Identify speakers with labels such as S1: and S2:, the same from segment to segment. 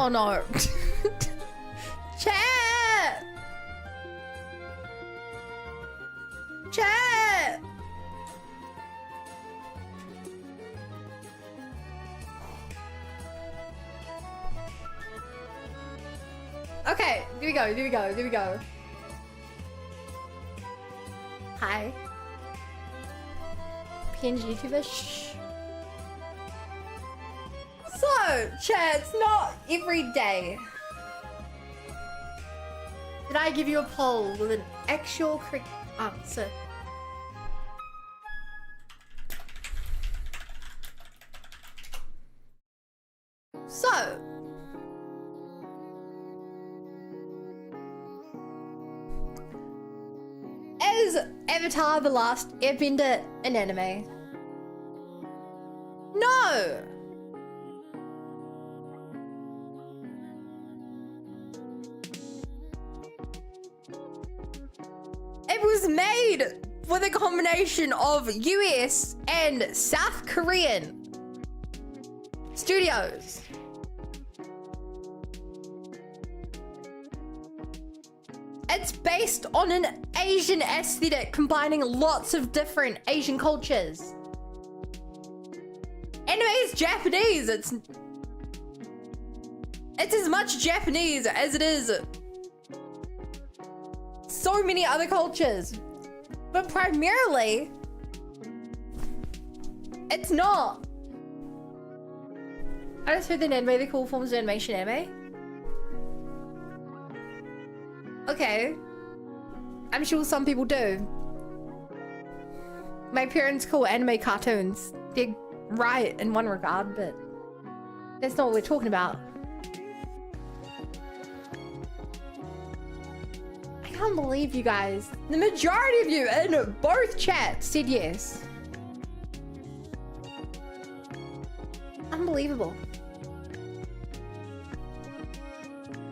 S1: Oh no. Chat! Chat! Okay, here we go, here we go, here we go. Hi. PNG YouTuber, shh. So, chat, it's not every day did I give you a poll with an actual correct answer. So, is Avatar: The Last Airbender an anime? No! It was made with a combination of US and South Korean studios. It's based on an Asian aesthetic combining lots of different Asian cultures. Anime is Japanese. It's as much Japanese as it is so many other cultures, but primarily It's not. I just heard the anime, the cool forms of animation anime. Okay. I'm sure some people do. My parents call anime cartoons. They're right in one regard, but that's not what we're talking about. I can't believe you guys. The majority of you in both chats said yes. Unbelievable.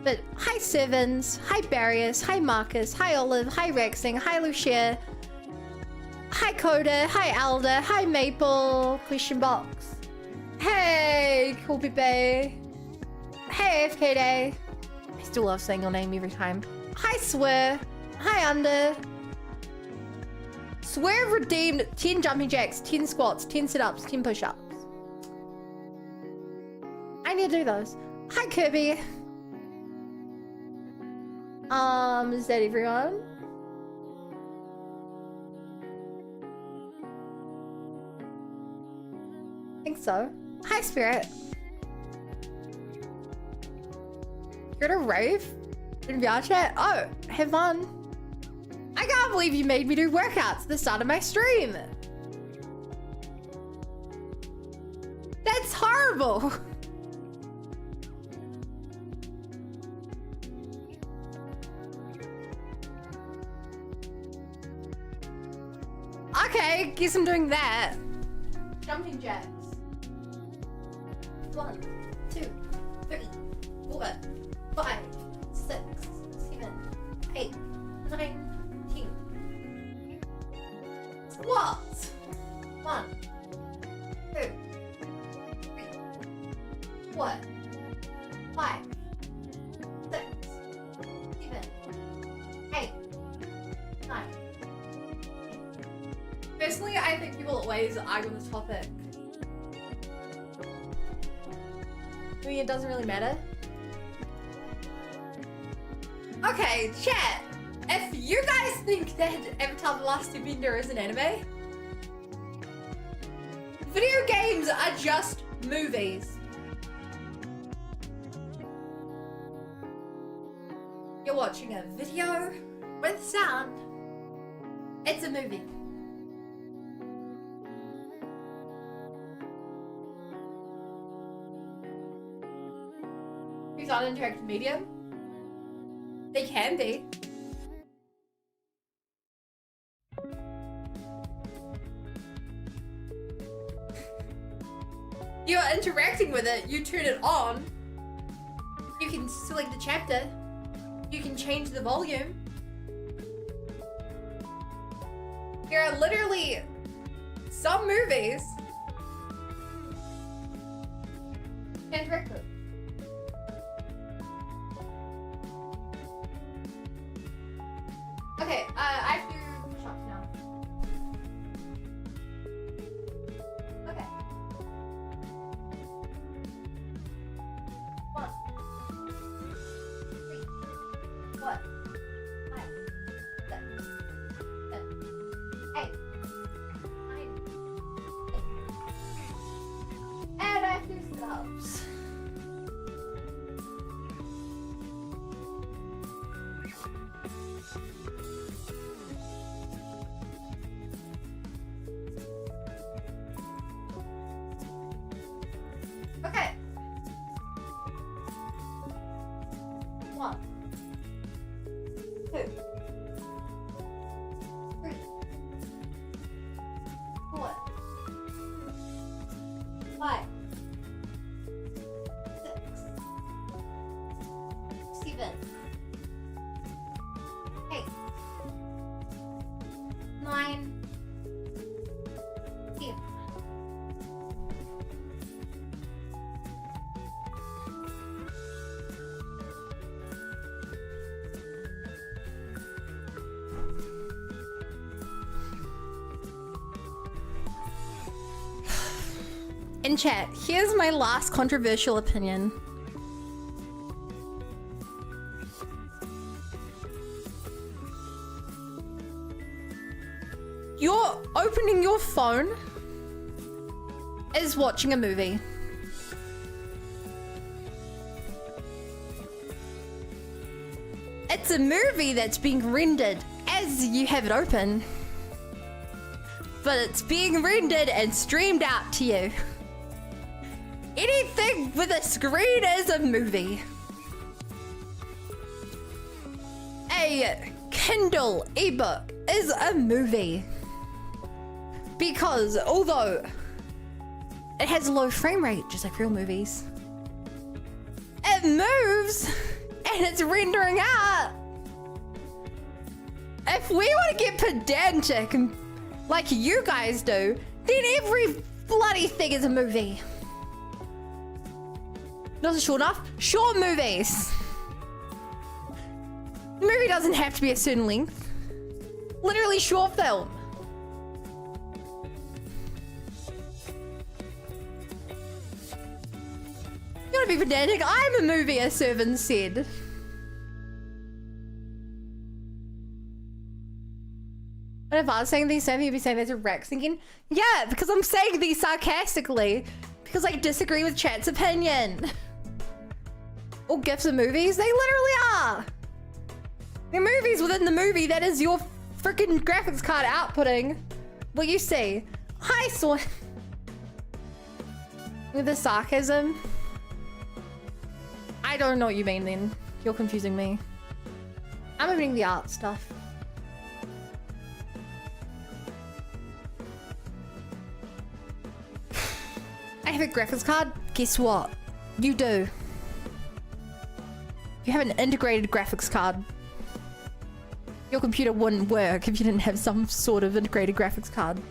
S1: But hi Sevens, hi Barrius, hi Marcus, hi Olive, hi Rexing, hi Lucia, hi Coda, hi Alda, hi Maple, question box. Hey, Cool Pepe. Hey, FK Day. I still love saying your name every time. Hi, Swear. Hi, Under. Swear redeemed 10 jumping jacks, 10 squats, 10 sit-ups, 10 push-ups. I need to do those. Hi, Kirby. Is that everyone? I think so. Hi, Spirit. You're at a rave? In VR chat? Oh, have fun. I can't believe you made me do workouts at the start of my stream. That's horrible. Okay, guess I'm doing that. Jumping jacks. 1, 2, 3, 4, 5, 6, 7, 8, 9, 10. Squats. 1, 2, 3, 4, 5, 6, 7, 8, 9. Personally, I think people always argue on this topic. I mean, it doesn't really matter. Okay, chat. If you guys think that Avatar: The Last Airbender is an anime, video games are just movies. You're watching a video with sound. It's a movie. Who's on an interactive medium? They can be. You're interacting with it, you turn it on. You can select the chapter. You can change the volume. There are literally some movies and interact with. Okay, I have to do push-ups now. Okay. 1, 3, 4, 5, 6, 7, 8, 9, 10. And I have to do sit-ups. Okay. 1, 2, 3, 4, 5, 6, 7, 8, 9, 10. In chat, here's my last controversial opinion. You're opening your phone is watching a movie. It's a movie that's being rendered as you have it open. But it's being rendered and streamed out to you. Anything with a screen is a movie. A Kindle ebook is a movie. Because although it has a low frame rate, just like real movies, it moves and it's rendering out. If we want to get pedantic and like you guys do, then every bloody thing is a movie. Not short enough? Short movies. The movie doesn't have to be a certain length. Literally short film. You wanna be pedantic? I'm a movie, as Servant said. And if I was saying these same, you'd be saying there's a Rex thinking, yeah, because I'm saying these sarcastically, because I disagree with chat's opinion. All GIFs of movies, they literally are. They're movies within the movie that is your freaking graphics card outputting what you see. I saw with the sarcasm. I don't know what you mean then. You're confusing me. I'm opening the art stuff. I have a graphics card. Guess what? You do. You have an integrated graphics card. Your computer wouldn't work if you didn't have some sort of integrated graphics card.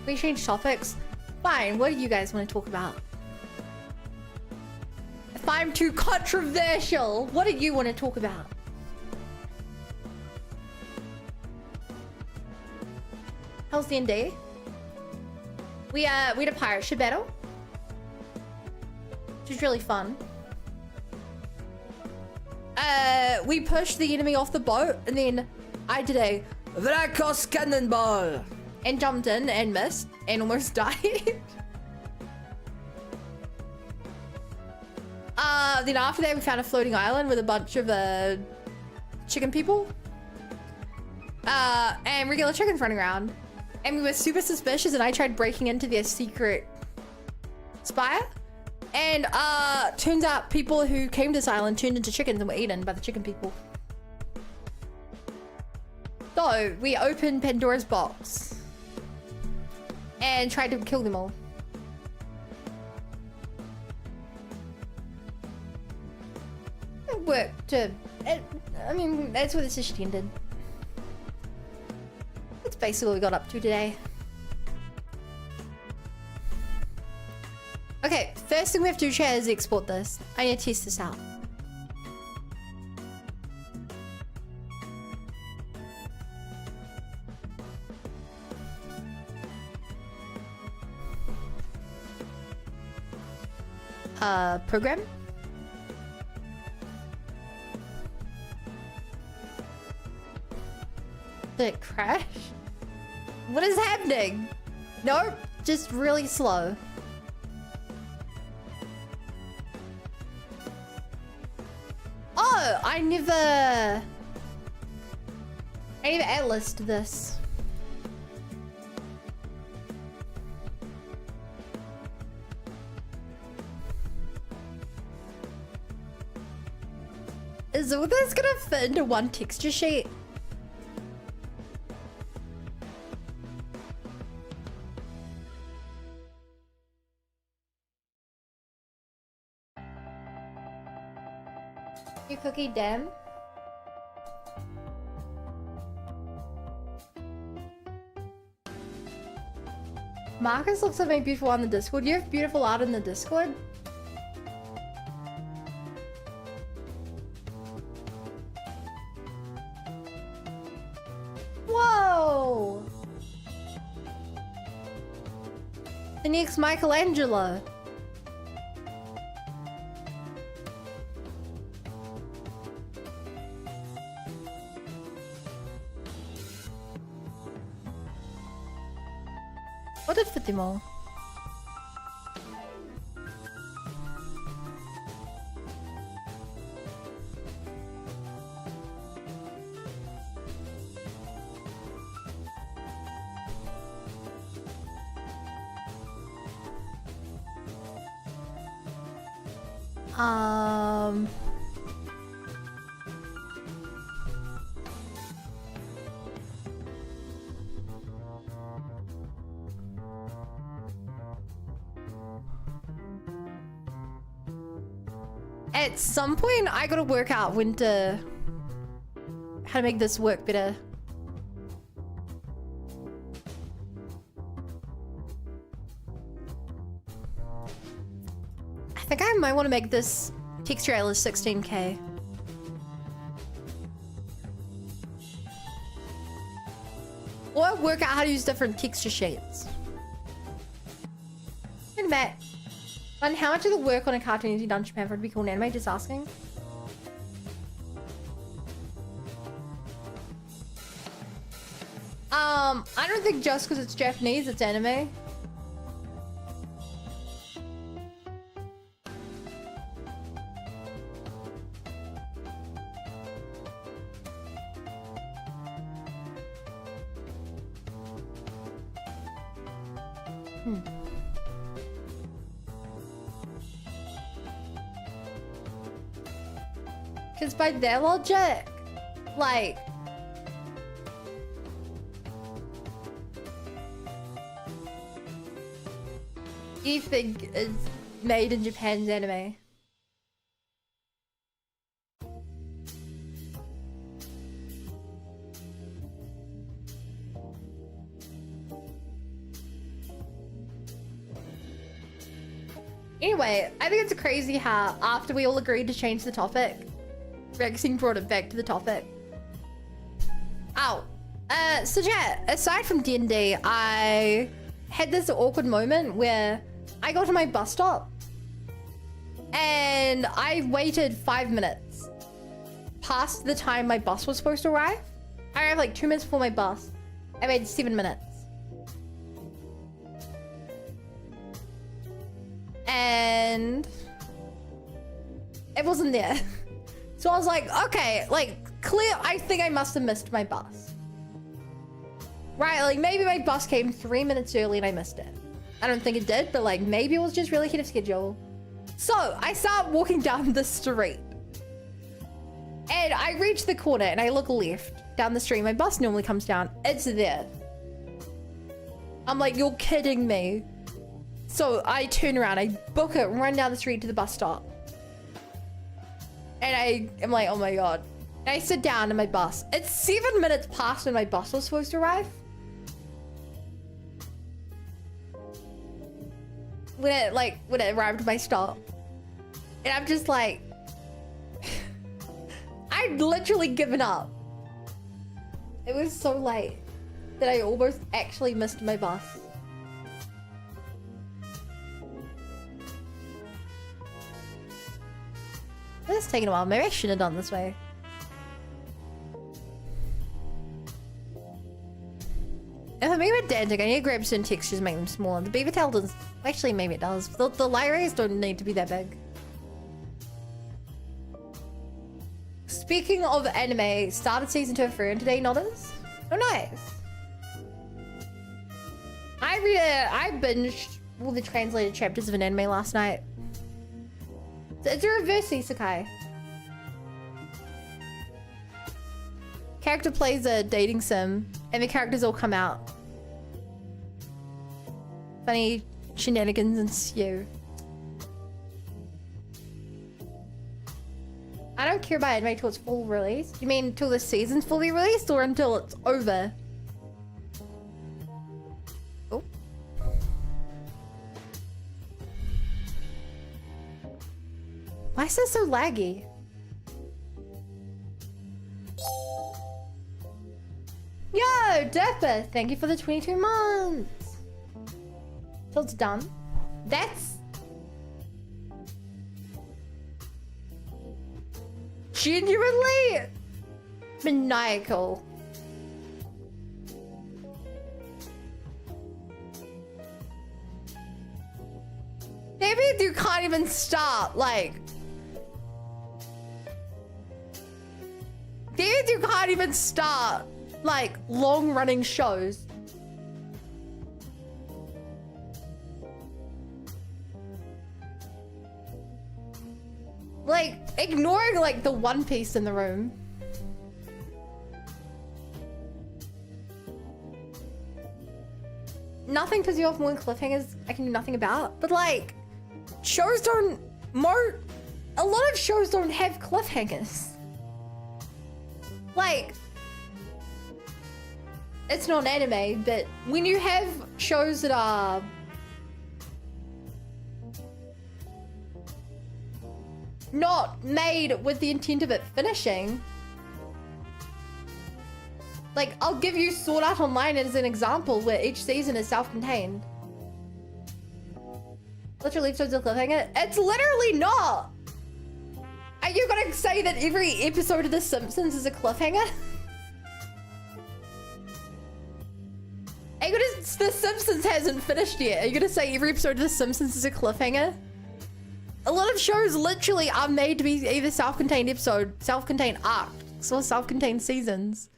S1: We change topics? Fine, what do you guys want to talk about? If I'm too controversial, what do you want to talk about? How's D&D? We had a pirate ship battle, which was really fun. We pushed the enemy off the boat, and then I did a Vracos cannonball and jumped in and missed and almost died. Then after that, we found a floating island with a bunch of chicken people and regular chickens running around. And we were super suspicious, and I tried breaking into their secret spire. And turns out people who came to this island turned into chickens and were eaten by the chicken people. So we opened Pandora's box and tried to kill them all. It worked. I mean, that's what this issue ended. That's basically what we got up to today. Okay, first thing we have to do, chat, is export this. I need to test this out. Program. Did it crash? What is happening? Nope, just really slow. Oh, I never atlased this. Is all this gonna fit into one texture sheet? You cookie damn. Marcus looks like beautiful on the Discord. You have beautiful art in the Discord? Whoa! The next Michelangelo. get them all. At some point, I gotta work out how to make this work better. I think I might want to make this texture as 16K. Or work out how to use different texture shades. And Matt, and how much of the work on a cartoon have you done in Japan for it to be called an anime? Just asking. I don't think just because it's Japanese, it's anime. Because by their logic, like, anything is made in Japan's anime. Anyway, I think it's crazy how after we all agreed to change the topic, Rexing brought it back to the topic. Oh, so yeah, aside from D&D, I had this awkward moment where I got to my bus stop and I waited 5 minutes past the time my bus was supposed to arrive. I arrived like 2 minutes before my bus. I waited 7 minutes. And it wasn't there. So I was like, okay, like, I think I must have missed my bus. Right, like, maybe my bus came 3 minutes early and I missed it. I don't think it did, but, like, maybe it was just really ahead of schedule. So, I start walking down the street. And I reach the corner and I look left down the street. My bus normally comes down. It's there. I'm like, you're kidding me. So, I turn around, I book it, run down the street to the bus stop. And I am like, oh my god. And I sit down in my bus. It's 7 minutes past when my bus was supposed to arrive. When it arrived at my stop. And I'm just like... I'd literally given up. It was so late that I almost actually missed my bus. This is taking a while. Maybe I should have done this way. If I'm making it dancing, I need to grab certain textures, make them smaller. The beaver tail does. Actually, maybe it does. The light rays don't need to be that big. Speaking of anime, started season 2 of Frieren today, Nodders. Oh, nice. I binged all the translated chapters of an anime last night. It's a reverse isekai. Character plays a dating sim, and the characters all come out. Funny shenanigans ensue. I don't care about anime till it's full release. You mean till the season's fully released, or until it's over? Oh. Why is this so laggy? Yo, Dapper, thank you for the 22 months. Till it's done. That's genuinely maniacal. Maybe you can't even start, like... Maybe you can't even start, like, long-running shows. Like, ignoring, like, the one piece in the room. Nothing pisses you off more than cliffhangers I can do nothing about. But, like, shows don't... A lot of shows don't have cliffhangers. Like... It's not anime, but when you have shows that are... not made with the intent of it finishing. Like, I'll give you Sword Art Online as an example where each season is self-contained. Literally episodes of cliffhanger. It's literally not! Are you gonna say that every episode of The Simpsons is a cliffhanger? Are you gonna... The Simpsons hasn't finished yet. Are you gonna say every episode of The Simpsons is a cliffhanger? A lot of shows literally are made to be either self-contained episode, self-contained arcs, or self-contained seasons.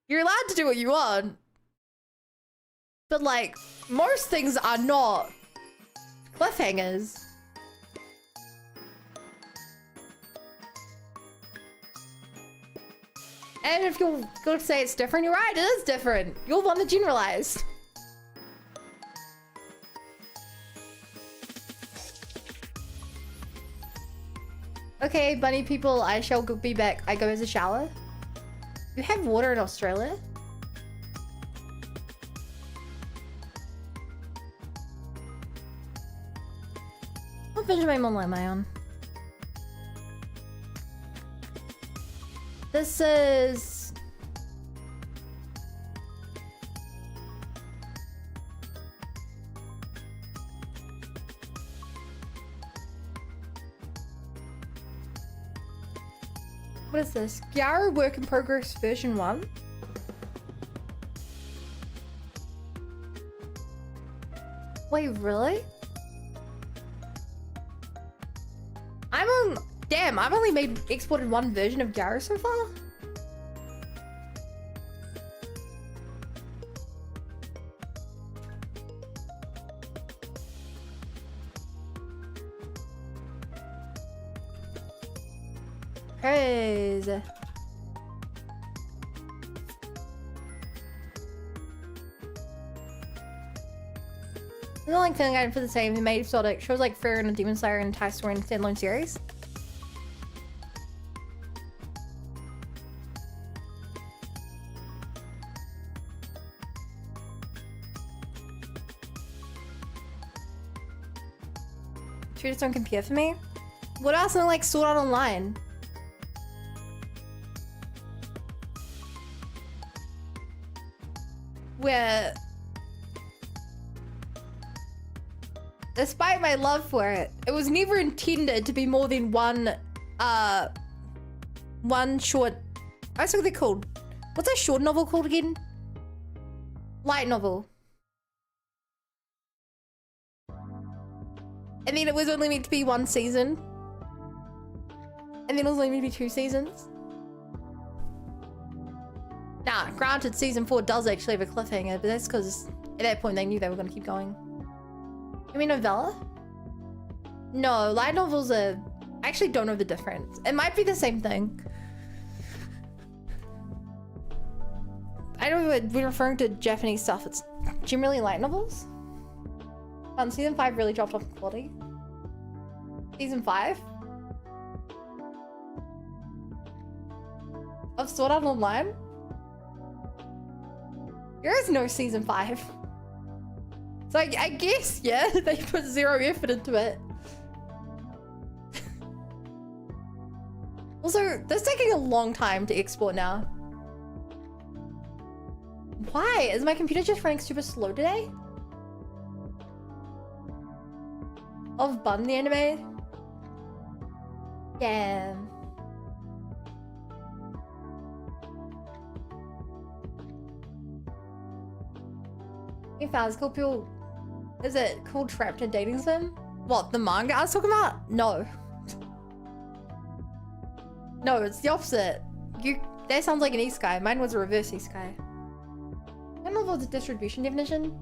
S1: You're allowed to do what you want. But like, most things are not cliffhangers. And if you're gonna say it's different, you're right, it is different. You're the one that generalized. Okay, bunny people, I shall be back. I go as a shower. You have water in Australia? What Vegemite Online am I on? This is... What is this? Gyaro Work in Progress version 1? Wait, really? I'm on... Damn, I've only exported one version of Gyaro so far? Crazy. The only thing I did for the same, he made episodic shows like Fear and Demon Slayer and Thai Story and standalone series. Two just don't compare for me. What else? Something like Sword Art Online. Where, despite my love for it, it was never intended to be more than one short... What's it called? What's a short novel called again? Light novel. And then it was only meant to be one season. And then it was only meant to be 2 seasons. Nah, granted, season 4 does actually have a cliffhanger, but that's because at that point they knew they were going to keep going. You mean novella? No, light novels are... I actually don't know the difference. It might be the same thing. I don't know, when referring to Japanese stuff, it's generally light novels. Season 5 really dropped off in quality. Season 5? Of Sword Art Online? There is no season 5. So I guess, yeah, they put 0 effort into it. Also, this is taking a long time to export now. Why? Is my computer just running super slow today? Of Bun the anime? Yeah. Hey, Faz, cool people Is it called Trapped in Dating Sim? What, the manga I was talking about? No. No, it's the opposite. That sounds like an isekai. Mine was a reverse isekai. I don't know if it was a distribution definition.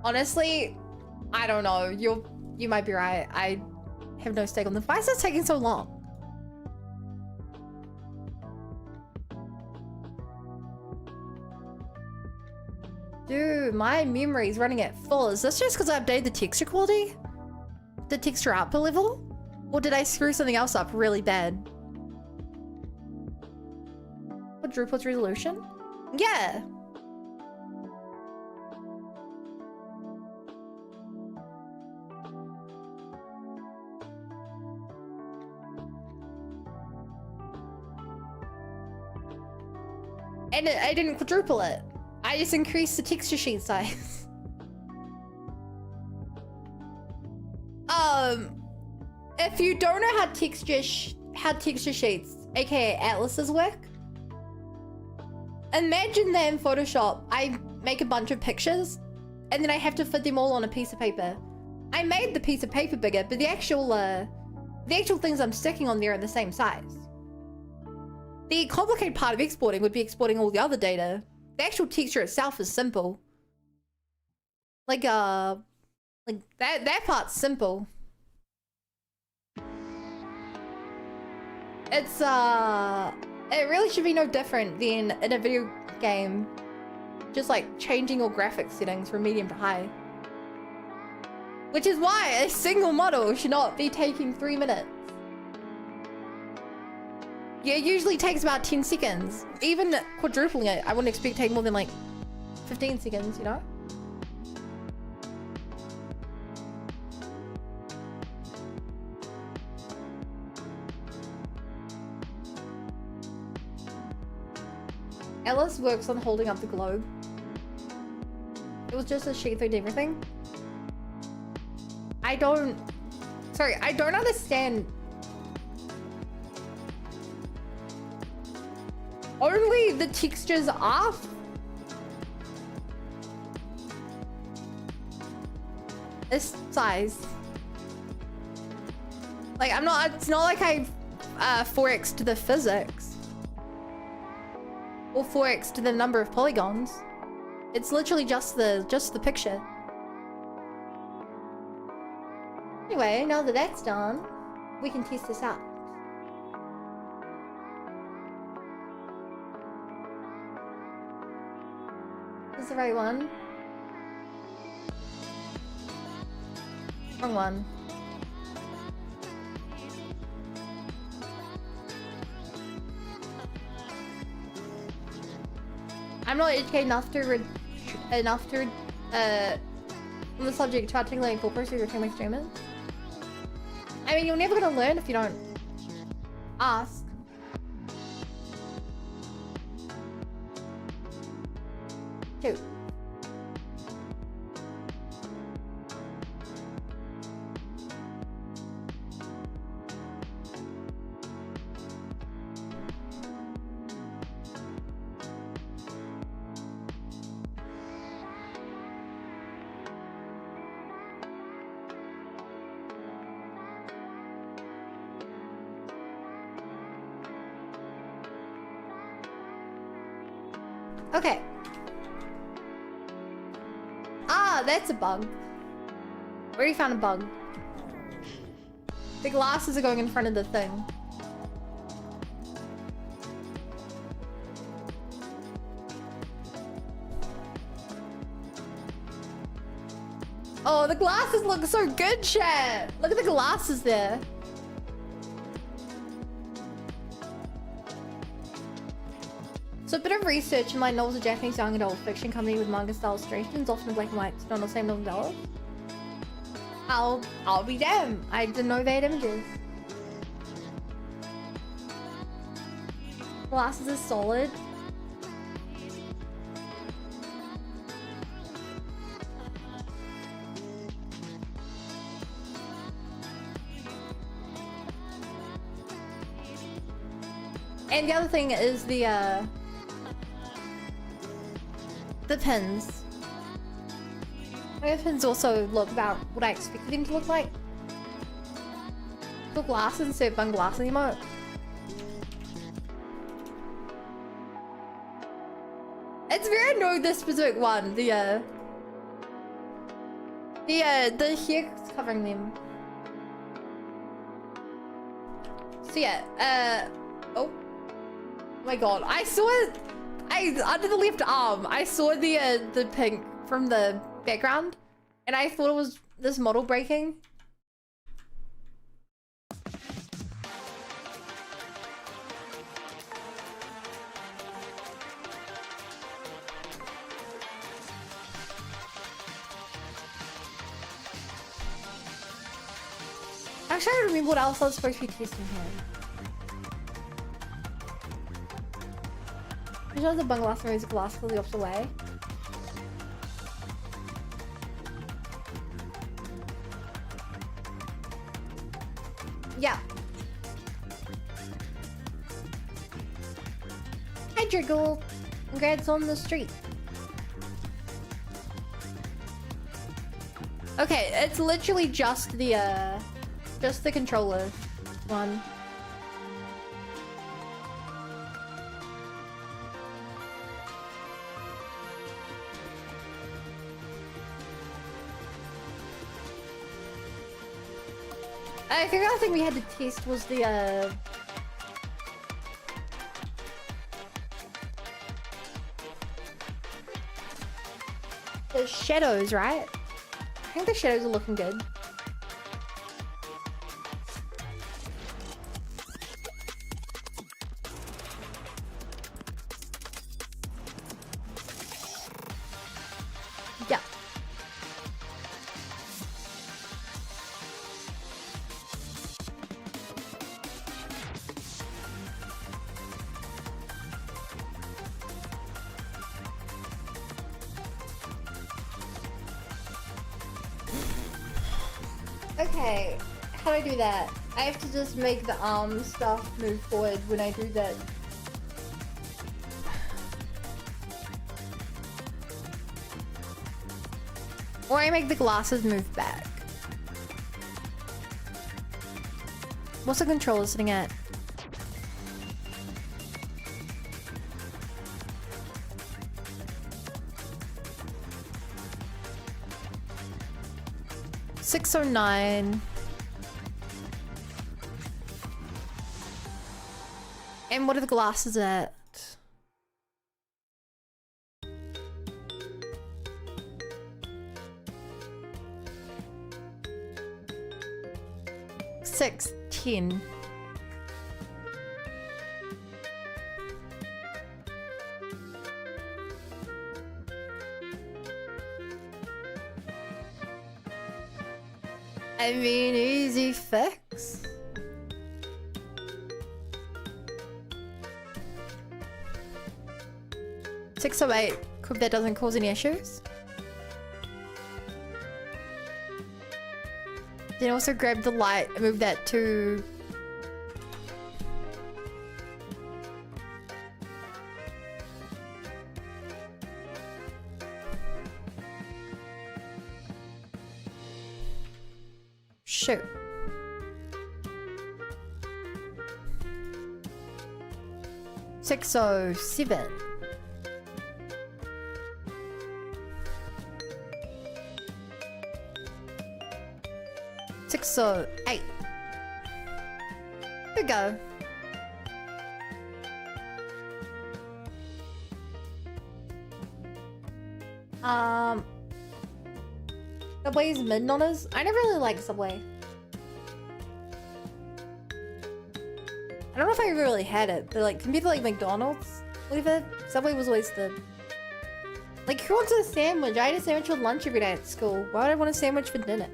S1: Honestly, I don't know. You might be right. I have no stake on this. Why is this taking so long? Dude, my memory is running at full. Is this just because I updated the texture quality? The texture output level? Or did I screw something else up really bad? Quadruples resolution? Yeah. And I didn't quadruple it. I just increased the texture sheet size. If you don't know how texture sheets, aka atlases, work, imagine that in Photoshop, I make a bunch of pictures, and then I have to fit them all on a piece of paper. I made the piece of paper bigger, but the actual things I'm sticking on there are the same size. The complicated part of exporting would be exporting all the other data. The actual texture itself is simple. Like that part's simple. It's it really should be no different than in a video game. Just like changing your graphics settings from medium to high. Which is why a single model should not be taking 3 minutes. Yeah, it usually takes about 10 seconds. Even quadrupling it, I wouldn't expect to take more than like 15 seconds, you know? Ellis works on holding up the globe. It was just a sheet through everything. I don't understand. Only the textures off? This size. Like, it's not like I 4x to the physics. Or 4x to the number of polygons. It's literally just the picture. Anyway, now that that's done, we can test this out. This is the right one. Wrong one. I'm not educated enough to on the subject to articulate full procedure or my streamers. I mean, you're never gonna learn if you don't ask. Two. Okay. Ah, that's a bug. Already found a bug. The glasses are going in front of the thing. Oh, the glasses look so good, chat. Look at the glasses there. So a bit of research in my novels, a Japanese young adult fiction company with manga-style illustrations, often in black and white, not the same novel. I'll be damned. I didn't know they had images. Glasses is solid. And the other thing is the pins. My weapons also look about what I expected him to look like. Put glasses instead of bung glass emote. It's very annoying, this specific one. The hair covering them. So yeah, oh my god, I saw it. Under the left arm, I saw the pink from the background, and I thought it was this model breaking. I'm trying to remember what else I was supposed to be testing here. There's another bung glass moves glass the opposite way. Yeah. Hi Driggle. Congrats on the street. Okay, it's literally just the controller one. I think the other thing we had to test was the shadows, right? I think the shadows are looking good. Yeah. Okay, how do I do that? I have to just make the arm stuff move forward when I do that. Or I make the glasses move back. What's the controller sitting at? $609. And what are the glasses at? $610. I mean, easy fix. $608. Hope that doesn't cause any issues. Then also grab the light and move that to... shoot. $607. $608. Here we go. Subway's mid-nonners? I never really liked Subway. I don't know if I ever really had it, but like compared to like McDonald's, whatever, Subway was always the... Like, who wants a sandwich? I had a sandwich for lunch every day at school. Why would I want a sandwich for dinner?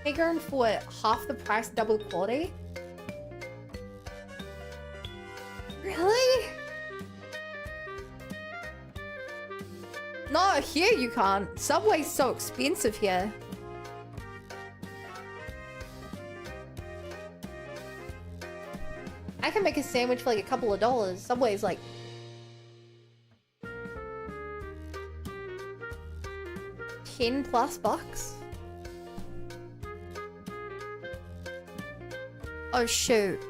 S1: They're going for half the price, double the quality? Really? No, here you can't. Subway's so expensive here. I can make a sandwich for like a couple of dollars. Subway's like 10+ bucks. Oh shoot.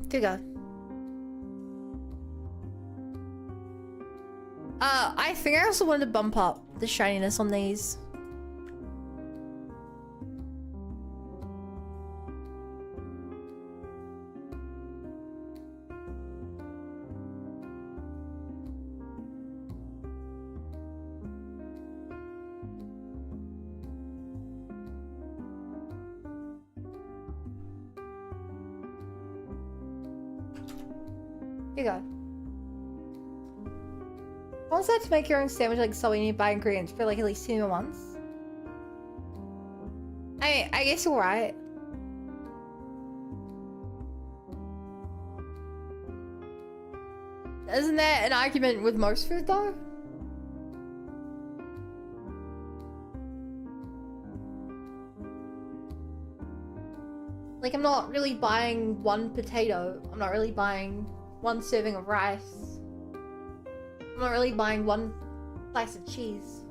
S1: There you go. I think I also wanted to bump up the shininess on these. Here you go. What's that to make your own sandwich like so you need to buy ingredients for like at least 2 months? I guess you're right. Isn't that an argument with most food though? Like I'm not really buying 1 potato. I'm not really buying 1 serving of rice. I'm not really buying 1 slice of cheese.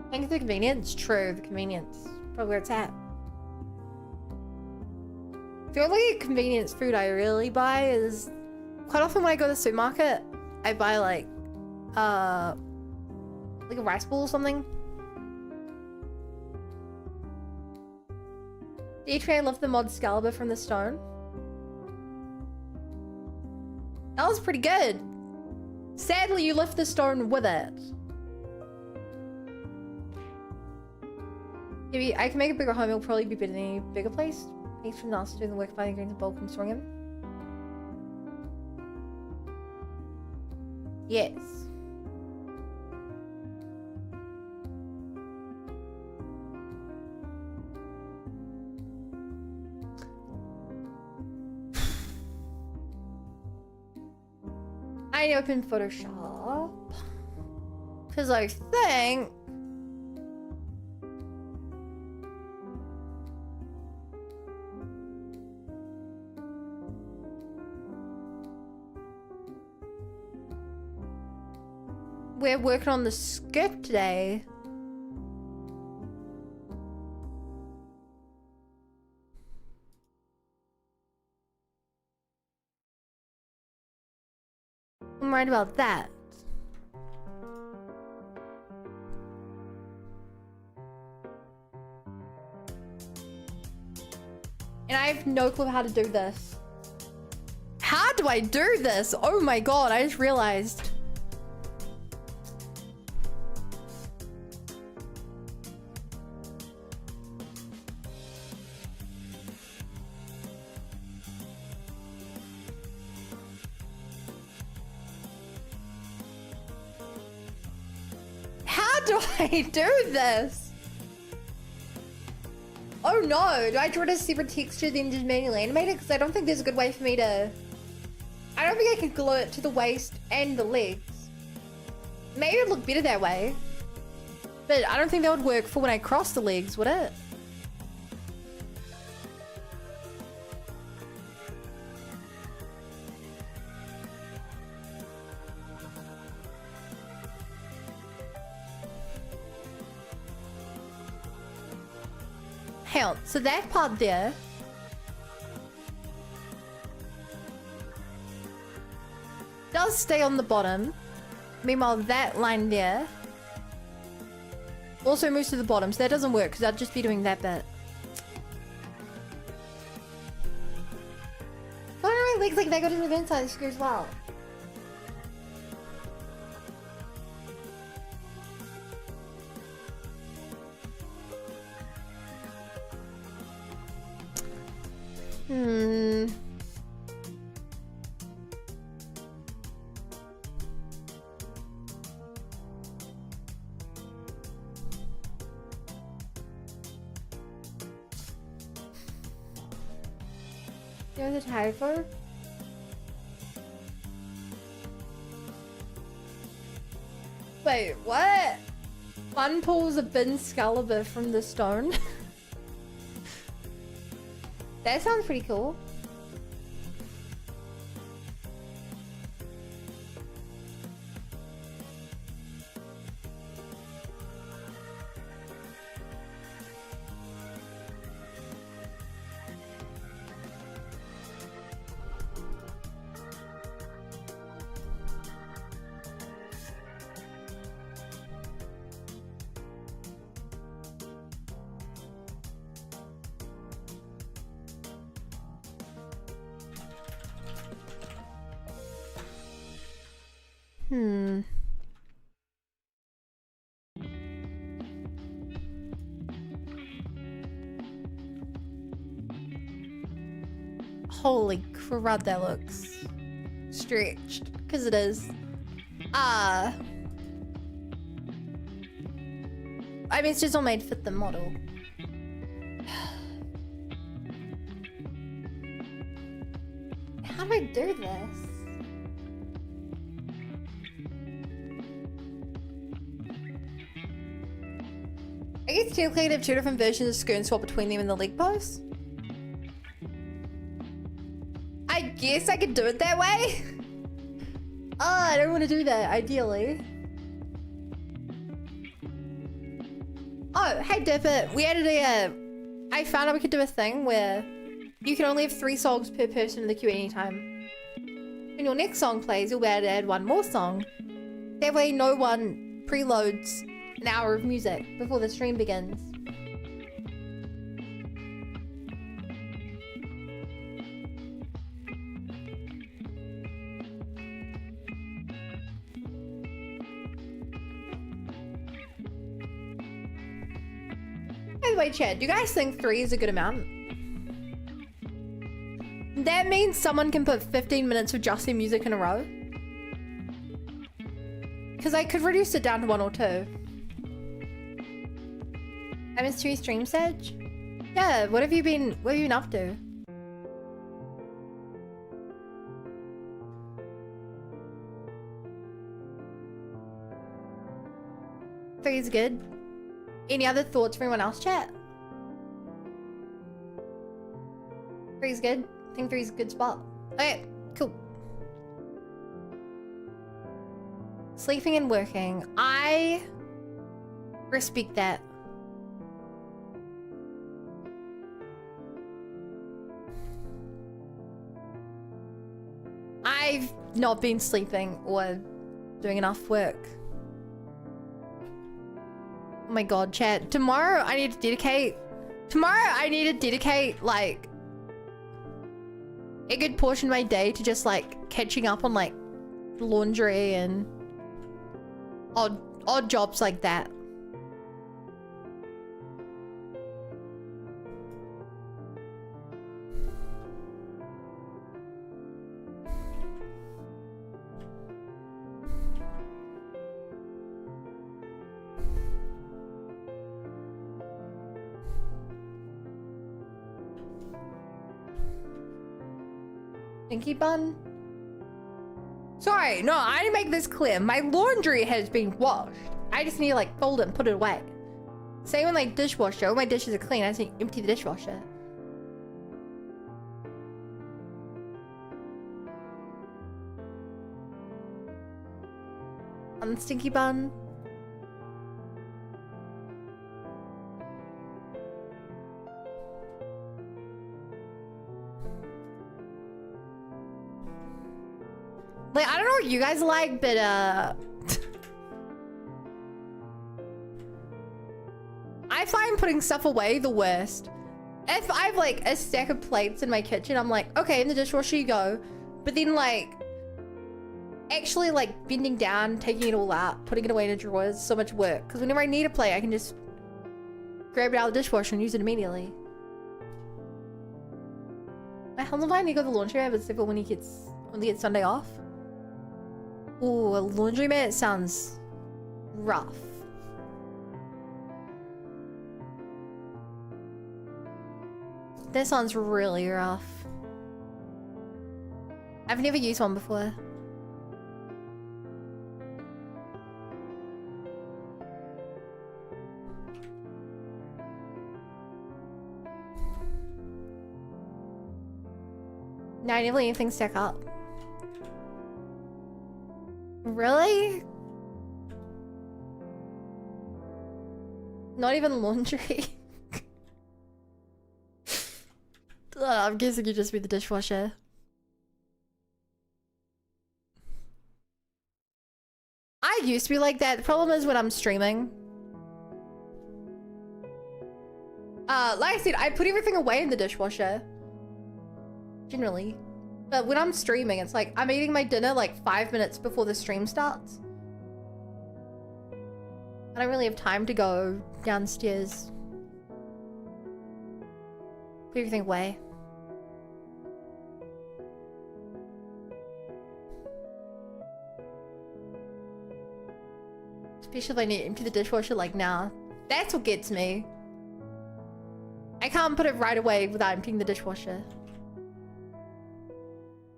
S1: I think the convenience, true, the convenience, probably where it's at. The only convenience food I really buy is, quite often when I go to the supermarket, I buy like a rice bowl or something. Do you try and lift the mod Excalibur from the stone? That was pretty good. Sadly, you lift the stone with it. Maybe I can make a bigger home. It'll probably be better than any bigger place. Thanks for NASA doing the work finding grains of bulk and storing them. Yes. I open Photoshop because I think we're working on the script today. I'm right about that. And I have no clue how to do this. How do I do this? Oh my god, I just realized. How do I do this? Oh no, do I draw it as separate texture then just manually animate it? Because I don't think there's a good way for me to... I don't think I can glue it to the waist and the legs. Maybe it'd look better that way. But I don't think that would work for when I cross the legs, would it? Hang on, so that part there does stay on the bottom. Meanwhile, that line there also moves to the bottom, so that doesn't work because I'd just be doing that bit. Why are my legs like they go to the inside screw as well? There's a typo. Wait, what? Fun pulls a bin Excalibur from the stone. That sounds pretty cool. Holy crud, that looks stretched. Because it is. I mean, it's just all made to fit the model. How do I do this? I guess technically I'd have two different versions of skirt and swap between them in the leg post. I guess I could do it that way. Oh, I don't want to do that, ideally. Oh, hey Dipper, we added I found out we could do a thing where you can only have 3 songs per person in the queue at any time. When your next song plays, you'll be able to add one more song. That way no one preloads an hour of music before the stream begins. By the way, Chad, do you guys think 3 is a good amount? That means someone can put 15 minutes of just their music in a row. Because I could reduce it down to 1 or 2. I missed 2 stream, Sedge? Yeah, what have you been up to? Three is good. Any other thoughts for anyone else, chat? 3 is good. I think 3 is a good spot. Okay, cool. Sleeping and working. I respect that. I've not been sleeping or doing enough work. Oh my god, chat. Tomorrow I need to dedicate like a good portion of my day to just like catching up on like laundry and odd jobs like that. Stinky bun? Sorry, no, I need to make this clear. My laundry has been washed. I just need to like fold it and put it away. Same with like dishwasher. All my dishes are clean. I just need to empty the dishwasher. On stinky bun. Like, I don't know what you guys like, but I find putting stuff away the worst. If I have like a stack of plates in my kitchen, I'm like, okay, in the dishwasher you go. But then like, actually like bending down, taking it all out, putting it away in a drawer is so much work. Because whenever I need a plate, I can just grab it out of the dishwasher and use it immediately. My husband I need to go to the laundry, but except for when he gets Sunday off. Ooh, a laundromat sounds rough. That sounds really rough. I've never used one before. No, I never let anything stack up. Really? Not even laundry? I'm guessing you just be the dishwasher. I used to be like that. The problem is when I'm streaming. Like I said, I put everything away in the dishwasher. Generally. But when I'm streaming, it's like I'm eating my dinner like 5 minutes before the stream starts. I don't really have time to go downstairs. Put everything away. Especially if I need to empty the dishwasher like now. That's what gets me. I can't put it right away without emptying the dishwasher.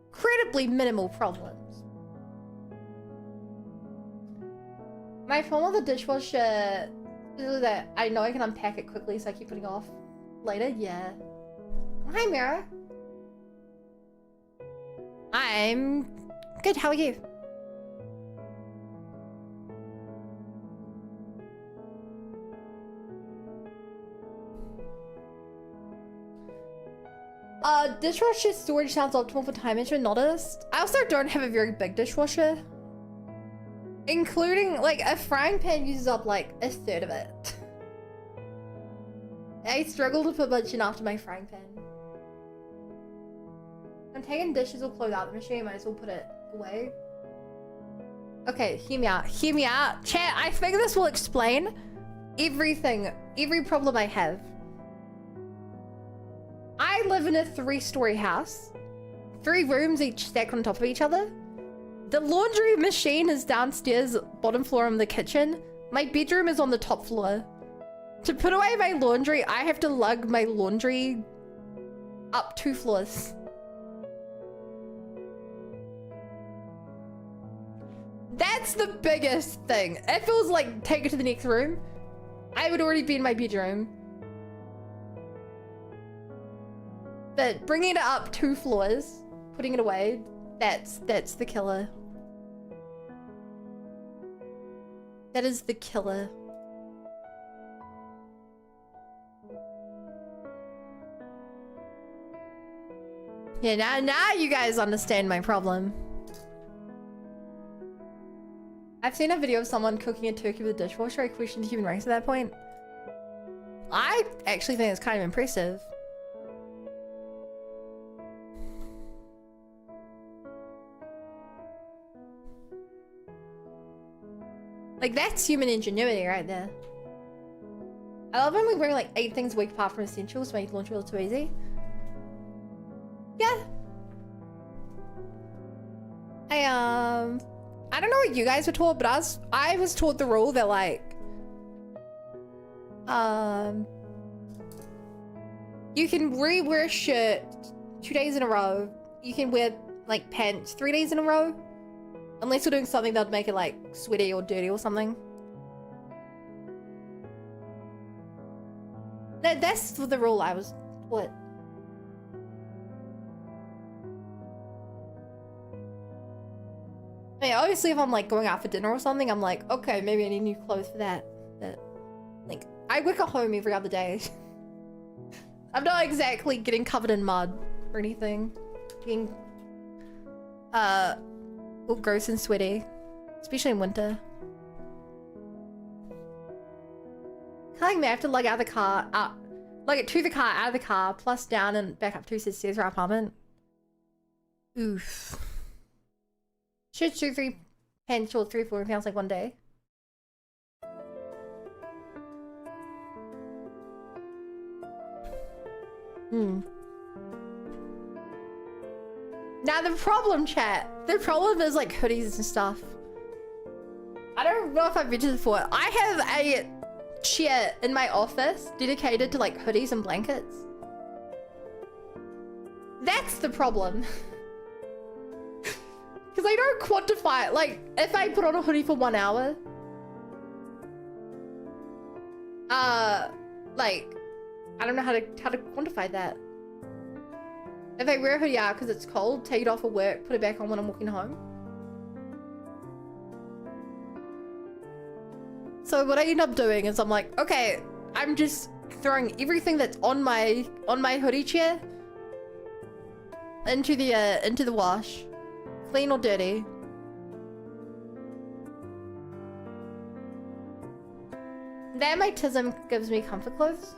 S1: Incredibly minimal problems. My problem with the dishwasher is that I know I can unpack it quickly, so I keep putting it off later. Yeah. Hi, Mira. I'm good. How are you? Dishwasher storage sounds optimal for time management, noticed. I also don't have a very big dishwasher. Including, like, a frying pan uses up, like, a third of it. I struggle to put much in after my frying pan. I'm taking dishes or clothes out of the machine, I might as well put it away. Okay, hear me out. Hear me out. Chat, I think this will explain everything, every problem I have. I live in a 3-story house. 3 rooms each stacked on top of each other. The laundry machine is downstairs, bottom floor in the kitchen. My bedroom is on the top floor. To put away my laundry, I have to lug my laundry up 2 floors. That's the biggest thing. If it was like, take it to the next room, I would already be in my bedroom. But bringing it up 2 floors, putting it away, that's the killer. That is the killer. Yeah, now you guys understand my problem. I've seen a video of someone cooking a turkey with a dishwasher. I questioned human rights at that point. I actually think it's kind of impressive. Like, that's human ingenuity right there. I love when we bring like 8 things a week apart from essentials to make laundry a little too easy. Yeah. I don't know what you guys were taught, but I was taught the rule that like, you can re-wear a shirt 2 days in a row. You can wear like pants 3 days in a row. Unless you're doing something that would make it like sweaty or dirty or something. That's the rule I was taught. I mean, obviously if I'm like going out for dinner or something, I'm like, okay, maybe I need new clothes for that. But like, I work at home every other day. I'm not exactly getting covered in mud or anything. Getting, all gross and sweaty, especially in winter. Telling me I have to lug out of the car, lug it to the car, out of the car, plus down and back up 2 sets of stairs for our apartment. Oof. Should 2-3 pants short 3-4 pounds like one day. Now the problem, chat. The problem is like hoodies and stuff. I don't know if I've mentioned before. I have a chair in my office dedicated to like hoodies and blankets. That's the problem. Because I don't quantify it. Like, if I put on a hoodie for 1 hour, like, I don't know how to quantify that. If I wear a hoodie out because it's cold, take it off at work, put it back on when I'm walking home. So what I end up doing is I'm like, okay, I'm just throwing everything that's on my hoodie chair into the wash, clean or dirty. Then my tism gives me comfort clothes.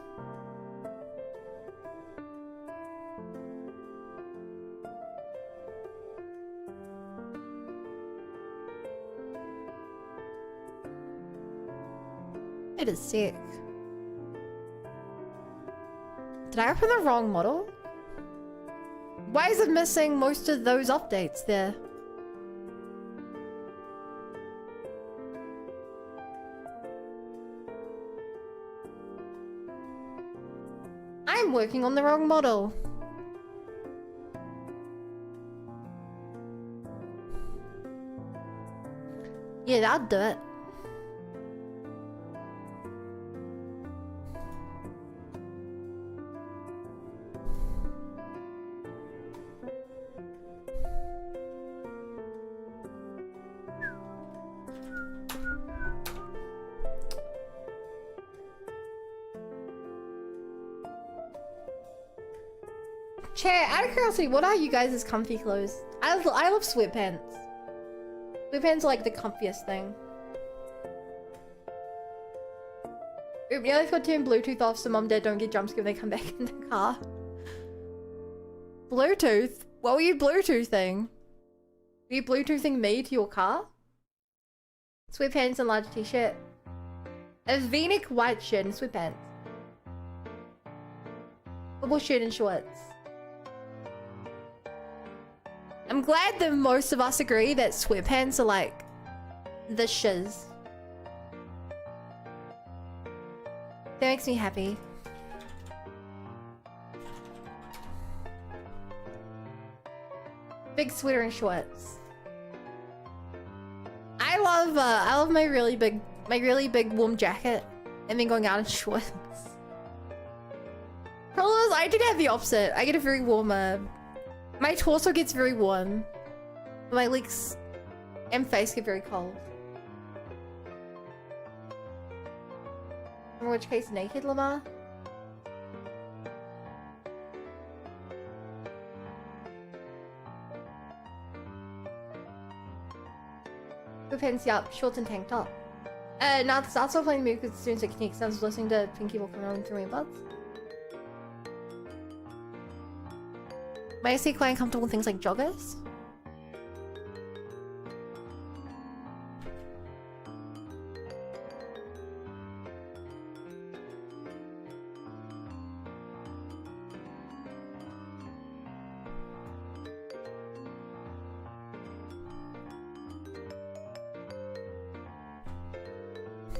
S1: It is sick. Did I open the wrong model? Why is it missing most of those updates there? I'm working on the wrong model. Yeah, that'll do it. Chat, out of curiosity, what are you guys' comfy clothes? I love sweatpants. Sweatpants are like the comfiest thing. Oop, nearly forgot to turn Bluetooth off so mom and dad don't get jump scared when they come back in the car. Bluetooth? What were you Bluetoothing? Were you Bluetoothing me to your car? Sweatpants and large t-shirt. A v-neck white shirt and sweatpants. Football shirt and shorts. I'm glad that most of us agree that sweatpants are like the shiz. That makes me happy. Big sweater and shorts. I love my really big warm jacket and then going out in shorts. Problem is, I did have the opposite. I get a very warm my torso gets very warm. My legs and face get very cold. In which case, naked, Lamar? Depends, yup. Shorts and tank top. Now it's also playing music because students at Kinect. I was listening to Pinky walking around through my buds. Might I say quite uncomfortable things like joggers?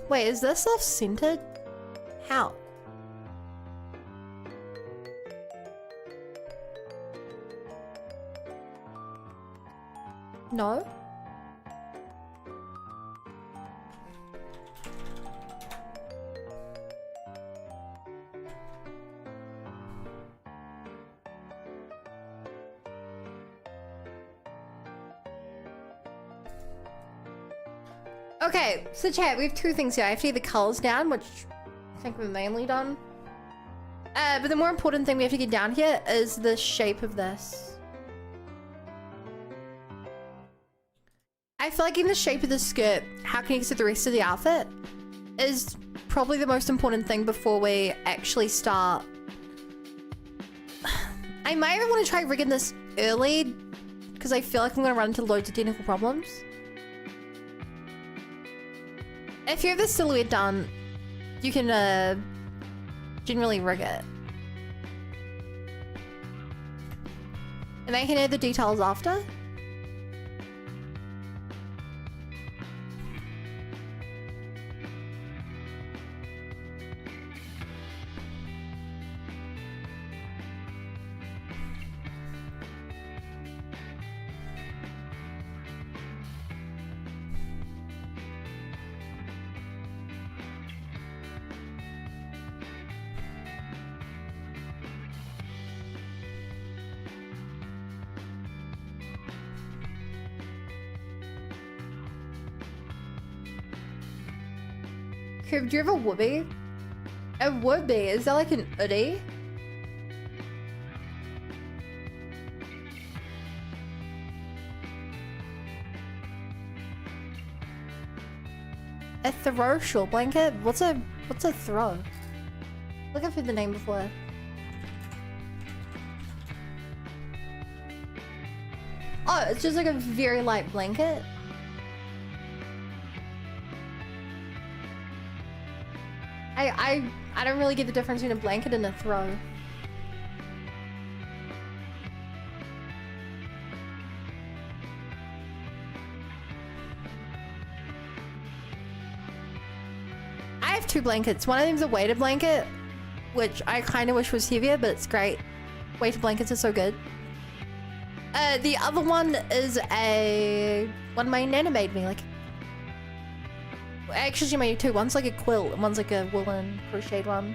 S1: Wait, is this off-centered? How? No? Okay, so chat, we have two things here. I have to get the colors down, which I think we're mainly done. But the more important thing we have to get down here is the shape of this. I feel like in the shape of the skirt, how it connects to the rest of the outfit is probably the most important thing before we actually start. I might even want to try rigging this early because I feel like I'm going to run into loads of technical problems. If you have the silhouette done, you can generally rig it. And I can add the details after. Could you have a whoopee? A whoopee? Is that like an hoodie? A throw short blanket? What's a throw? Look, I've heard the name before. Oh, it's just like a very light blanket. I don't really get the difference between a blanket and a throw. I have two blankets. One of them's a weighted blanket, which I kind of wish was heavier, but it's great. Weighted blankets are so good. The other one is one my nana made me. Like, actually, she made me two. One's like a quilt, and one's like a woolen crocheted one.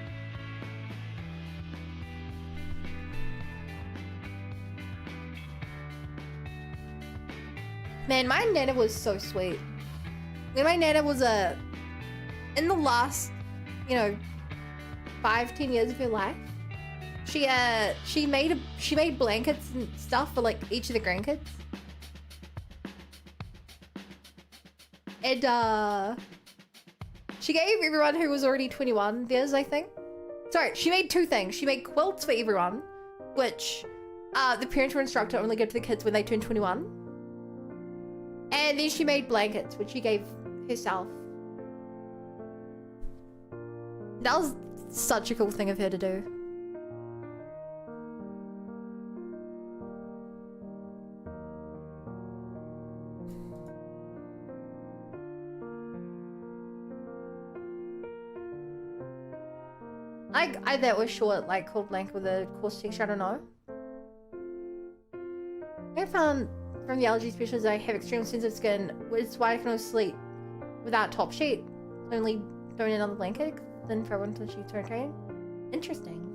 S1: Man, my nana was so sweet. When my nana was in the last, you know, 5-10 years of her life, she made blankets and stuff for like each of the grandkids. And she gave everyone who was already 21 theirs, I think. Sorry, she made two things. She made quilts for everyone, which the parents were instructed to only give to the kids when they turned 21. And then she made blankets, which she gave herself. That was such a cool thing of her to do. I that was short, like cool blanket with a coarse texture, I don't know. I found from the allergy specialist I have extreme sensitive skin, which is why I can only sleep without top sheet. Only throwing another blanket, then throw until she turn train. Interesting.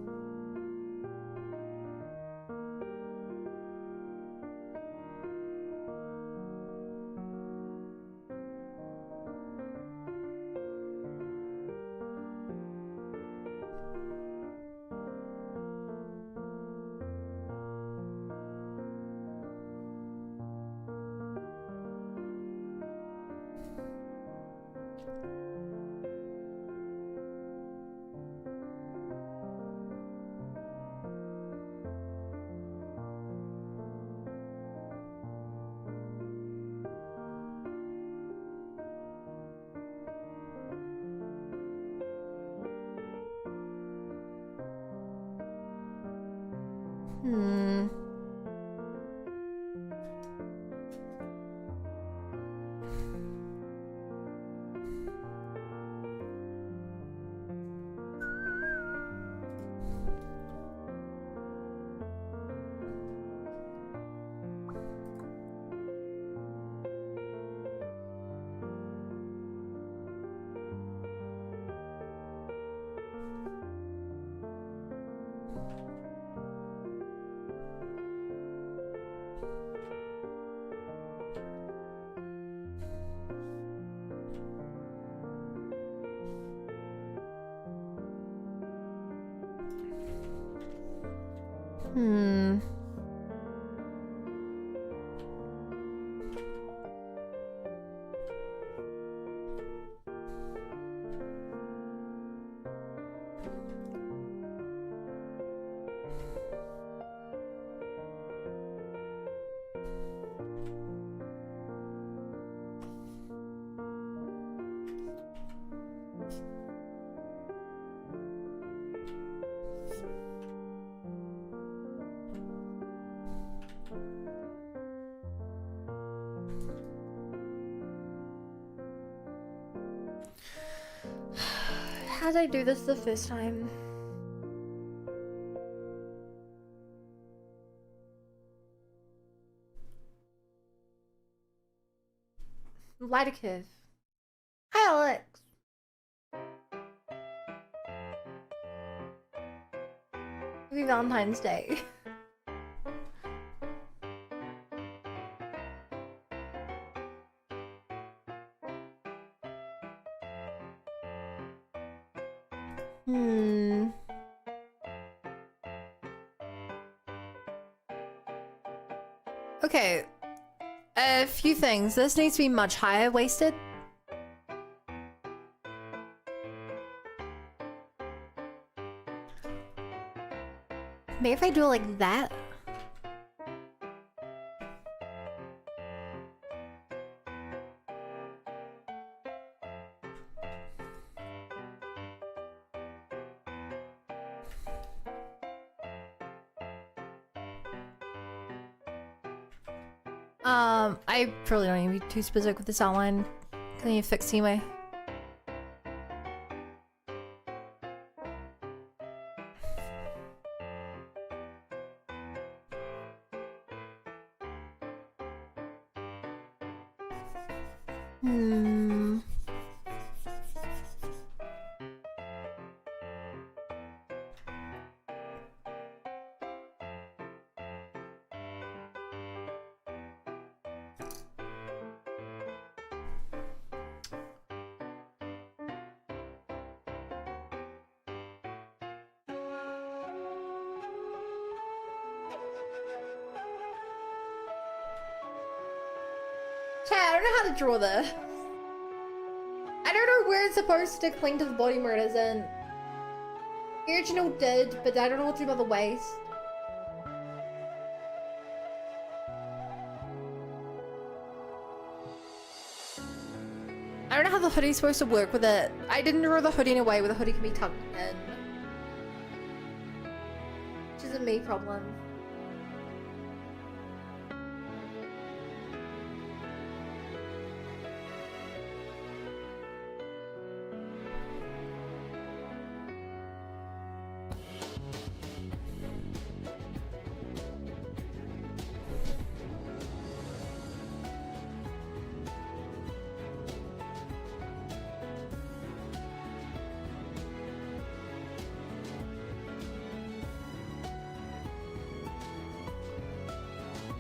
S1: How did I do this the first time? Light a curve. Hi, Alex. Happy Valentine's Day. Hmm. Okay. A few things. This needs to be much higher waisted. Maybe if I do it like that. I probably don't need to be too specific with this outline. Can you fix anyway? Hmm. Chat, I don't know how to draw this. I don't know where it's supposed to cling to the body where it isn't. The original did, but I don't know what to do about the waist. I don't know how the hoodie's supposed to work with it. I didn't draw the hoodie in a way where the hoodie can be tucked in. Which is a me problem.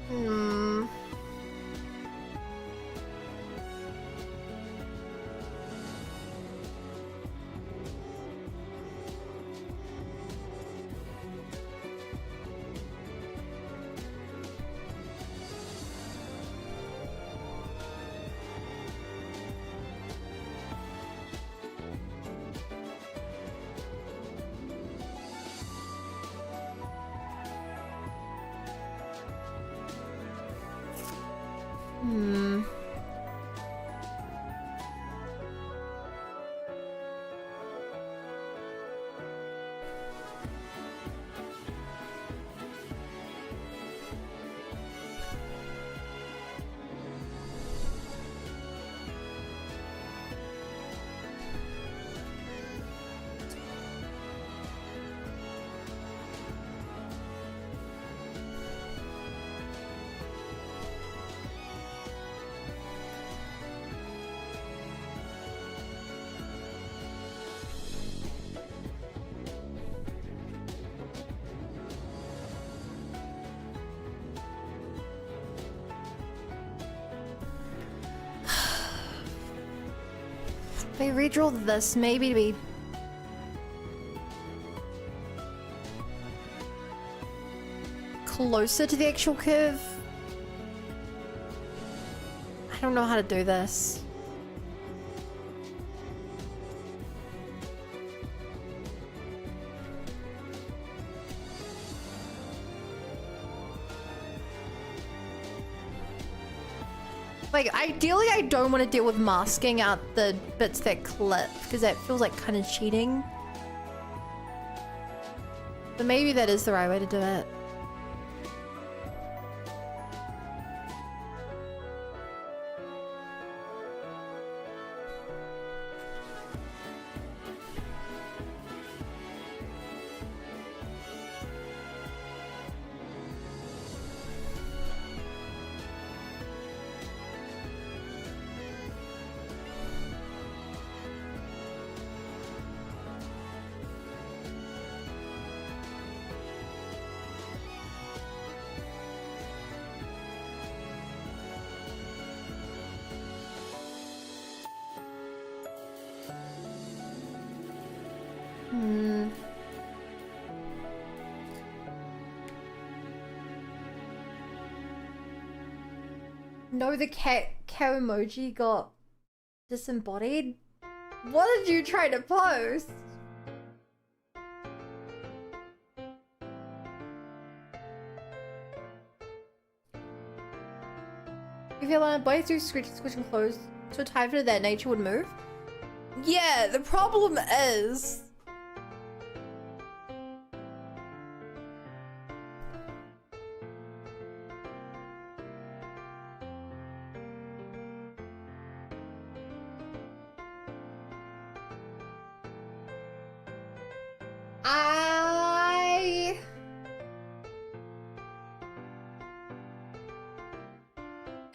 S1: Hmm. Hmm. If I redraw this, maybe to be closer to the actual curve. I don't know how to do this. Like, ideally I don't want to deal with masking out the bits that clip, because that feels like kind of cheating. But maybe that is the right way to do it. Hmm. No, the cat emoji got disembodied. What did you try to post? If you let bodies do switch and close to a time that nature would move. Yeah, the problem is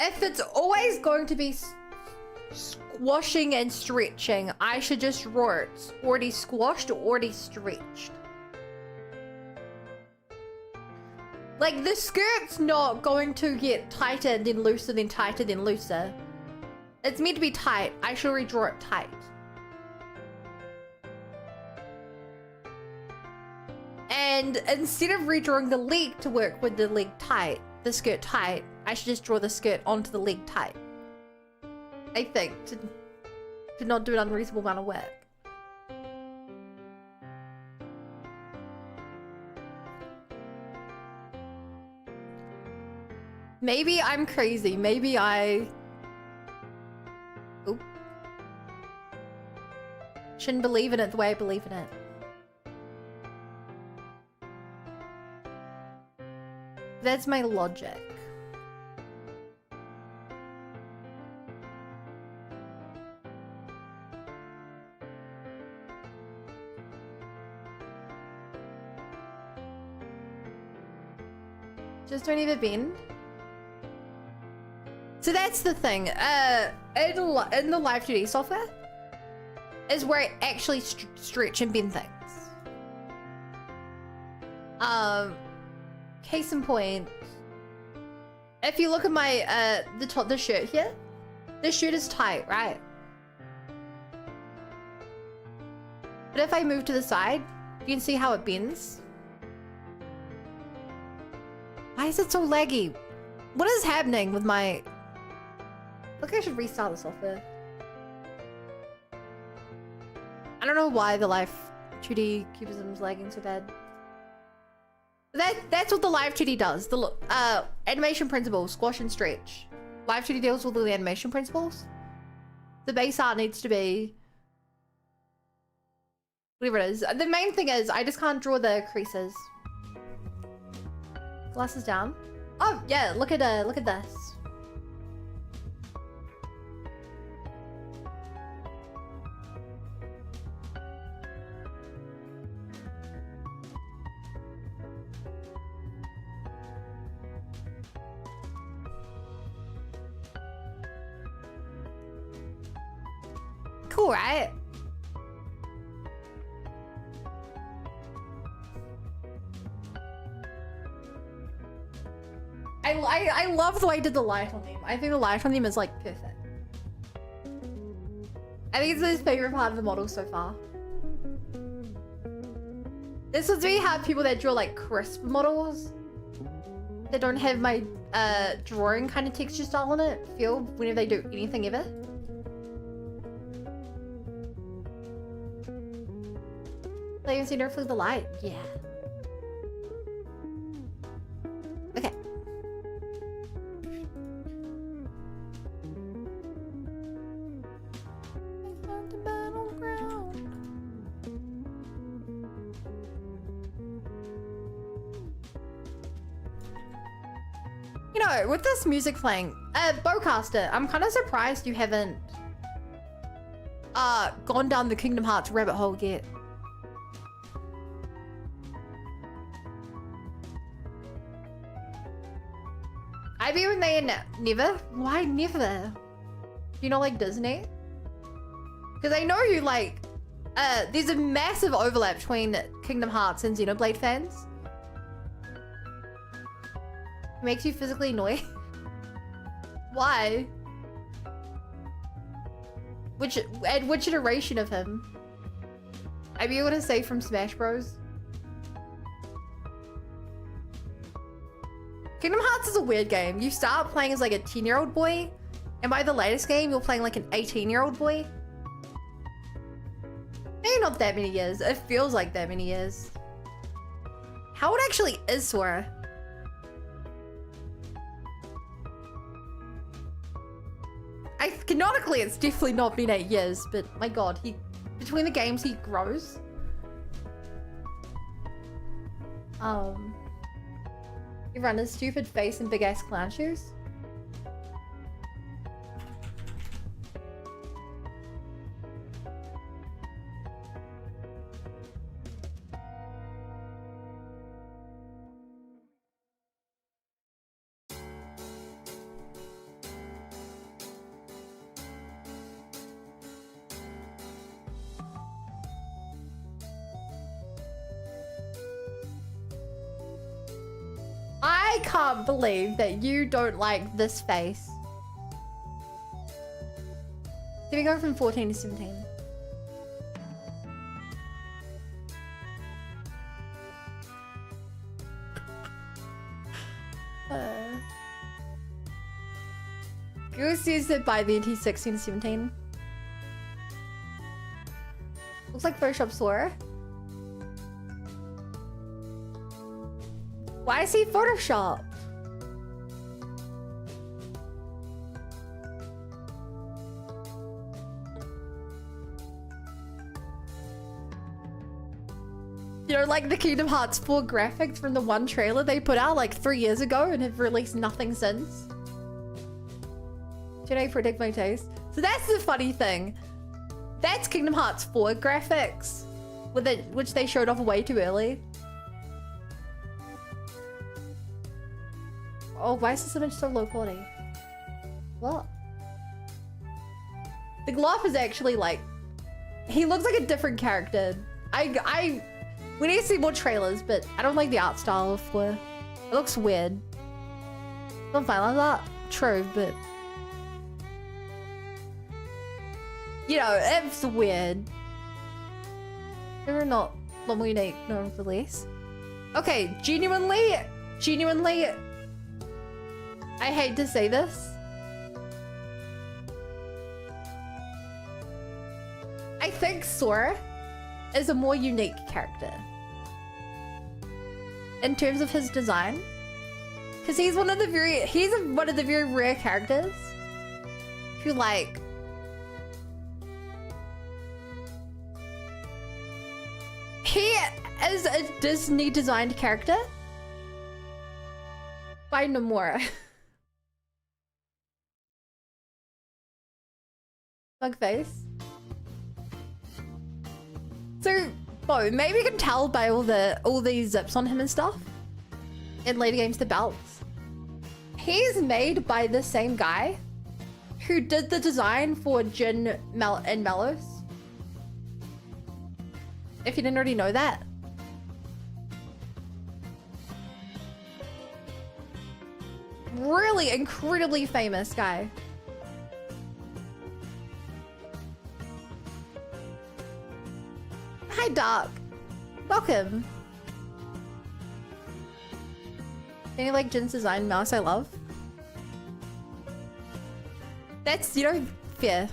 S1: if it's always going to be squashing and stretching, I should just draw it already squashed or already stretched. Like, the skirt's not going to get tighter, then looser, then tighter, then looser. It's meant to be tight. I should redraw it tight. And instead of redrawing the leg to work with the leg tight, the skirt tight, I should just draw the skirt onto the leg tight. I think, to not do an unreasonable amount of work. Maybe I'm crazy. Maybe I... Oop. Shouldn't believe in it the way I believe in it. That's my logic. Just don't even bend. So that's the thing. In the Live 2D software is where I actually stretch and bend things. Case in point, if you look at my the shirt here, the shirt is tight, right? But if I move to the side, you can see how it bends. Why is it so laggy? What is happening with my... Look, I should restart the software. I don't know why the Live 2D cubism is lagging so bad. That's what the Live 2D does. The animation principles, squash and stretch. Live 2D deals with all the animation principles. The base art needs to be whatever it is. The main thing is I just can't draw the creases. Glasses down. Oh yeah, look at this. Cool, right? I love the way I did the light on them. I think the light on them is like perfect. I think it's his favorite part of the model so far. This was really hard people that draw like crisp models that don't have my drawing kind of texture style on it feel whenever they do anything ever. They even seen her through the light. Yeah. Okay. You know, with this music playing, Bowcaster, I'm kind of surprised you haven't gone down the Kingdom Hearts rabbit hole yet. I mean, when they never? Why never? Do you not like Disney? Because I know you like, there's a massive overlap between Kingdom Hearts and Xenoblade fans. It makes you physically annoyed. Why? Which iteration of him? I'd be able to say from Smash Bros. Kingdom Hearts is a weird game. You start playing as like a 10-year-old boy, and by the latest game, you're playing like an 18-year-old boy. Maybe not that many years. It feels like that many years. How old actually is Sora? Canonically, it's definitely not been 8 years, but my god, between the games, he grows. You run his stupid face and big ass clown shoes. I can't believe that you don't like this face. Did we go from 14 to 17? Goose used it by the end he's 16 to 17. Looks like Photoshop Sora. Why is he Photoshopped? You know, like the Kingdom Hearts 4 graphics from the one trailer they put out like 3 years ago and have released nothing since. Should I predict my taste? So that's the funny thing. That's Kingdom Hearts 4 graphics, which they showed off way too early. Oh, why is this image so low quality? What? The Glove is actually like... He looks like a different character. We need to see more trailers, but I don't like the art style of Fleur. It looks weird. Don't find like that. True, but... You know, it's weird. They're not more unique, no release. Okay, genuinely... I hate to say this. I think Sora is a more unique character in terms of his design, because he's one of the very rare characters who like he is a Disney designed character by Nomura. Bug face. So, Bo, maybe you can tell by all these zips on him and stuff. In later games, the belts. He's made by the same guy who did the design for Jin and Melos. If you didn't already know that. Really incredibly famous guy. Hi, Doc. Welcome. Any like Jin's design mouse I love? That's, you know, fair.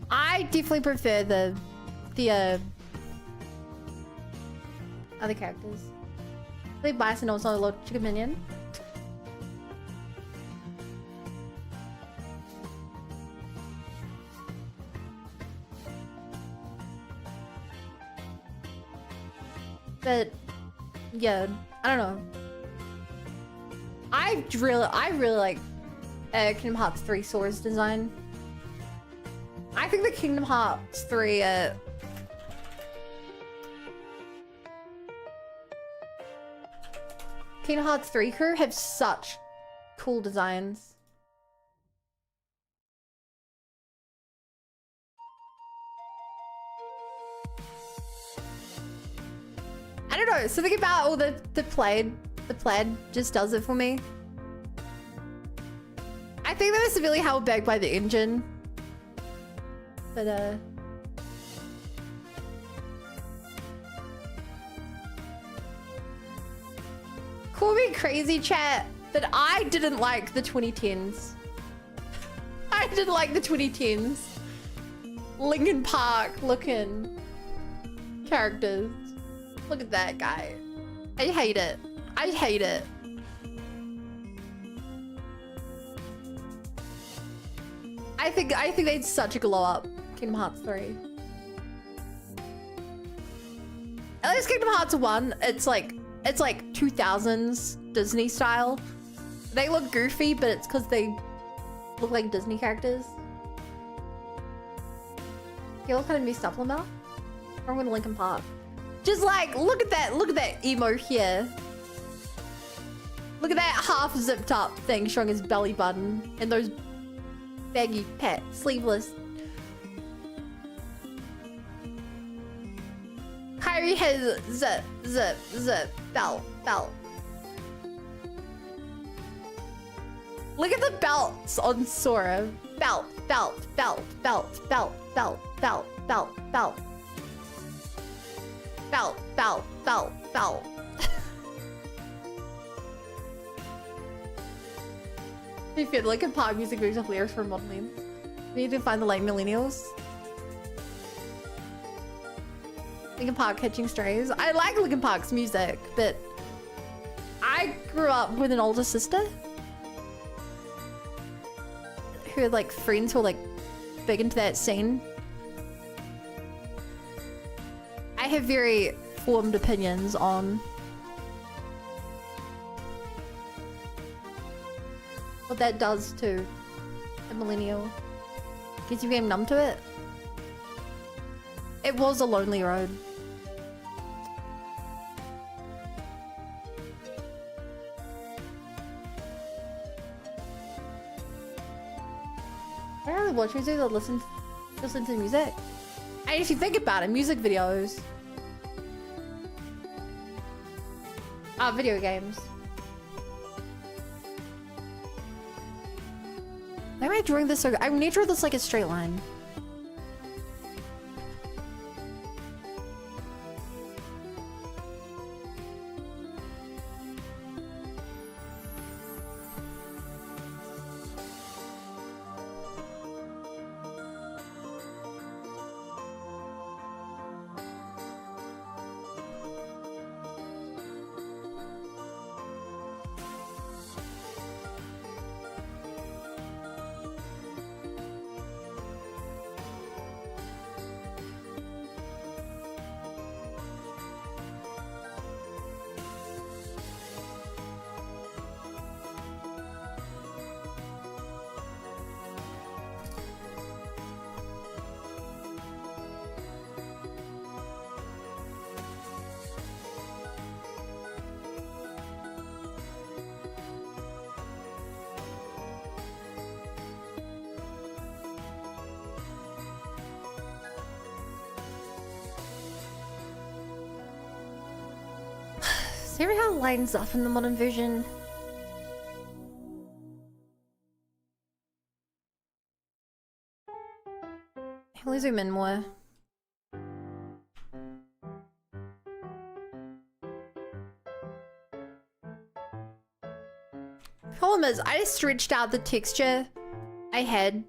S1: I definitely prefer the other characters. Like Bison also a little chicken minion. But yeah, I don't know. I really like Kingdom Hearts 3 Sora's design. I think the Kingdom Hearts 3 Kingdom Hearts 3 crew have such cool designs. I don't know, something about all the plaid just does it for me. I think that was severely held back by the engine. But call me crazy, chat, but I didn't like the 2010s. I didn't like the 2010s. Linkin Park looking characters. Look at that guy. I hate it. I hate it. I think they had such a glow up. Kingdom Hearts 3. At least Kingdom Hearts 1, it's like 2000s Disney style. They look goofy, but it's because they look like Disney characters. You look kind of messed up, Lamel. I'm gonna Linkin Park. Just like, look at that emo here. Look at that half zipped up thing showing his belly button and those baggy sleeveless. Kyrie has zip, belt. Look at the belts on Sora. Belt. You feel like a pop music moves with lyrics for modern memes. We need to find the late millennials. Linkin Park catching strays. I like Linkin Park's music, but I grew up with an older sister who had like friends who were like big into that scene. I have very formed opinions on what that does to a millennial. Gets you getting numb to it. It was a lonely road. I don't really watch music or listen to music. And if you think about it, music videos are video games. Why am I drawing this so good? I need to draw this like a straight line. See how it lines up in the modern version? I'll zoom in more. Problem is, I just stretched out the texture I had.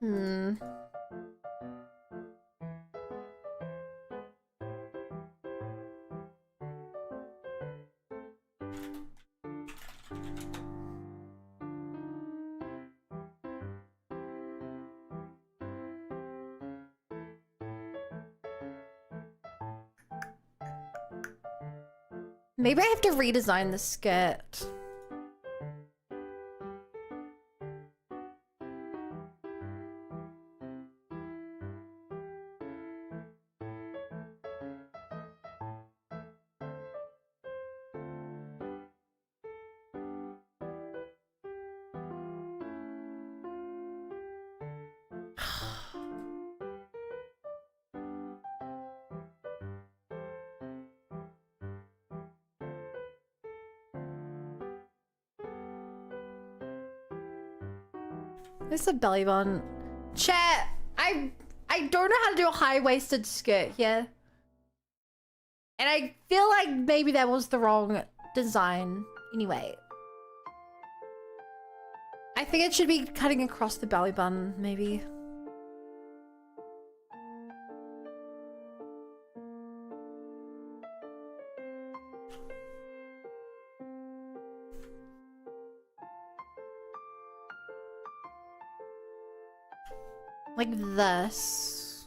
S1: Hmm. Maybe I have to redesign the skirt. There's a belly button. Chat, I don't know how to do a high-waisted skirt here. And I feel like maybe that was the wrong design. Anyway. I think it should be cutting across the belly button, maybe. Like this.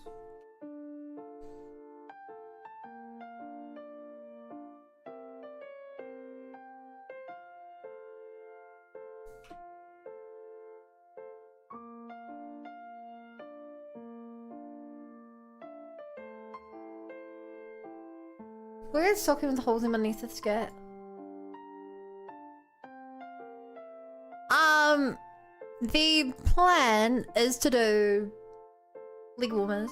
S1: Where is stocking with holes underneath the skirt? The plan is to do leg warmers.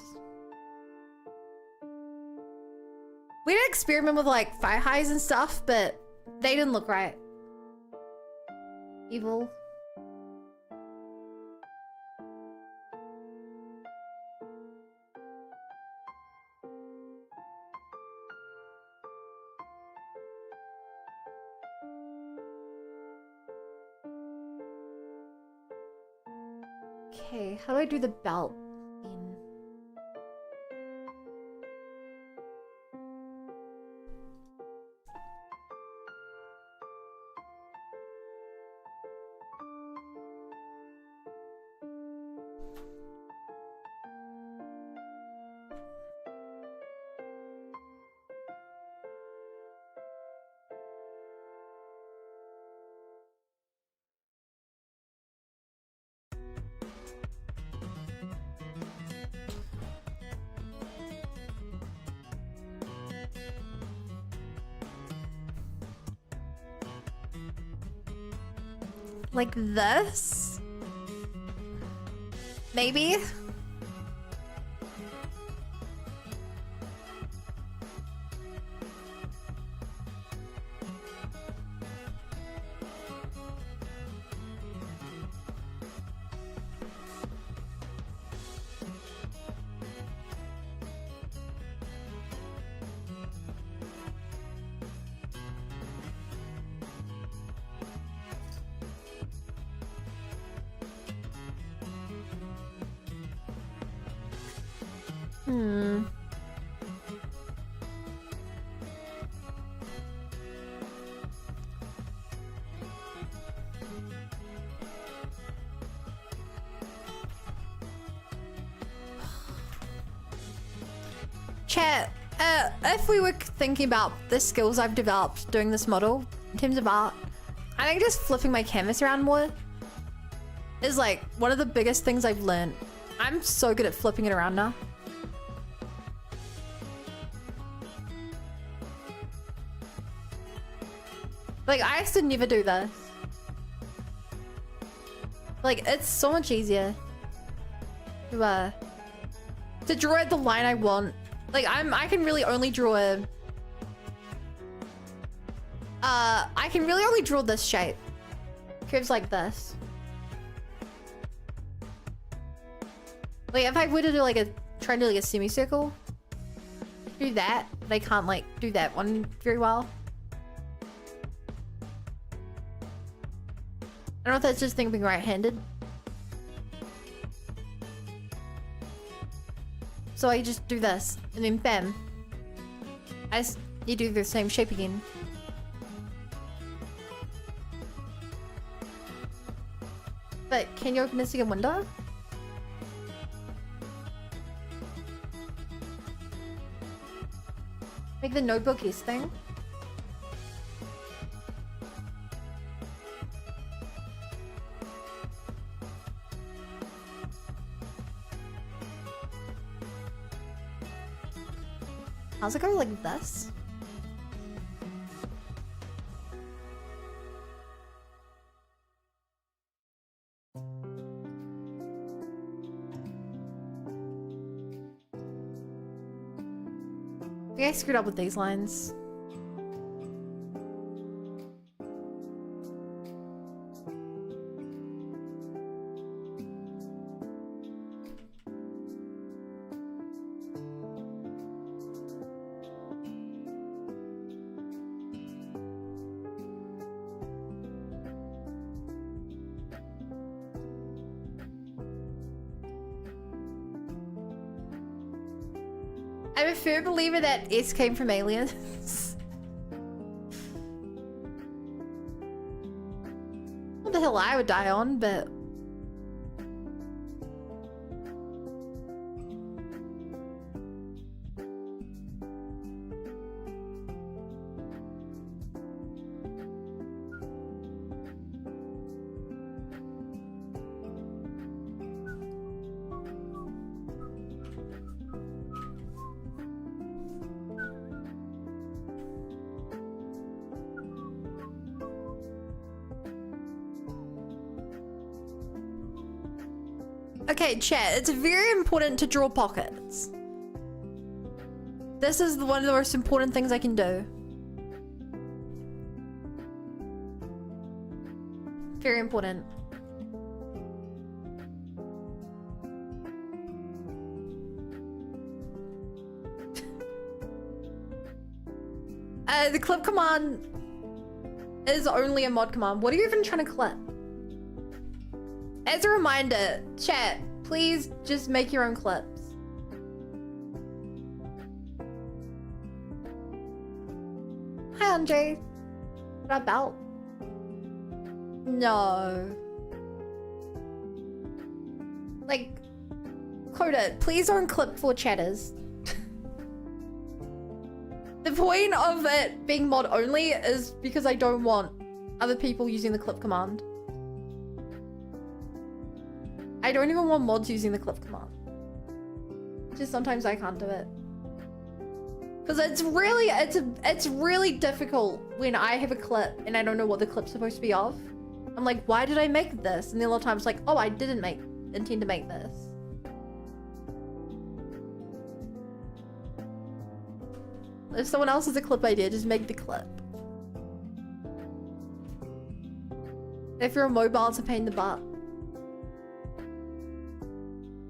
S1: We did experiment with like thigh highs and stuff, but they didn't look right. Evil. Okay, how do I do the belt in? Like this? Maybe? Chat, if we were thinking about the skills I've developed doing this model in terms of art, I think just flipping my canvas around more is like one of the biggest things I've learned. I'm so good at flipping it around now. Like, I used to never do this. Like, it's so much easier to draw at the line I want. Like, I can really only draw I can really only draw this shape. Curves like this. Like, if I were to do like try and do like a semicircle, do that, but I can't like do that one very well. I don't know if that's just thinking right-handed. So I just do this, and then bam. You do the same shape again. But can you open a second window? Make the notebook S thing. How's it go like this? I think I screwed up with these lines. I'm a firm believer that S came from aliens. What the hell I would die on, but... Okay, chat, it's very important to draw pockets. This is one of the most important things I can do. Very important. The clip command is only a mod command. What are you even trying to clip? As a reminder, chat, please just make your own clips. Hi, Andre. What about? No. Like, Coda, please don't clip for chatters. The point of it being mod only is because I don't want other people using the clip command. I don't even want mods using the clip command. Just sometimes I can't do it. Because it's really difficult when I have a clip and I don't know what the clip's supposed to be of. I'm like, why did I make this? And the other times like, oh, I didn't intend to make this. If someone else has a clip idea, just make the clip. If you're a mobile, it's a pain in the butt.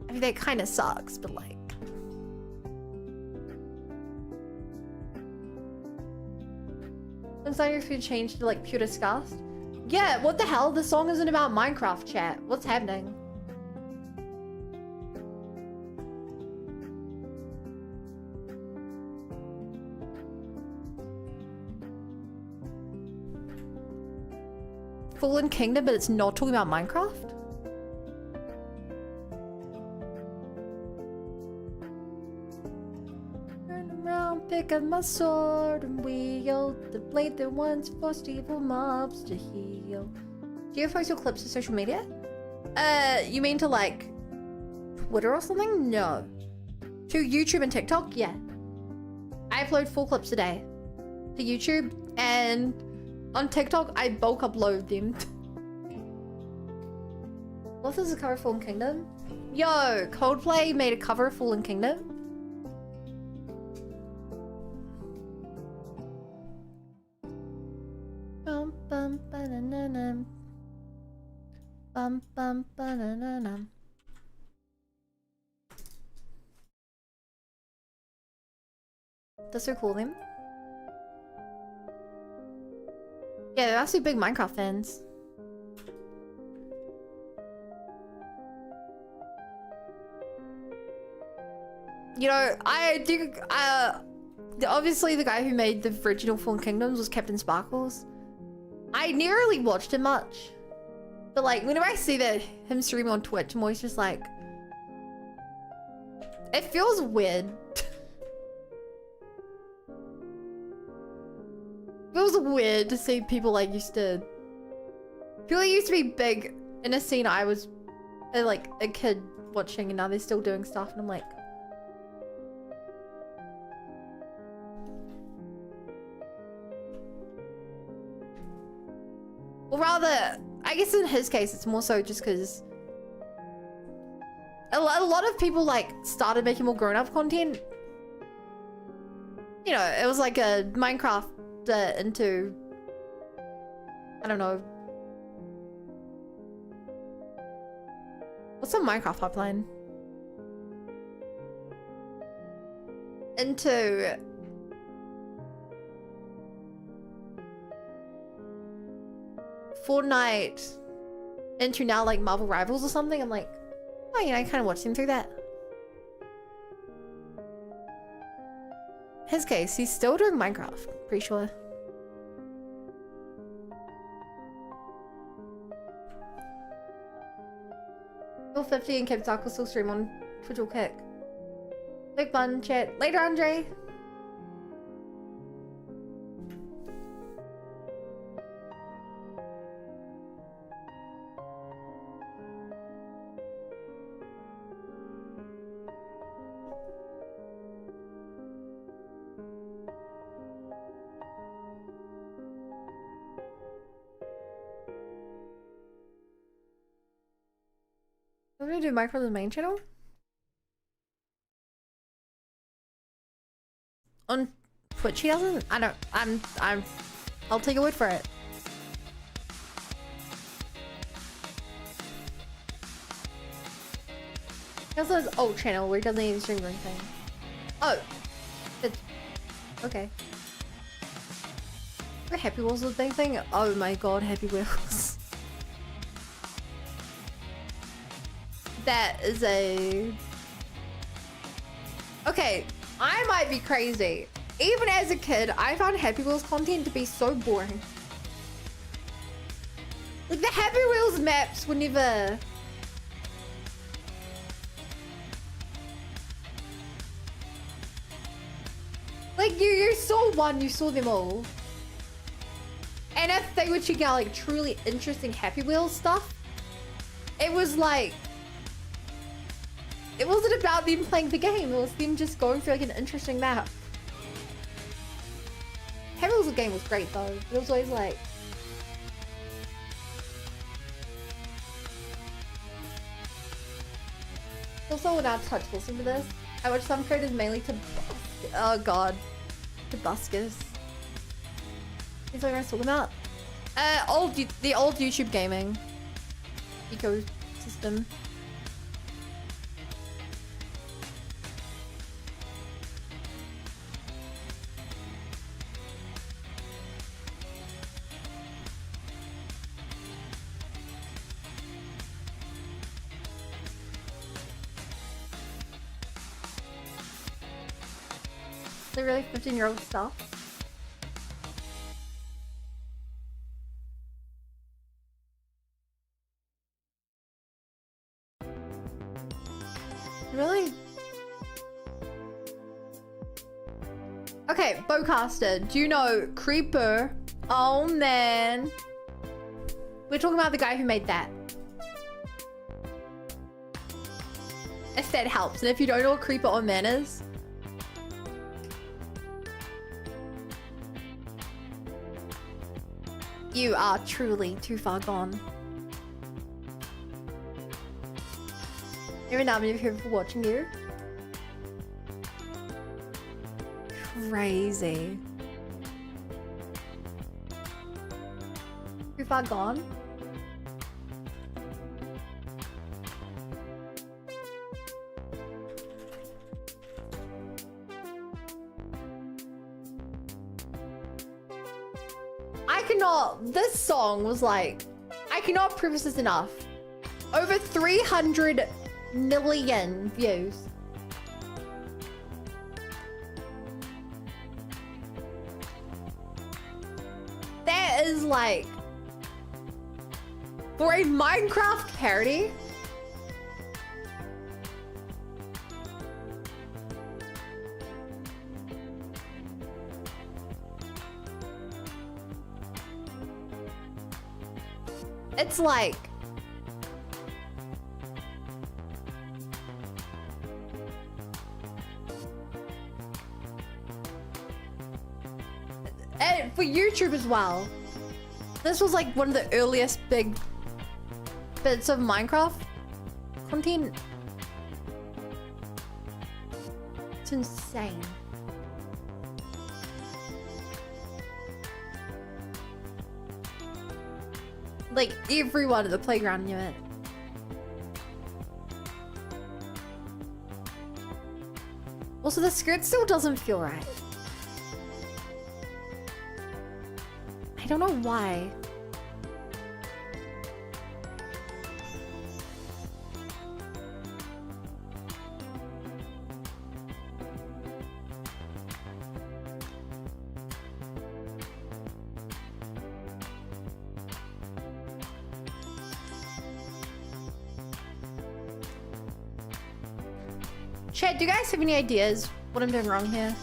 S1: I mean, that kind of sucks, but like... Inside your food changed to like pure disgust? Yeah, what the hell? The song isn't about Minecraft, chat. What's happening? Fallen Kingdom, but it's not talking about Minecraft? Pick up my sword and wield the blade that once forced evil mobs to heal. Do you post your clips to social media? You mean to like Twitter or something? No. To YouTube and TikTok? Yeah. I upload 4 clips a day to YouTube, and on TikTok I bulk upload them. What is a cover of Fallen Kingdom? Yo, Coldplay made a cover of Fallen Kingdom. Bum bum ba-na-na-nam. Bum bum ba-na-na-nam. That's so cool, them. Yeah, they're actually big Minecraft fans. You know, I do. Obviously, the guy who made the original Fallen Kingdoms was Captain Sparkles. I never really watched him much, but like whenever I see that him streaming on Twitch, I'm always just like, it feels weird. Feels weird to see people like used to be big in a scene I was like a kid watching, and now they're still doing stuff, and I'm like, well, rather, I guess in his case, it's more so just because a lot of people like started making more grown-up content. You know, it was like a Minecraft into, I don't know, what's a Minecraft pipeline? Into Fortnite, into now like Marvel Rivals or something. I'm like, oh, you know, I kind of watched him through that. His case, he's still doing Minecraft, pretty sure. Level 50 and Captain Dark will still stream on Twitch will kick. Big fun chat. Later, Andre. I'm gonna do Minecraft on the main channel. On Twitch he doesn't? I don't, I'll take your word for it. He also has old channel where he doesn't even stream or anything. Oh, it's okay. Are Happy Wheels was a big thing? Oh my god, Happy Wheels. That is a... Okay, I might be crazy. Even as a kid, I found Happy Wheels content to be so boring. Like, the Happy Wheels maps were never... Like, you saw one, you saw them all. And if they were checking out, like, truly interesting Happy Wheels stuff, it was like... It wasn't about them playing the game, it was them just going through like an interesting map. Happy Wheels game was great though. It was always like... Also, when I touch listen to this, I watch some creators mainly to oh god. To buskers. Is what I was talking about? The old YouTube gaming ecosystem. The really 15-year-old stuff. Really? Okay, Bowcaster, do you know Creeper? Oh man. We're talking about the guy who made that. If that helps. And if you don't know what Creeper on Man is, you are truly too far gone. Every now and then here for watching you. Crazy. Too far gone? This song was like, I cannot preface this enough. Over 300 million views. is like, for a Minecraft parody, it's like, and for YouTube as well. This was like one of the earliest big bits of Minecraft content. It's insane. Like everyone at the playground knew it. Also, the skirt still doesn't feel right. I don't know why. Chat, do you guys have any ideas what I'm doing wrong here?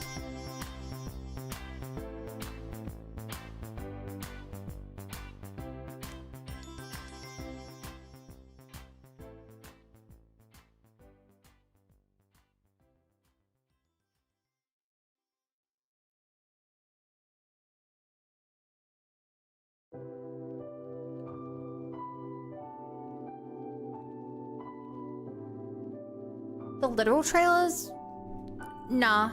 S1: The literal trailers? Nah.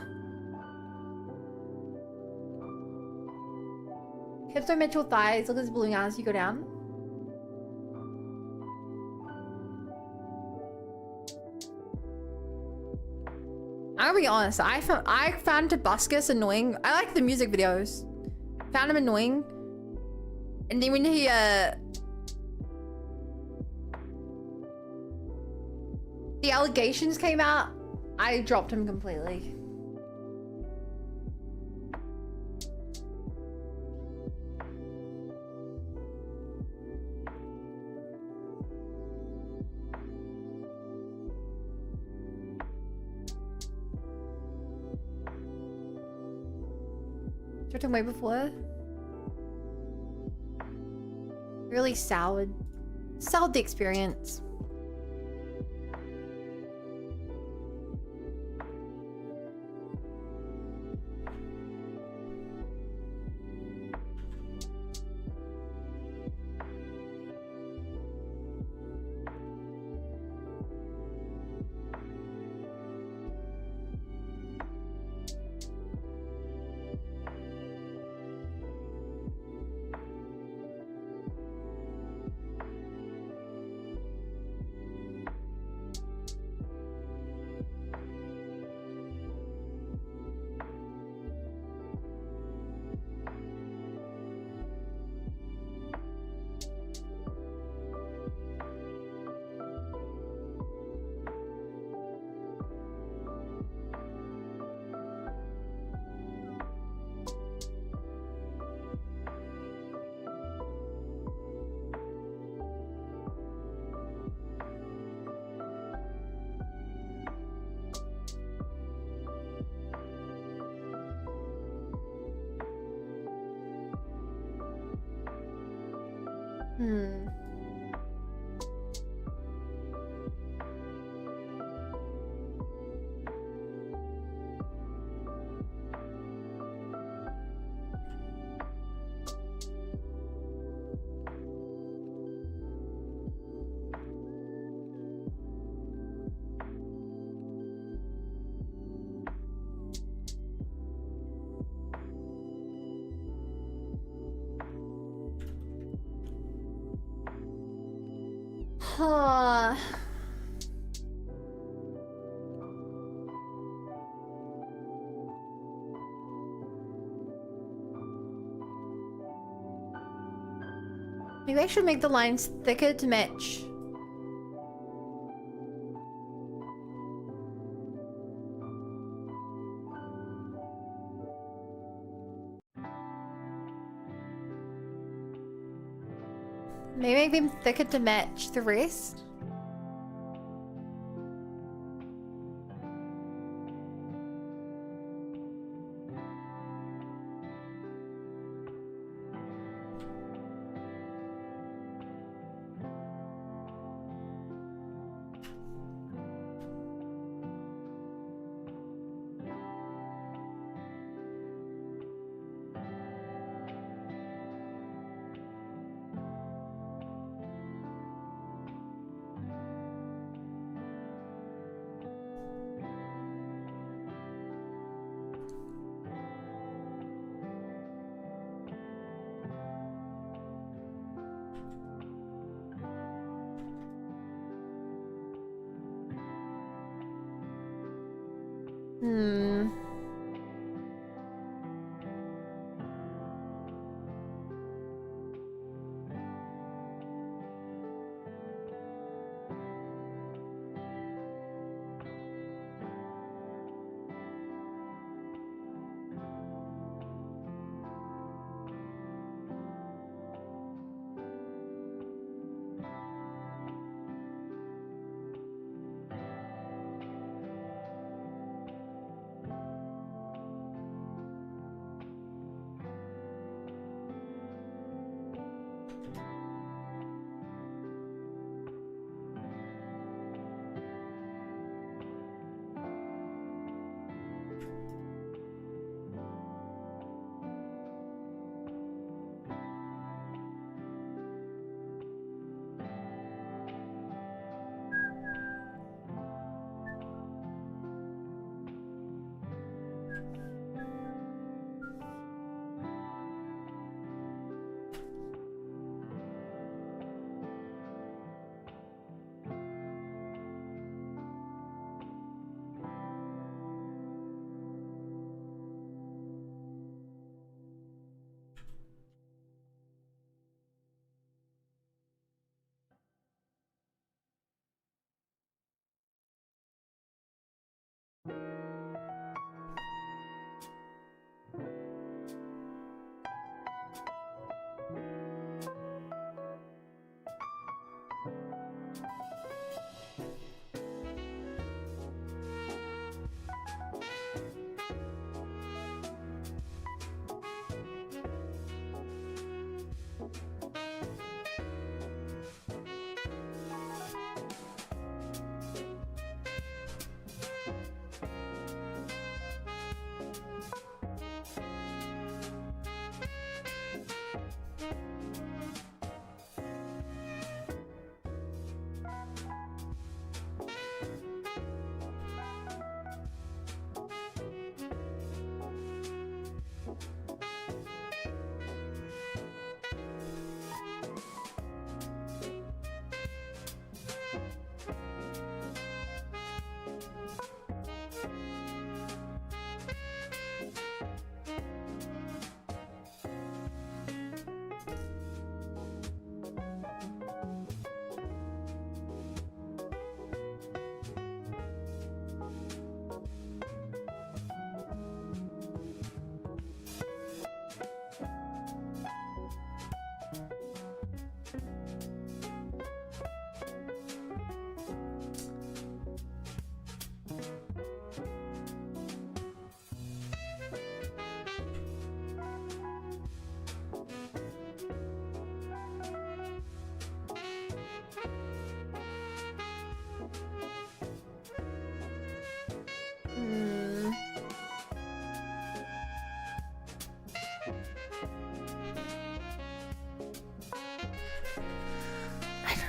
S1: Hips don't match your thighs. Look at his balloon as you go down. I'm gonna be honest. I found Tobuscus annoying. I like the music videos. Found him annoying. And then when he the allegations came out, I dropped him completely. Dropped him way before. Really soured the experience. Huh. Maybe I should make the lines thicker to match. Maybe make them thicker to match the rest.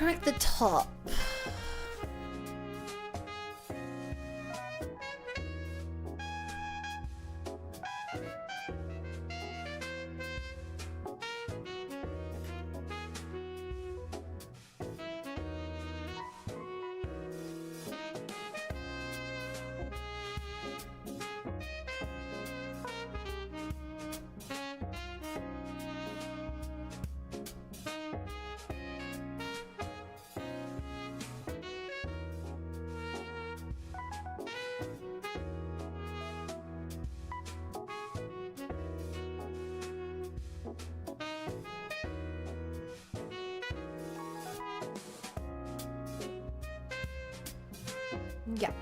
S1: I like the top. Yeah.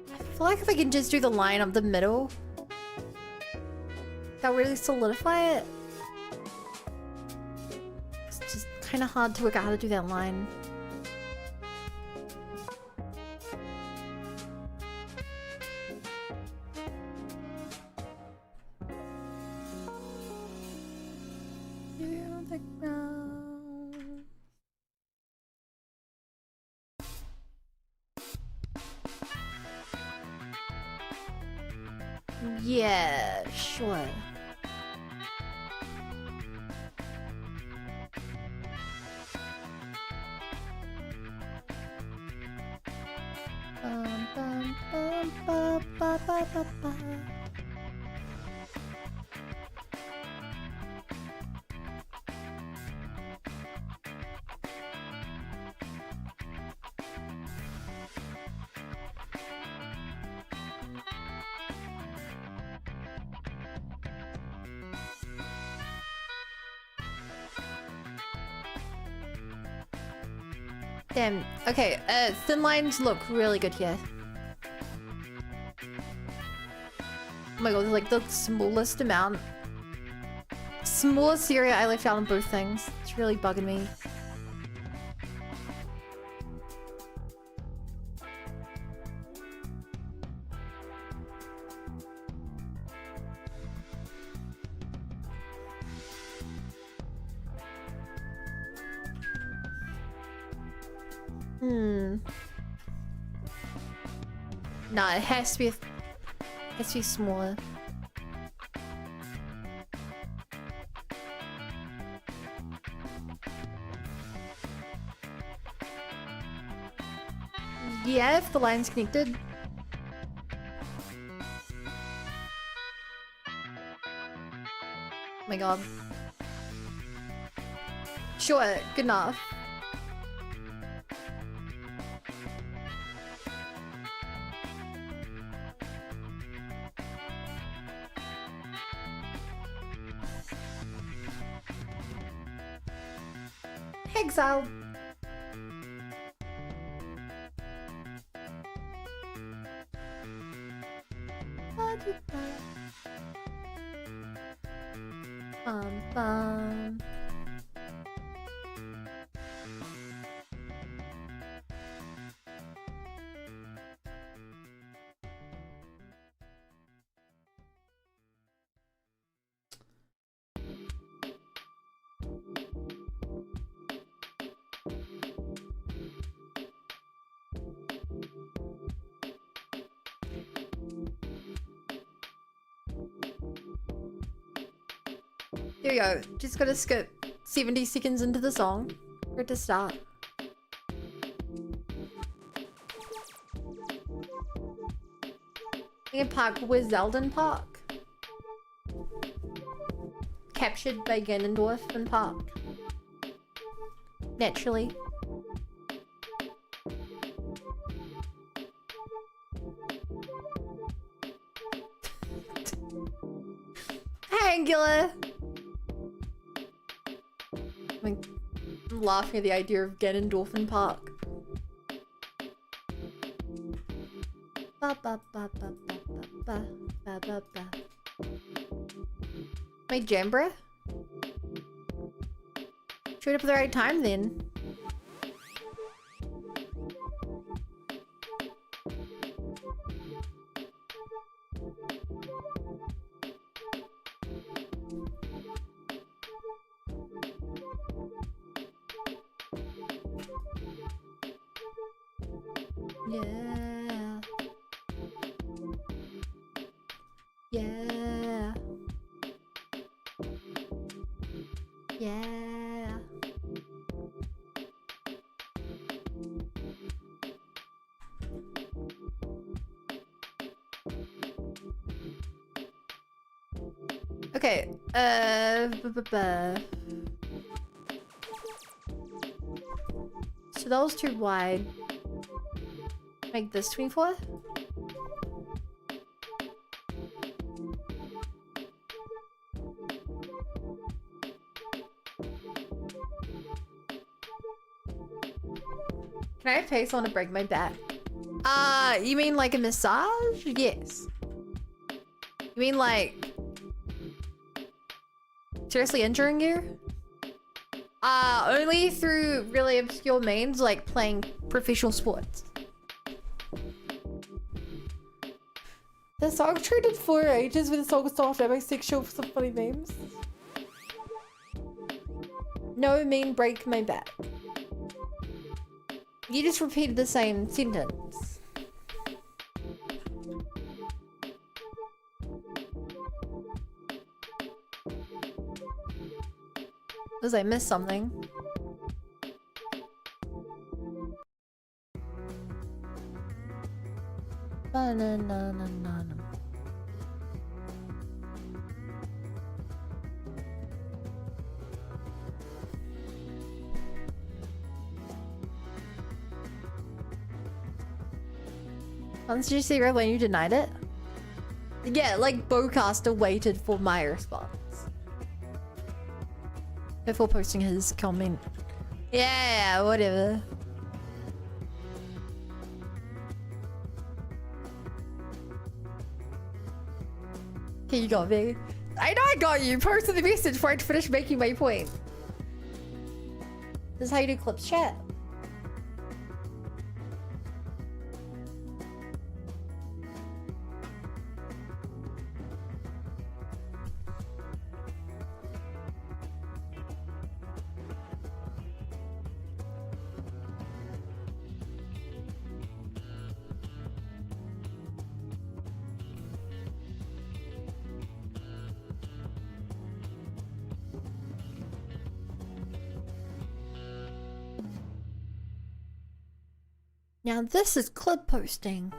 S1: I feel like if I can just do the line up the middle, that really solidify it. It's just kind of hard to work out how to do that line. Yeah, sure. Damn. Okay, thin lines look really good here. Oh my god, there's like the smallest amount. Smallest area I left out on both things. It's really bugging me. Nah, it has to be smaller. Yeah, if the line's connected. Oh my god. Sure, good enough. Exile. Bum. There we go. Just gotta skip 70 seconds into the song for it to start. In Park with Zeldin Park. Captured by Ganondorf and Park. Naturally. Angular. I'm laughing at the idea of Ganondorf and Park. Ba ba ba ba ba ba ba ba ba. My Jambra? Showed up at the right time then. Yeah. Yeah. Yeah. Okay, so that was too wide. Make this 24? Can I pay someone to break my back? You mean like a massage? Yes. You mean like seriously injuring you? Only through really obscure means like playing professional sports. The song trended for ages when the song was so off. That makes sexual for some funny memes. No mean break my back. You just repeated the same sentence. Was I miss something? Ba-na-na-na-na-na. Did you see right when you denied it? Yeah, like Bowcaster waited for my response before posting his comment. Yeah, whatever. Here you got me. I know I got you. Posted the message before I finished making my point. This is how you do clips chat. Now this is clip posting.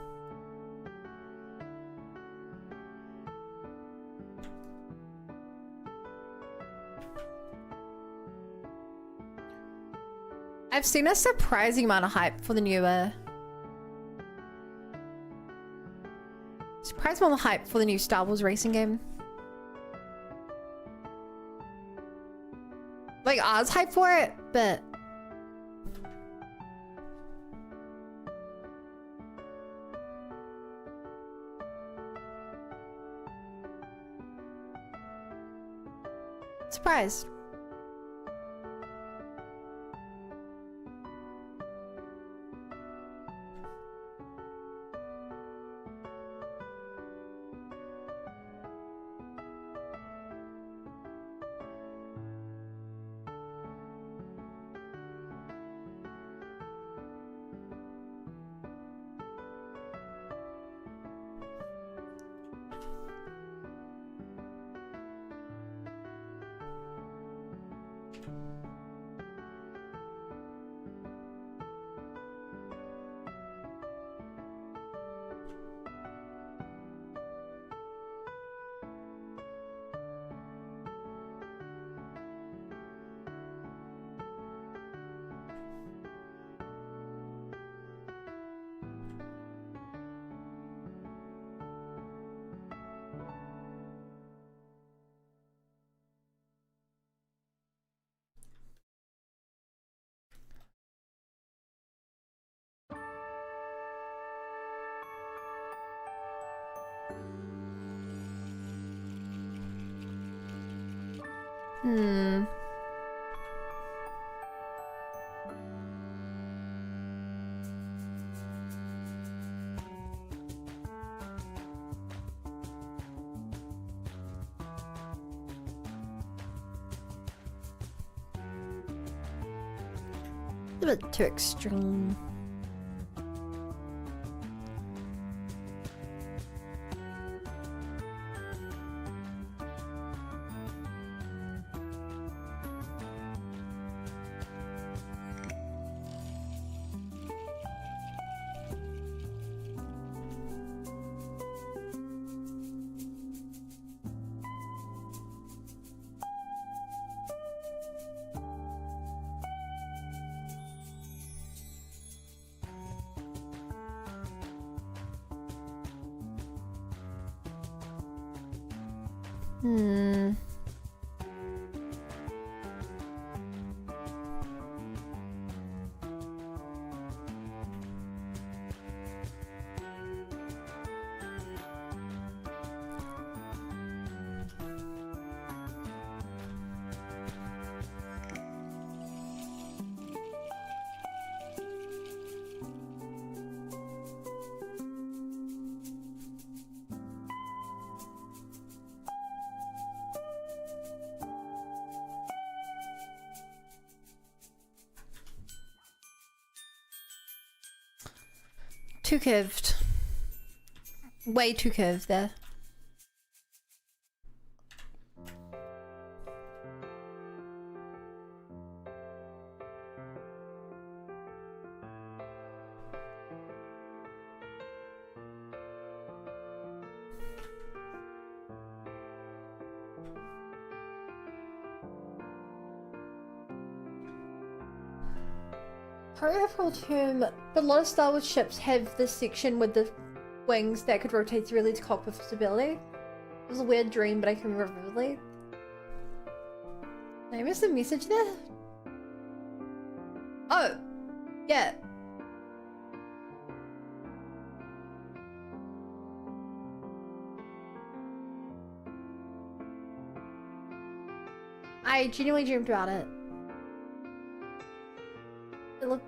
S1: I've seen a surprising amount of hype for the newer... Surprising amount of hype for the new Star Wars racing game. Like, I was hyped for it, but... Surprised. A bit too extreme. Hmm. Too curved. Way too curved there. Peripheral term, but a lot of Star Wars ships have this section with the wings that could rotate freely to cockpit for stability. It was a weird dream, but I can remember vividly. Did I miss a message there? Oh, yeah. I genuinely dreamed about it. It looked...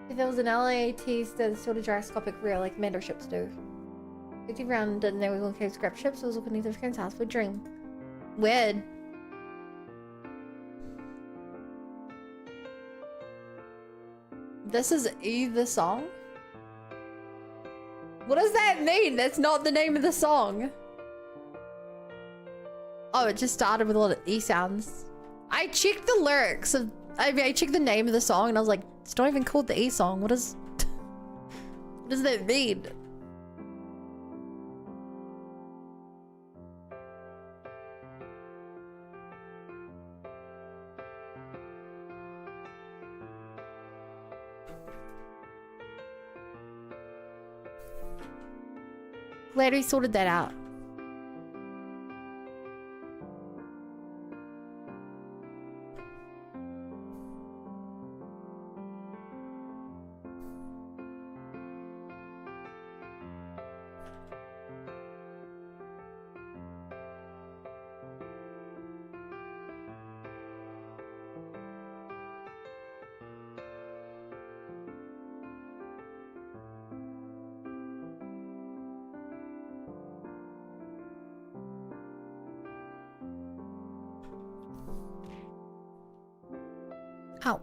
S1: If there was an LAAT that sort of gyroscopic rear like commander ships do. Looking around and there was looking at scrap ships, I was looking at the friend's house for a dream. Weird. This is the song? What does that mean? That's not the name of the song. Oh, it just started with a lot of E sounds. I checked the lyrics of, I checked the name of the song and I was like, it's not even called the E song. What does that mean? Glad we sorted that out. How?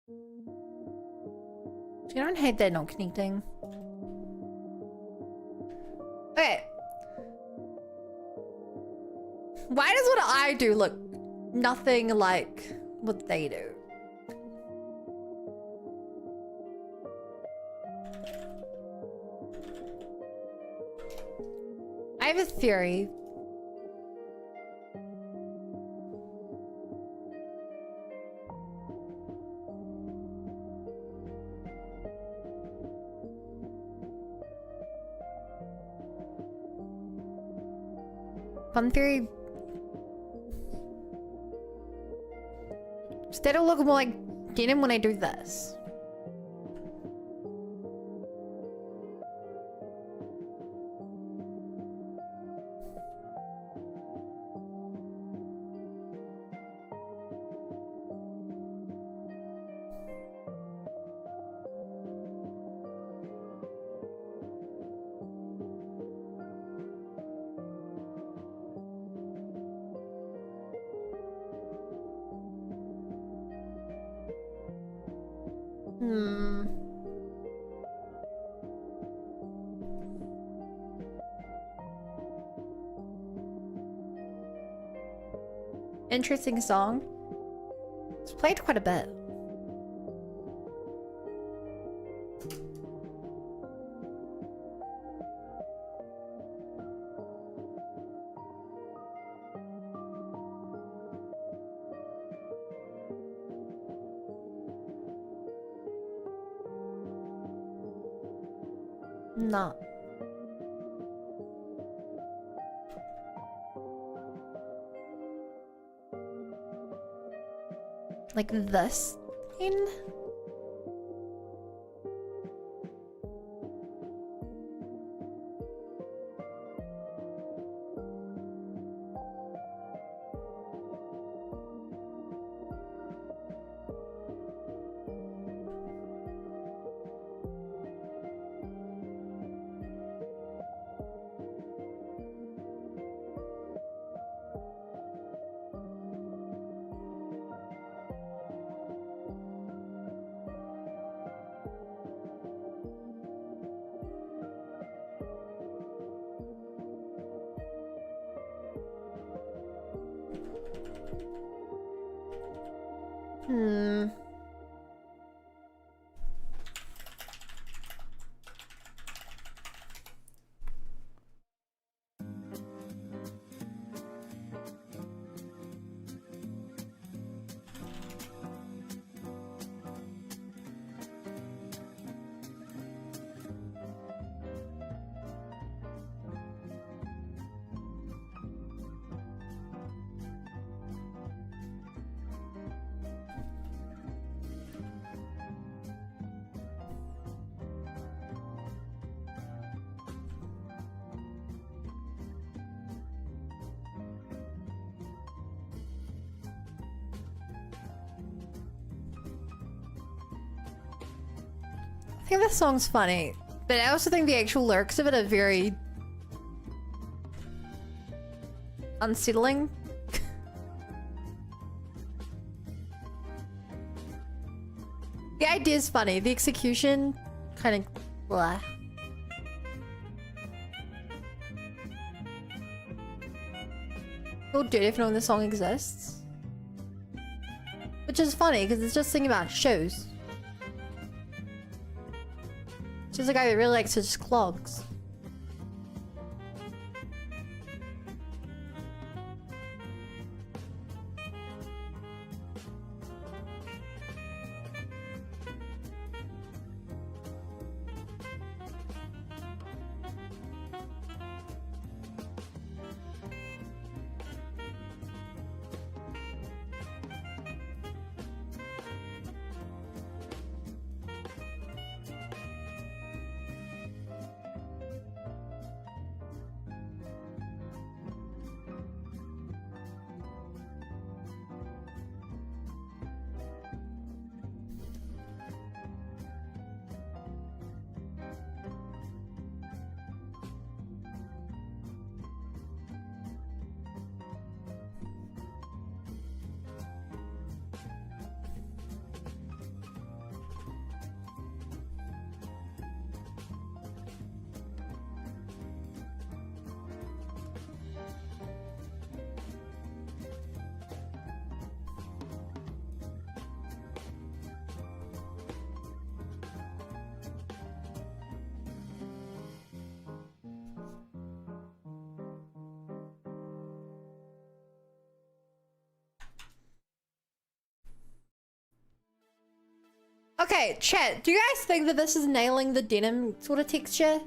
S1: You don't hate that not connecting. Okay. Why does what I do look nothing like what they do? I have a theory. Fun theory. Instead of looking more like denim when I do this. Interesting song. It's played quite a bit. No. Like this thing? Hmm. I think this song's funny, but I also think the actual lyrics of it are very unsettling. The idea is funny, the execution kind of blah. Feel dirty if knowing the song exists, which is funny because it's just thinking about shoes. She's a guy that really likes his clogs. Okay, chat, do you guys think that this is nailing the denim sort of texture?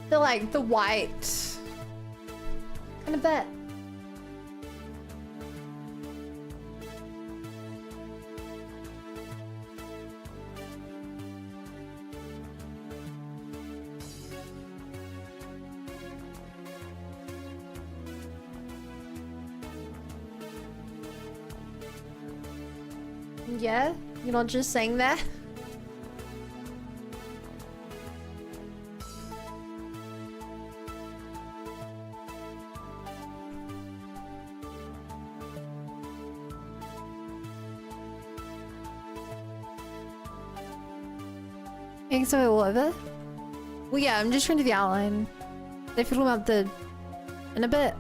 S1: The like the white kind of bit. Yeah, you're not just saying that. Making something all over? Well, yeah, I'm just trying to do the outline. They feel about the in a bit.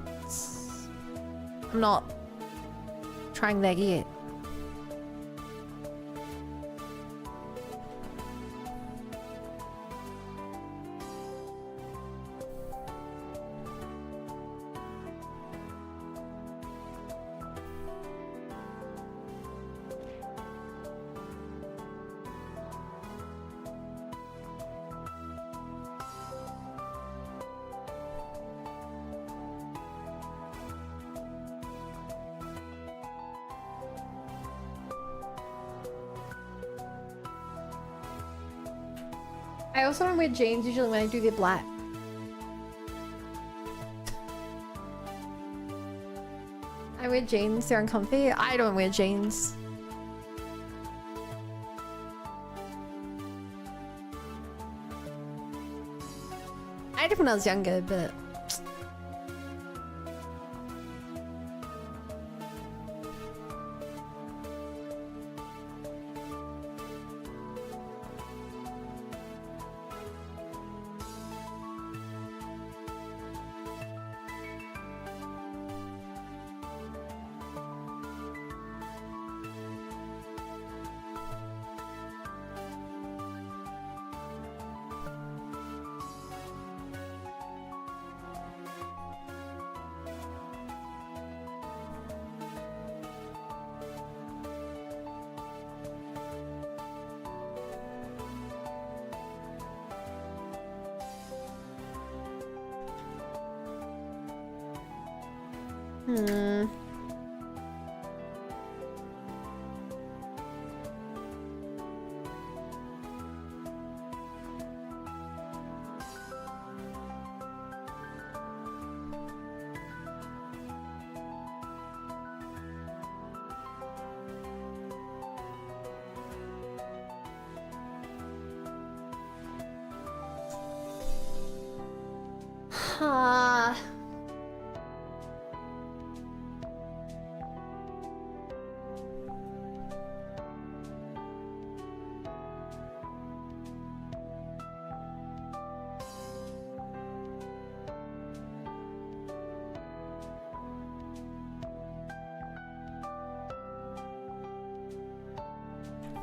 S1: I'm not trying that yet. I also don't wear jeans usually when I do the black. I wear jeans, they're uncomfy. I don't wear jeans. I did when I was younger, but...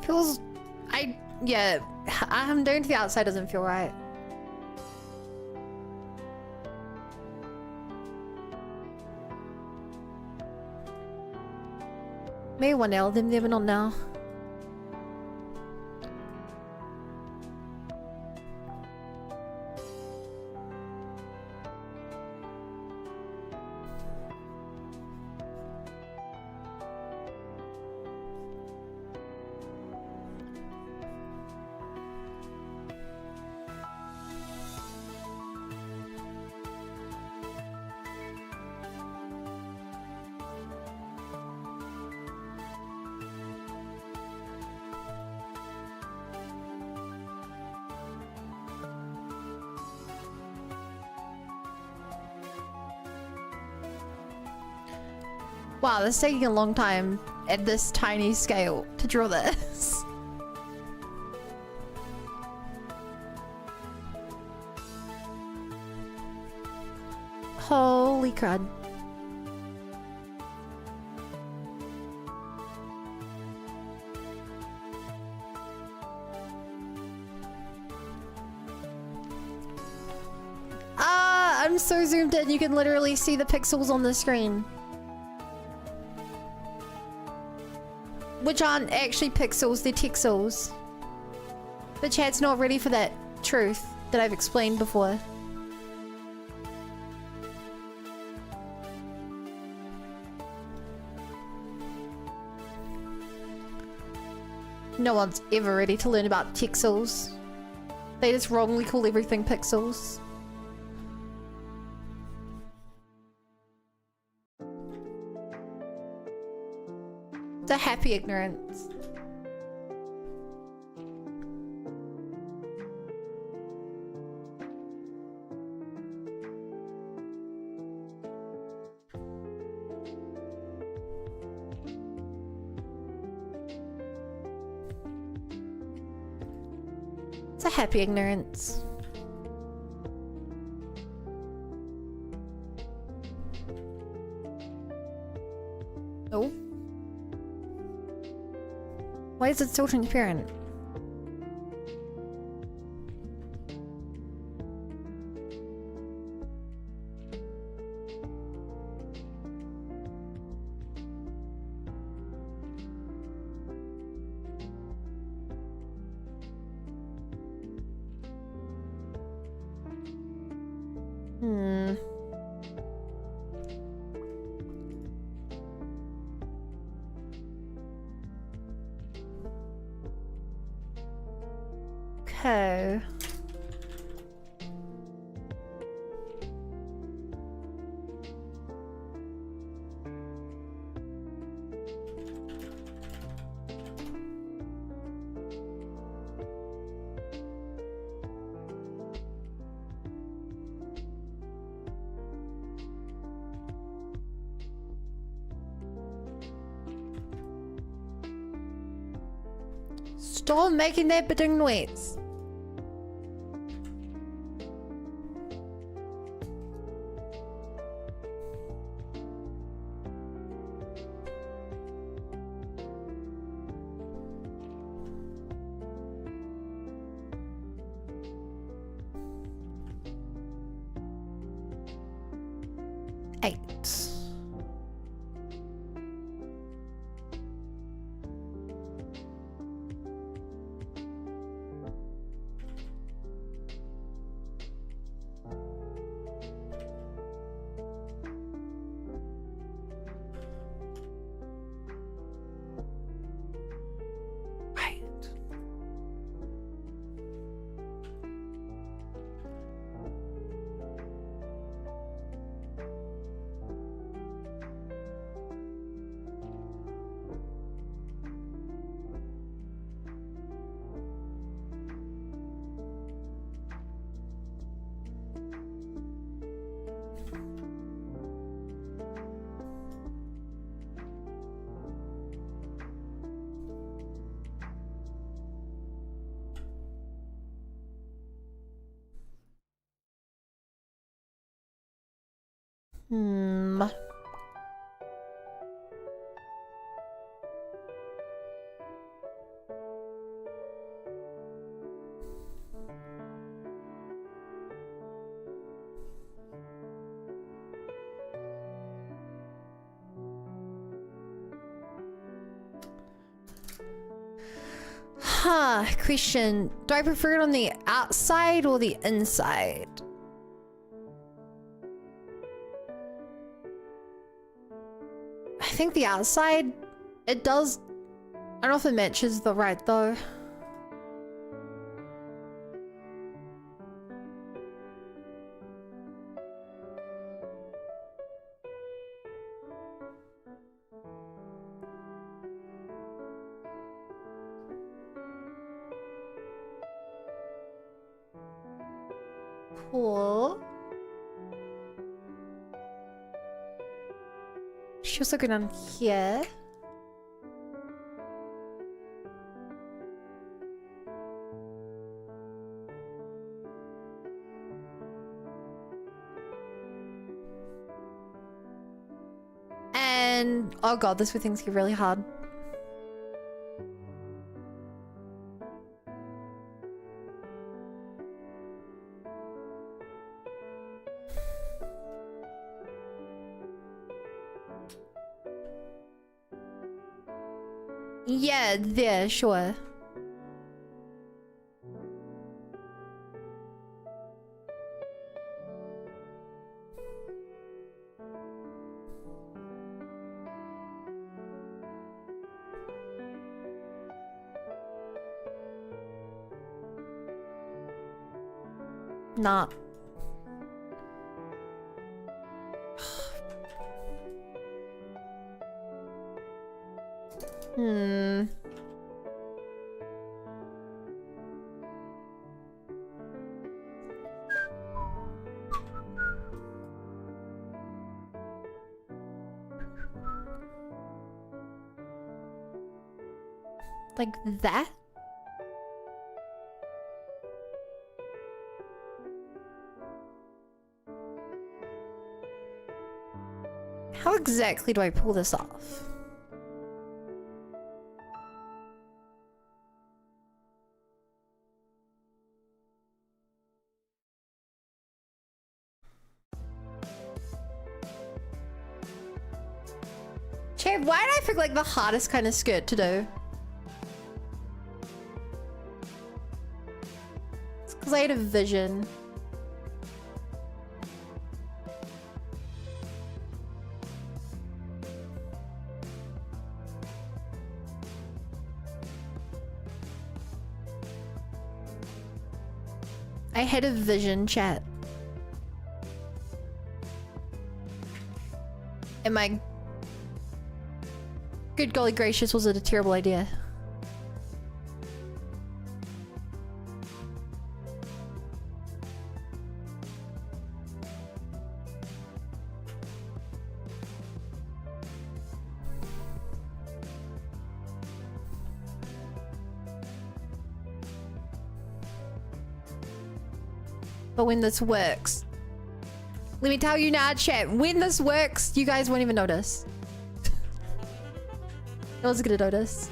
S1: Feels... yeah, I'm doing to the outside doesn't feel right. Maybe one nail them there, but not now. Wow, this is taking a long time at this tiny scale to draw this. Holy crud. Ah, I'm so zoomed in, you can literally see the pixels on the screen. Which aren't actually pixels, they're tixels. But chat's not ready for that truth that I've explained before. No one's ever ready to learn about tixels. They just wrongly call everything pixels. It's a happy ignorance. It's a happy ignorance. Oh. Why is it still transparent? Okay. Stop making that bidding noise. Eight. Right. Hmm. Huh, question. Do I prefer it on the outside or the inside? I think the outside, it does. I don't know if it matches the right though. Cool. She also go down here. And oh god, this is where things get really hard. Yeah, there, sure. Nah. Hmm. Like that? How exactly do I pull this off? Chad, why did I pick like the hardest kind of skirt to do? It's because I had a vision. I had a vision, chat. And my good golly gracious, was it a terrible idea? But when this works, let me tell you now, chat, when this works, you guys won't even notice. No one's gonna notice.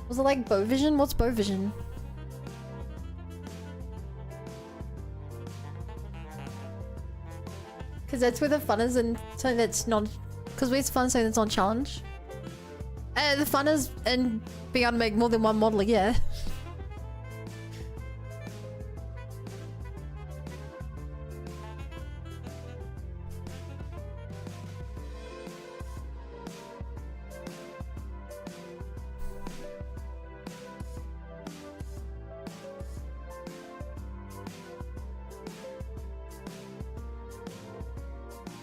S1: Was it like bow vision? What's bow vision? Because that's where the fun is in something that's not... Because where's fun something that's on challenge? The fun is in being able to make more than one model a year.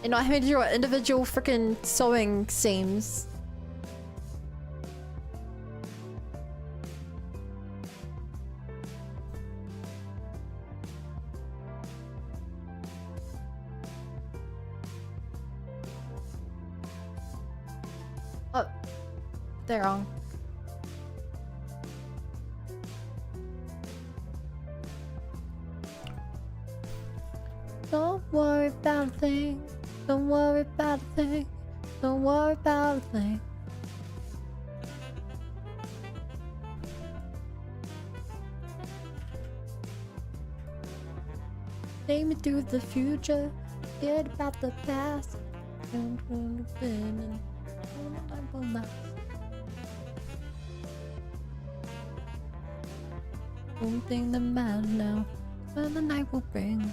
S1: And not having to draw individual freaking sewing seams. Oh, they're wrong. Don't worry about a thing. Don't worry about a thing. Don't worry about a thing. Take me to the future. Forget about the past. One thing that matters now, when the night will bring.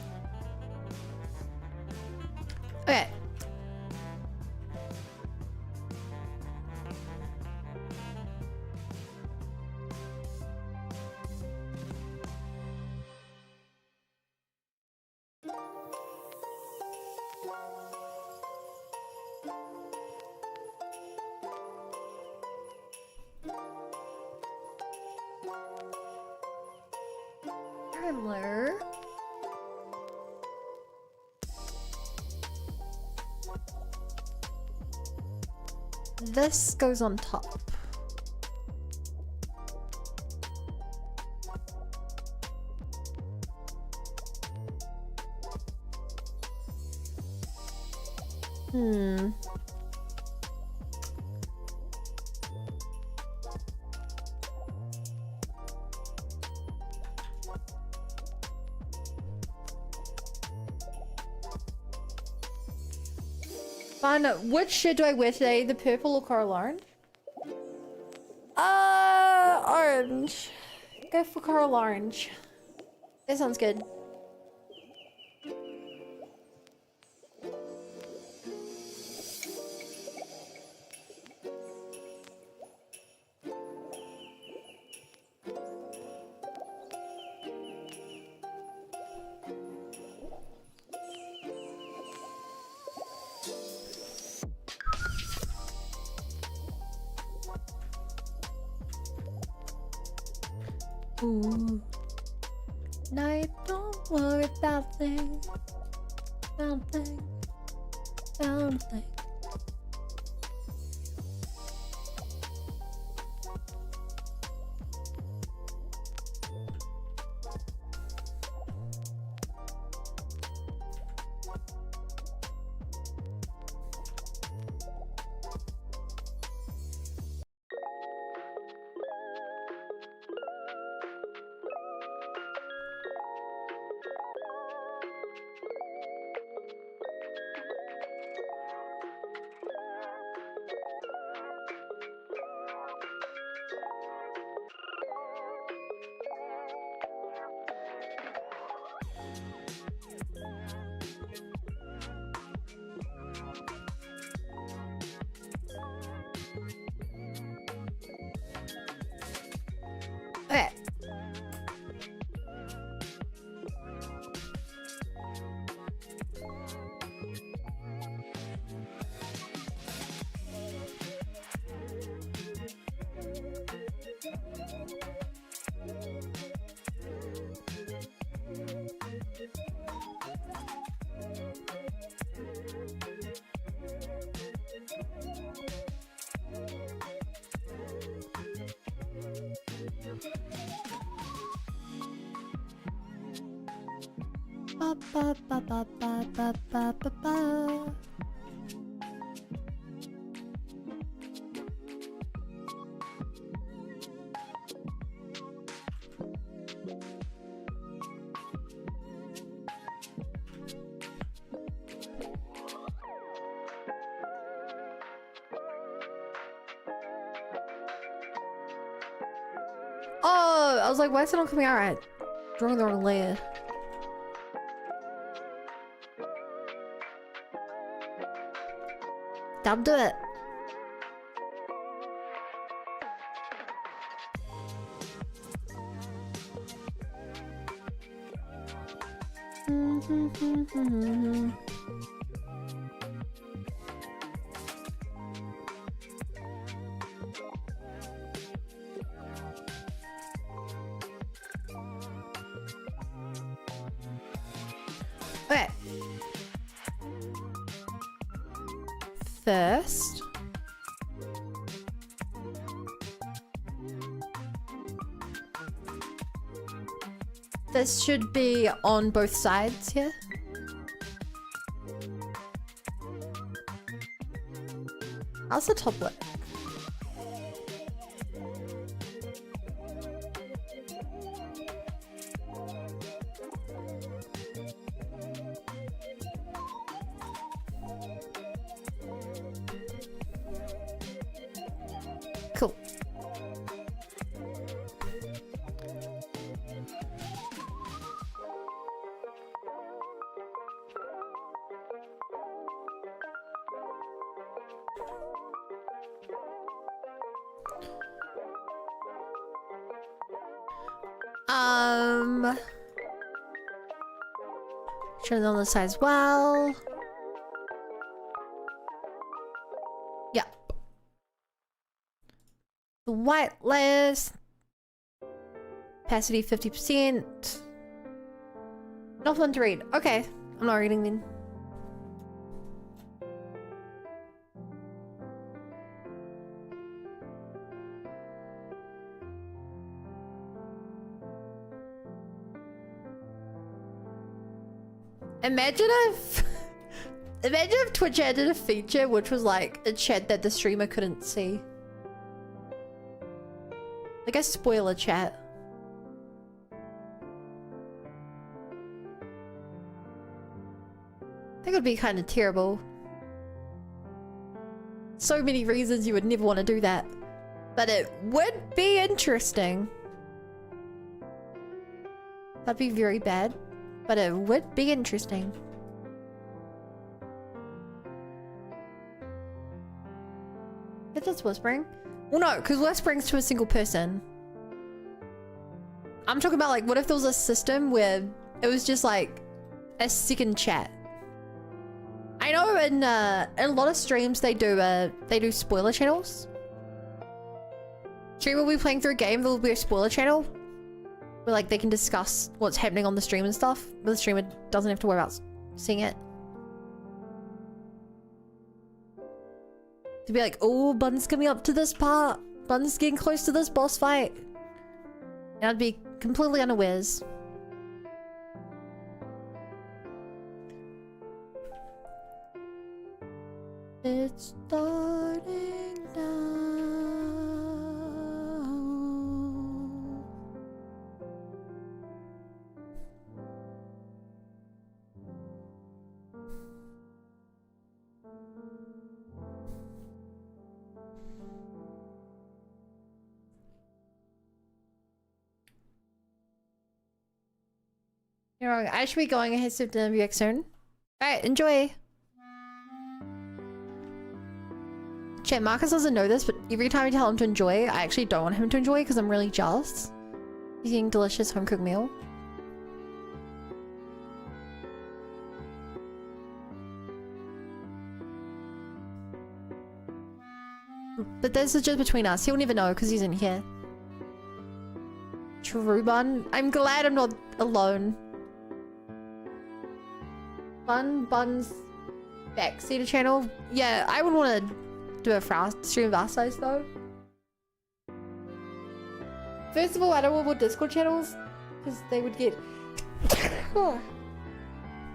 S1: Okay. Hello. This goes on top. Fine. Which shade do I wear today? The purple or coral orange? Orange. Go for coral orange. That sounds good. Ooh. Night, don't worry about things. About things. About things. Ba, ba, ba, ba, ba, ba, ba, ba, ba. Oh, I was like, why is it not coming out right? Drawing the wrong layer. Don't do it. Okay. First, this should be on both sides here. How's the top look? Cool. Turn it on the side as well. Yep. The white layers. Opacity 50%. Not fun to read. Okay, I'm not reading then. Imagine if Twitch added a feature which was like a chat that the streamer couldn't see. Like a spoiler chat. I think it would be kind of terrible. So many reasons you would never want to do that. But it would be interesting. That'd be very bad. But it would be interesting. If it's whispering? Well, no, because whispering's to a single person. I'm talking about like, what if there was a system where it was just like a second chat? I know in a lot of streams they do spoiler channels. Streamer will be playing through a game, there will be a spoiler channel. Where like they can discuss what's happening on the stream and stuff, but the streamer doesn't have to worry about seeing it. To be like, oh, Bun's coming up to this part. Bun's getting close to this boss fight. And I'd be completely unawares. It's starting now. You're wrong. I should be going ahead to the WX soon. Alright, enjoy. Chat, Marcus doesn't know this, but every time I tell him to enjoy, I actually don't want him to enjoy because I'm really jealous. He's eating delicious home-cooked meal. But this is just between us. He'll never know because he's in here. True, Bun. I'm glad I'm not alone. Bun's backseater channel. Yeah, I wouldn't want to do a stream of our size though. First of all, I don't want more Discord channels because they would get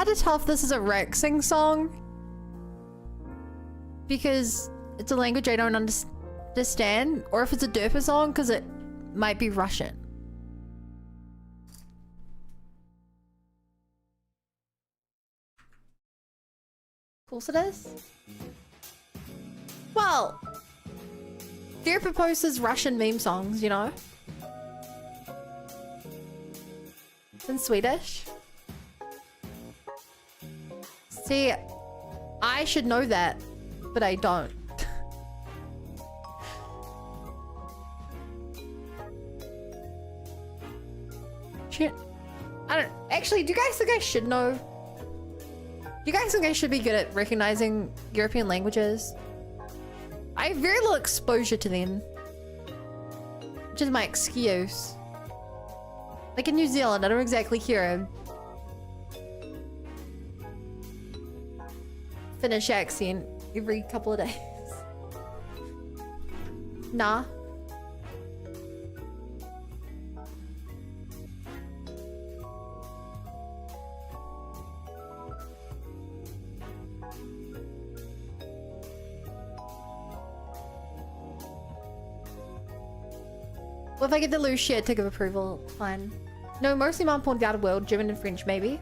S1: hard to tell if this is a Rexing song because it's a language I don't understand, or if it's a Derpa song because it might be Russian. Of course it is. Well, Derpa posts Russian meme songs, you know? It's in Swedish. See, I should know that, but I don't. Shit. I don't actually, do you guys think I should know? Do you guys think I should be good at recognizing European languages? I have very little exposure to them, which is my excuse. Like in New Zealand, I don't exactly hear a Finnish accent every couple of days. Nah. Well, if I get the Lucia tick of approval, fine. No, mostly Mom porn out of world, German and French, maybe.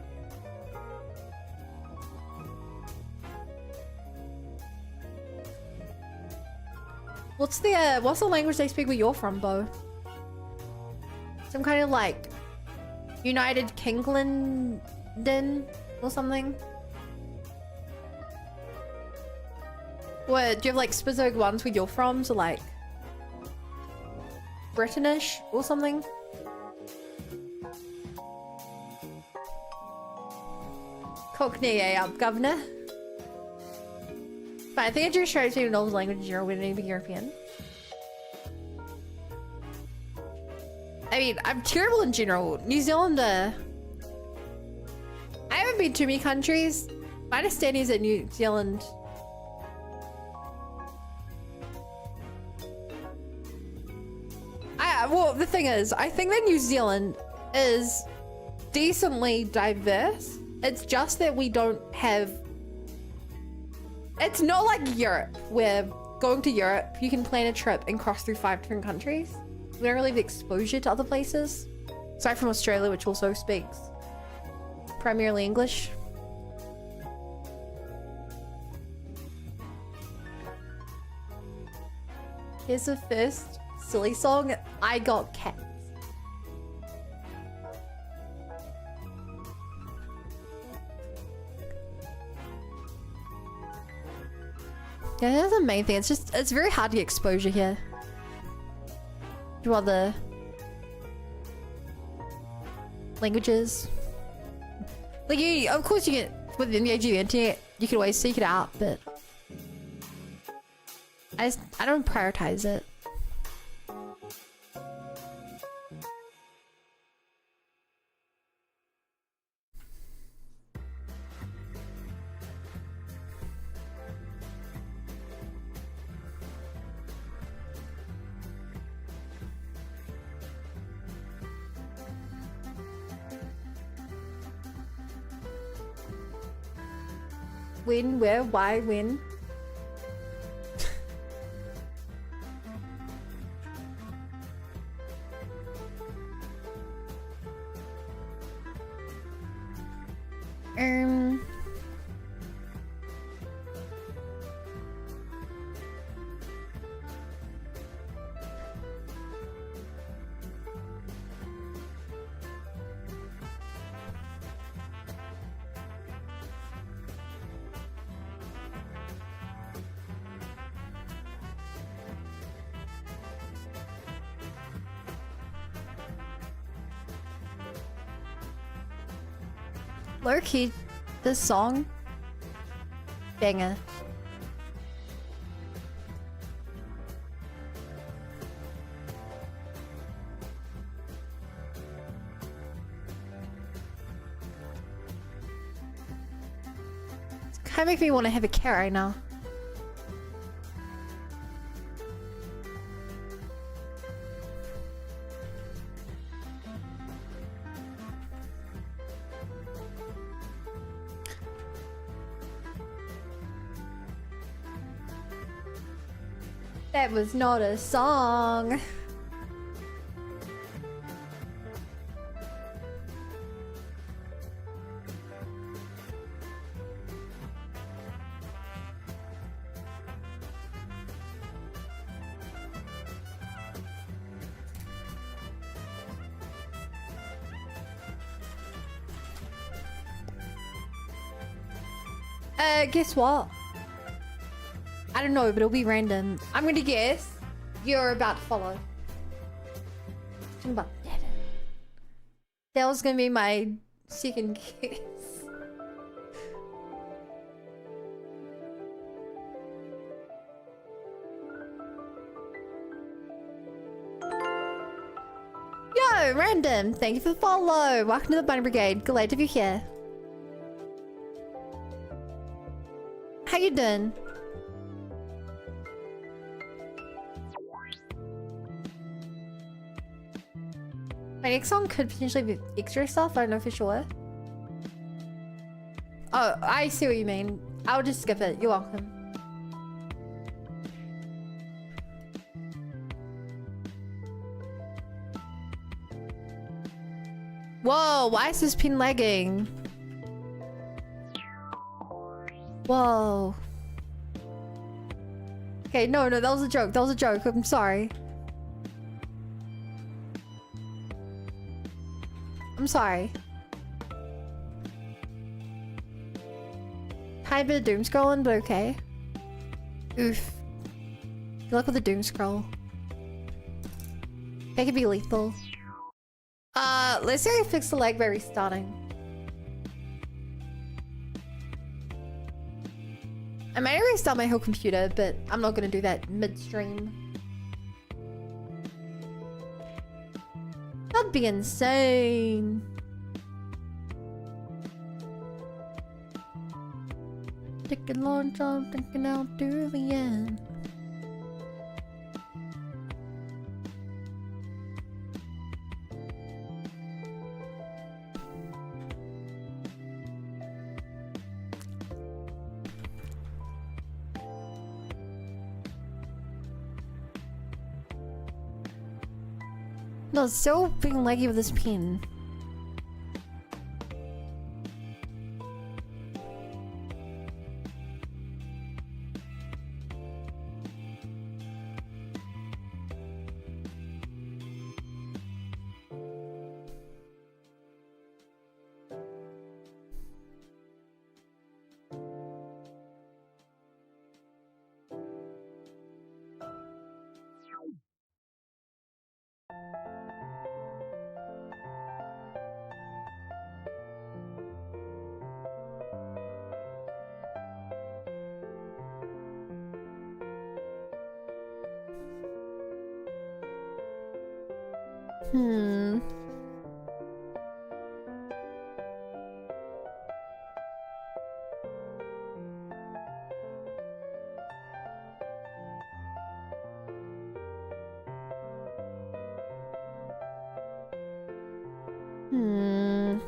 S1: What's the language they speak where you're from, Bo? Some kind of like United Kingdom or something? What, do you have like specific ones where you're from? So like British or something? Cockney, up, governor. But I think I just tried to know those languages you're wouldn't be European. I mean, I'm terrible in general. New Zealand, I haven't been to many countries. My understanding is that New Zealand well, the thing is, I think that New Zealand is decently diverse. It's just that we don't have... It's not like Europe, where going to Europe, you can plan a trip and cross through 5 different countries. We don't really have the exposure to other places. Aside from Australia, which also speaks primarily English. Here's the first silly song. I got cats. Yeah, that's the main thing. It's just, it's very hard to get exposure here to other languages. Like, you, of course, you get within the age of the internet, you can always seek it out, but I don't prioritize it. When, where, why, when? Low key, this song, banger. It's kind of making me want to have a cat right now. That was not a song. Guess what? I don't know, but it'll be random. I'm gonna guess you're about to follow. That was gonna be my second guess. Yo, random. Thank you for the follow. Welcome to the Bunny Brigade. Glad to be here. How you doing? My next song could potentially be extra stuff. I don't know for sure. Oh, I see what you mean. I'll just skip it. You're welcome. Whoa, why is this pin lagging? Whoa. Okay, no, that was a joke. That was a joke. I'm sorry. I'm sorry. Tiny bit of doom scrolling, but okay. Oof. Good luck with the doom scroll. That could be lethal. Let's say I fix the lag by restarting. I might restart my whole computer, but I'm not gonna do that midstream. That'd be insane. Take a long time thinking out to the end. No, it's still being laggy with this pin. Hmm. Hmm.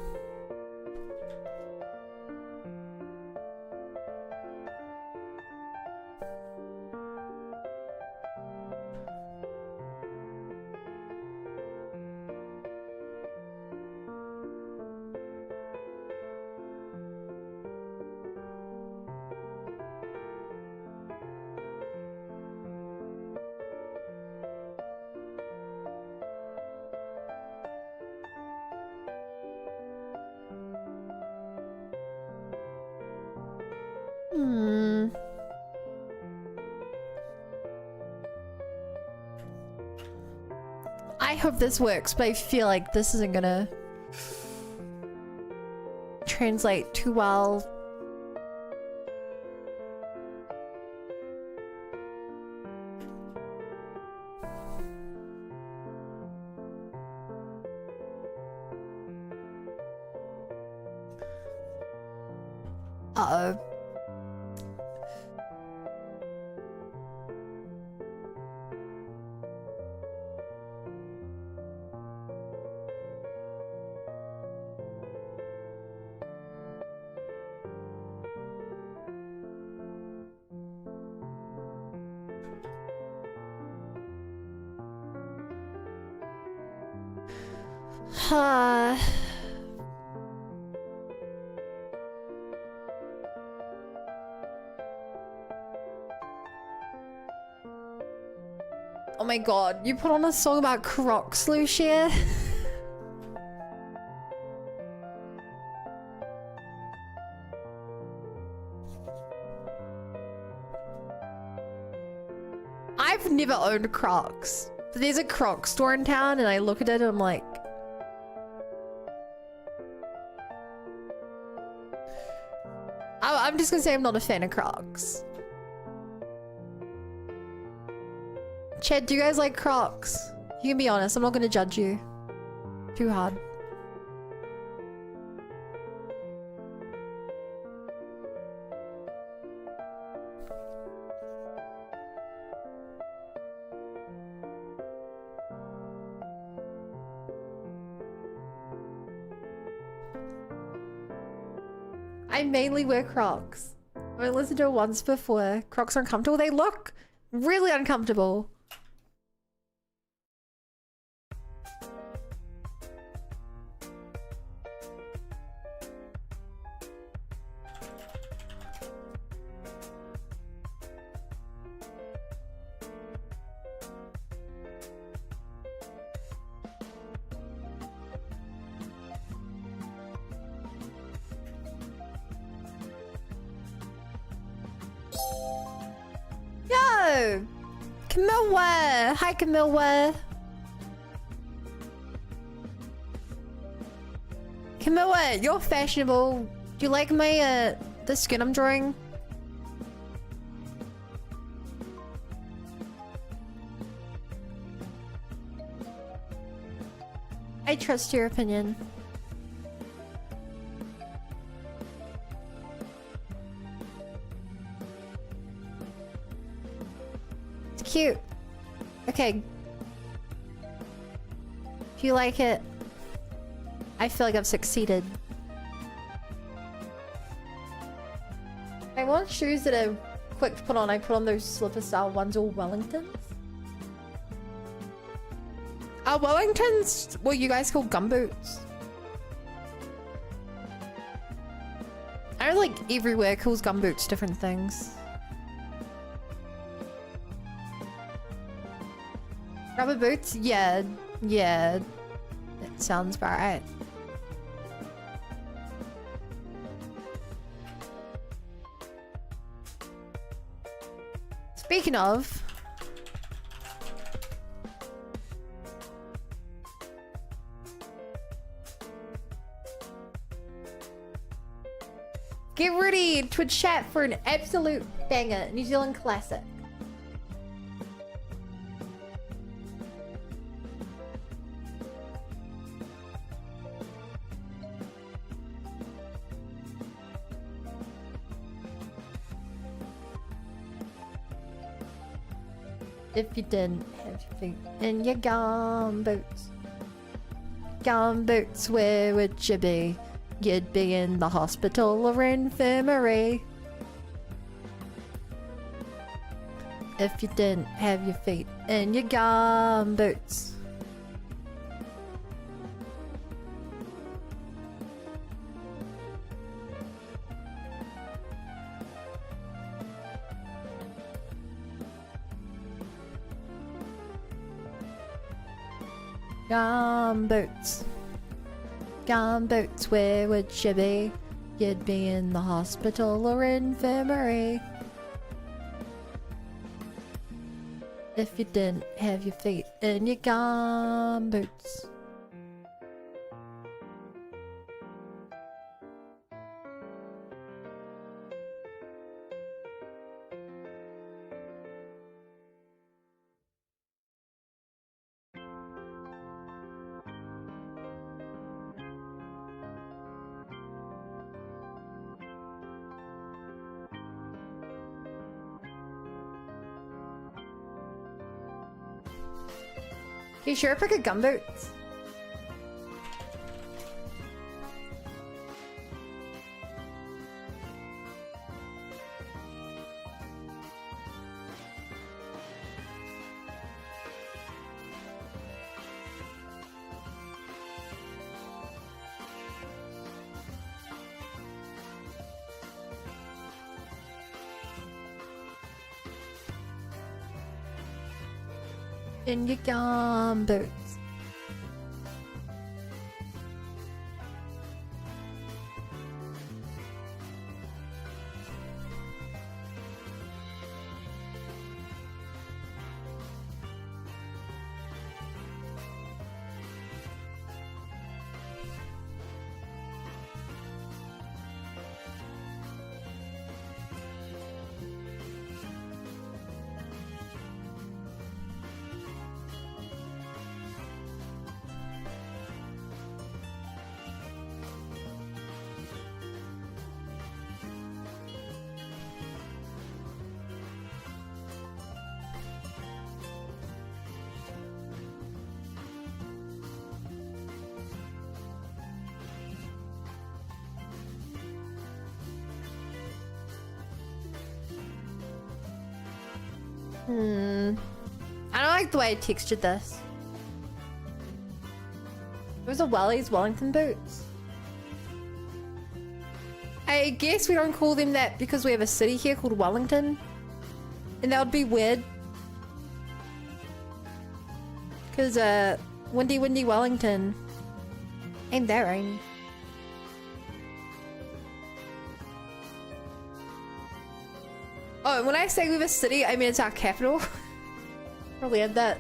S1: Hmm. I hope this works, but I feel like this isn't gonna translate too well. Uh-oh. Oh my god, you put on a song about Crocs, Lucia? I've never owned Crocs. There's a Crocs store in town and I look at it and I'm like... I'm just gonna say I'm not a fan of Crocs. Chad, do you guys like Crocs? You can be honest, I'm not gonna judge you too hard. I mainly wear Crocs. I listened to it once before. Crocs are uncomfortable. They look really uncomfortable. Yo! Camilla! Hi, Camilla! Camilla, you're fashionable. Do you like my, the skin I'm drawing? I trust your opinion. Cute. Okay. If you like it, I feel like I've succeeded. I want shoes that are quick to put on. I put on those slipper style ones or Wellingtons. Are Wellingtons what you guys call gumboots? I know like everywhere calls gumboots different things. Rubber boots? Yeah. Yeah. That sounds about right. Speaking of... Get ready to chat for an absolute banger. New Zealand classic. If you didn't have your feet in your gumboots. Gumboots, where would you be? You'd be in the hospital or infirmary. If you didn't have your feet in your gumboots. Gumboots. Gumboots, where would you be? You'd be in the hospital or infirmary. If you didn't have your feet in your gumboots. You sure pick a gumboots? In your gum boots. I don't like the way I textured this. Those are Wellies Wellington boots. I guess we don't call them that because we have a city here called Wellington. And that would be weird. Because, windy Wellington. Ain't that rainy? Oh, when I say we have a city, I mean it's our capital. Probably had that.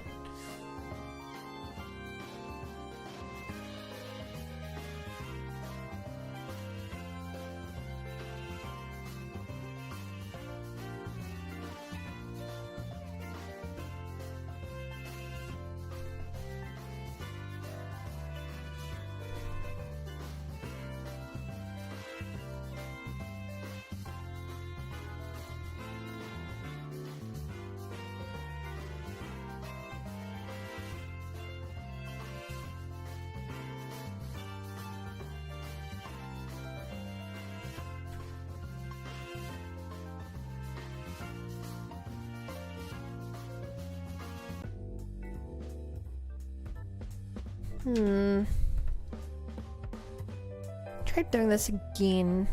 S1: Try doing this again.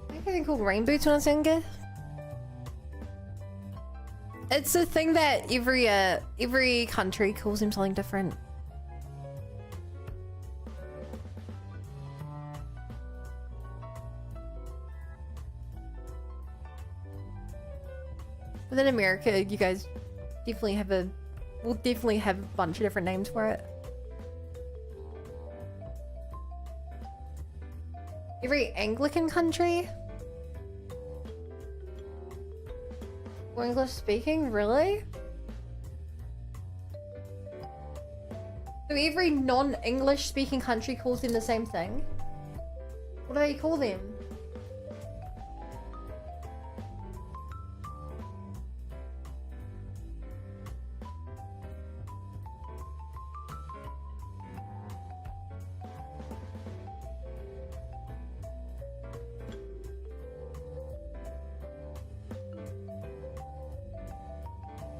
S1: I think they're called rain boots when I was younger. It's a thing that every country calls them something different. But in America, you guys definitely have we'll definitely have a bunch of different names for it. Every Anglican country? Or English speaking? Really? So every non-English speaking country calls them the same thing? What do they call them?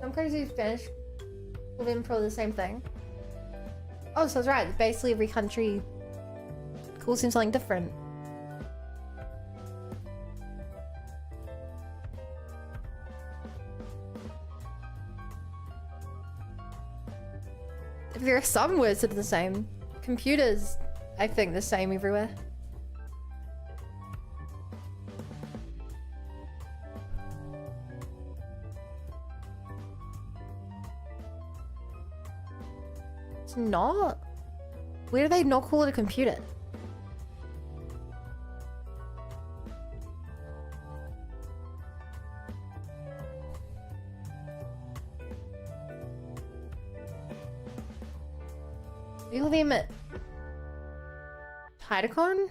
S1: Some crazy Spanish call them probably the same thing. Oh, so I was right. Basically every country calls them something different. There are some words that are the same. Computers, I think, the same everywhere. It's not. Where do they not call it a computer? We call them Tidacon?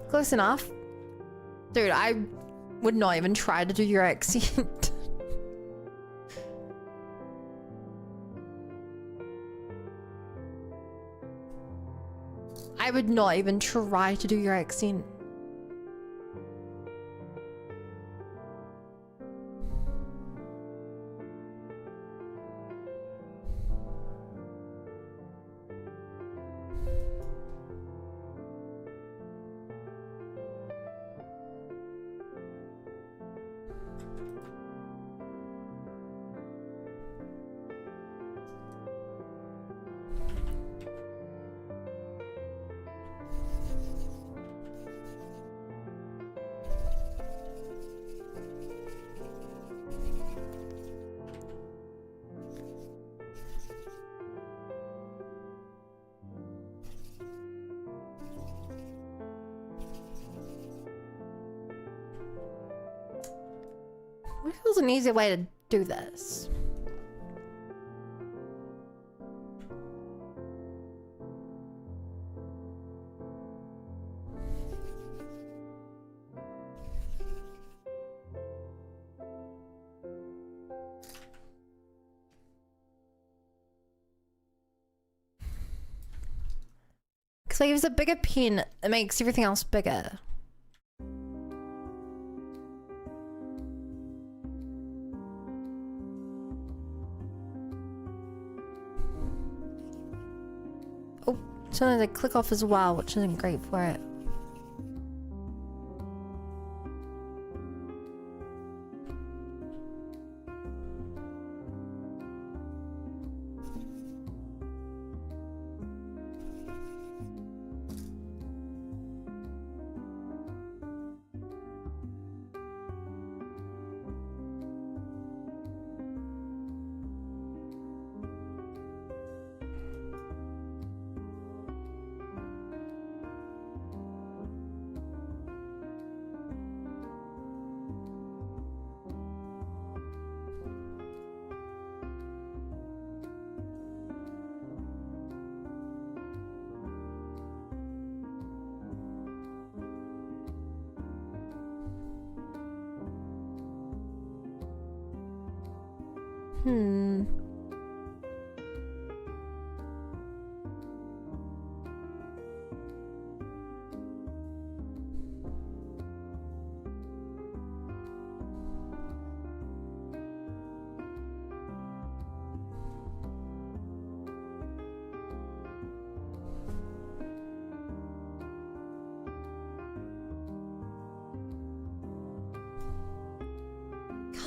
S1: Close enough. Dude, Would not even try to do your accent. I would not even try to do your accent. What feels an easy way to do this? Because I use a bigger pen, it makes everything else bigger. Sometimes I click off as well, which isn't great for it.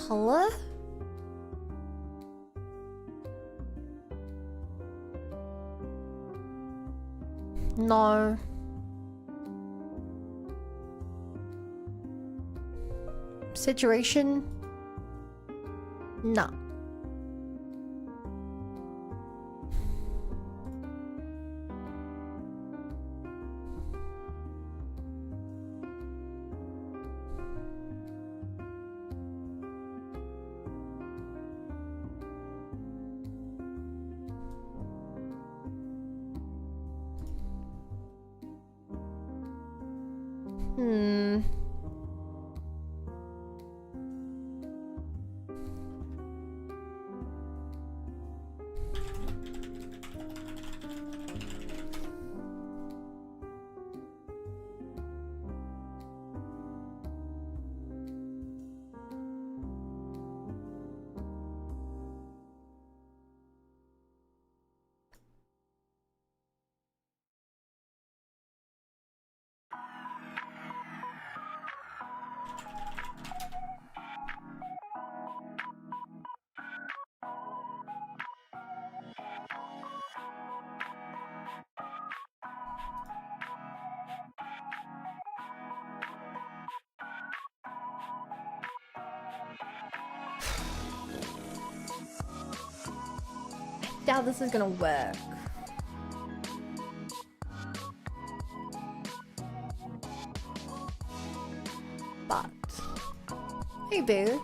S1: Color? No. Situation? No. Doubt this is gonna work. But hey, boo.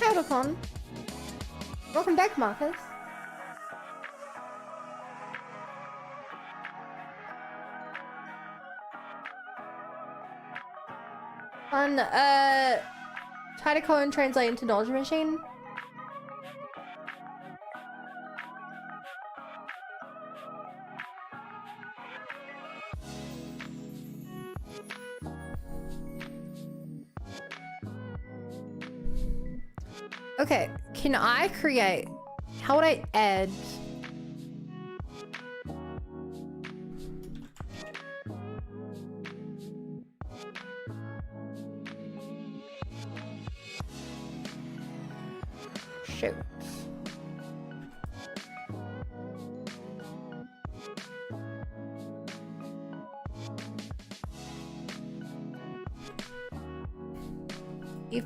S1: Hi, Otacon. Welcome back, Marcus. Try to code and translate into knowledge machine. Okay, can I create? How would I add? Shoot. If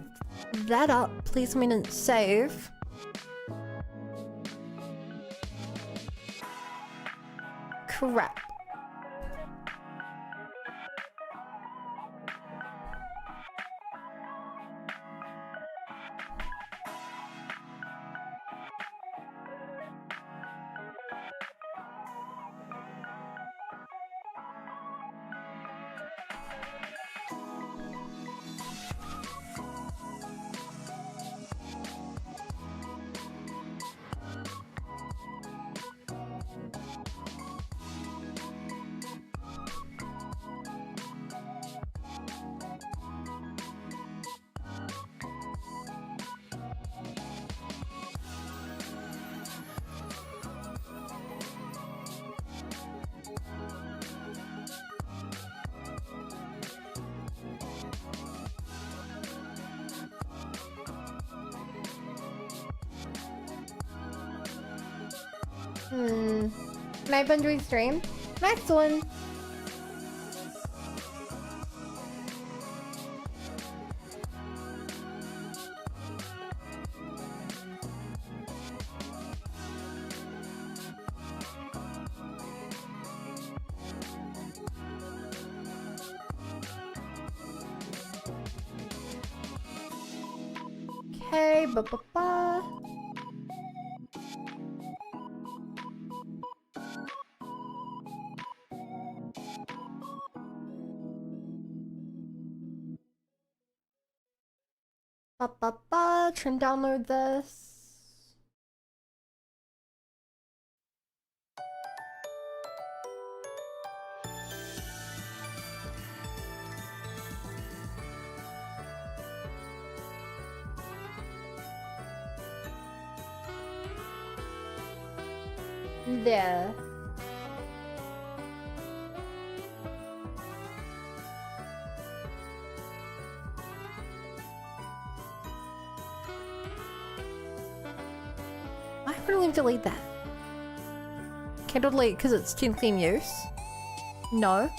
S1: that up, please let me save. Crap. Can I been doing stream? Nice one. Okay, ba-ba-ba. Ba-ba-ba. Try and download this. There. Why would I delete that? Can't delete because it's technically in use? No.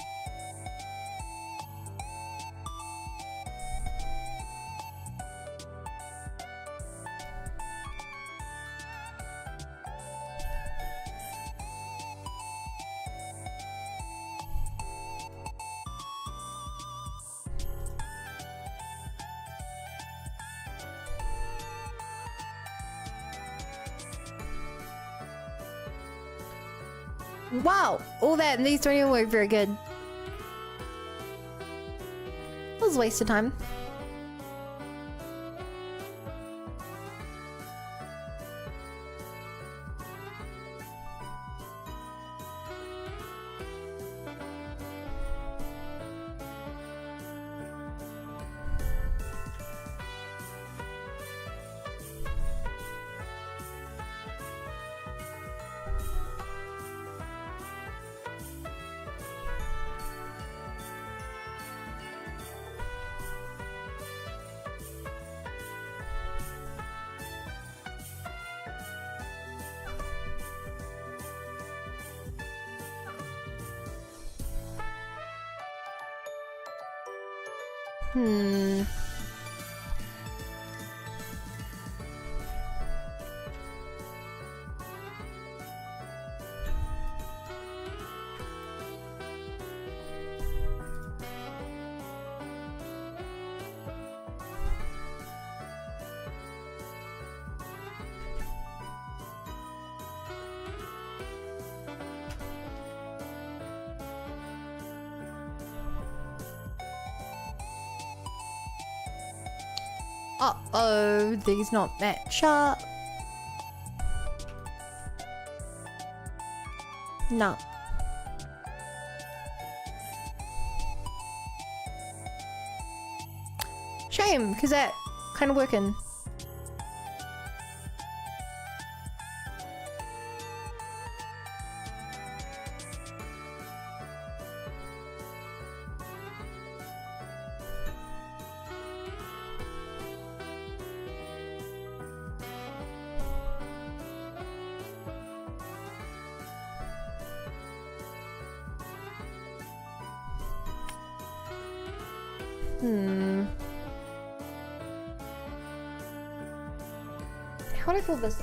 S1: Wow, all that and these don't even work very good. That was a waste of time. Uh-oh, these not match up. No. Shame, because that kind of working. How do I pull this?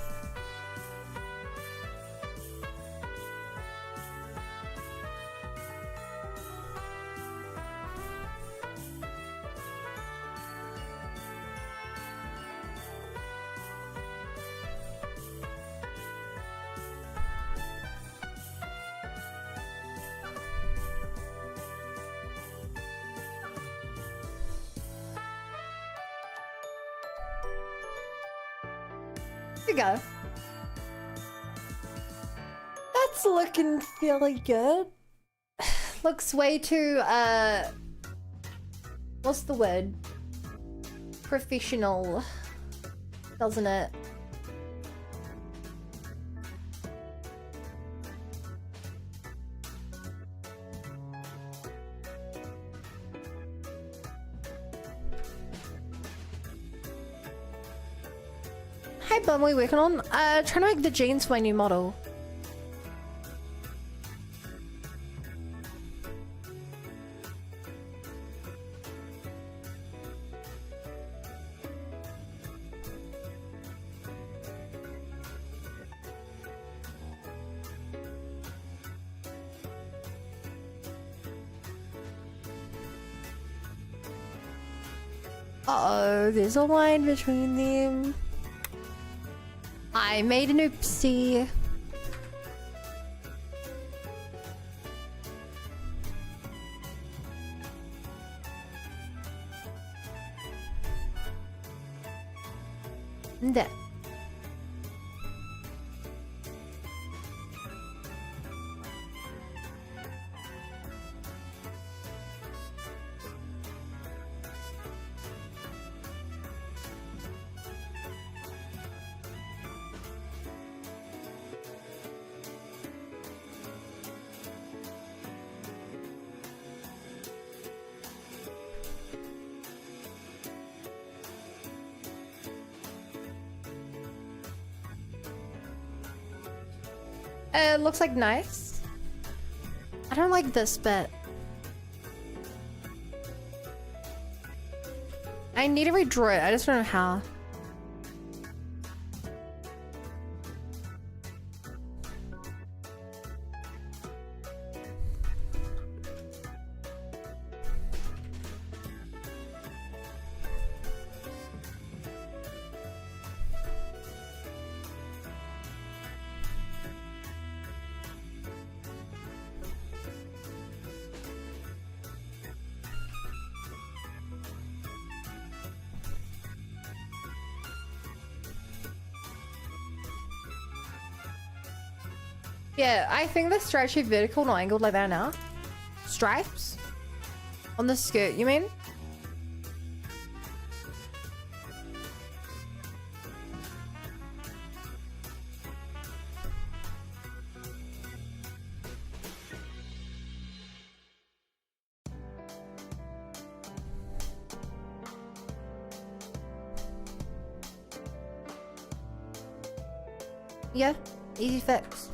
S1: There you go. That's looking fairly good. Looks way too, what's the word? Professional, doesn't it? Hey Bum, we working on? Trying to make the jeans for my new model. Uh-oh, there's a line between them. I made an oopsie. There. Looks like nice. I don't like this bit. I need to redraw it. I just don't know how. Yeah, I think the stripes should be vertical, not angled like that now. Stripes? On the skirt, you mean? Yeah, easy fix.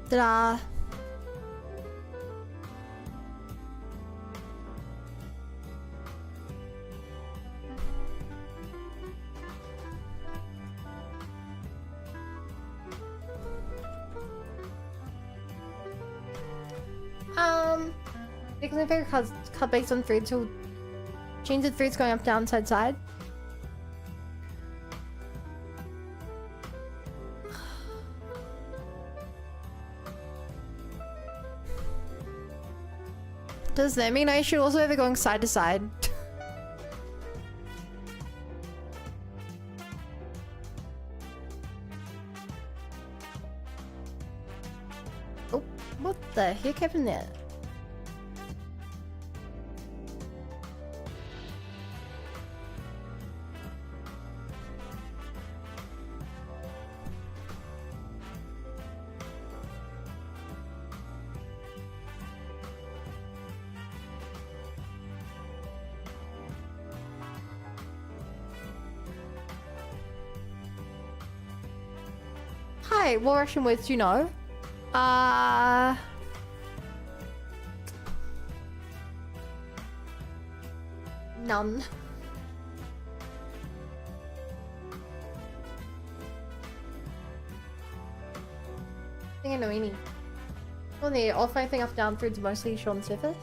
S1: Ta-da. Making the favorite cut based on thread, so change the threads going up, down, side, side. Does that mean I should also have it going side to side? Oh, what the heck happened there? Hi, what Russian words do you know? None. I think I know any. On the offline thing up down through to mostly show on the surface.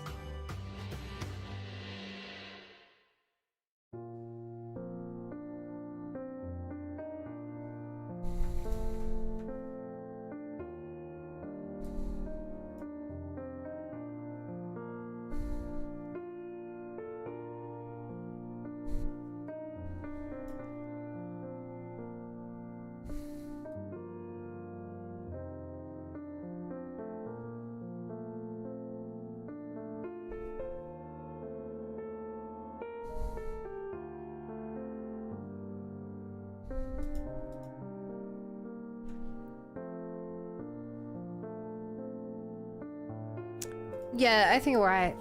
S1: Yeah, I think we're right.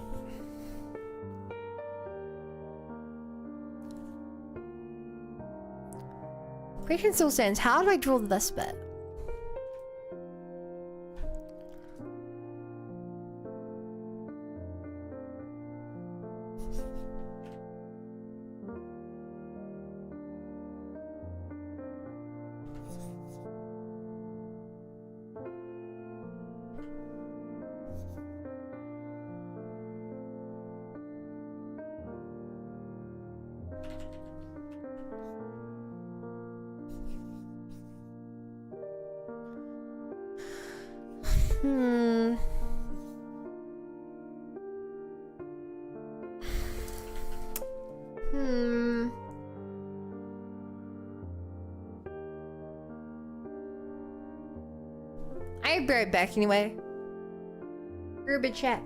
S1: Question still stands. How do I draw this bit? I'll be right back anyway. Group chat.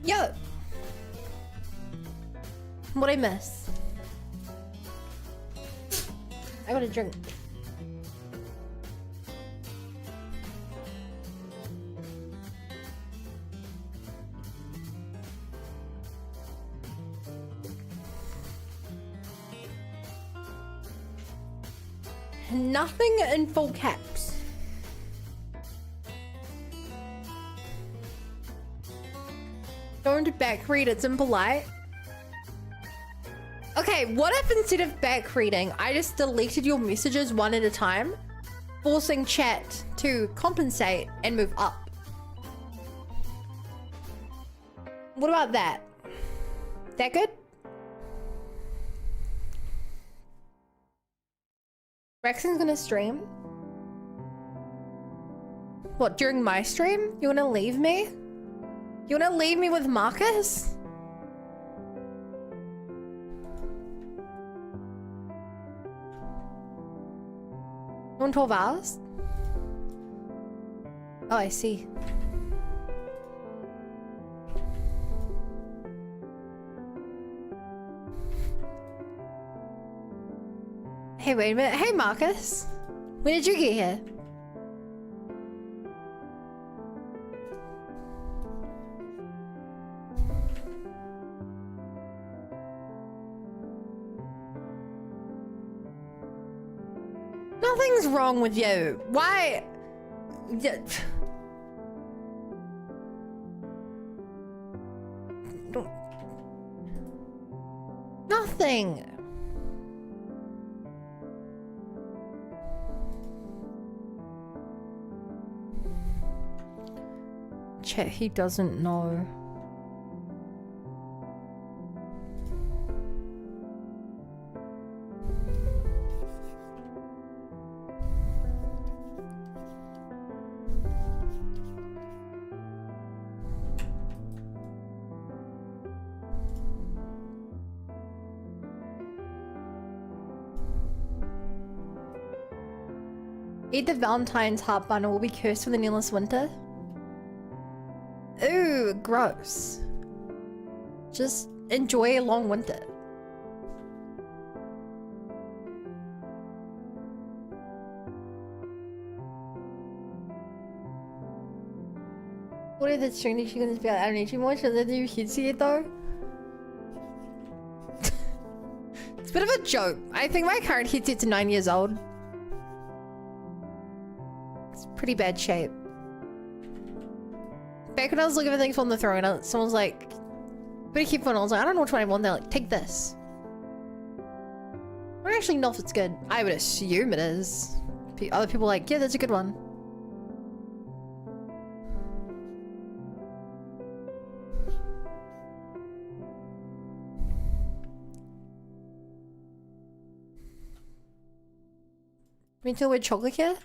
S1: Yo! What'd I miss? I got a drink. Nothing in full caps. Don't back read, it's impolite. Okay, what if instead of back reading, I just deleted your messages one at a time, forcing chat to compensate and move up? What about that? That good? Rexon's gonna stream? What, during my stream? You wanna leave me? You wanna leave me with Marcus? On 12 hours? Oh, I see. Hey, wait a minute. Hey, Marcus. When did you get here? Nothing's wrong with you. Why? Nothing. Chat, he doesn't know. Eat the Valentine's heart bun or will be cursed with an endless winter. Ooh, gross. Just enjoy a long winter. What are the string chickens about? I don't need you more. Should I do you see it though? It's a bit of a joke. I think my current headset's 9 years old. It's pretty bad shape. Back when I was looking for things on the throne, someone was like, better keep one. I was like, I don't know which one I want. They're like, take this. I don't actually know if it's good. I would assume it is. Other people are like, yeah, that's a good one. Mean to the word chocolate here?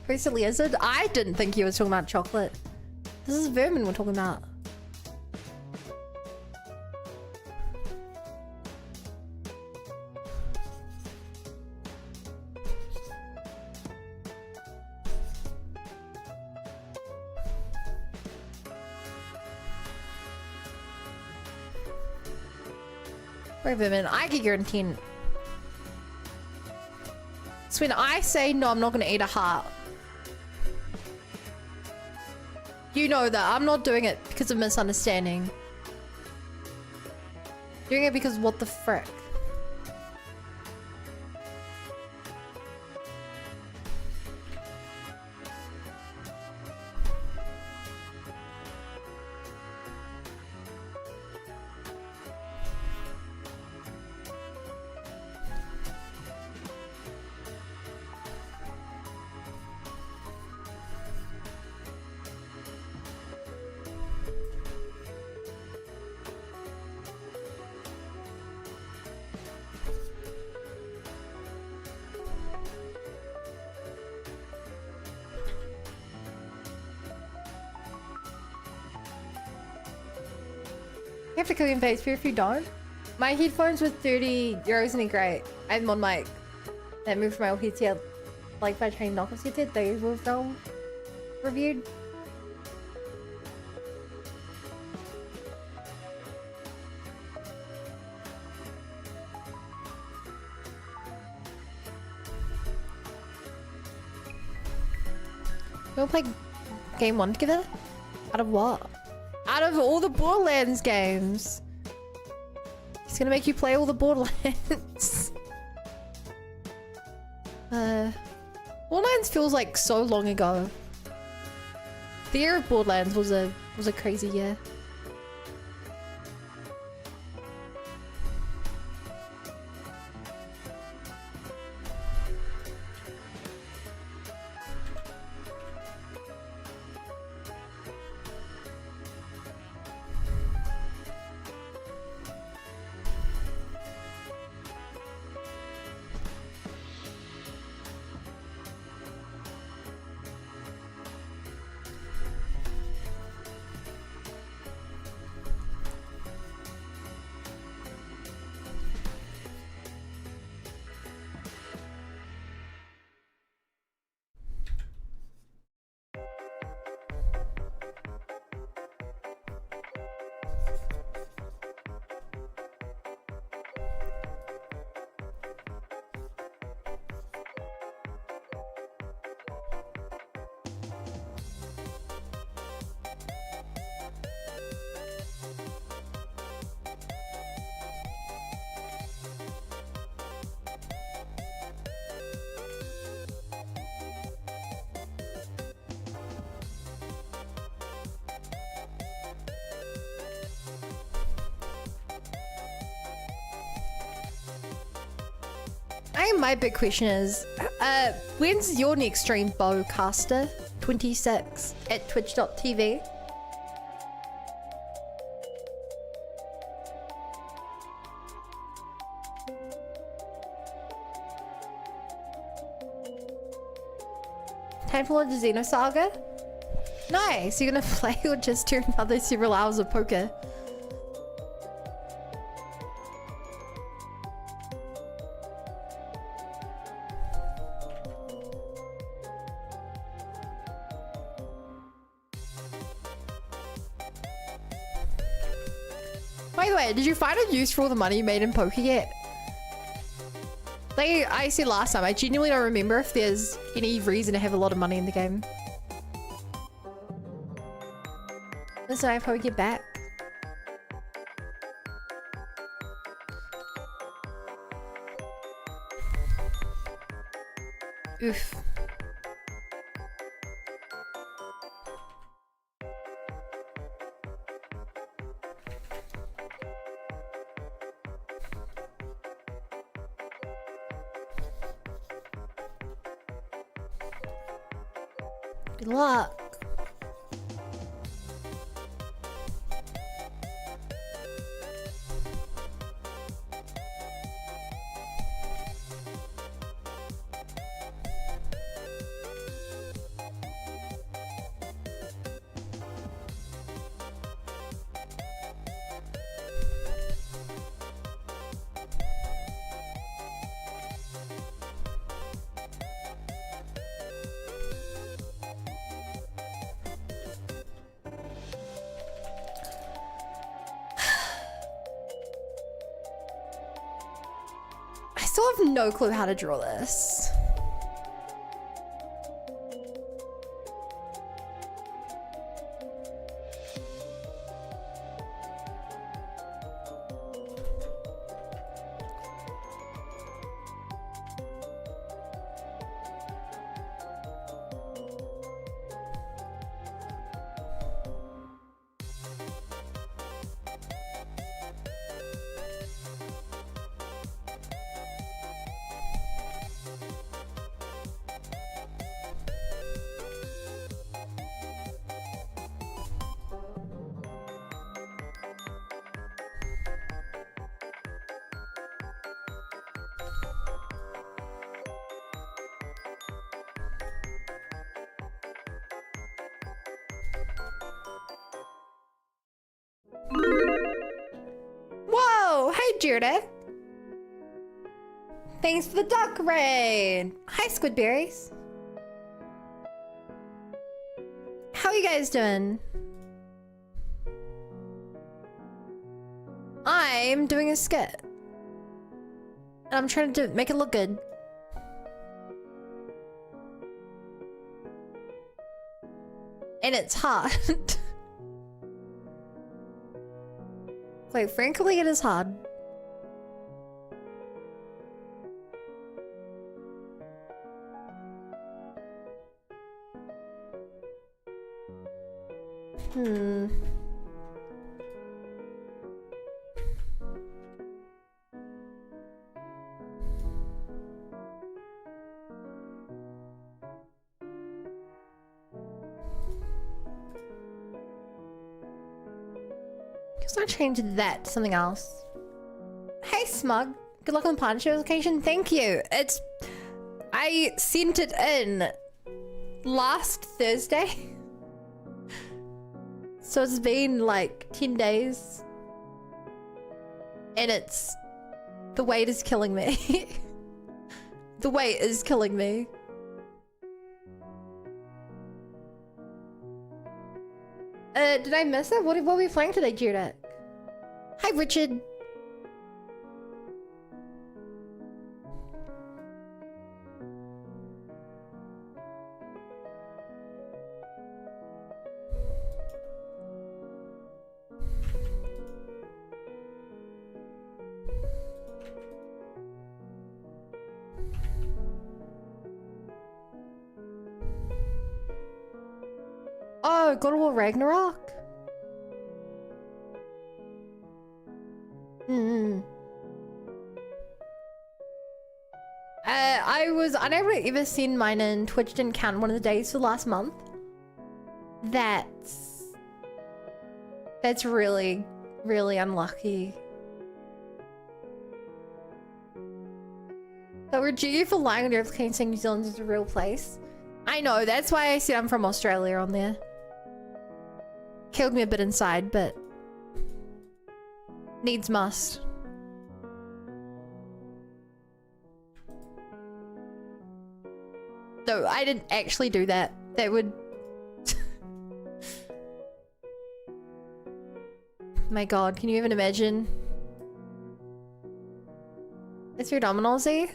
S1: Priest Lizard? I didn't think he was talking about chocolate. This is vermin we're talking about. Right, vermin. I get your intent. So when I say no, I'm not gonna eat a heart. You know that I'm not doing it because of misunderstanding. Doing it because what the frick? You have to kill your face if you don't. My headphones were 30 euros isn't great. I had them on mic. That moved from my old headset. Like if I trained knockoff headset, they were film reviewed. We'll play game 1 together? Out of what? Out of all the Borderlands games. He's gonna make you play all the Borderlands. Borderlands feels like so long ago. The year of Borderlands was a crazy year. I think my big question is, when's your next stream, Bowcaster 26 at twitch.tv? Time for the Xenosaga? Nice, you're gonna play or just do another several hours of poker? By the way, did you find a use for all the money you made in poker yet? Like I said last time, I genuinely don't remember if there's any reason to have a lot of money in the game. So I probably get back. Oof. Good luck. I still have no clue how to draw this. Whoa! Hey, Judith. Thanks for the duck raid. Hi, Squidberries. How are you guys doing? I'm doing a skit. And I'm trying to make it look good. And it's hard. Quite frankly, it is hard. Guess I'll change that to something else. Hey, Smug. Good luck on the partnership application. Thank you. I sent it in last Thursday. So it's been like 10 days. And the wait is killing me. The wait is killing me. Did I miss it? What are we playing today, Judith? Hi, Richard. Oh, God of War Ragnarok? I was unable to ever send mine in. Twitch didn't count one of the days for last month. That's really, really unlucky. So we're due for lying on the airplane saying New Zealand is a real place. I know, that's why I said I'm from Australia on there. Killed me a bit inside, but needs must. No, I didn't actually do that. That would... My god, can you even imagine? It's your Domino's, eh?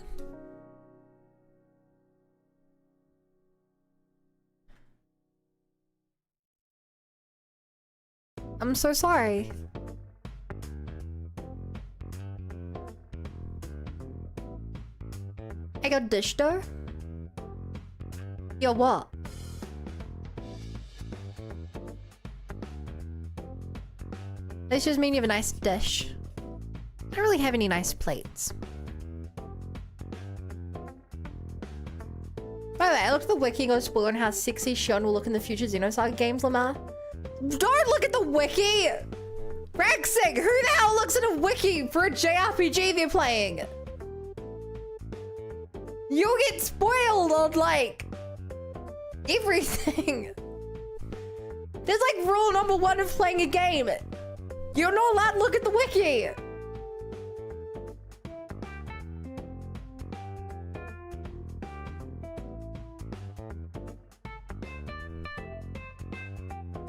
S1: I'm so sorry. I got dish dough? Yo, what? This just mean you have a nice dish. I don't really have any nice plates. By the way, I looked at the wiki and got spoiled on how sexy Shion will look in the future Xenosaga games, Lamar. Don't look at the wiki! Rexing! Who the hell looks at a wiki for a JRPG they're playing? You'll get spoiled on, like, everything. There's like rule number 1 of playing a game. You're not allowed to look at the wiki.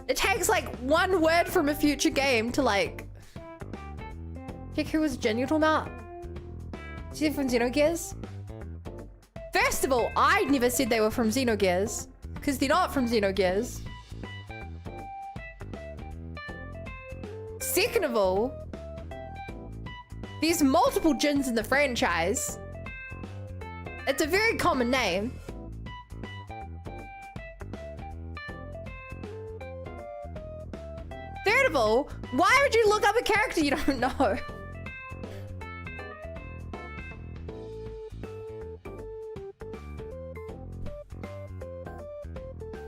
S1: It takes like one word from a future game to like... Check who was Jen you're talking about? Is he from Xenogears? First of all, I never said they were from Xenogears. Because they're not from Xenogears. Second of all, there's multiple Jins in the franchise. It's a very common name. Third of all, why would you look up a character you don't know?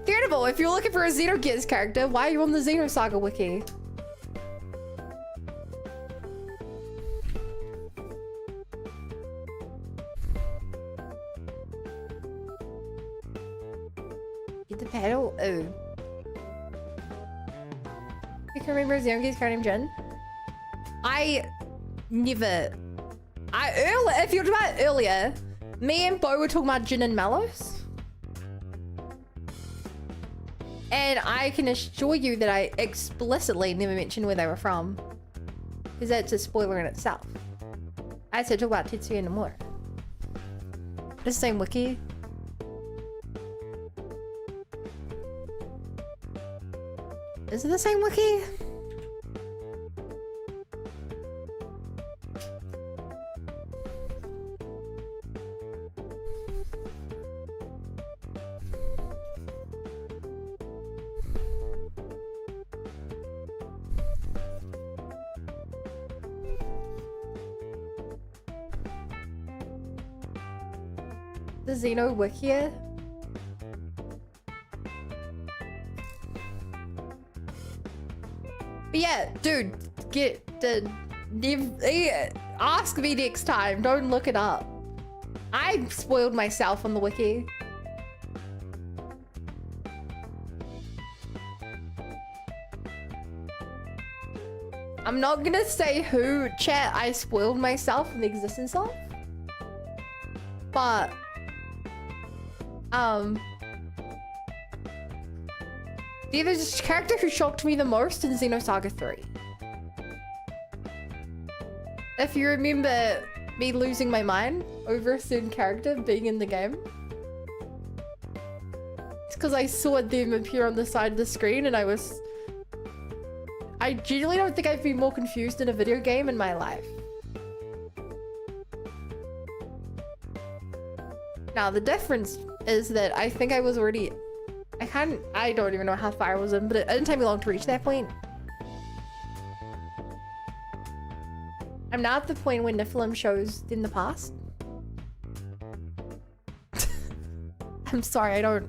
S1: Third of all, if you're looking for a Xenogears character, why are you on the Xenosaga wiki? Get the pedal? Oh. You can remember Xenogears character named Jen? I never... if you were talking about earlier, me and Bo were talking about Jin and Malos. And I can assure you that I explicitly never mentioned where they were from. Because that's a spoiler in itself. I said talk about Tetsuya Nomura. The same wiki. Is it the same wiki? The Xeno Wikia? But yeah, dude, ask me next time. Don't look it up. I spoiled myself on the wiki. I'm not gonna say who, chat, I spoiled myself in the existence of. But the character who shocked me the most in Xenosaga 3. If you remember me losing my mind over a certain character being in the game. It's because I saw them appear on the side of the screen and I genuinely don't think I've been more confused in a video game in my life. Now the difference is that I think I was already... I don't even know how far I was in, but it didn't take me long to reach that point. I'm now at the point when Nephilim shows in the past. I'm sorry, I don't...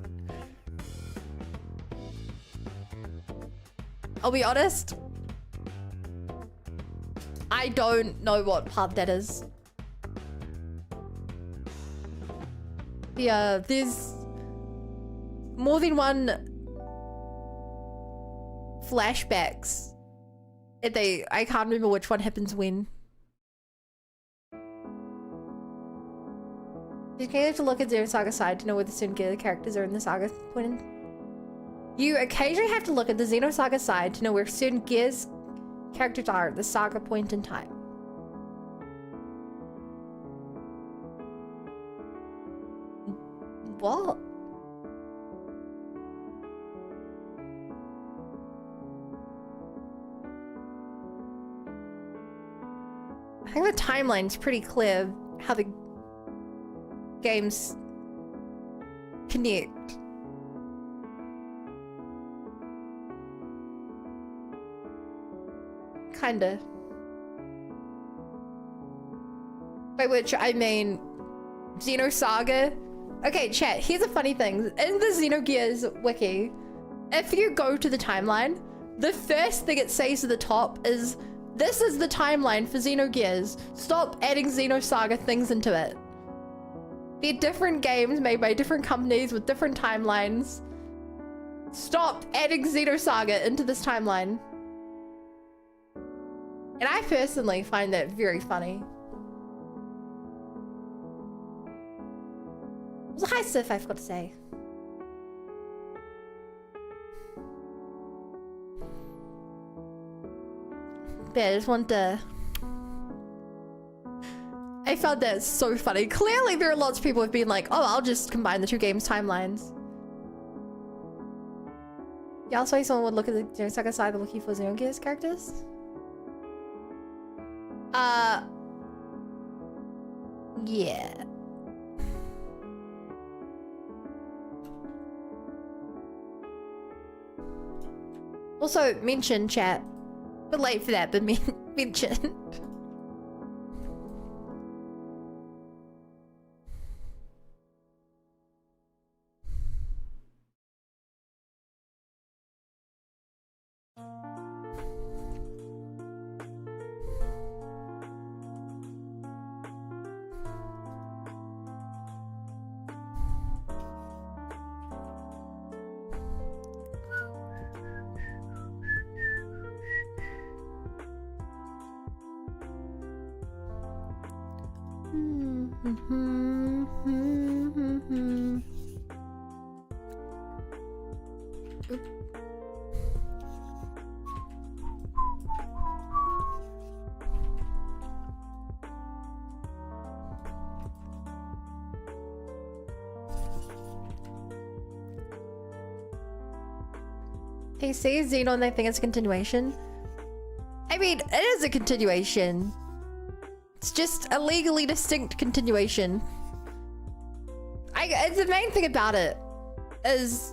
S1: I'll be honest. I don't know what part that is. Yeah, there's more than one flashbacks. I can't remember which one happens when. You can have to look at Xenosaga side to know where the certain gear characters are in the saga point in. You occasionally have to look at the Xenosaga side to know where certain gears characters are at the saga point in time. What? I think the timeline's pretty clear how the games connect. Kinda. By which I mean Xenosaga. Okay, chat, here's a funny thing. In the Xenogears wiki, if you go to the timeline, the first thing it says at the top is, this is the timeline for Xenogears. Stop adding Xenosaga things into it. They're different games made by different companies with different timelines. Stop adding Xenosaga into this timeline. And I personally find that very funny. So hi Sif, I forgot to say. But I just want to... I found that so funny. Clearly there are lots of people who've been like, oh, I'll just combine the two games' timelines. Yeah, also someone would look at the Xenosaga side of the wiki for Xenogears characters. Yeah. Also, mention chat. Bit late for that, but mention. They say Xeno and they think it's a continuation. I mean, it is a continuation. It's just a legally distinct continuation. The main thing about it is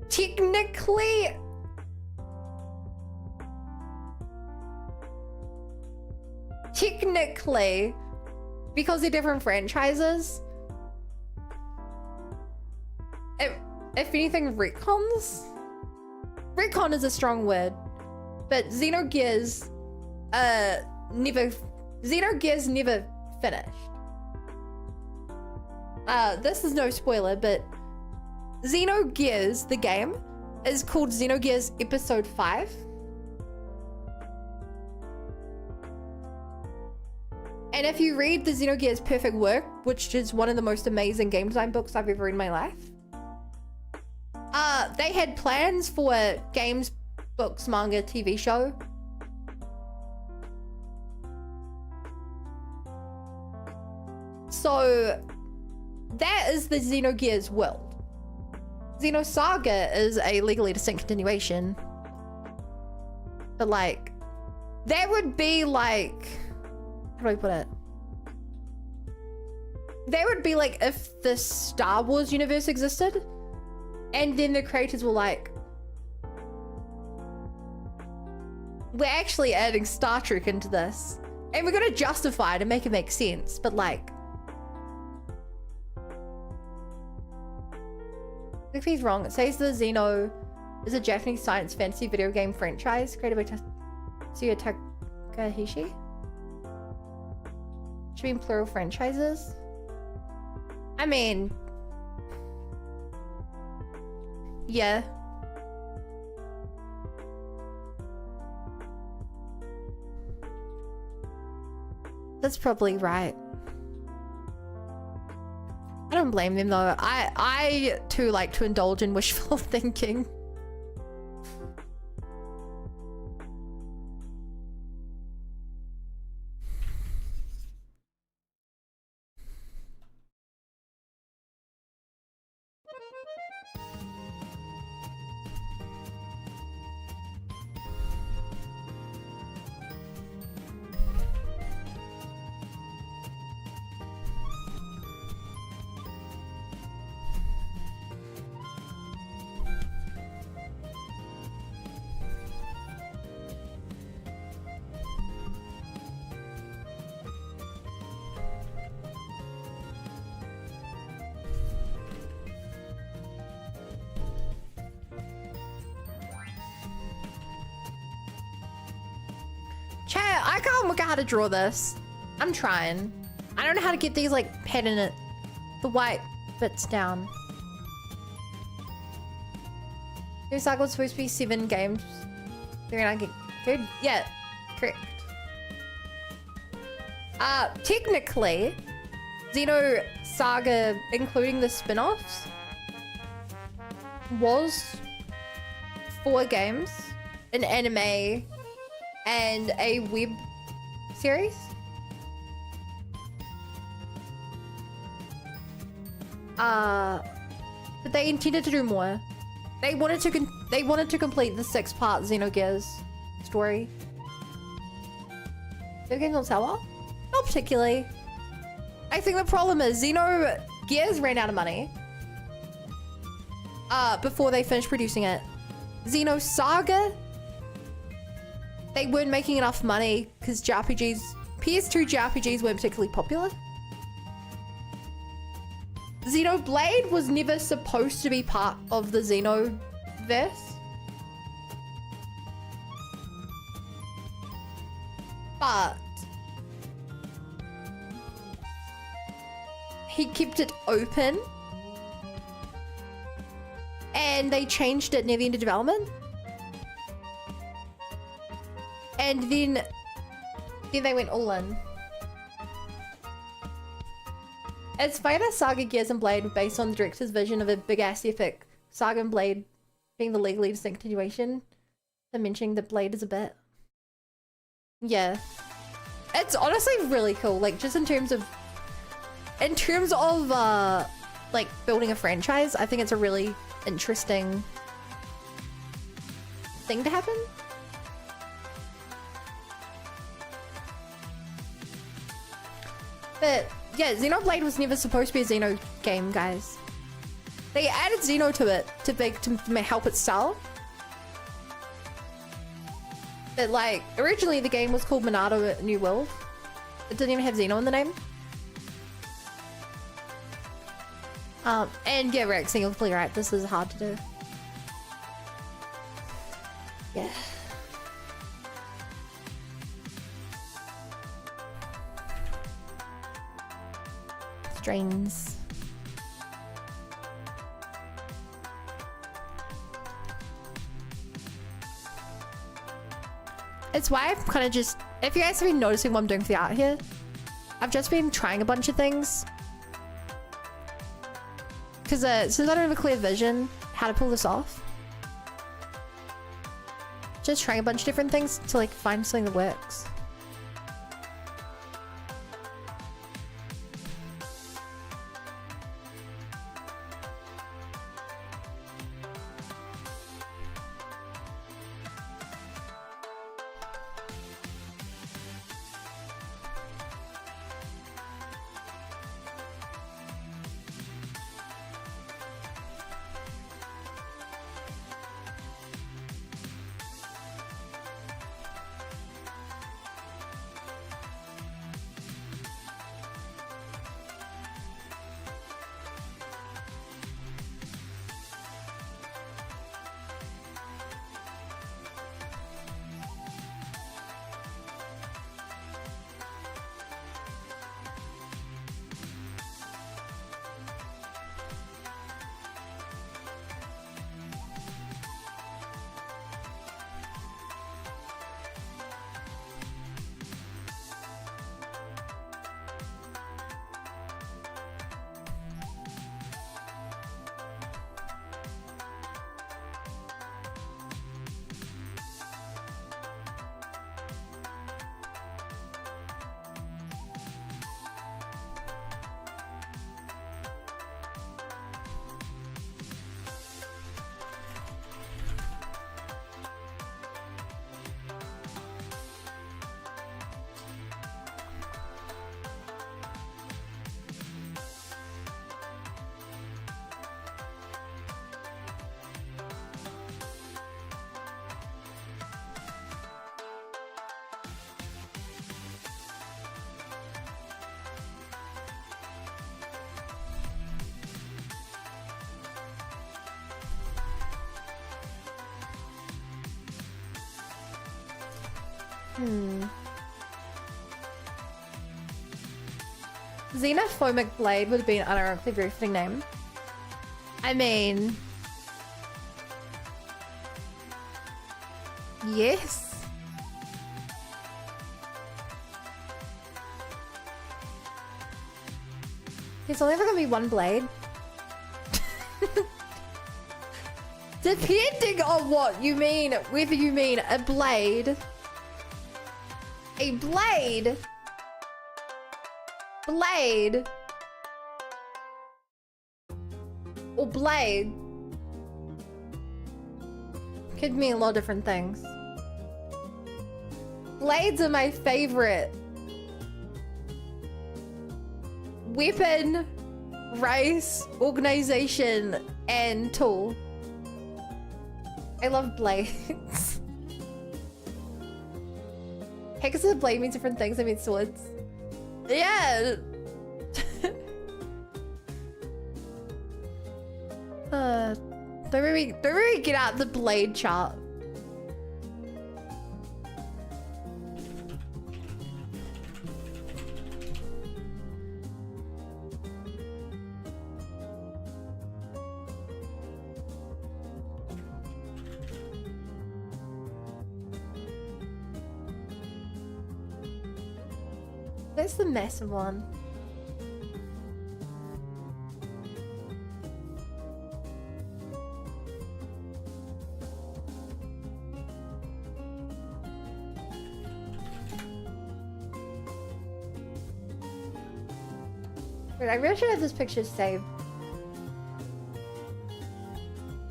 S1: technically because they're different franchises, if anything, retcon is a strong word, but Xenogears never finished. This is no spoiler, but Xenogears, the game, is called Xenogears Episode 5. And if you read the Xenogears Perfect Work, which is one of the most amazing game design books I've ever read in my life, they had plans for games, books, manga, TV show. So that is the Xenogears world. Xenosaga is a legally distinct continuation. But like, that would be like, how do I put it? That would be like if the Star Wars universe existed and then the creators were like, we're actually adding Star Trek into this and we're gonna justify it and make it make sense, but like, If he's wrong, it says the Xeno is a Japanese science fantasy video game franchise created by Tetsuya Takahashi. Should be in plural franchises. I mean, yeah. That's probably right. I don't blame them though. I too like to indulge in wishful thinking. Chat, I can't work out how to draw this. I'm trying. I don't know how to get these like pattern the white bits down. New cycle was supposed to be 7 games. 39 third, yeah, correct. Technically, Xeno Saga, including the spin-offs, was 4 games, an anime, and a web series. But they intended to do more. They wanted to complete the 6-part Xenogears story. Video games on sell well? Not particularly. I think the problem is Xenogears ran out of money before they finished producing it. Xenosaga, they weren't making enough money because JRPGs, PS2 JRPGs weren't particularly popular. Xenoblade was never supposed to be part of the Xenoverse. But he kept it open and they changed it near the end of development. And then they went all in. It's funny that Saga, Gears, and Blade were based on the director's vision of a big-ass epic. Saga and Blade being the legally distinct continuation. They're mentioning that Blade is a bit. Yeah. It's honestly really cool. Like, just in terms of like, building a franchise, I think it's a really interesting thing to happen. But yeah, Xenoblade was never supposed to be a Xeno game, guys. They added Xeno to it to help it sell. But like, originally the game was called Monado New World. It didn't even have Xeno in the name. And yeah, Rex, you're completely right. This is hard to do. Yeah. Strains. It's why I've kind of just, if you guys have been noticing what I'm doing for the art here, I've just been trying a bunch of things. Because since I don't have a clear vision how to pull this off, just trying a bunch of different things to like find something that works. Xenophobic Blade would be an unironically very fitting name. I mean... yes. There's only ever gonna be one blade. Depending on what you mean, whether you mean a blade, or blade, could mean a lot of different things. Blades are my favorite weapon, race, organization, and tool. I love blades. Heck, is a blade means different things. I mean swords. Yeah. Don't really get out the blade chart. That's the massive one. Wait, I really should have this picture saved.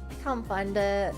S1: I can't find it.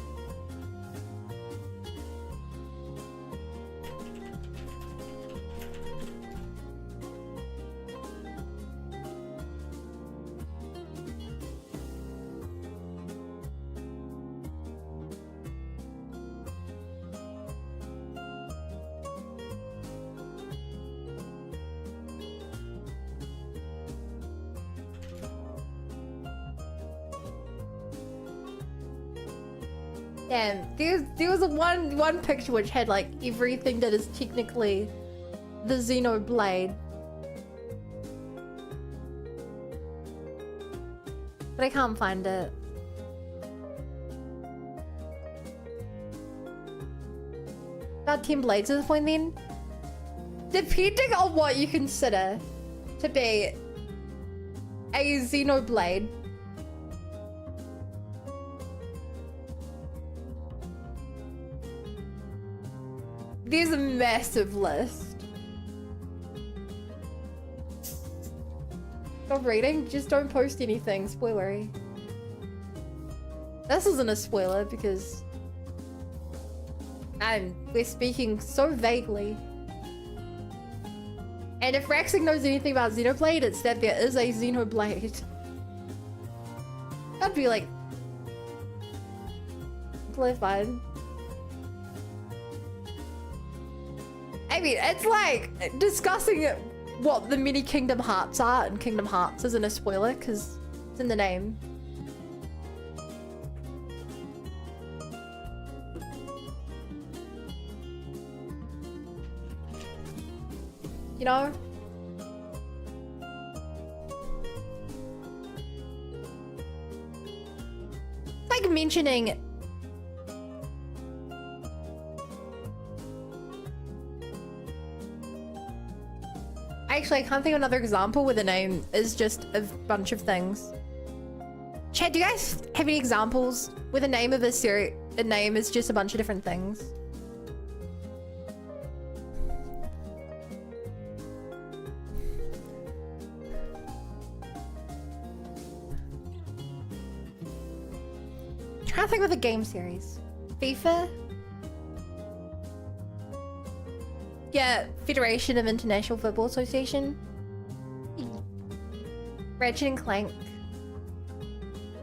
S1: Damn, there was a one picture which had like everything that is technically the Xenoblade. But I can't find it. About 10 blades at this point then? Depending on what you consider to be a Xenoblade. There's a massive list. Stop reading, just don't post anything spoilery. This isn't a spoiler because we're speaking so vaguely. And if Raxing knows anything about Xenoblade, it's that there is a Xenoblade. I'd be like, fine. I mean, it's like discussing what the many Kingdom Hearts are, and Kingdom Hearts isn't a spoiler because it's in the name. You know? It's like mentioning actually, I can't think of another example where the name is just a bunch of things. Chad, do you guys have any examples where the name of a name is just a bunch of different things? I'm trying to think of a game series. FIFA? Yeah, Federation of International Football Association. Ratchet and Clank.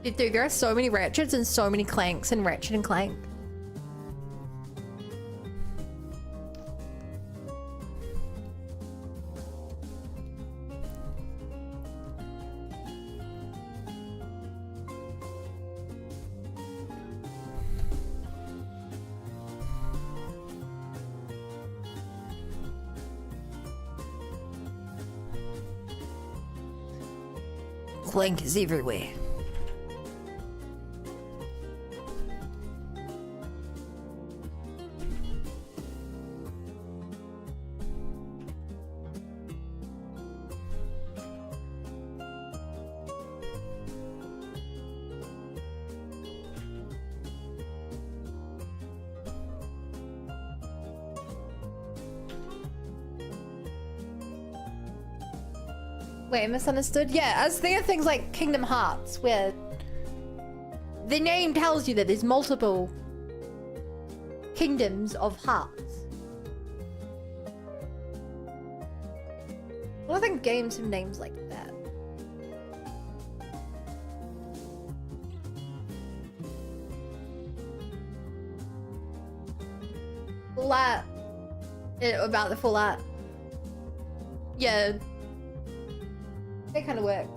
S1: Dude, there are so many Ratchets and so many Clanks in Ratchet and Clank. Link is everywhere. Wait, misunderstood? Yeah, I was thinking of things like Kingdom Hearts, where the name tells you that there's multiple kingdoms of hearts. I don't think games have names like that. Full art. About the full art. Yeah. It kind of works.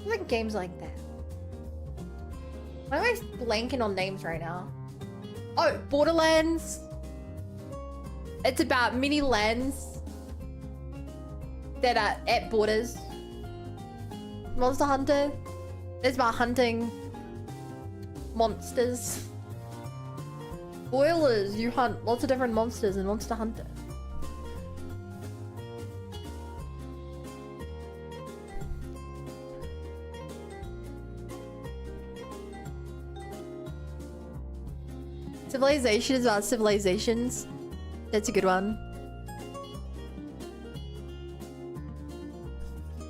S1: I like games like that. Why am I blanking on names right now? Oh, Borderlands. It's about mini lands that are at borders. Monster Hunter. It's about hunting monsters. Spoilers, you hunt lots of different monsters in Monster Hunter. Civilization is about civilizations. That's a good one.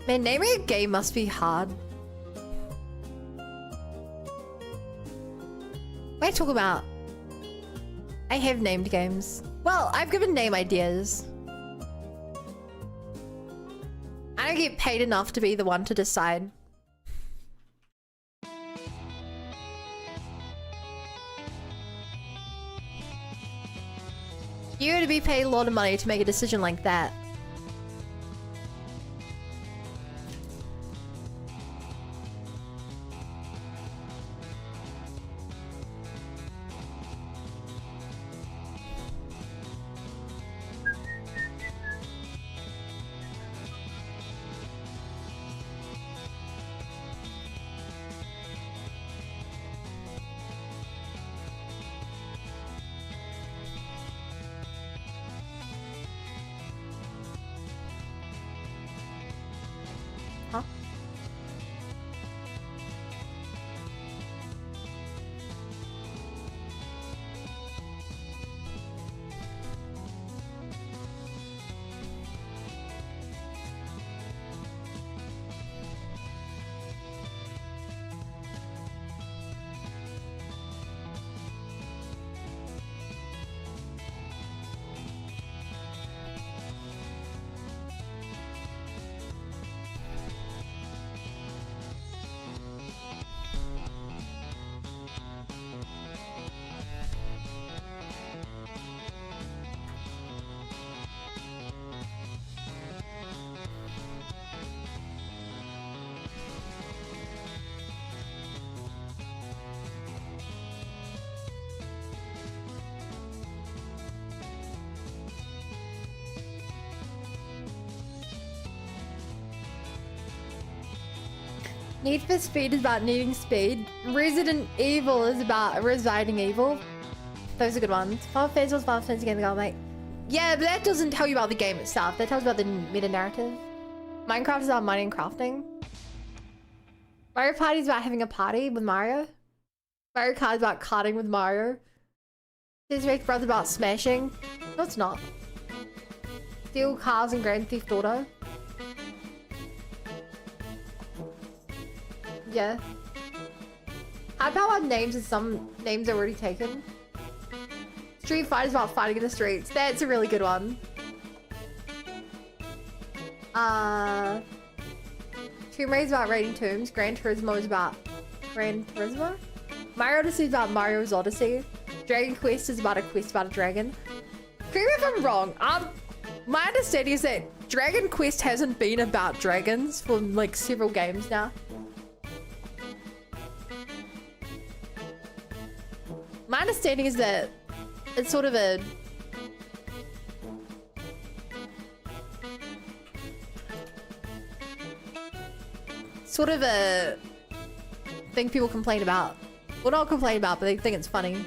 S1: Man, naming a game must be hard. What I talk about? I have named games. Well, I've given name ideas. I don't get paid enough to be the one to decide. You got to be paid a lot of money to make a decision like that. Huh? Need for Speed is about needing speed. Resident Evil is about residing evil. Those are good ones. Final Fantasy was Final Fantasy game ago, mate. Yeah, but that doesn't tell you about the game itself. That tells you about the meta narrative. Minecraft is about mining and crafting. Mario Party is about having a party with Mario. Mario Kart is about karting with Mario. Disrespect Brothers about smashing. No, it's not. Steal cars in Grand Theft Auto. Yeah. How about names and some names are already taken? Street Fighter is about fighting in the streets. That's a really good one. Tomb Raider is about raiding tombs. Gran Turismo is about Gran Turismo. Mario Odyssey is about Mario's Odyssey. Dragon Quest is about a quest about a dragon. Correct me if I'm wrong. My understanding is that Dragon Quest hasn't been about dragons for like several games now. My understanding is that it's sort of a... sort of a thing people complain about. Well, not complain about, but they think it's funny.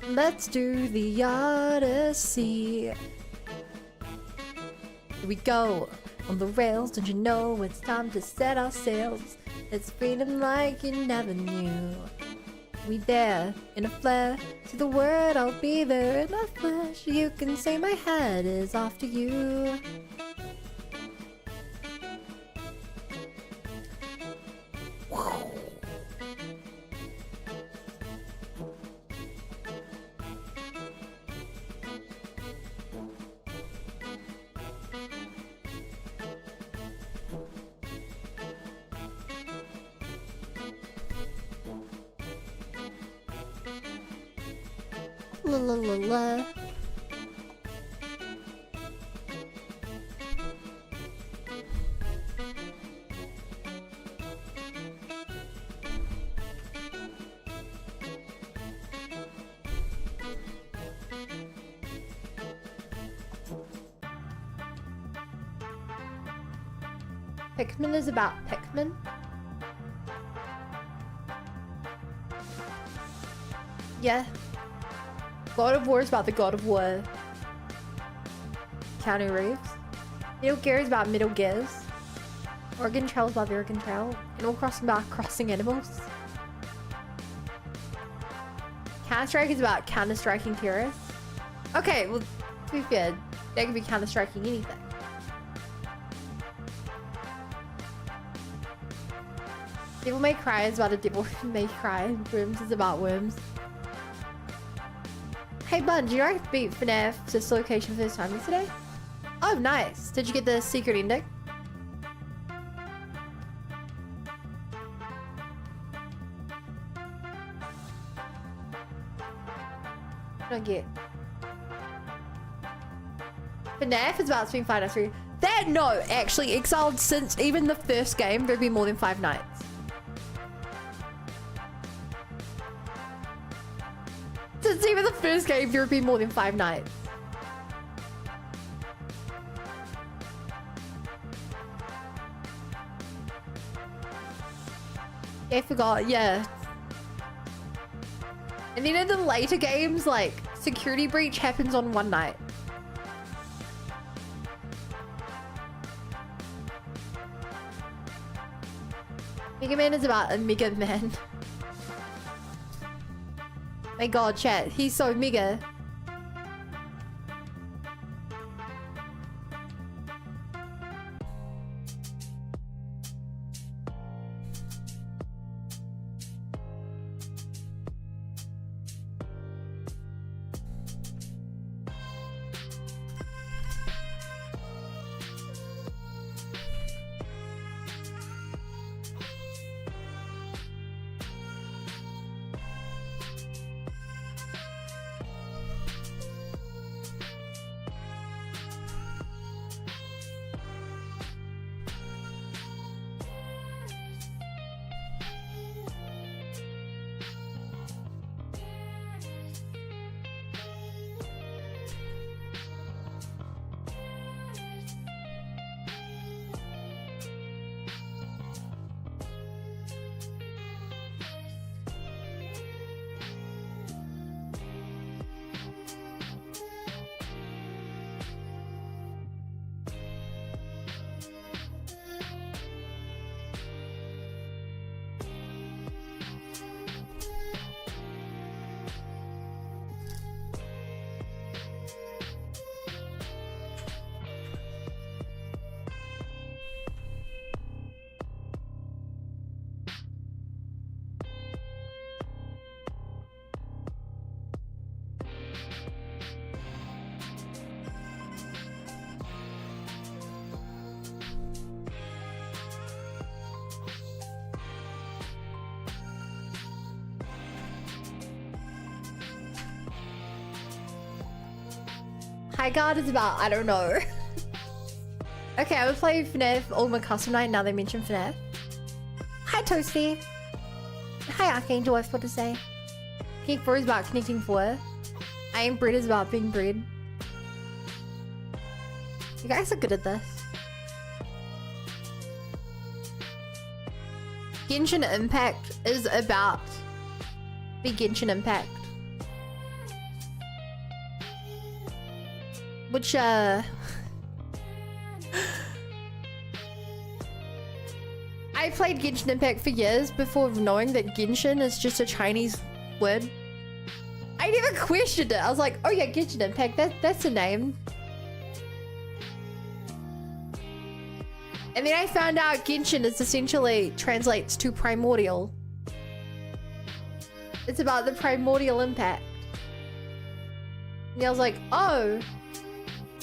S1: Let's do the Odyssey. Here we go on the rails. Don't you know it's time to set our sails? It's freedom like you never knew. We there in a flare. See the word, I'll be there in a flash. You can say my head is off to you. La la la la. Pikmin is about Pikmin. Yeah. God of War is about the God of War. Keanu Reeves. Middle Gear is about Middle Gears. Oregon Trail is about the Oregon Trail. Animal Crossing is about crossing animals. Counter-Strike is about counter-striking terrorists. Okay, well, to be fair, they could be counter-striking anything. Devil May Cry is about a Devil May Cry. Worms is about worms. Hey Bun, did you already beat FNAF Sister Location for this time yesterday? Oh, nice. Did you get the secret ending? Don't get. FNAF is about to be 5 nights. That no, actually, Exiled since even the first game, there'd be more than 5 nights. Since even the first game, there would be more than 5 nights. I forgot, yeah. And then in the later games, like, Security Breach happens on 1 night. Mega Man is about a Mega Man. My god, chat, he's so mega. High God is about, I don't know. Okay, I would play FNAF all my custom night now they mention FNAF. Hi Toasty. Hi Archangel, I forgot to say. Connect 4 is about connecting 4. I am bread is about being bread. You guys are good at this. Genshin Impact is about the Genshin Impact. Which, I played Genshin Impact for years before knowing that Genshin is just a Chinese word. I never questioned it. I was like, oh yeah, Genshin Impact, that's a name. And then I found out Genshin is essentially translates to primordial. It's about the primordial impact. And I was like, oh,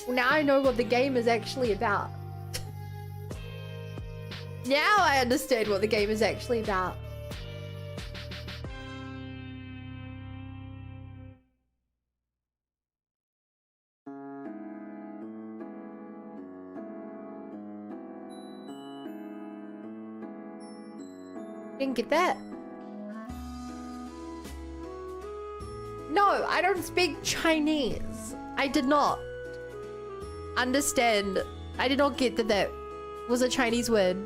S1: well, now I know what the game is actually about. Now I understand what the game is actually about. Didn't get that. No, I don't speak Chinese. I did not understand. I did not get that that was a Chinese word.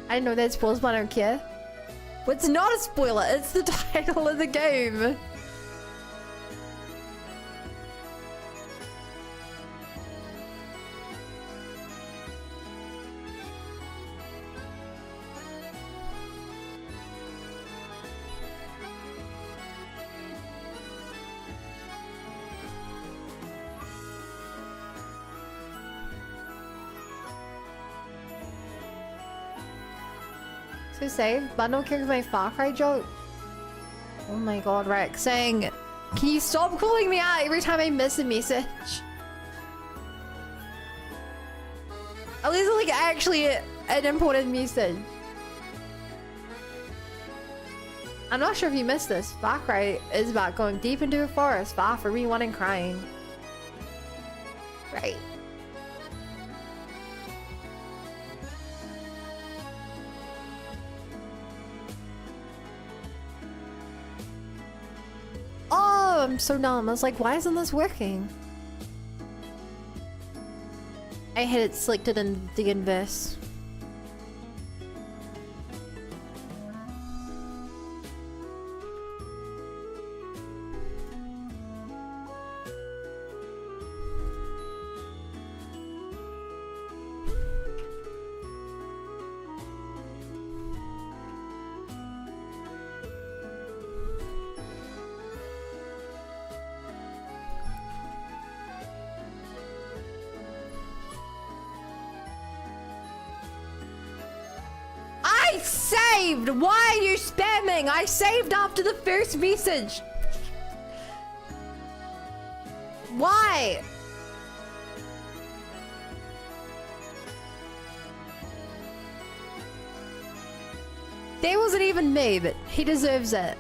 S1: I know that spoils, but I don't care. But it's not a spoiler, it's the title of the game. To save, bundle carries my Far Cry joke. Oh my god, Rex saying, can you stop calling me out every time I miss a message? At least like actually an important message. I'm not sure if you missed this. Far Cry is about going deep into a forest, far from anyone and crying. Right. Oh, I'm so dumb. I was like, why isn't this working? I had it selected in the inverse. Why are you spamming? I saved after the first message. Why? That wasn't even me, but he deserves it.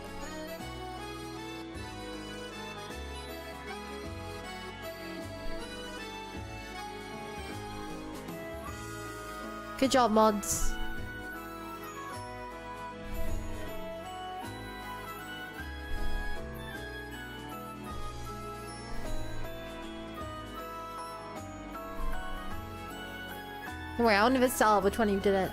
S1: Good job, mods. Don't worry, I'll never tell which one you did it.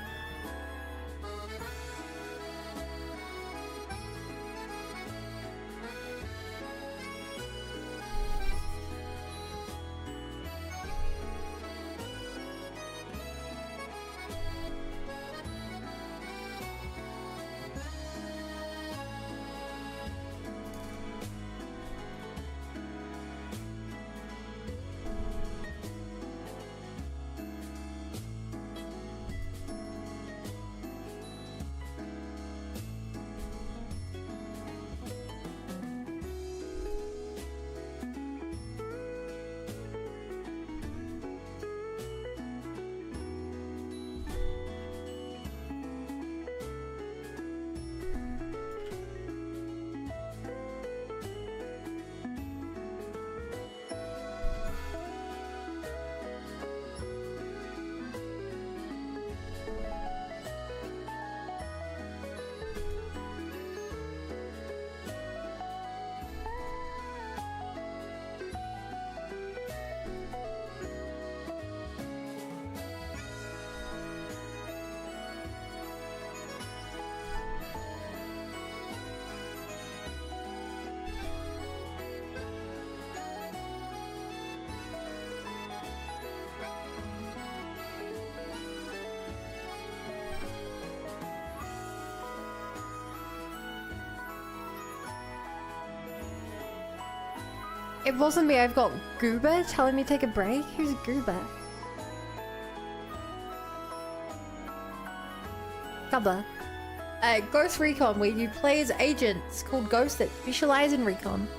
S1: It wasn't me, I've got Goober telling me to take a break? Who's Goober? Cover. Ghost Recon, where you play as agents called ghosts that specialize in recon.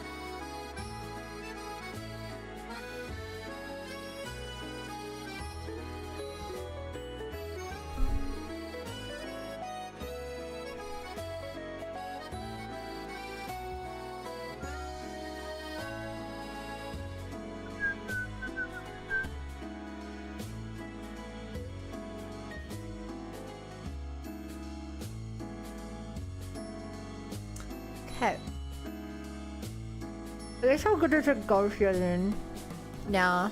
S1: Okay. I guess I'll go to the ghost here then. Nah.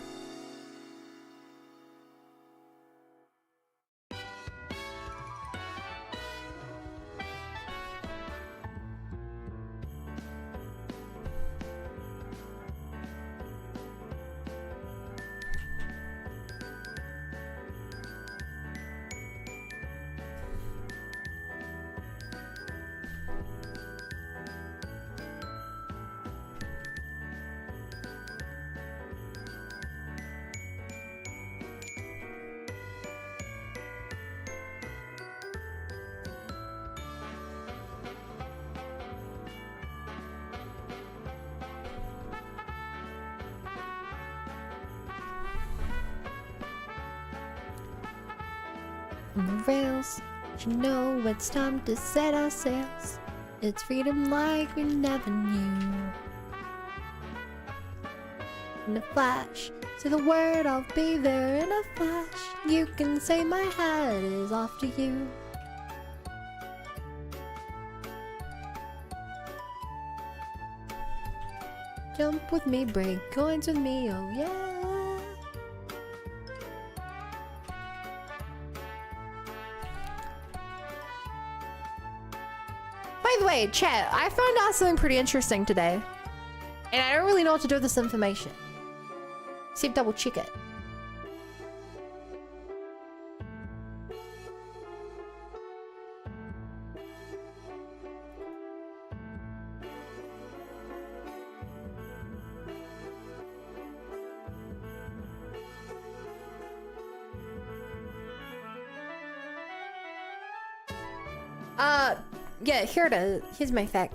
S1: On the rails, you know it's time to set our sails. It's freedom like we never knew. In a flash, say the word, I'll be there in a flash. You can say my hat is off to you. Jump with me, break coins with me, oh yeah. By the way, chat, I found out something pretty interesting today. And I don't really know what to do with this information. See if double check it. Yeah, here it is. Here's my fact.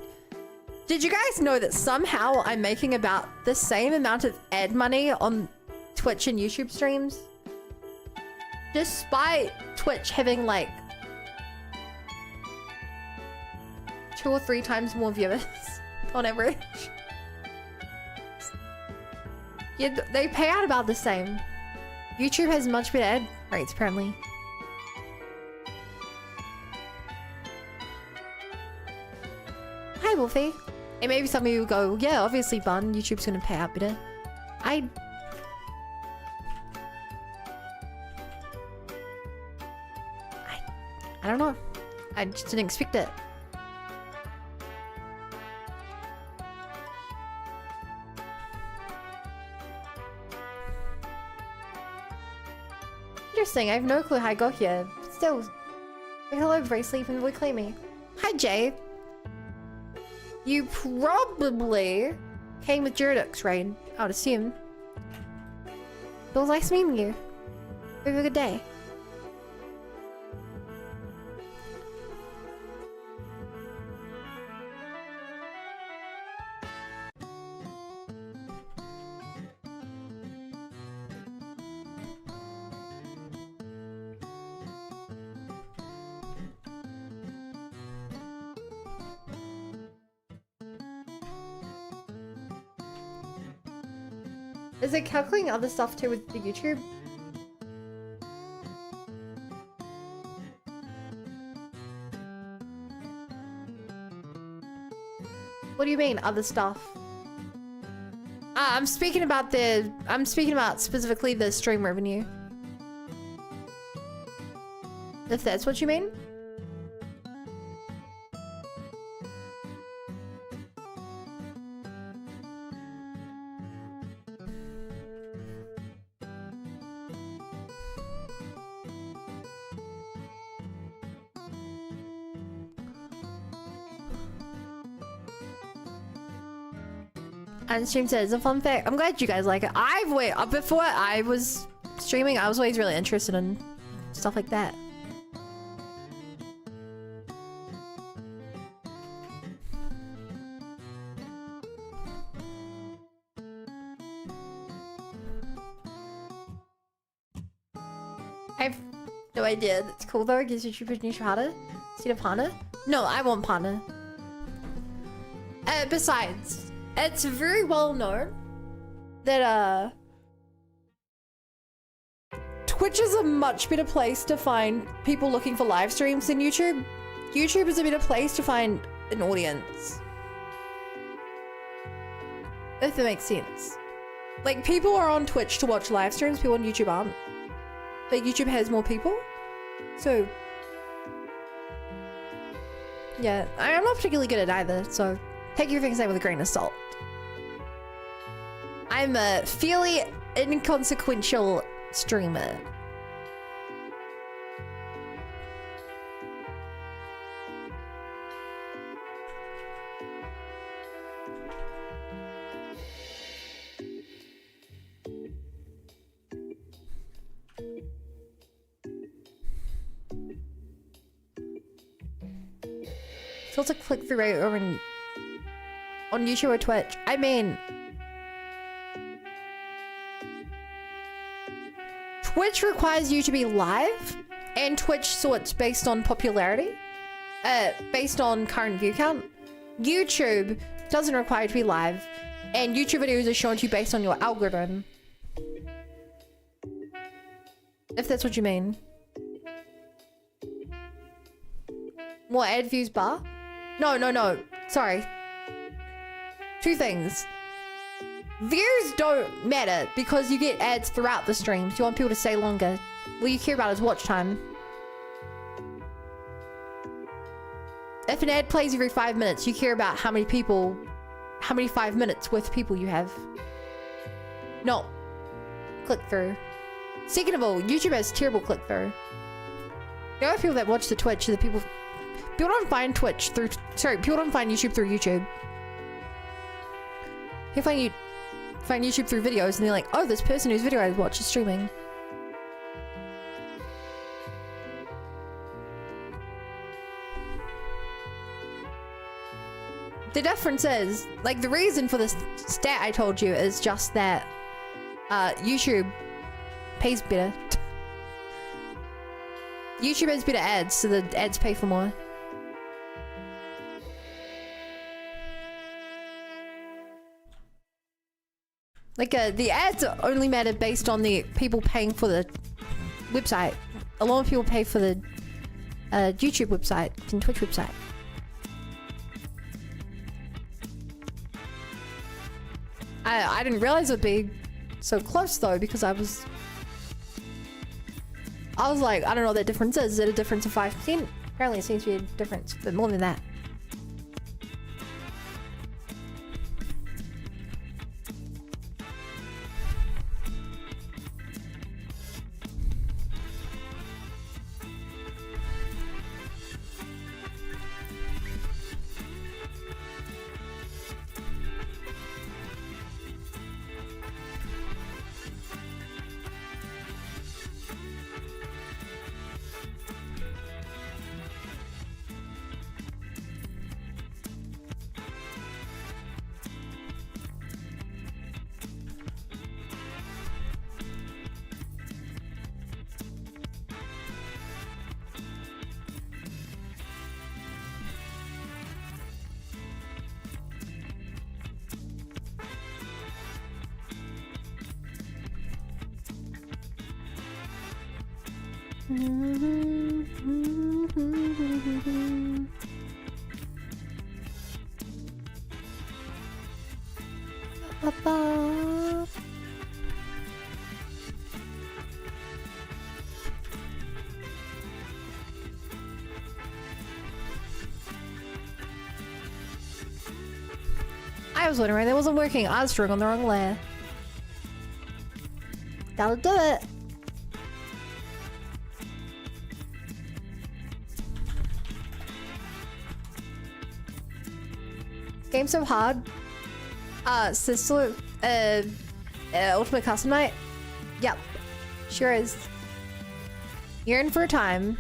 S1: Did you guys know that somehow I'm making about the same amount of ad money on Twitch and YouTube streams? Despite Twitch having like 2 or 3 times more viewers on average. Yeah, they pay out about the same. YouTube has much better ad rates apparently. Hi, Wolfie. And maybe some of you will go, yeah, obviously, Bun, YouTube's gonna pay out better. I don't know. I just didn't expect it. Interesting, I have no clue how I got here. Still, hello, Braceley from Weekly Me. Hi, Jay. You probably came with Jurdux raid, I would assume. It was nice meeting you. Have a good day. Is it calculating other stuff too with the YouTube? What do you mean, other stuff? I'm speaking about specifically the stream revenue. If that's what you mean. And stream says a fun fact. I'm glad you guys like it. Before I was streaming, I was always really interested in stuff like that. I've no idea. That's cool though. It gives YouTubers new harder instead of partner. No, I want partner. Besides, it's very well known that Twitch is a much better place to find people looking for live streams than YouTube. YouTube is a better place to find an audience. If that makes sense. Like, people are on Twitch to watch live streams, people on YouTube aren't. But YouTube has more people. So, yeah, I'm not particularly good at either, so take everything I say with a grain of salt. I'm a fairly inconsequential streamer. So what's a click-through rate over on YouTube or Twitch? I mean, Twitch requires you to be live, and Twitch sorts based on popularity, based on current view count. YouTube doesn't require you to be live, and YouTube videos are shown to you based on your algorithm. If that's what you mean. More ad views bar? No. Sorry. Two things. Views don't matter because you get ads throughout the streams. You want people to stay longer. What you care about is watch time. If an ad plays every 5 minutes, you care about how many 5 minutes worth of people you have. Not click-through. Second of all, YouTube has terrible click-through. The only people that watch the Twitch are the people don't find Twitch through, people don't find YouTube through YouTube. They find YouTube through videos and they're like, oh, this person whose video I watch is streaming. The difference is, like, the reason for this stat I told you is just that YouTube pays better. YouTube has better ads, so the ads pay for more. Like, the ads only matter based on the people paying for the website. A lot of people pay for the YouTube website and Twitch website. I didn't realize it'd be so close though, because I was like, I don't know what that difference is. Is it a difference of 5%? Apparently it seems to be a difference, but more than that. I was wondering, that wasn't working. I was drawing on the wrong layer. That'll do it. Game's so hard. Sister, Ultimate Custom Night? Yep. Sure is. You're in for a time.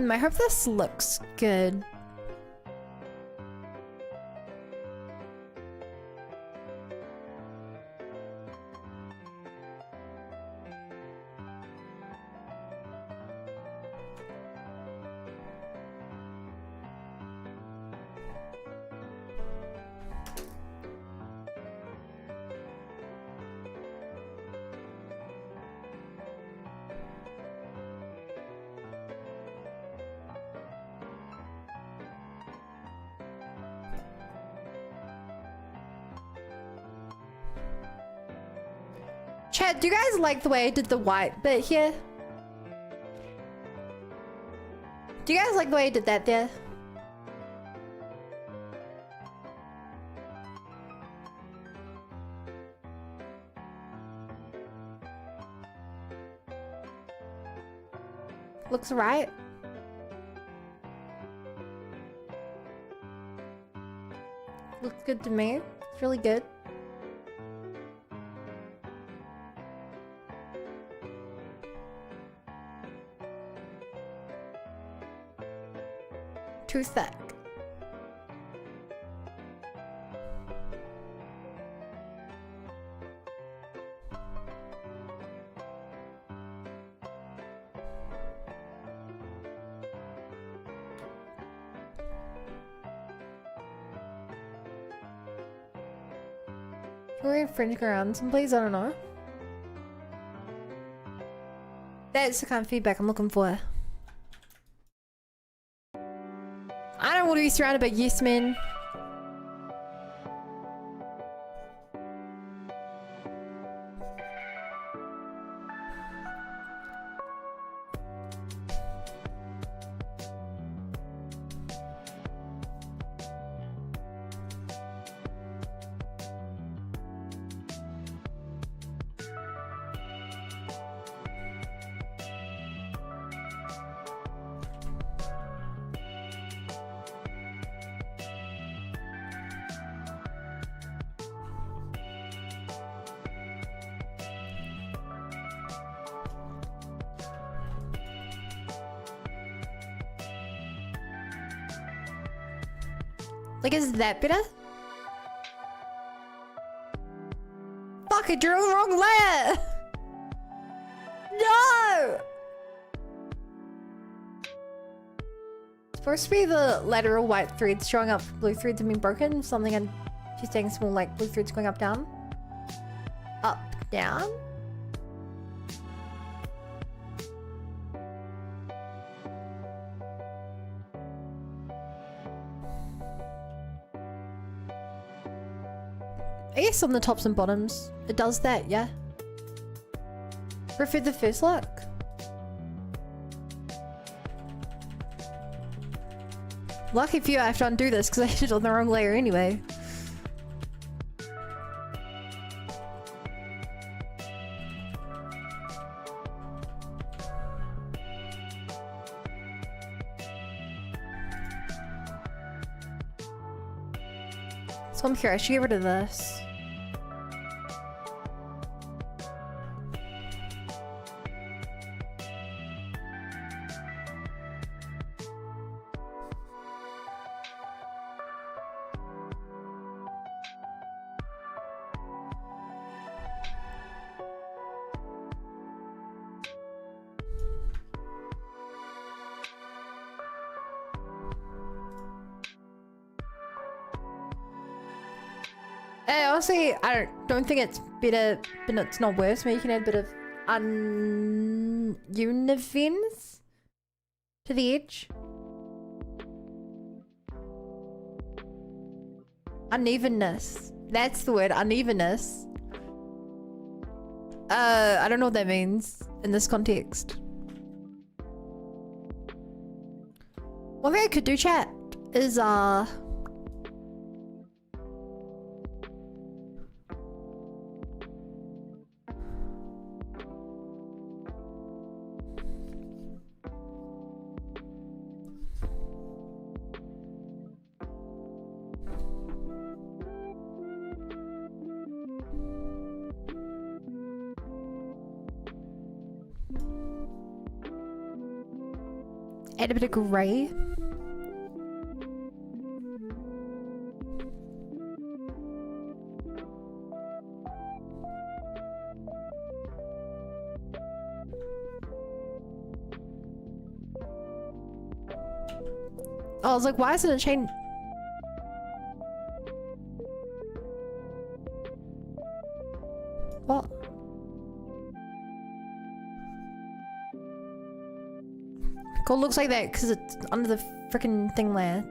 S1: I hope this looks good. Chad, do you guys like the way I did the white bit here? Do you guys like the way I did that there? Looks right. Looks good to me. It's really good. Too thick. Can we infringe around someplace? I don't know. That's the kind of feedback I'm looking for. I don't want to be surrounded by yes men. Like, is that better? Fuck, I drew the wrong layer! No! It's supposed to be the lateral white threads showing up. Blue threads have been broken. Something I'm just saying small, like blue threads going up, down. Up, down. I guess on the tops and bottoms, it does that, yeah. Prefer the first look. Lucky for you, I have to undo this because I did it on the wrong layer anyway. So I'm curious, I should get rid of this. Honestly, I don't think it's better, but it's not worse. Maybe you can add a bit of unevenness to the edge. Unevenness. That's the word, unevenness. I don't know what that means in this context. One thing I could do, chat, is add a bit of grey. I was like, why isn't it changed? What? It looks like that because it's under the freaking thing layer.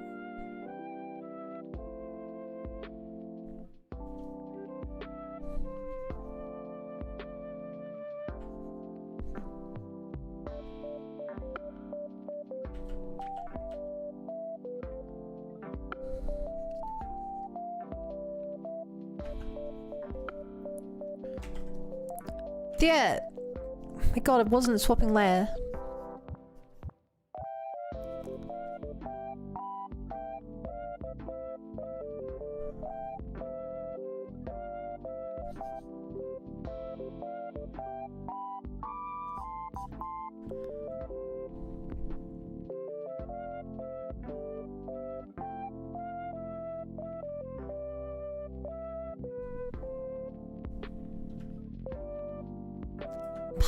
S1: Yeah. My god, it wasn't swapping layer.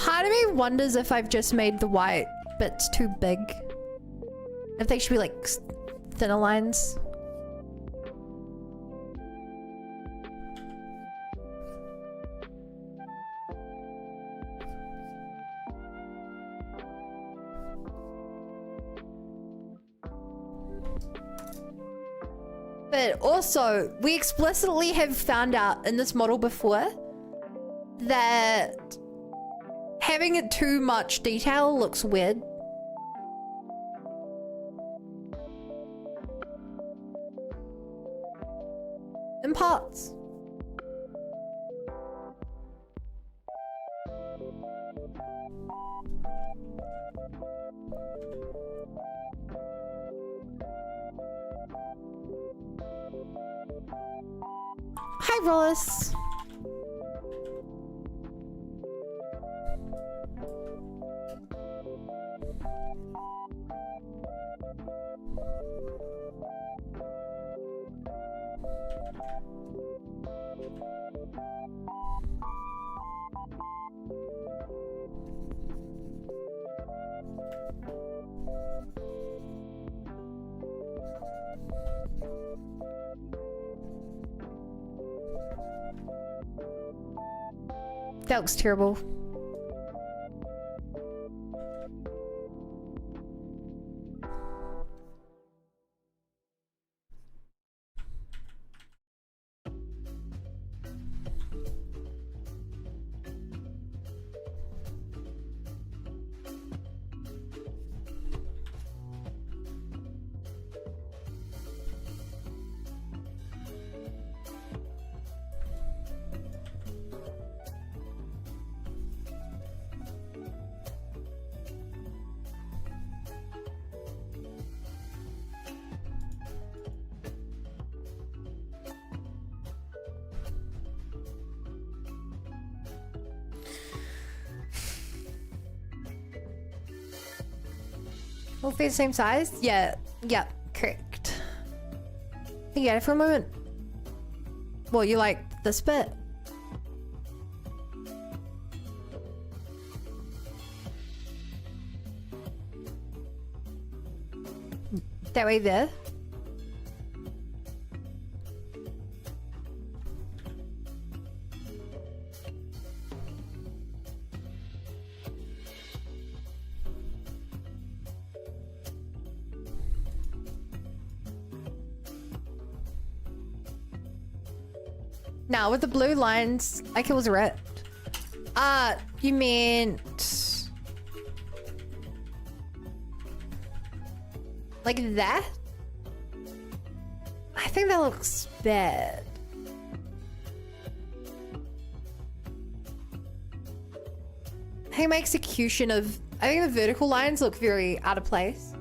S1: Part of me wonders if I've just made the white bits too big. If they should be like thinner lines. But also, we explicitly have found out in this model before that having it too much detail looks weird. In parts. Hi, Rollis. That looks terrible. Both be the same size? Yeah, correct. Yeah, for a moment. Well, you like this bit? That way there. Now with the blue lines, like it was red. You meant like that? I think that looks bad. I think my execution of, I think the vertical lines look very out of place.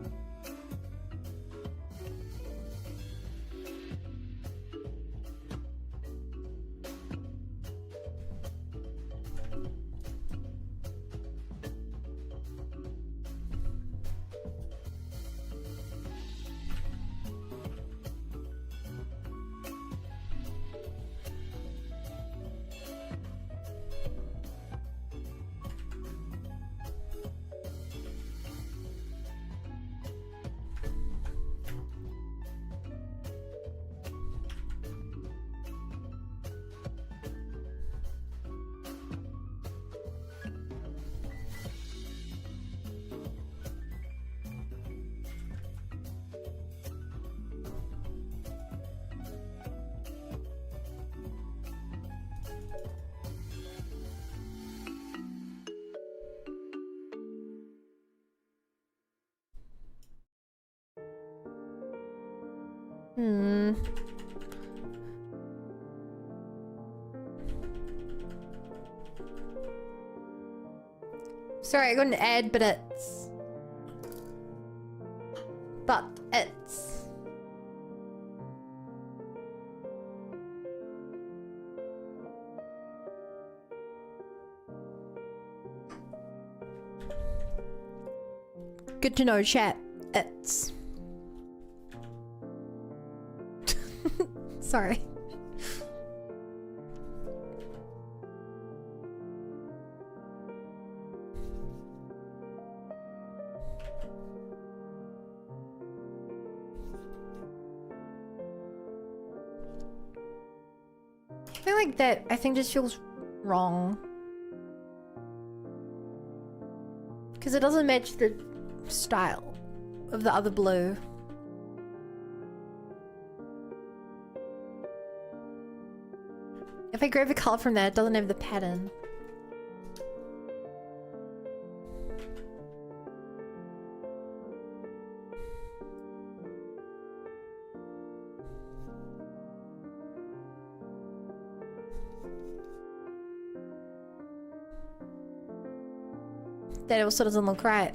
S1: Sorry, I got an ad, but it's... Good to know, chat. It's... Sorry. I feel like that, I think just feels wrong. Because it doesn't match the style of the other blue. If I grab a color from that, it doesn't have the pattern. That also doesn't look right.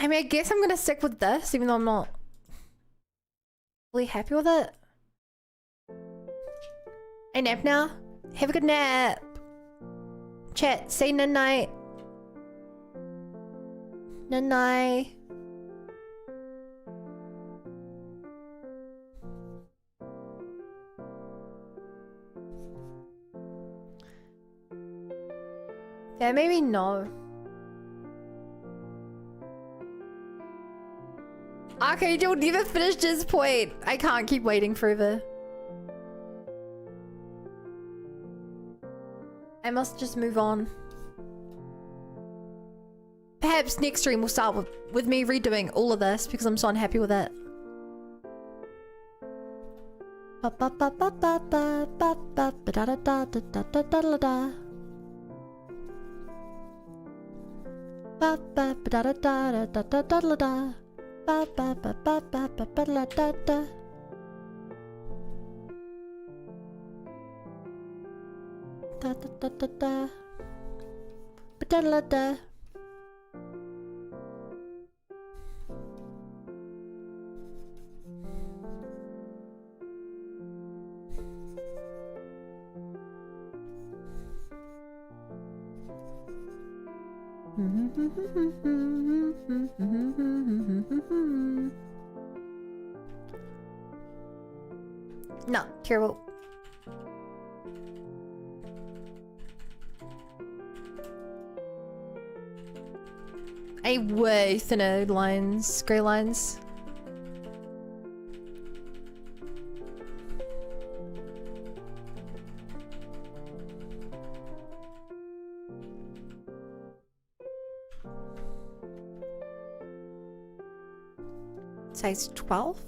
S1: I mean, I guess I'm gonna stick with this, even though I'm not really happy with it. I nap now. Have a good nap. Chat, say night. Night. Yeah, maybe no. Okay, you'll never finish this point. I can't keep waiting forever. I must just move on. Perhaps next stream will start with me redoing all of this because I'm so unhappy with it. No, terrible. A way thinner lines, grey lines. Size 12?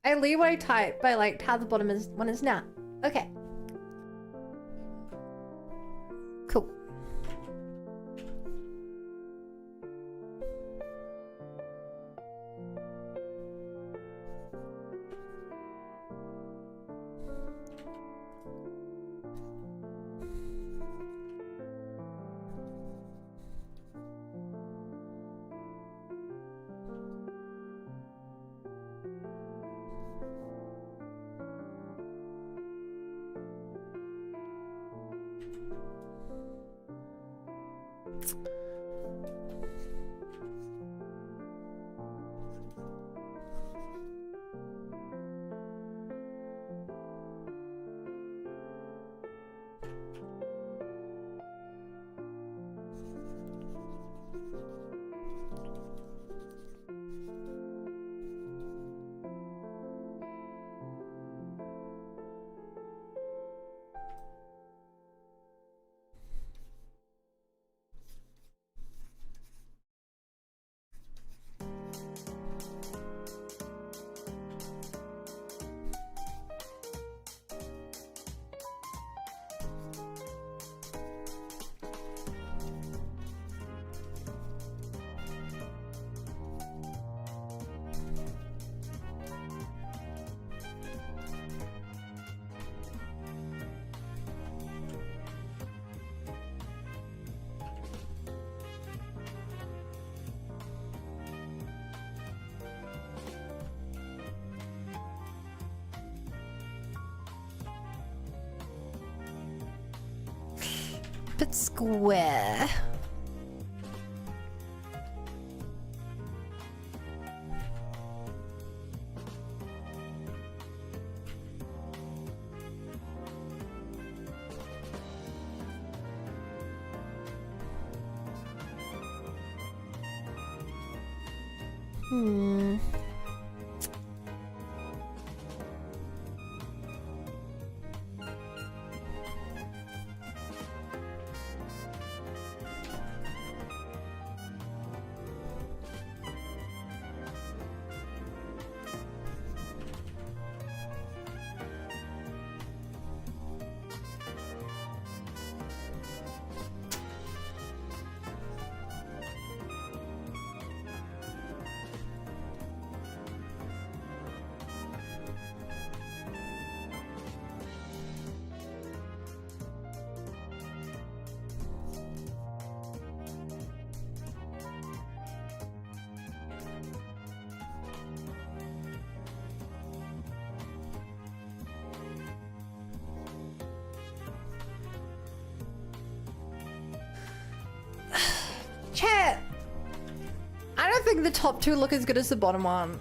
S1: I leeway type by like how the bottom is one is now. Okay. Cool. Bit square. Chat! I don't think the top two look as good as the bottom one.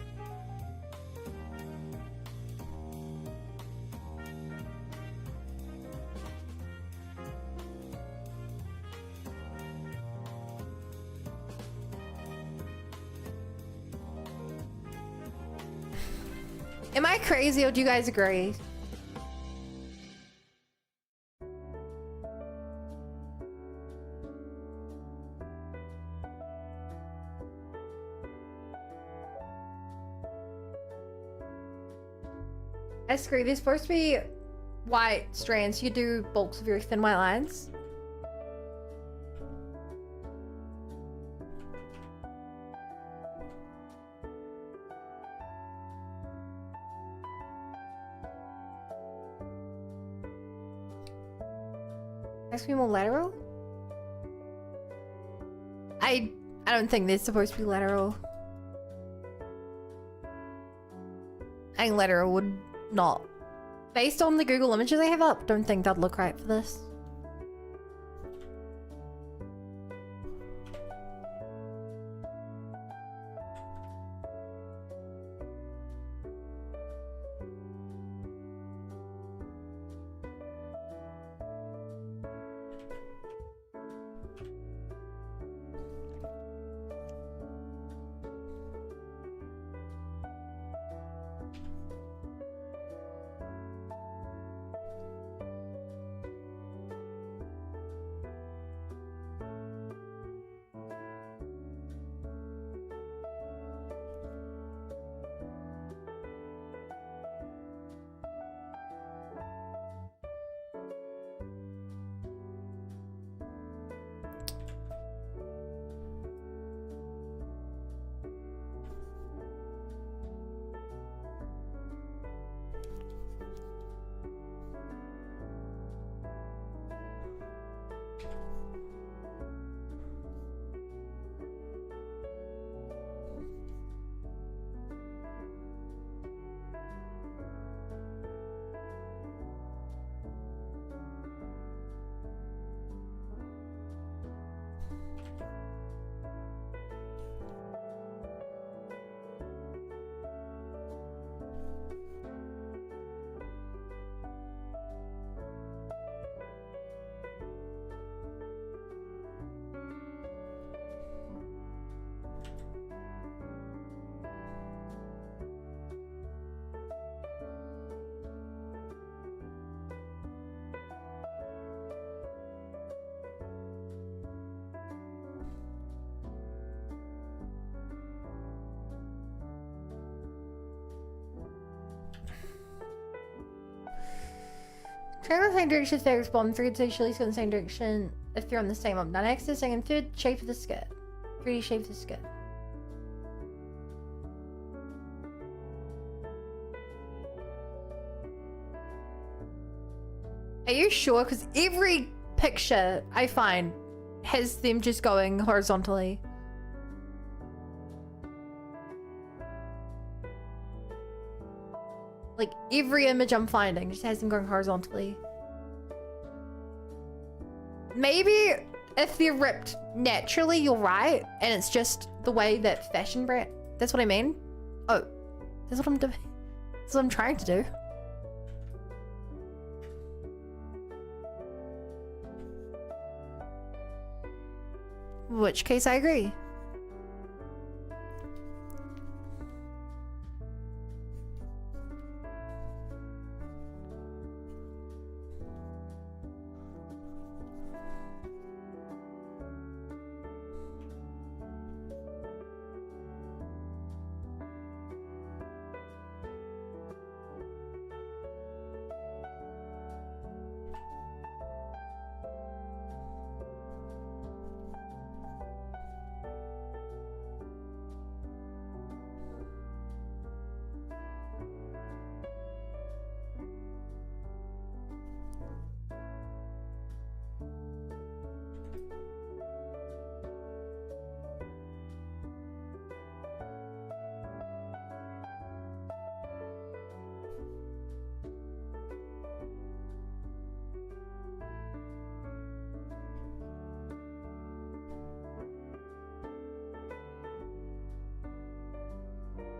S1: Am I crazy or do you guys agree? I agree. They're supposed to be white strands. You do bulks of very thin white lines. Has to be more lateral? I don't think they're supposed to be lateral. I think lateral would not. Based on the Google images I have up, don't think that'd look right for this. Train in the same direction if they respond. 3 to actually go in the same direction if they're on the same up. Now next is second, third shape of the skirt. 3D shape of the skirt. Are you sure? Because every picture I find has them just going horizontally. Like, every image I'm finding just has them going horizontally. Maybe if they're ripped naturally, you're right. And it's just the way that fashion brand... That's what I mean? Oh, that's what I'm doing. That's what I'm trying to do. In which case, I agree.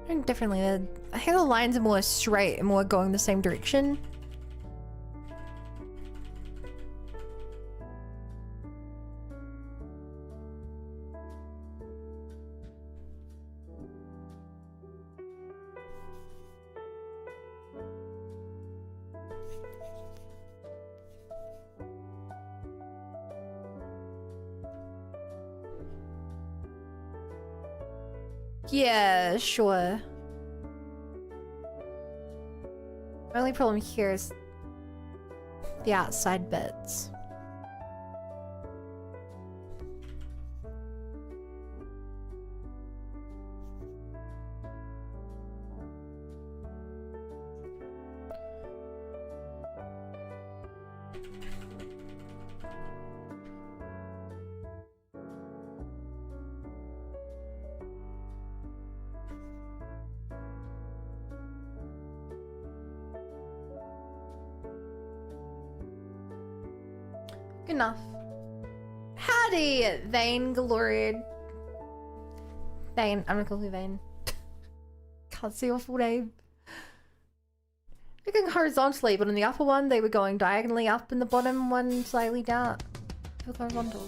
S1: I think differently. I think the lines are more straight and more going the same direction. Yeah, sure. My only problem here is the outside bits. Enough. Howdy, Vane Gloried. Vane, I'm gonna call you Vane. Can't see your full name. They're going horizontally, but on the upper one, they were going diagonally up, and the bottom one slightly down. Feel horizontal.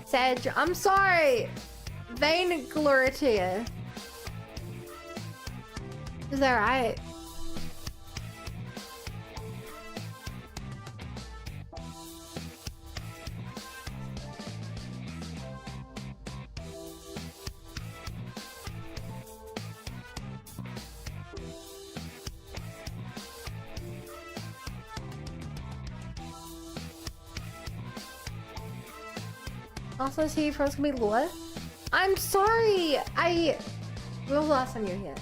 S1: Sag, I'm sorry. Vane Glory to you. Is that right? Also, is he first gonna be Lua? I'm sorry. When was the last time you were here?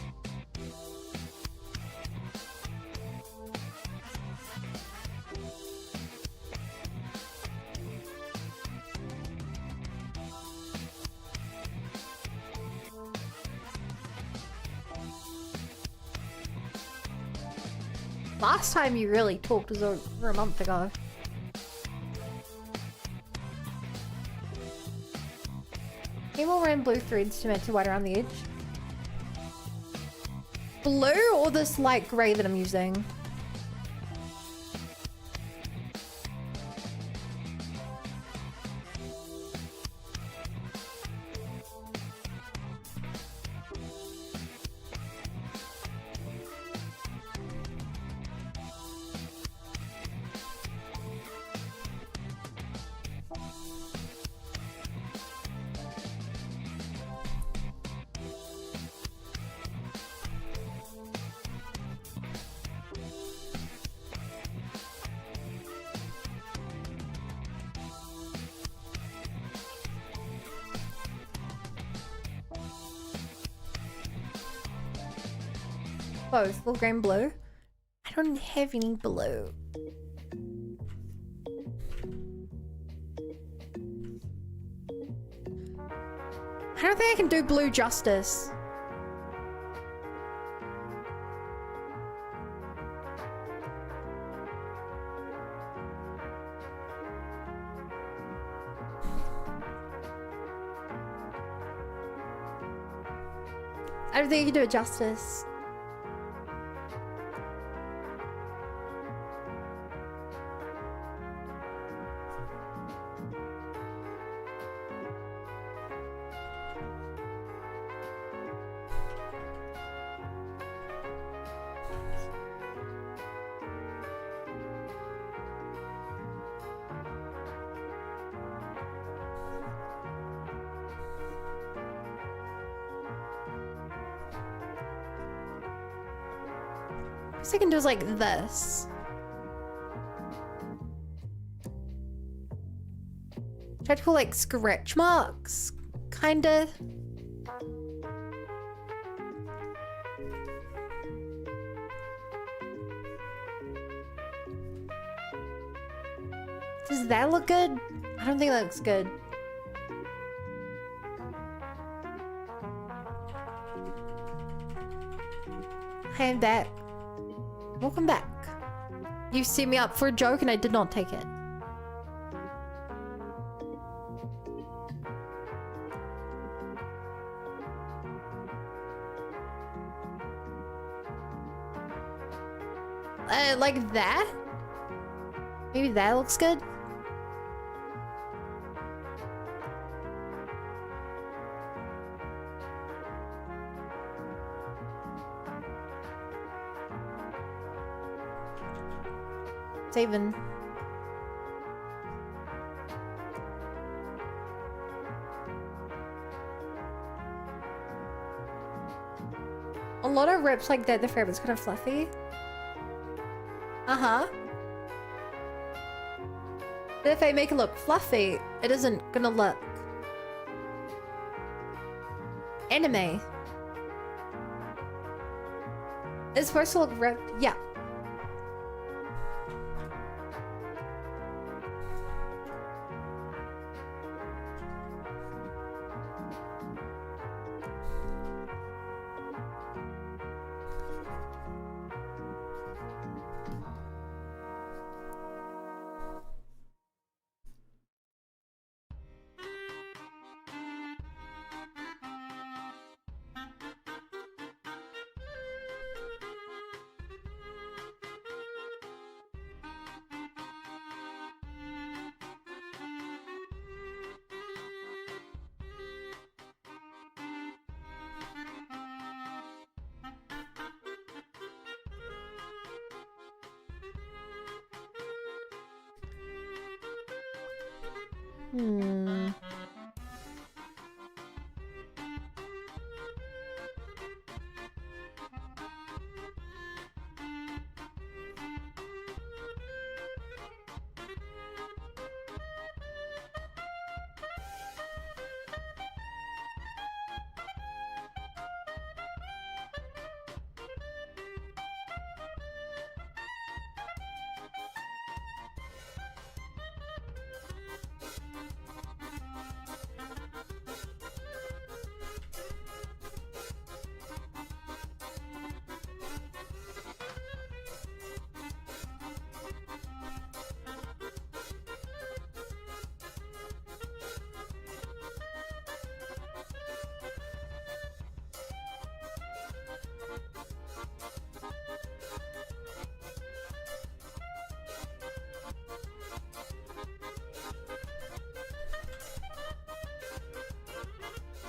S1: Last time you really talked was over a month ago. People wearing blue threads to match the white around the edge. Blue or this light grey that I'm using? Both, blue, green, blue. I don't have any blue. I don't think I can do blue justice. I don't think I can do it justice. I can do is like this. Try to pull like scratch marks, kinda. Does that look good? I don't think that looks good. I am back. Welcome back. You set me up for a joke and I did not take it. Like that? Maybe that looks good? Even. A lot of rips like that, the fabric's kind of fluffy. Uh-huh. But if I make it look fluffy, it isn't gonna look anime. It's supposed to look ripped, yeah. Hmm.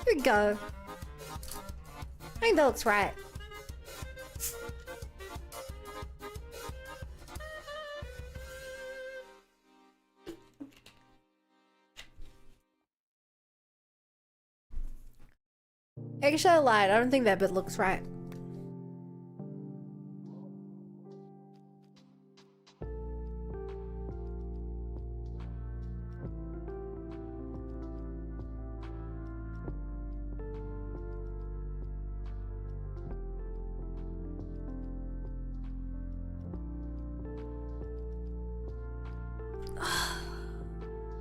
S1: Here we go. I think that looks right. Actually, I lied. I don't think that bit looks right.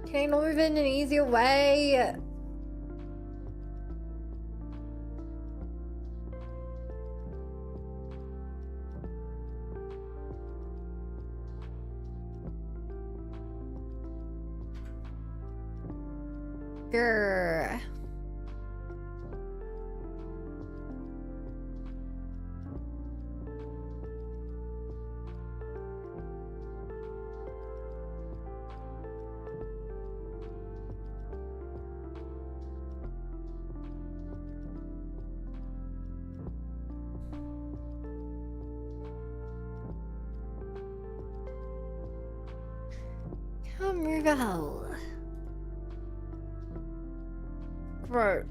S1: Can I not move in an easier way? Grr. Come move out. Gross.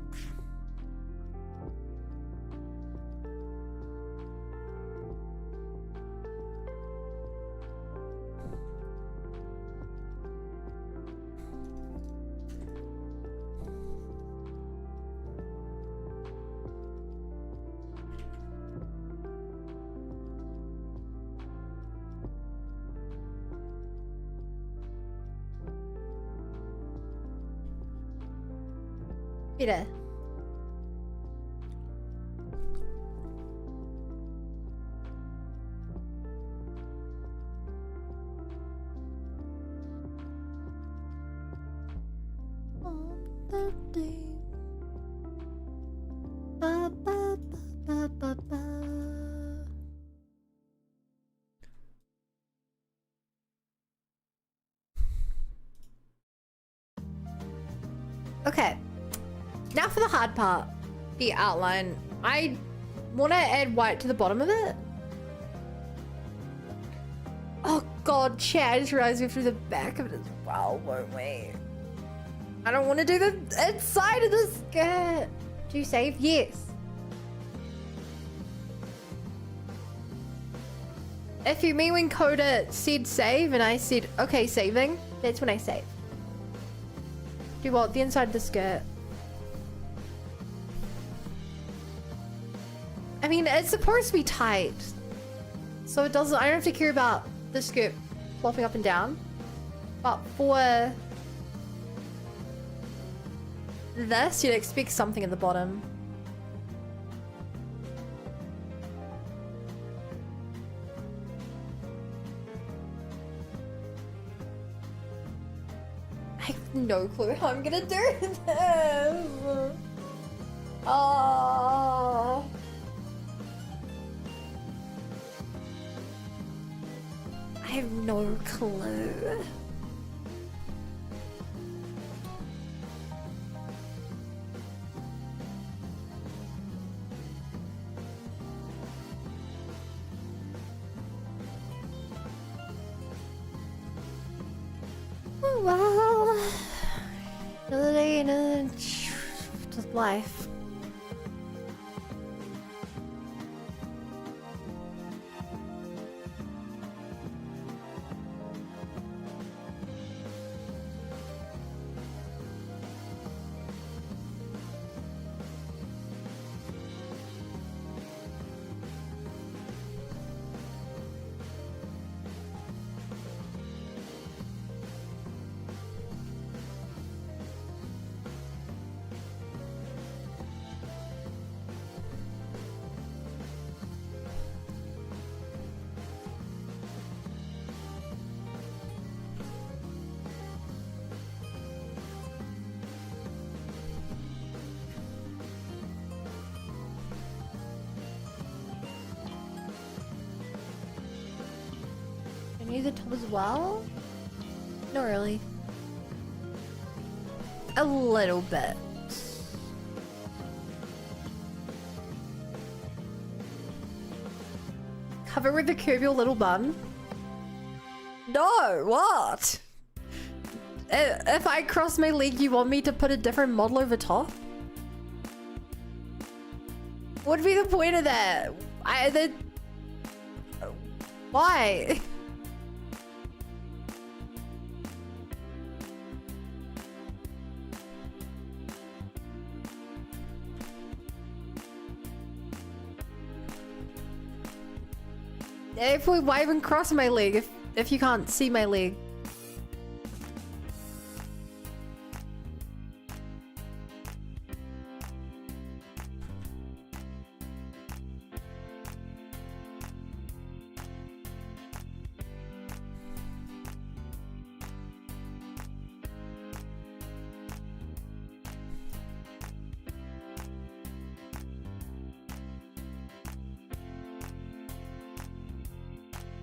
S1: Mira. On the day. Ba, ba, ba, ba, ba, ba. Okay. Now for the hard part, the outline. I want to add white to the bottom of it. Oh god, chat, I just realized we have to do the back of it as well, won't we? I don't want to do the inside of the skirt. Do you save? Yes. If you mean when Coda said save and I said, okay, saving, that's when I save. Do what? The inside of the skirt. I mean, it's supposed to be tight, so it doesn't. I don't have to care about the skirt flopping up and down. But for this, you'd expect something at the bottom. I have no clue how I'm gonna do this. Oh. I have no clue. Oh, well. day in a just life. Can you use the top as well? Not really. A little bit. Cover with the curve your little bum? No, what? If I cross my leg, you want me to put a different model over top? What would be the point of that? Why? Why even cross my leg if you can't see my leg?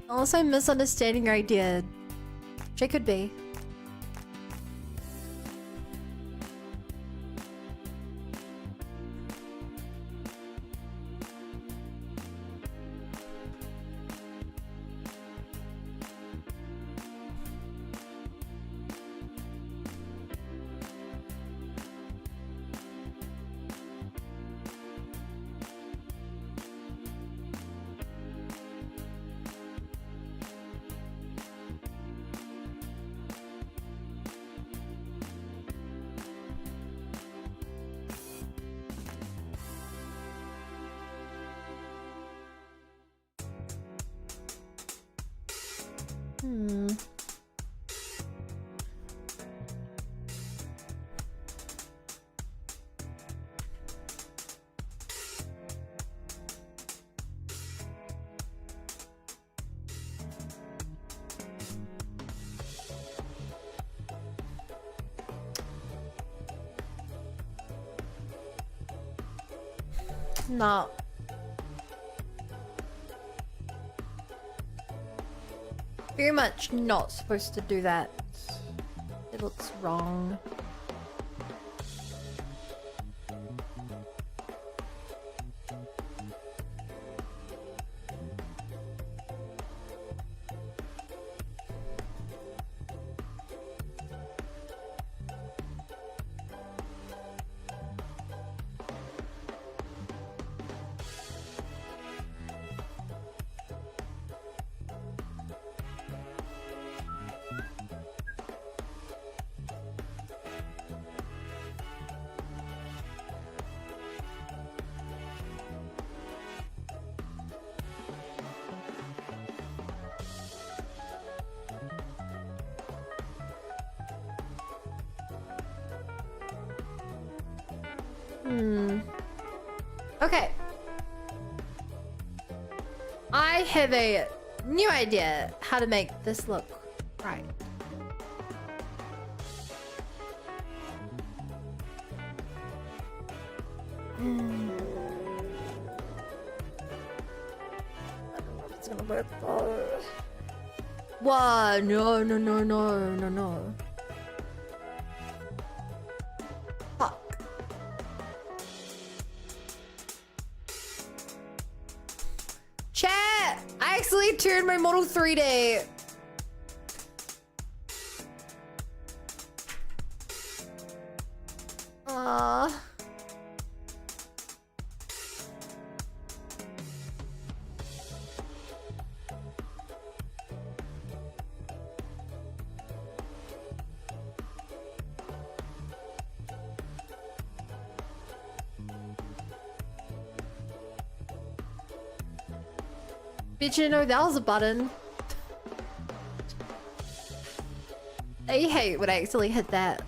S1: Unless I'm misunderstanding your idea. Which I could be. No. Very much not supposed to do that. It looks wrong. Okay. I have a new idea how to make this look right. I don't know if it's gonna work though. What? No, no, no, no, no, no. Turned my model 3D. Did you know that was a button? I hate when I accidentally hit that.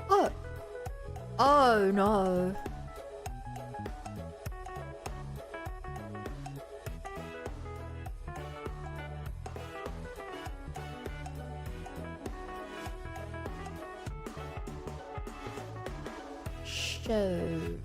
S1: Oh. Oh no. Shoot.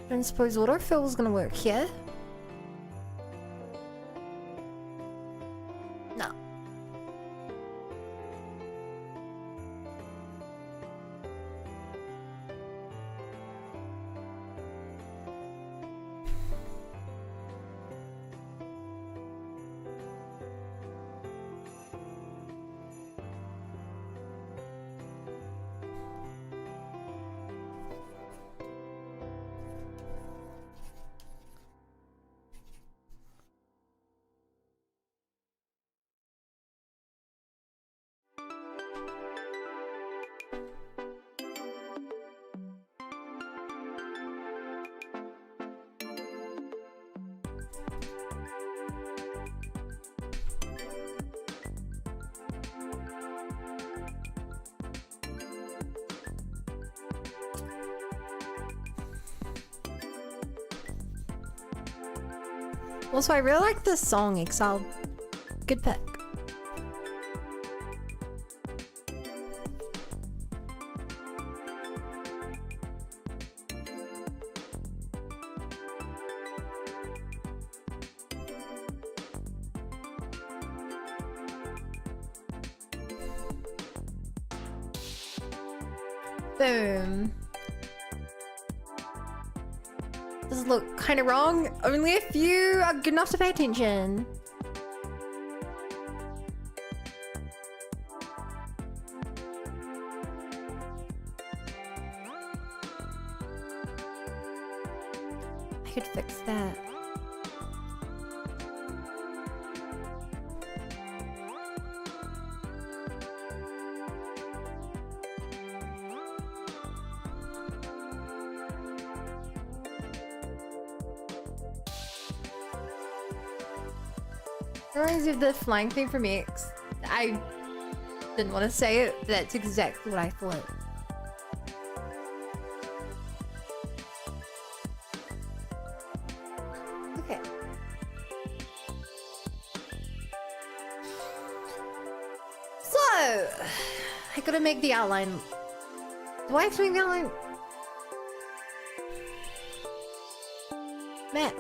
S1: I don't suppose autofill is gonna work here. No. Also, I really like this song, Exile. Good pick. Boom. Does it look kind of wrong? Only if you are good enough to pay attention. I could fix that. Reminds me of the flying thing from X. I didn't want to say it, but that's exactly what I thought. Okay. I gotta make the outline. Do I have to make the outline? Match.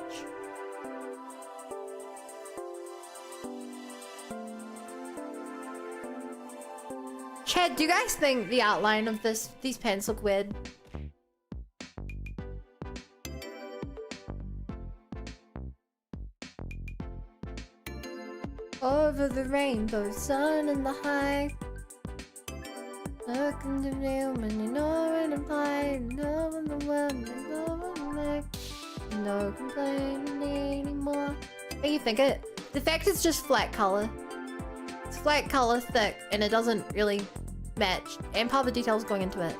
S1: Chad, do you guys think the outline of these pants look weird? Over the rainbow, sun in the high. Looking to you when you know when I'm flying. No one the world, no one like. No complaining anymore. What you think it? The fact it's just flat color. It's flat color, thick, and it doesn't really match. And part of the details going into it.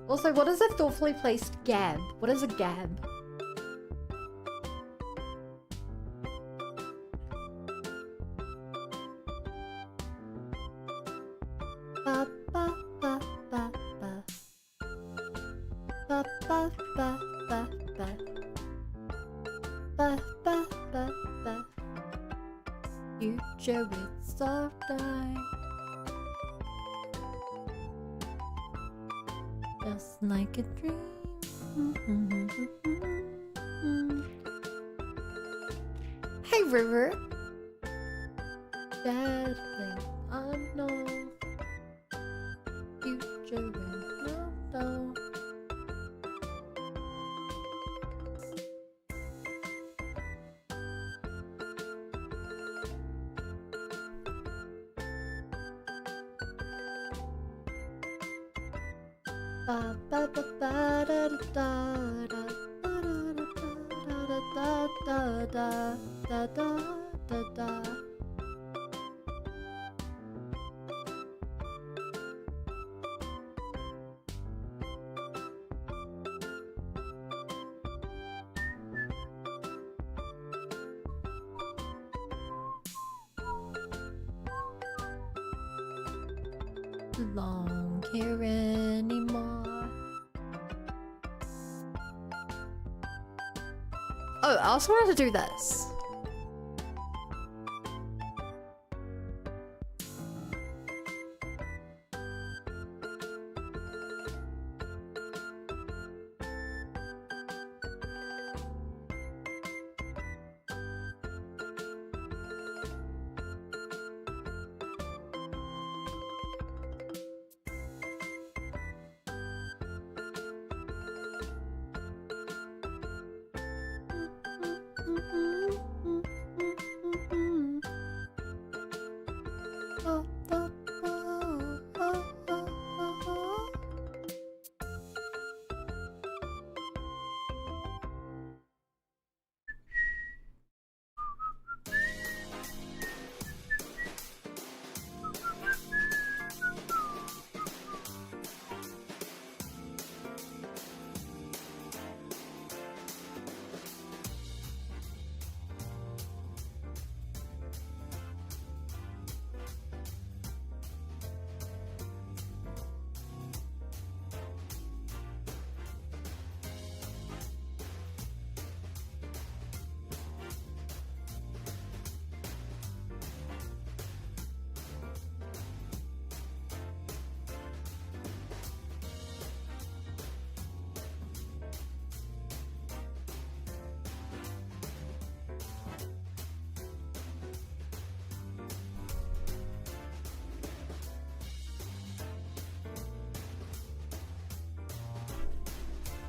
S1: Also, what is a thoughtfully placed gab? What is a gab? Ba, ba, ba, ba, ba. Ba, ba, ba, ba, ba. Ba, ba, ba, ba. Future with soft eye. Just like a dream. Hey, River. Bad thing I know. Future with no. Ba ba ba ba da da da da da da da da da. Long hair anymore. Oh, I also wanted to do this.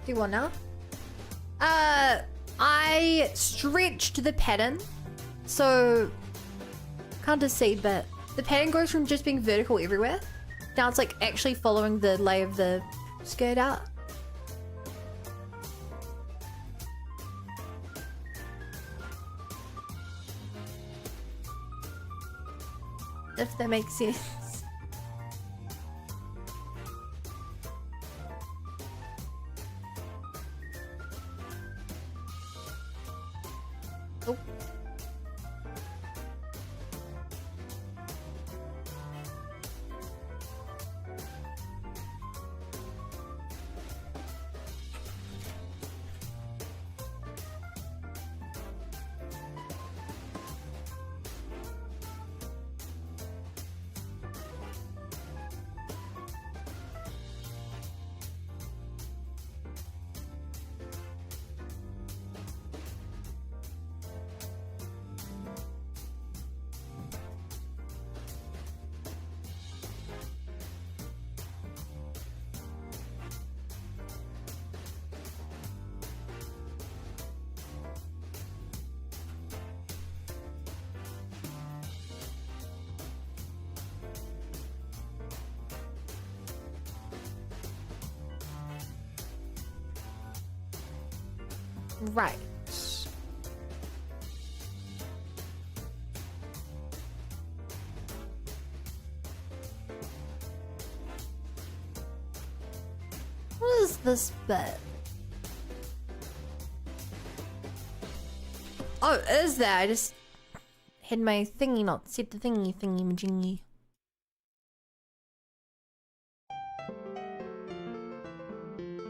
S1: Do you want now? I stretched the pattern, so can't just see, but the pattern goes from just being vertical everywhere. Now it's like actually following the lay of the skirt out. If that makes sense. Oh. Right. What is this bit? Oh, is there? I just had my thingy not set the thingy majingy.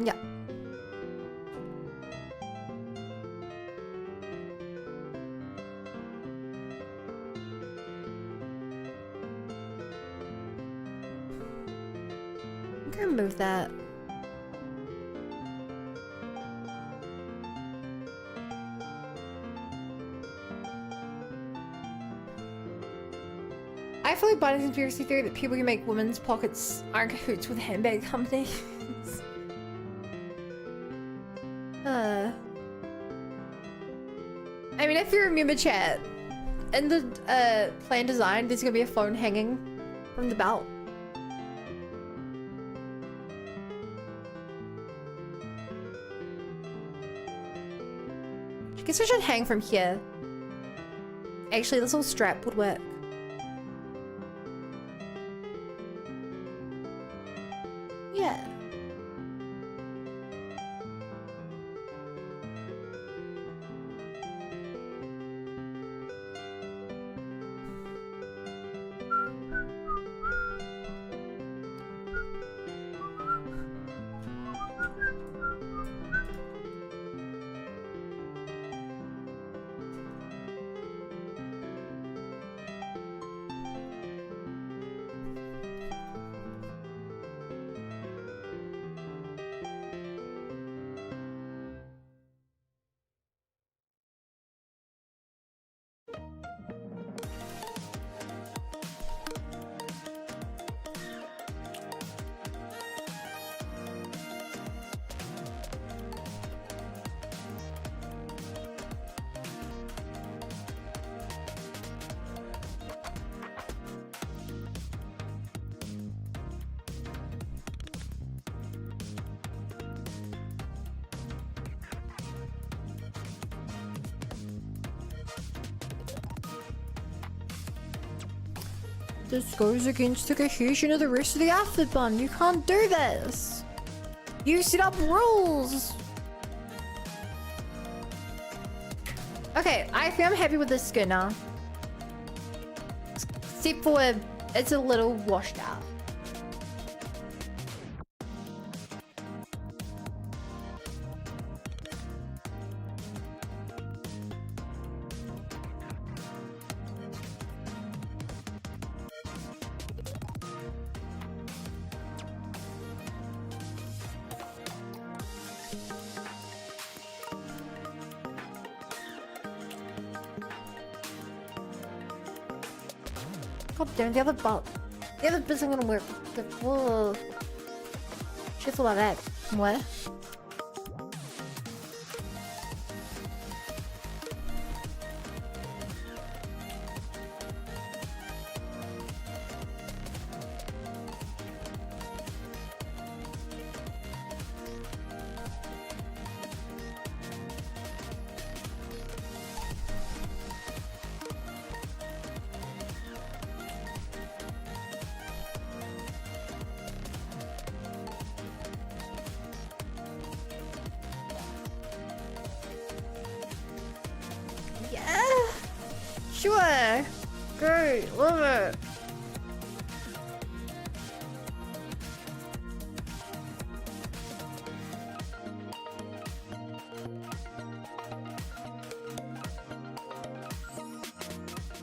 S1: Yeah. I'm gonna move that. I fully buy the conspiracy theory that people who make women's pockets are in cahoots with handbag companies. I mean, if you remember, chat, in the plan design, there's gonna be a phone hanging from the belt. I guess I should hang from here. Actually, this little strap would work. Yeah. This goes against the cohesion of the rest of the outfit bun. You can't do this. You set up rules. Okay, I think I'm happy with this skin now. Except for it's a little washed out. God damn, the other bit isn't gonna work. Whoa. Shit about that. What? Sure. Great. Love it.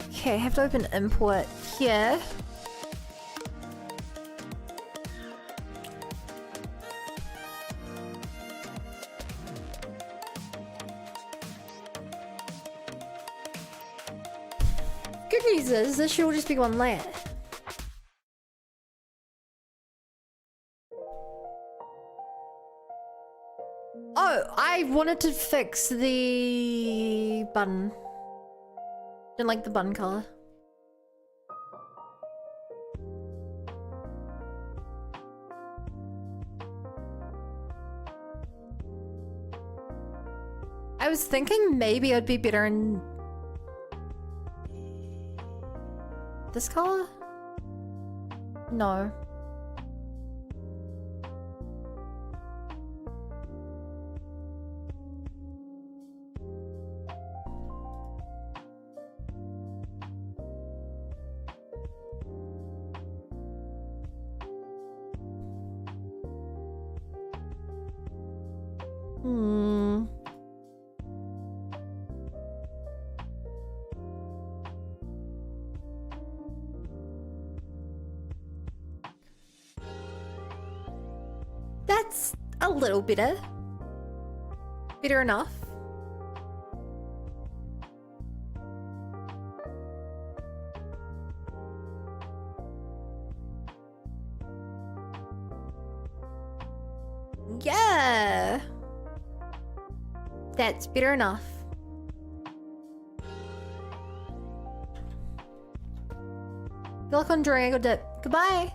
S1: Okay, I have to open import here. Good news is this should all just be one layer. Oh, I wanted to fix the button. Didn't like the button color. I was thinking maybe it'd be better in this color? No. That's a little better. Better enough. Yeah. That's better enough. Good luck on drawing a good dip. Goodbye.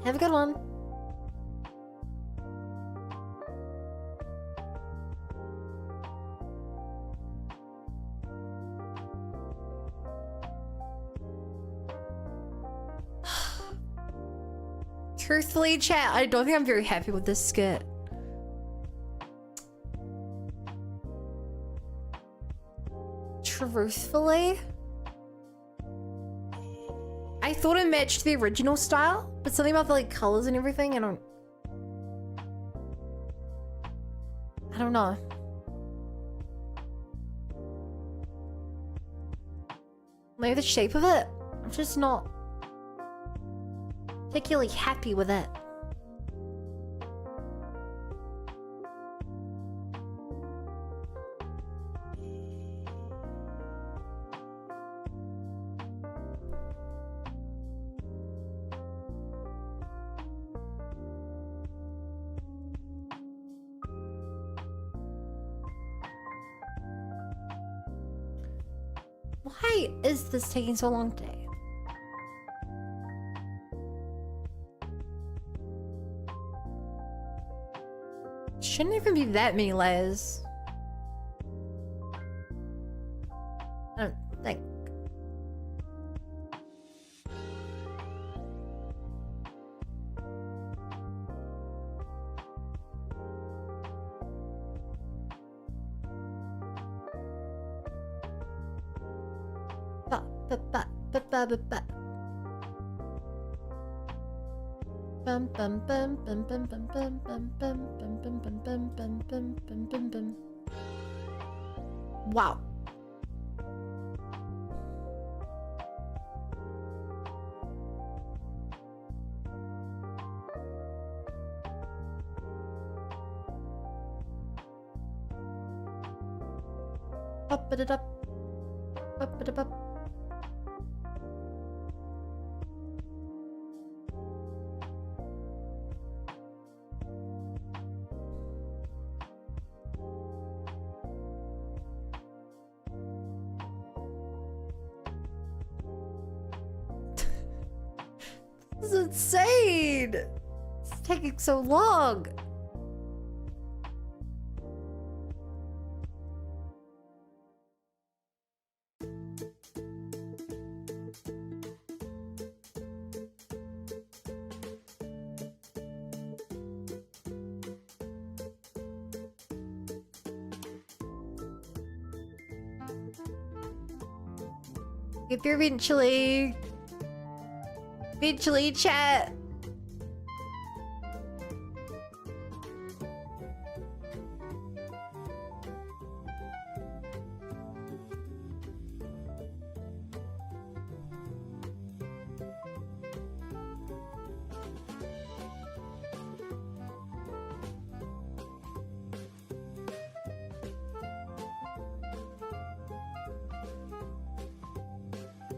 S1: Have a good one. Truthfully, chat, I don't think I'm very happy with this skit. Truthfully, I thought it matched the original style, but something about the like colors and everything, I don't know. Maybe the shape of it, I'm just not particularly happy with it. Why is this taking so long today? Shouldn't even be that many layers. I don't think. Bum bum bum bum bum bum bum bum bum bum bum bum bum bum bum bum bum bum. Wow. Up it up. Up it up. This is insane! It's taking so long! If you're eventually chat.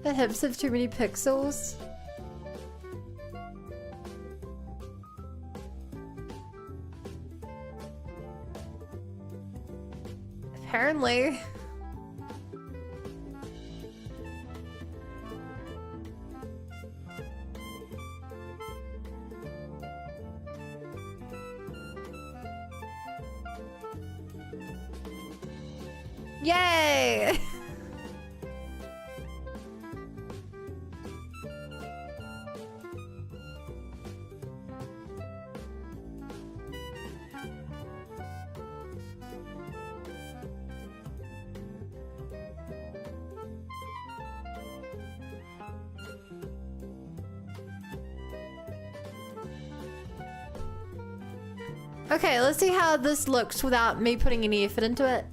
S1: The hips have too many pixels. Apparently. Yay! Okay, let's see how this looks without me putting any effort into it.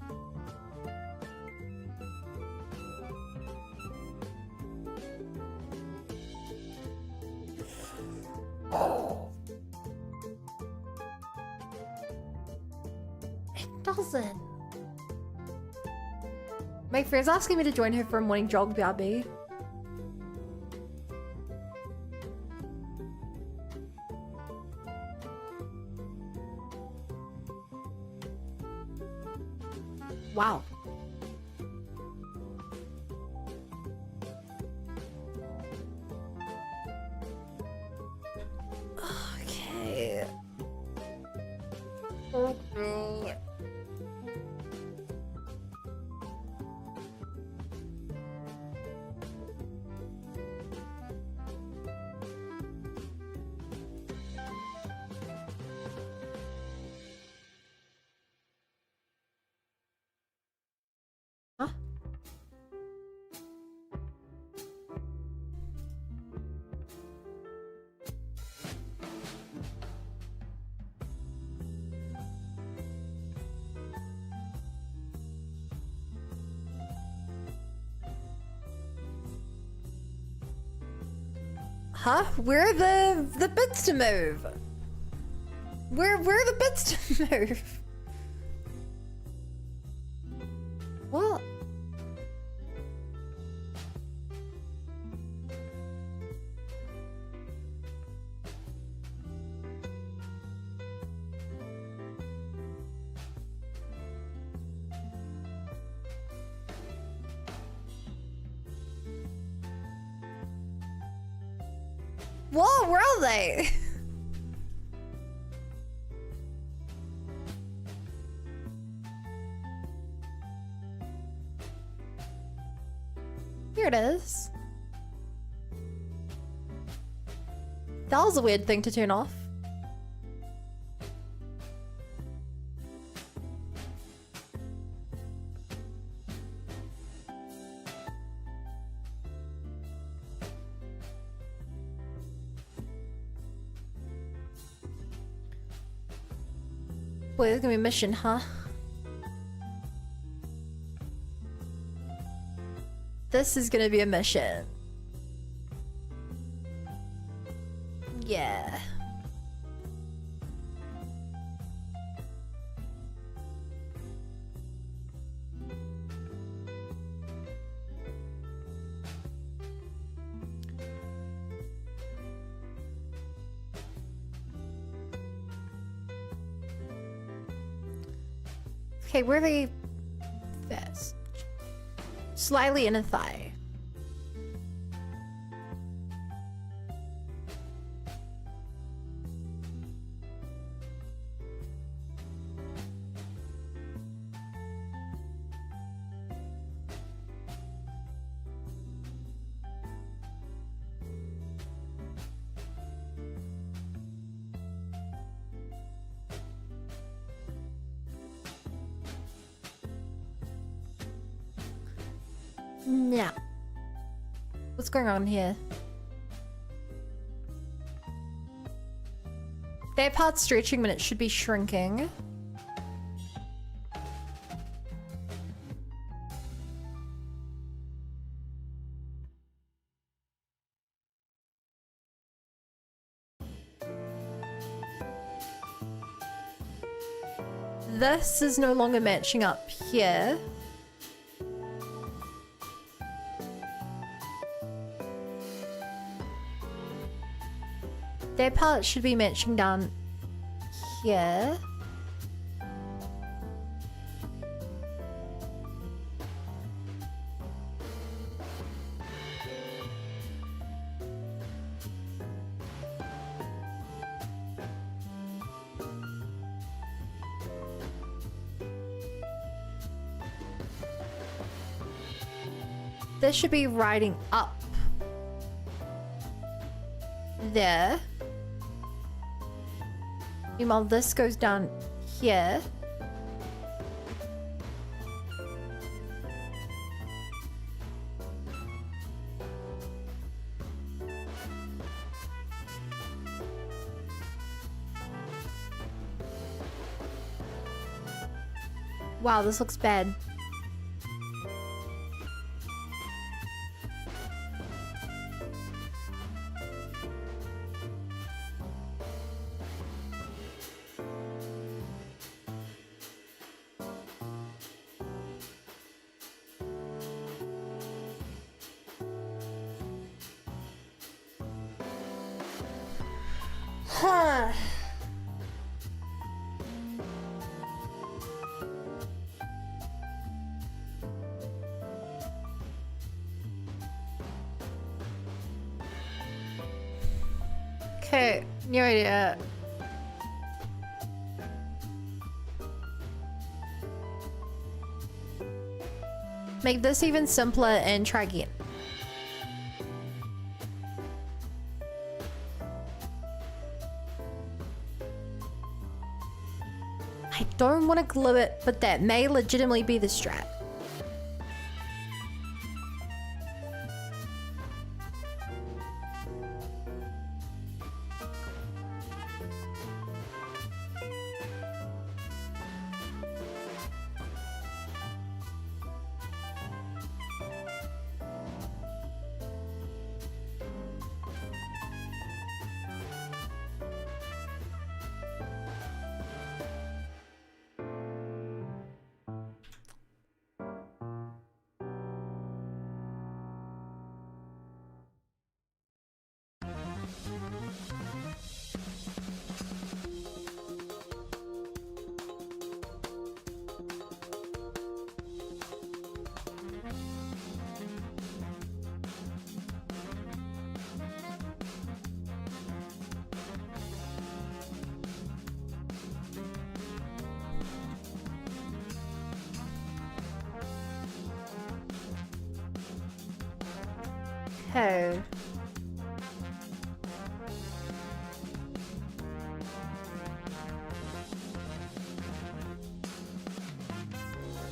S1: It doesn't. My friend's asking me to join her for a morning jog, BRB. Wow. Okay. Okay. Huh? Huh? Where are the bits to move? Where are the bits to move? What? Whoa, where are they? Here it is. That was a weird thing to turn off. Boy, there's gonna be a mission, huh? This is gonna be a mission. Yeah. Okay, where are they? This. Slightly in a thigh. No. What's going on here? Their part's stretching when it should be shrinking. This is no longer matching up here. Their part should be matching down here. This should be riding up there. Meanwhile, this goes down here. Wow, this looks bad. Huh. Okay, new idea. Make this even simpler and try again. I don't want to glue it, but that may legitimately be the strat. Okay.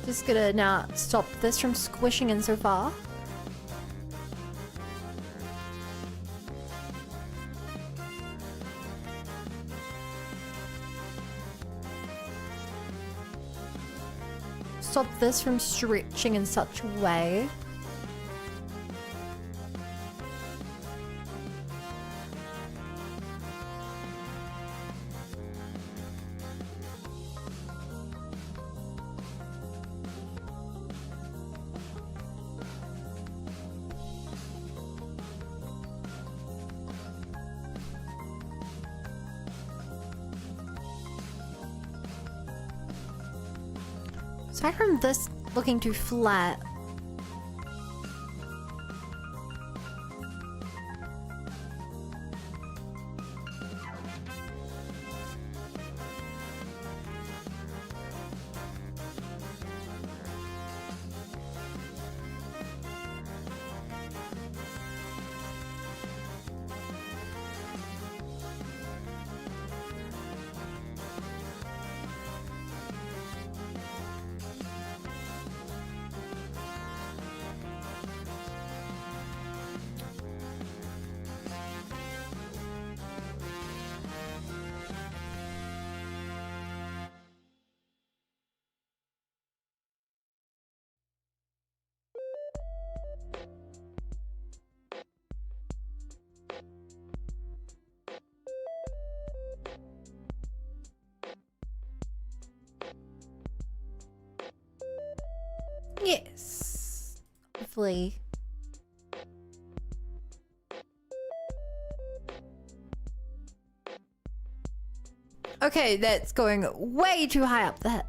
S1: Just gonna now stop this from squishing in so far. Stop this from stretching in such a way. Aside from this looking too flat. Yes. Hopefully. Okay, that's going way too high up the hip.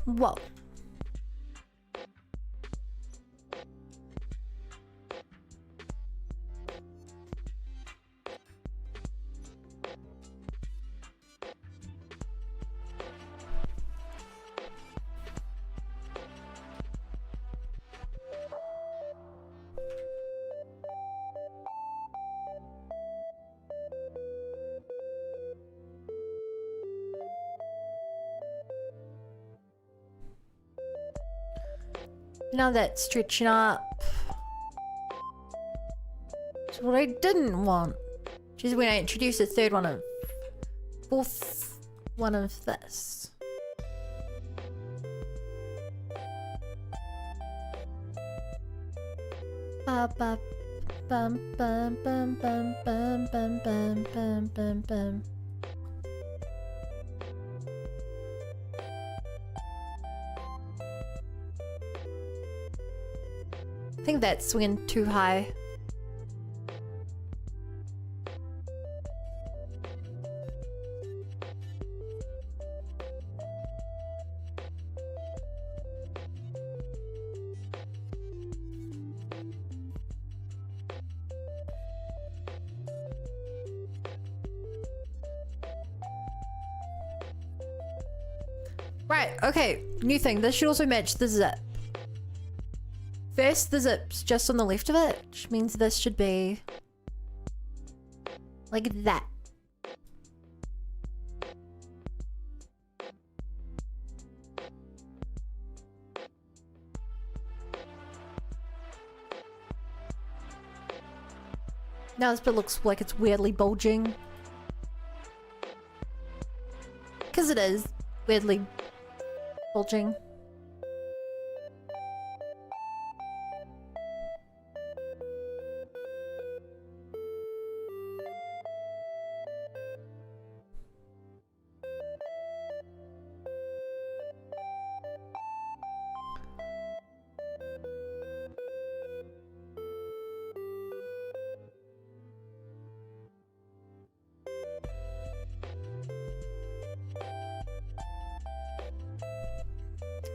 S1: Whoa. Now that's stretching up. It's what I didn't want. Which is when I introduced a fourth one of this. Ba ba bum bum bum bum bum bum bum bum bum bum. I think that's swinging too high. Right, okay, new thing. This should also match the zip. First, the zip's just on the left of it, which means this should be like that. Now this bit looks like it's weirdly bulging. Because it is weirdly bulging.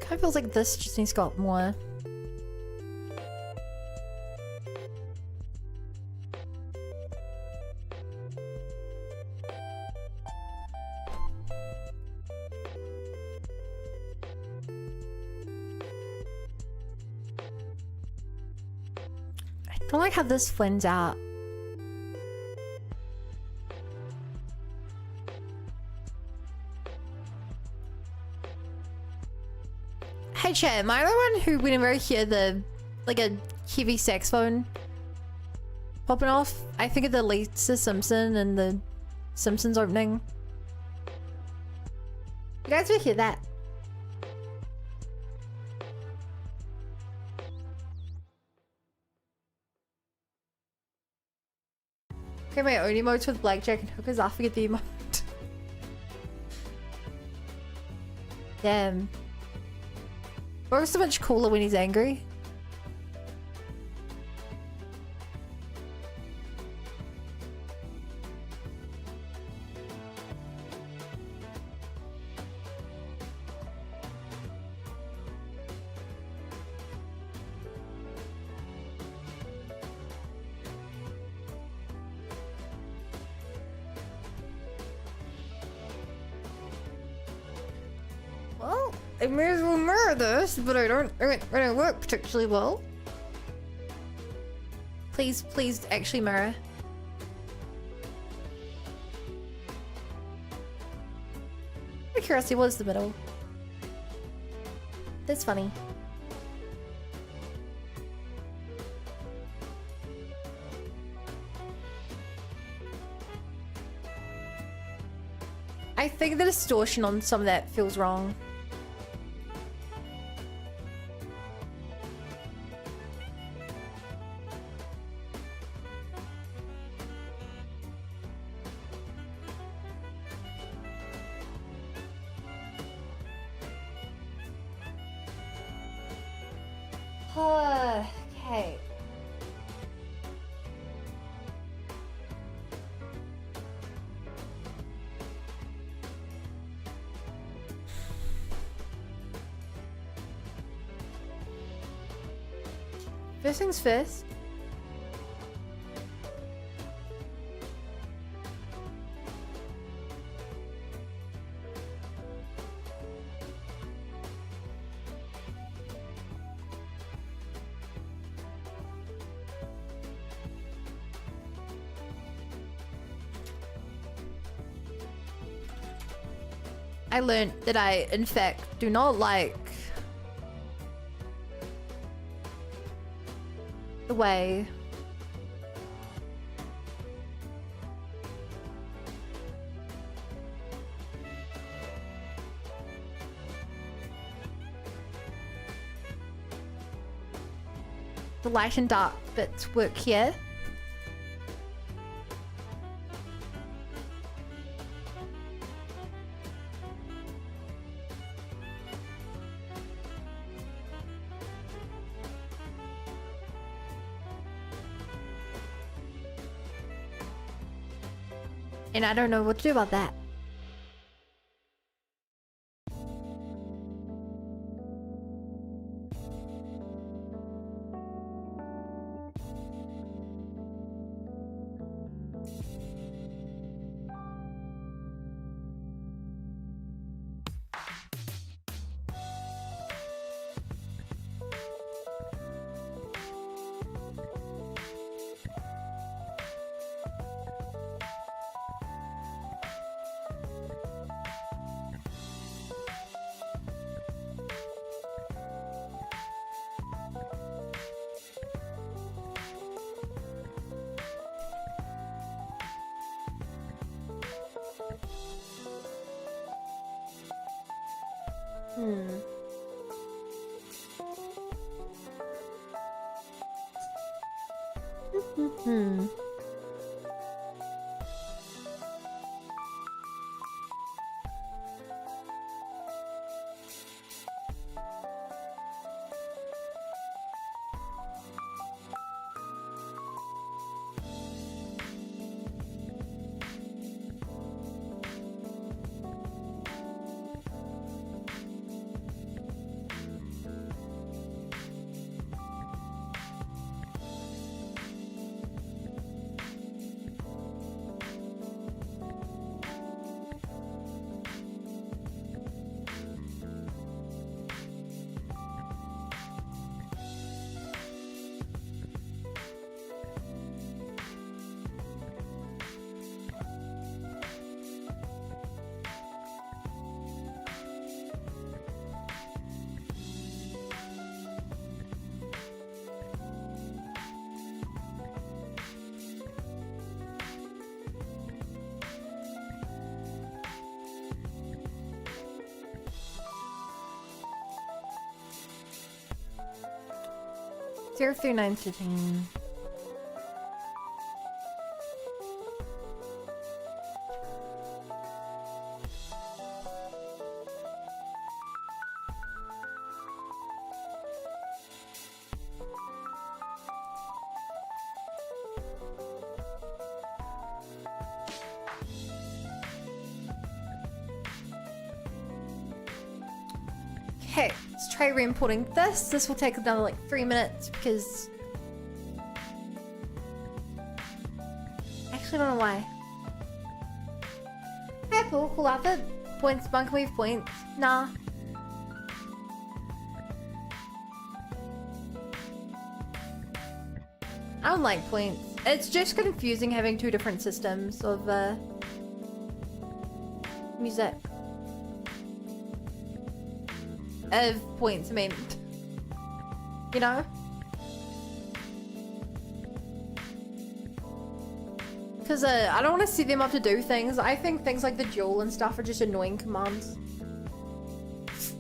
S1: Kind of feels like this just needs to go up more. I don't like how this flings out. Hey chat, am I the one who whenever I hear the, like a heavy saxophone popping off, I think of the Lisa Simpson and the Simpsons opening? You guys will hear that. Okay, my own emotes with blackjack and hookers, I forget the emote. Damn. Bro's so much cooler when he's angry. Well, I may as well mirror this, but I don't work particularly well. Please, please actually mirror. My curiosity was the middle. That's funny. I think the distortion on some of that feels wrong. Okay. First things first. I learned that I, in fact, do not like the way the light and dark bits work here. And I don't know what to do about that. Zero through 915. Okay, let's try re-importing this. This will take another like 3 minutes because actually I don't know why. Hey, cool outfit. Points, bunk wave points. Nah. I don't like points. It's just confusing having two different systems of music. Of points, I mean, you know? Because I don't want to set them up to do things. I think things like the duel and stuff are just annoying commands.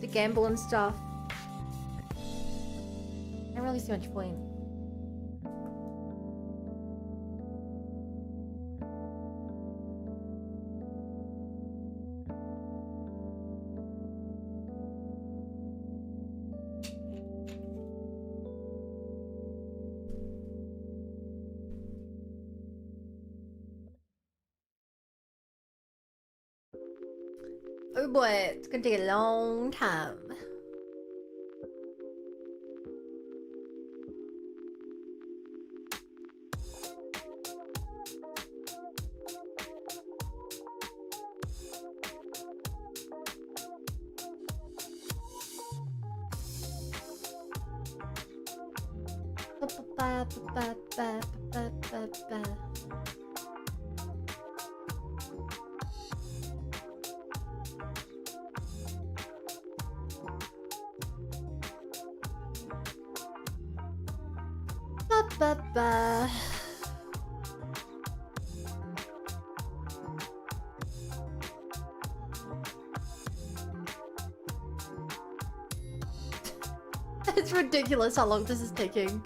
S1: The gamble and stuff. I don't really see much point. Oh boy, it's gonna take a long time. It's ridiculous how long this is taking.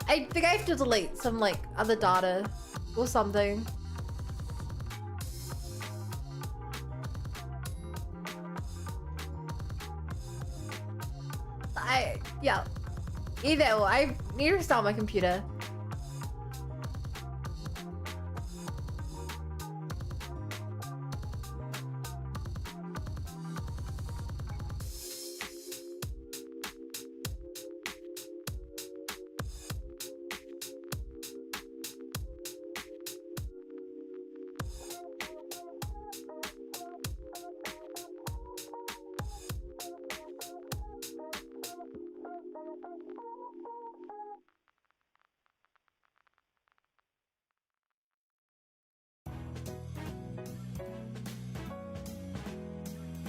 S1: I think I have to delete some like other data or something. Yeah. Either or, I need to restart my computer.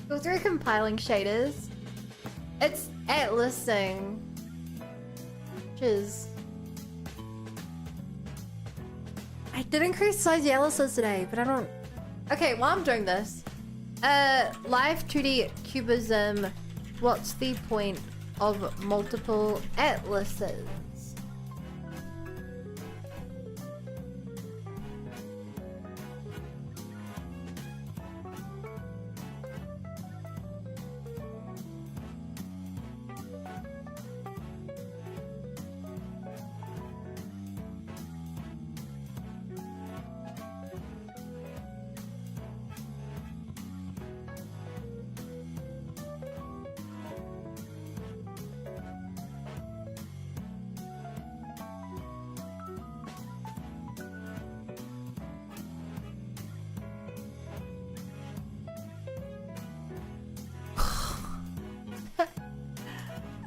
S1: Go through compiling shaders. It's at listing. Which is... I did increase size yellows today, but I don't... Okay, while I'm doing this. Live 2D cubism. What's the point of multiple atlases?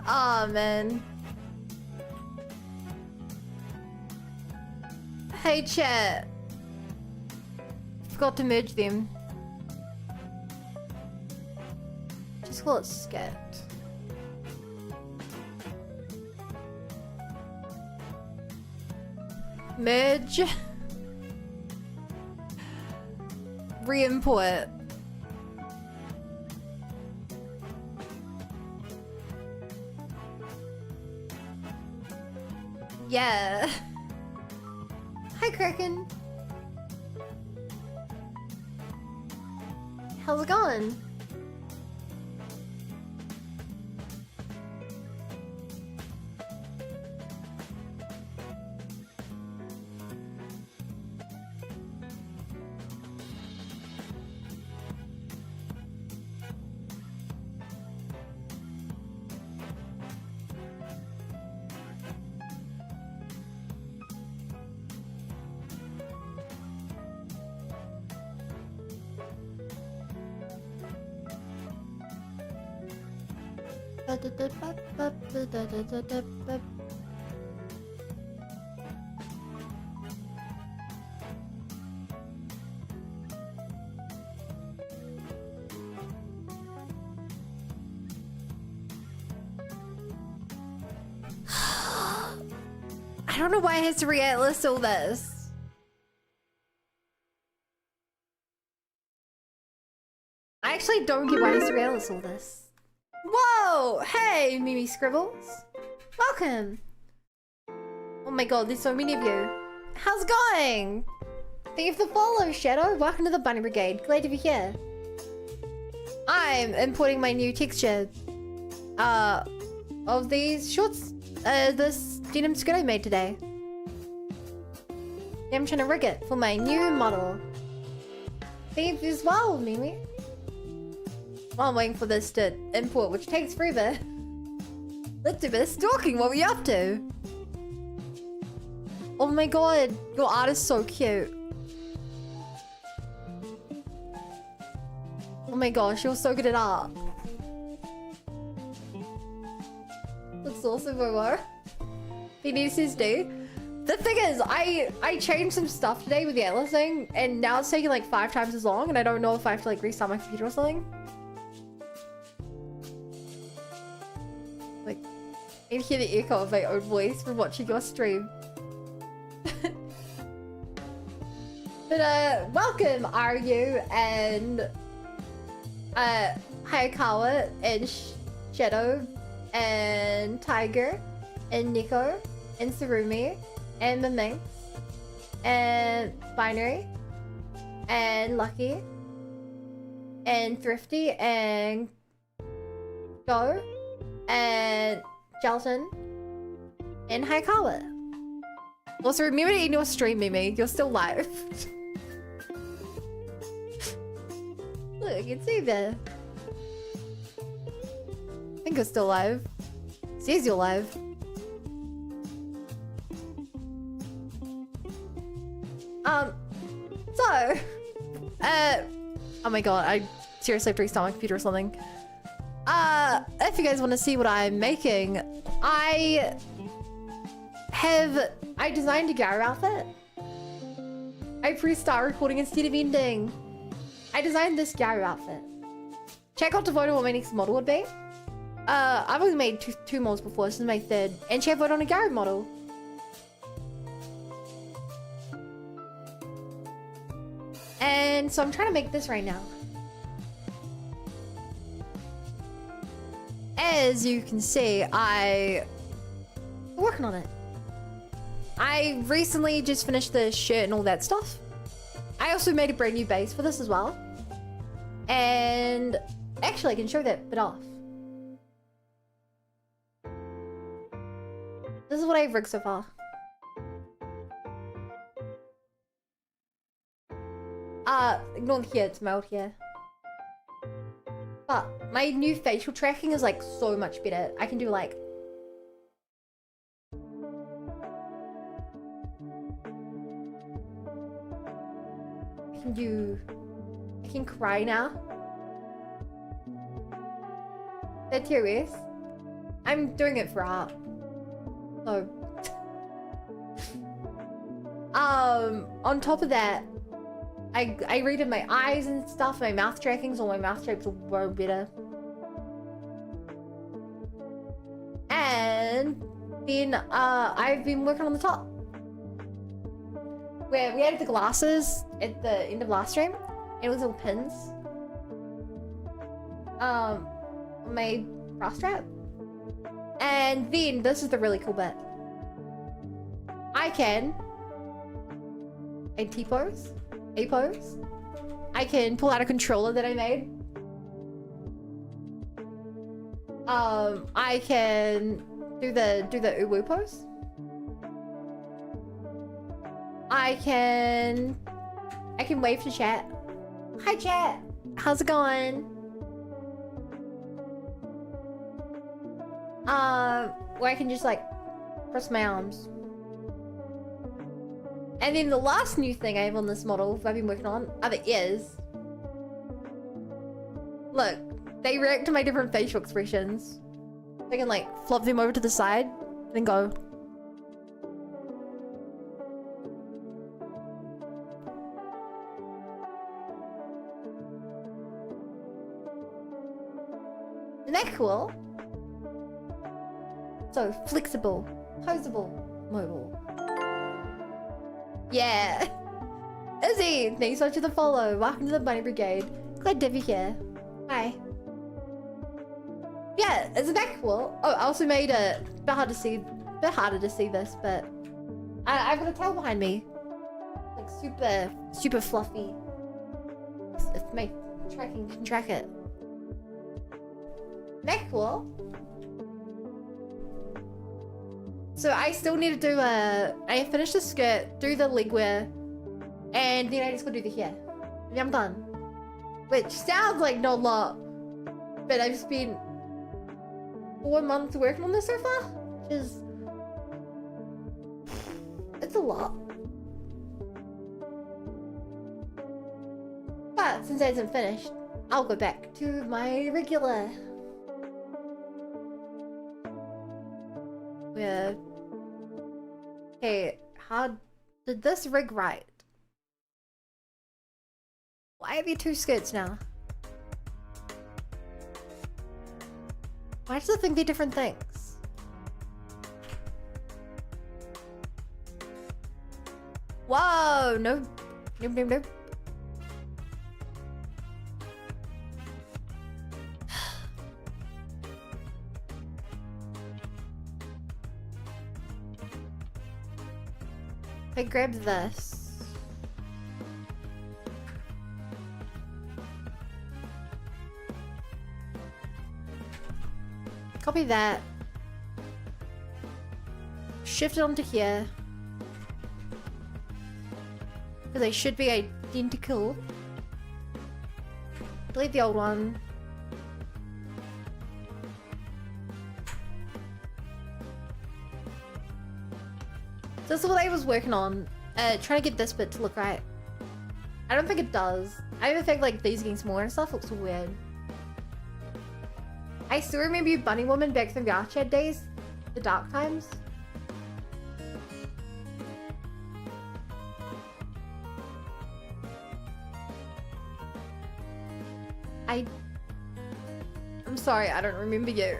S1: Aw, man. Hey, chat. Forgot to merge them. Just call it scat. Merge. Re-import. Yeah. Hi, Kraken. How's it going? I don't know why it has to re-atlas all this. I actually don't get why it has to re-atlas all this. Whoa! Hey, Mimi Scribbles. Welcome. Oh my god, there's so many of you. How's it going? Thank you for the follow, Shadow. Welcome to the Bunny Brigade. Glad to be here. I'm importing my new texture of these shorts, this denim skirt I made today. Yeah, I'm trying to rig it for my new model. Thank you as well, Mimi. While I'm waiting for this to import, which takes forever. Let's do a bit of stalking. What were you up to? Oh my god, your art is so cute. Oh my gosh, you're so good at art. Looks awesome, Momo. Vinicius do. The thing is, I changed some stuff today with the Atlas thing, and now it's taking like 5 times as long, and I don't know if I have to like restart my computer or something. Like, I can hear the echo of my own voice from watching your stream. But welcome Aryu and Hayakawa and Shadow and Tiger and Nico and Sarumi and Maminx and Binary and Lucky and Thrifty and Go and Gelatin and Hayakawa. Also remember to end your stream, Mimi. You're still live. Look, I can see there. I think you're still live. It says you're live. So, oh my god, I seriously have to restart my computer or something. If you guys want to see what I'm making, I designed a Garu outfit. I pressed start recording instead of ending. I designed this Garu outfit. Check out to vote on what my next model would be. I've only made two models before, this is my third. And check vote on a Garu model. And so I'm trying to make this right now. As you can see, I'm working on it. I recently just finished the shirt and all that stuff. I also made a brand new base for this as well. And actually I can show that bit off. This is what I've rigged so far. Ignore the hair, it's my old hair. But my new facial tracking is like so much better. I can do like I can cry now. That's curious. I'm doing it for art. So on top of that, I redid my eyes and stuff, my mouth trackings, all my mouth shapes were better. And then I've been working on the top. Where we added the glasses at the end of last stream, and it was little pins. My bra strap. And then this is the really cool bit. I can T-pose, A-pose. I can pull out a controller that I made. I can do the uwu pose. I can wave to chat. Hi chat, how's it going? Where I can just like press my arms. And then the last new thing I have on this model I've been working on are the ears. Look, they react to my different facial expressions. I can like flop them over to the side and then go. Isn't that cool? So flexible, posable, mobile. Yeah. Izzy, thanks so much for the follow. Welcome to the Bunny Brigade. Glad to have you here. Hi. Yeah, isn't that cool? Oh, I also made a bit harder to see this, but I've got a tail behind me. Like super fluffy. If my tracking can track it. Isn't that cool? So I still need to do I finished the skirt, do the leg wear, and then I just gotta do the hair. And I'm done. Which sounds like not a lot, but I've spent 4 months working on this so far, which is... it's a lot. But since it isn't finished, I'll go back to my regular. Where... okay, how did this rig right? Why have you 2 skirts now? Why does it think they're different things? Whoa, no. Nope, nope, nope. I grab this. Copy that. Shift it onto here. Because they should be identical. Delete the old one. So this is what I was working on. Trying to get this bit to look right. I don't think it does. I even think like these getting smaller and stuff looks weird. I still remember you bunny woman back from the Arcade days. The dark times. I'm sorry, I don't remember you.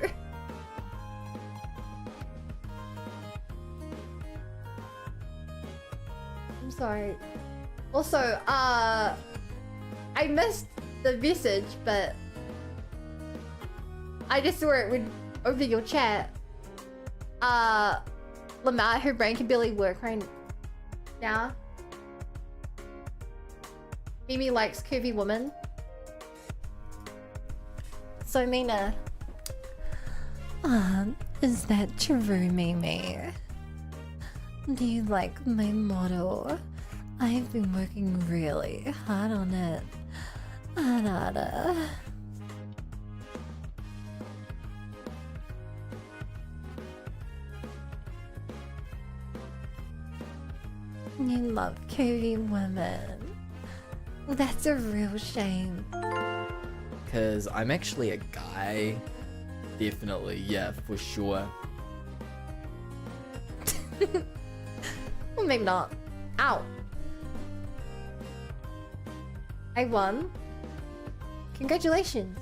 S1: I'm sorry. Also, I missed the message, but I just saw it would over your chat. Lamar, her brain can barely work right now. Mimi likes curvy women. So Mina. Is that true, Mimi? Do you like my model? I've been working really hard on it. Anada. You love curvy women. That's a real shame.
S2: Because I'm actually a guy. Definitely, yeah, for sure.
S1: Well, maybe not. Ow. I won. Congratulations.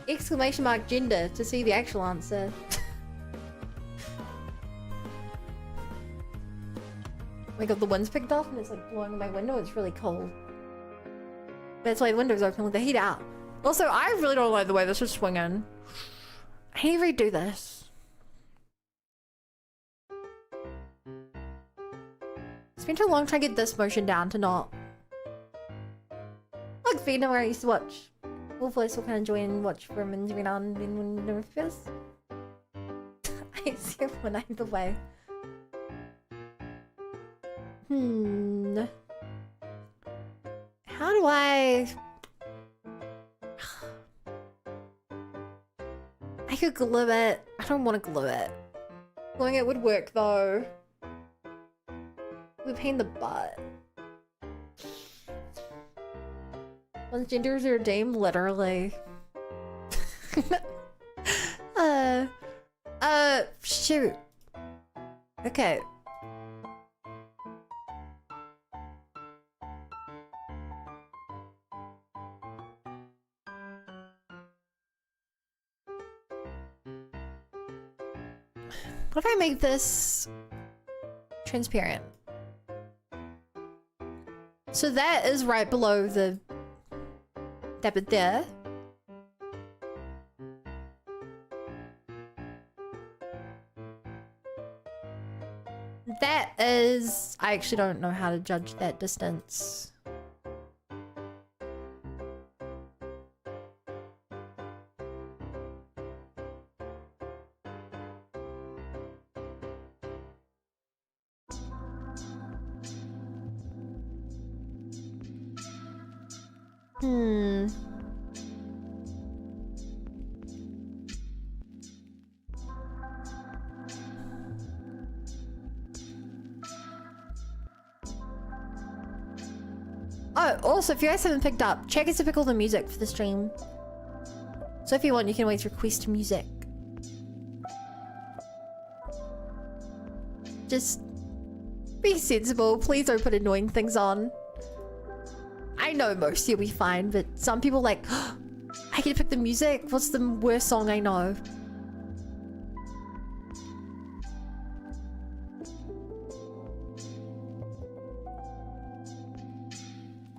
S1: Exclamation mark gender to see the actual answer. Oh my god, the wind's picked up and it's like blowing in my window. It's really cold. That's why the window's open with the heat out. Also, I really don't like the way this is swinging. I need to redo this. Spent too long trying to get this motion down to not. Look, Vina, where I used to watch. All voice will kind of join and watch Roman's renowned in the first. I see one either way. How do I could glue it. I don't want to glue it. Gluing it would work though. We're pain the butt. Once genders are redeemed, literally. Shoot. Okay. What if I make this transparent? So that is right below the that bit there. That is... I actually don't know how to judge that distance. Hmm. Oh, also, if you guys haven't picked up, check out to pick all the music for the stream. So if you want, you can always request music. Just be sensible. Please don't put annoying things on. I know most you'll be fine, but some people like, oh, I get to pick the music. What's the worst song I know?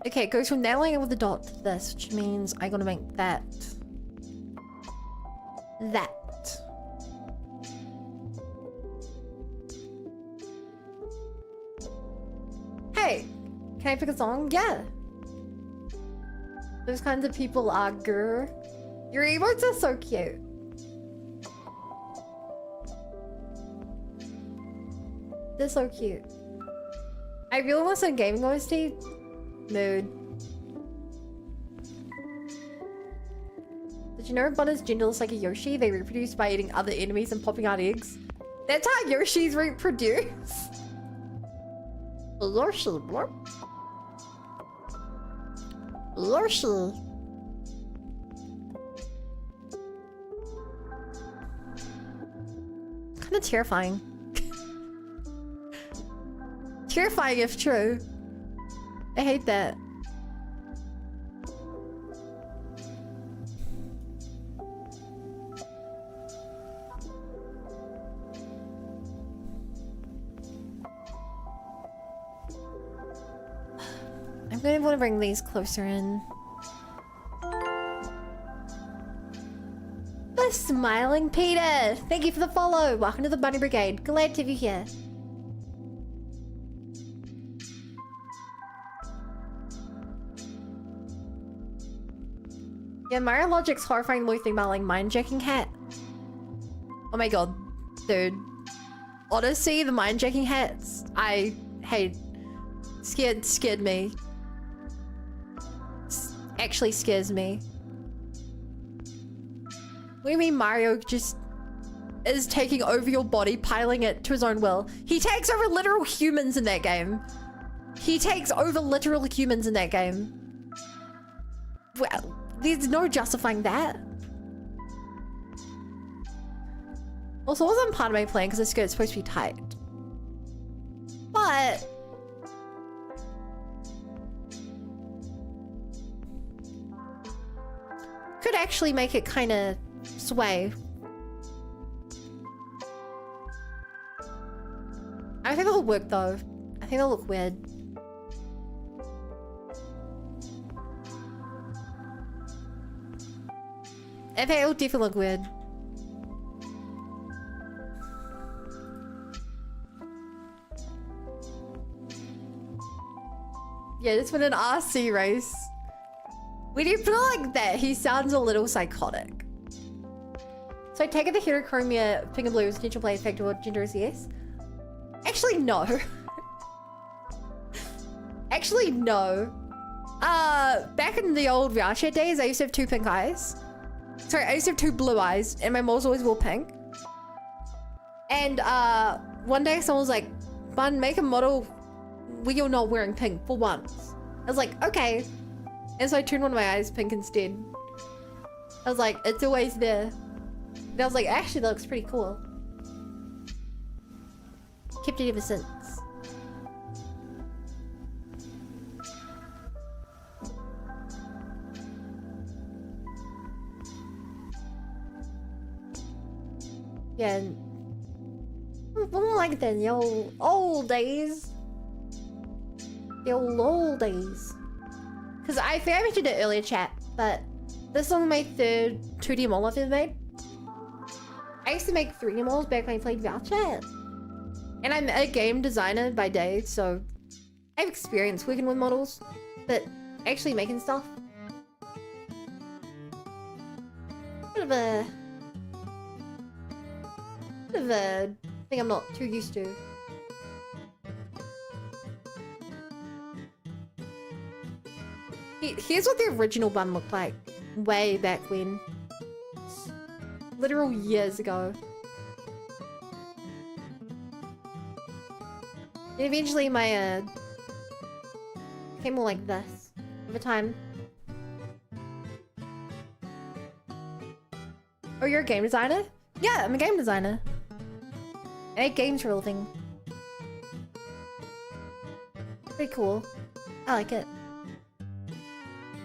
S1: Okay, it goes from nailing it with a dot to this, which means I gotta make that. That. Hey, can I pick a song? Yeah. Those kinds of people are grr. Your emotes are so cute. They're so cute. I really want some gaming OST. Mood. Did you know Bunna's genderless like a Yoshi? They reproduce by eating other enemies and popping out eggs. That's how Yoshis reproduce. Yoshi, blurp. Yoshi. Kind of terrifying. Terrifying if true. I hate that. I'm gonna want to bring these closer in. The smiling Peter! Thank you for the follow! Welcome to the Bunny Brigade. Glad to be here. Yeah, Mario Logic's horrifying more thing about like mind-jacking hat. Oh my god, dude. Honestly, the mind-jacking hats, I hate. Scared me. Actually scares me. What do you mean Mario just is taking over your body, piling it to his own will? He takes over literal humans in that game. He takes over literal humans in that game. Well, there's no justifying that. Also, it wasn't part of my plan because the skirt's supposed to be tight. But could actually make it kind of sway. I don't think it'll work though. I think it'll look weird. I think it'll definitely look weird. Yeah, just win an RC race. When you put it like that, he sounds a little psychotic. So I take it the heterochromia pink and blue is potential play effect or gender is yes? Actually, no. Actually, no. Back in the old Voucher days, I used to have 2 pink eyes. Sorry, I used to have 2 blue eyes, and my moles always wore pink. And one day someone was like, Bun, make a model where you're not wearing pink for once. I was like, okay. And so I turned one of my eyes pink instead. I was like, it's always there. And I was like, actually that looks pretty cool. Kept it ever since. Yeah. More like that in the old days. The old days. Because I think I mentioned it earlier, chat, but this is only my 3rd 2D model I've ever made. I used to make 3D models back when I played Voucher. And I'm a game designer by day, so I have experience working with models, but actually making stuff. Bit of a thing I'm not too used to. He Here's what the original one looked like way back when. Literal years ago. And eventually my became more like this over time. Oh, you're a game designer? Yeah, I'm a game designer. I make games for a living. Pretty cool. I like it.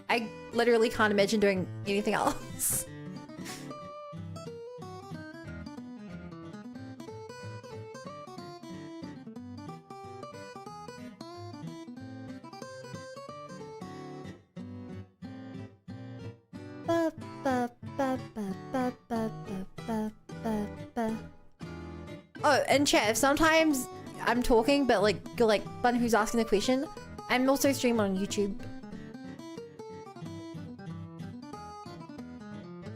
S1: I literally can't imagine doing anything else. Oh, and chat, if sometimes I'm talking, but like you're like one who's asking the question, I'm also streaming on YouTube.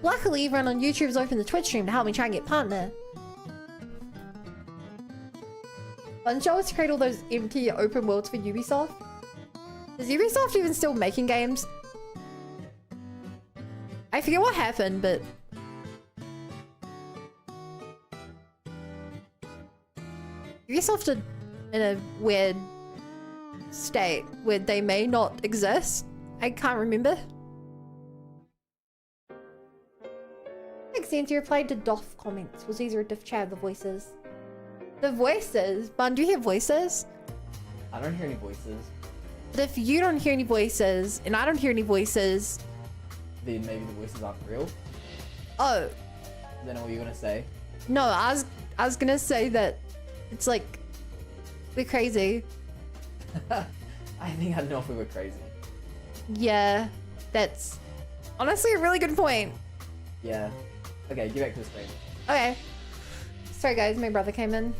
S1: Luckily, everyone on YouTube has opened the Twitch stream to help me try and get partner. Bunch always create all those empty open worlds for Ubisoft. Is Ubisoft even still making games? I forget what happened, but Ubisoft are in a weird state where they may not exist. I can't remember. Makes sense. You replied to DOF comments. Was easier to chat the voices. The voices? Bun, do you hear voices?
S2: I don't hear any voices.
S1: But if you don't hear any voices and I don't hear any voices,
S2: Then maybe the voices aren't real.
S1: oh
S2: Then what are you gonna say?
S1: no, I was gonna say that it's like we're crazy.
S2: I think I know if we were crazy.
S1: Yeah, that's honestly a really good point.
S2: Yeah. Okay, get back to the screen.
S1: Okay. Sorry guys, my brother came in.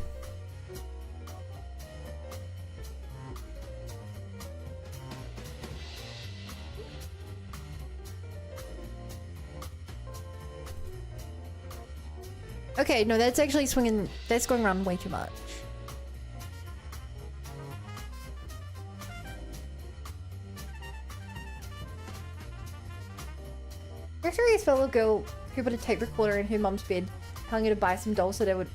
S1: Okay, no, that's actually swinging. That's going around way too much. Victoria's fellow girl who put a tape recorder in her mum's bed, telling her to buy some dolls so they would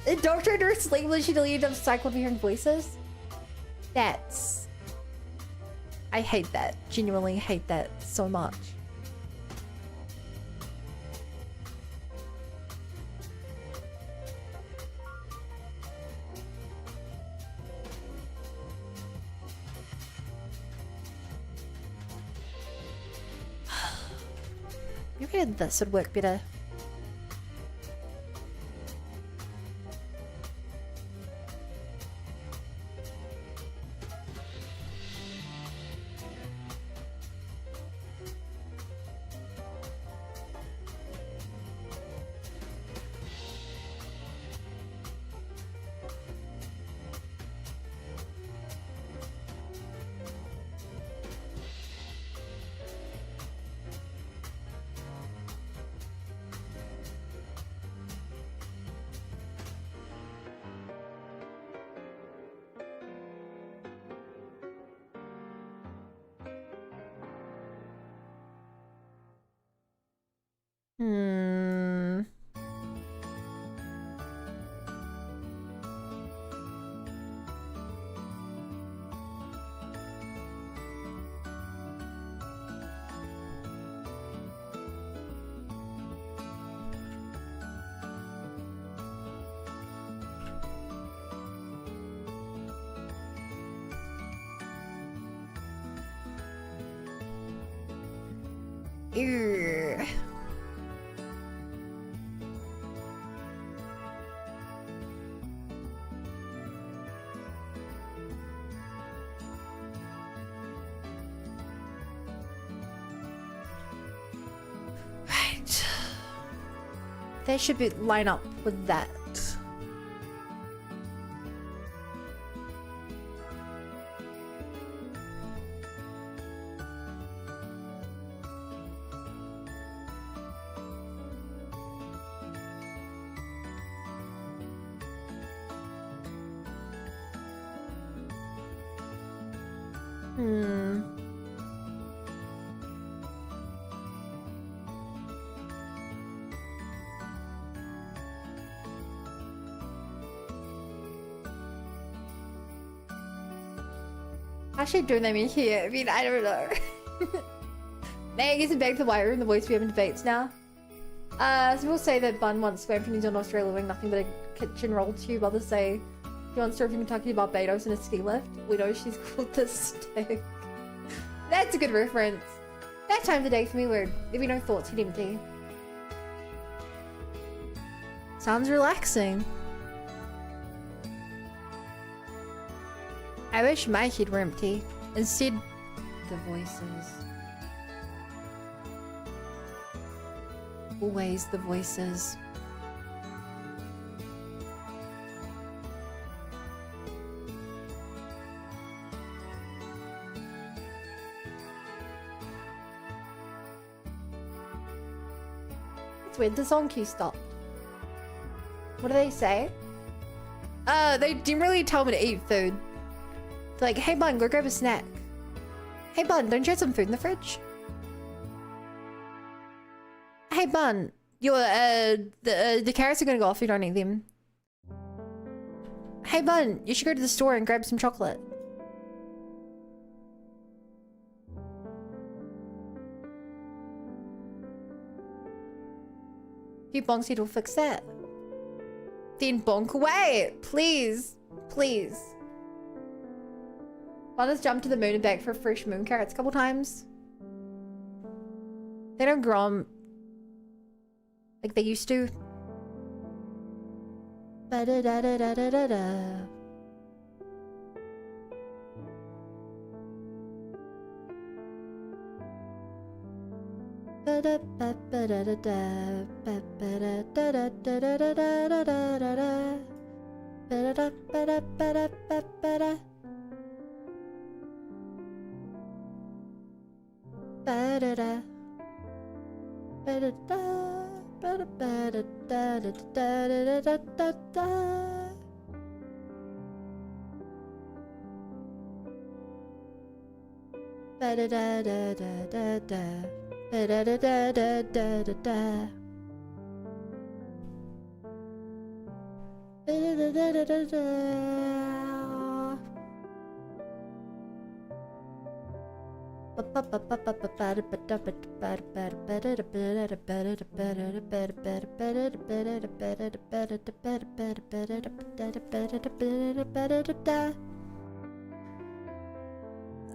S1: indoctrinate her sleep when she deleted a cycle of hearing voices. That's... I hate that. Genuinely hate that so much. Maybe this would work better. Hmm. Ew. Right. They should be line up with that. Hmm. How should I do them in here? I mean, I don't know. May I get back to the white room? The boys be having debates now. So we'll say that Bun wants swam from New Zealand, Australia, living nothing but a kitchen roll tube. Others say he wants to surf in Kentucky, Barbados, and a ski lift. We know she's called the stick. That's a good reference. That time of the day for me where there'd be no thoughts, he'd empty. Sounds relaxing. I wish my head were empty. Instead, the voices. Always the voices. That's weird, the song cue stopped. What do they say? They didn't really tell me to eat food. They're like, hey Bun, go grab a snack. Hey Bun, don't you have some food in the fridge? Hey Bun, the carrots are gonna go off, you don't need them. Hey Bun, you should go to the store and grab some chocolate. If you bonks, it'll fix that. Then bonk away, please, please. Bun has jumped to the moon and back for fresh moon carrots a couple times. They don't grow 'em like they used to. Ba-da-da-da-da-da-da. Ba-da-ba-ba-da-da-da. Ba-ba-da-da-da-da-da-da-da-da-da. Ba-da-da-ba-da-ba-da-ba-ba-da. Ba-da-da. Ba-da-da. Ba-da-ba-da-da-da-da-da-da-da-da. Ba-da-da-da-da-da-da. Ba-da-da-da-da-da-da-da. Ba-da-da-da-da-da.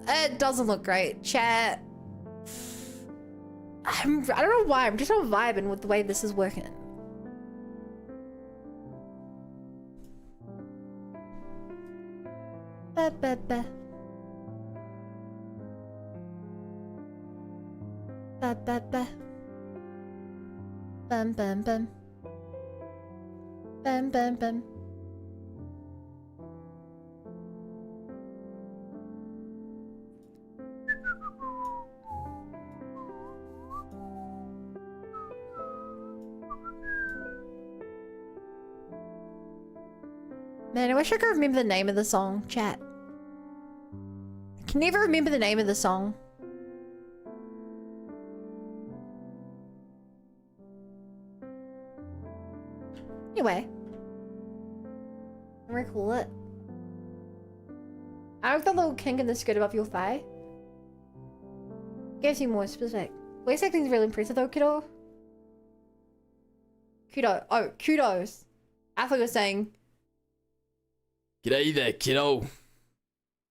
S1: It doesn't look great, chat. I don't know why, I'm just not vibing with the way this is working. Ba-ba-ba. Ba-ba-ba. Bum bum bum. Bum bum bum. Man, I wish I could remember the name of the song, chat. I can never remember the name of the song. Anyway. I'm gonna call it. I like the little kink in the skirt above your thigh. Gives you more specific. Voice acting is really impressive though, kiddo. Kudo. Oh, kudos. I thought you were saying...
S2: G'day there, kiddo.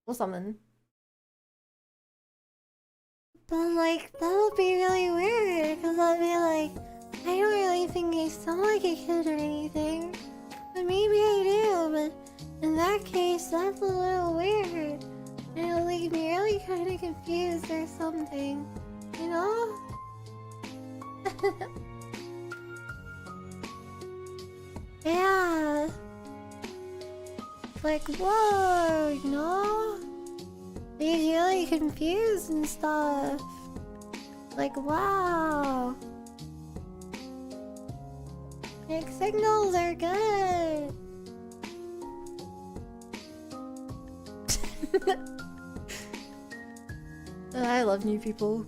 S1: Or something. But like, that would be really weird, because I'd be like, I don't really think I sound like a kid or anything. But maybe I do, but in that case, that's a little weird. And it'll leave me really kind of confused or something. You know? Yeah. Like, whoa, you know? Leaves you really confused and stuff. Like, wow. Mixed signals are good. I love new people.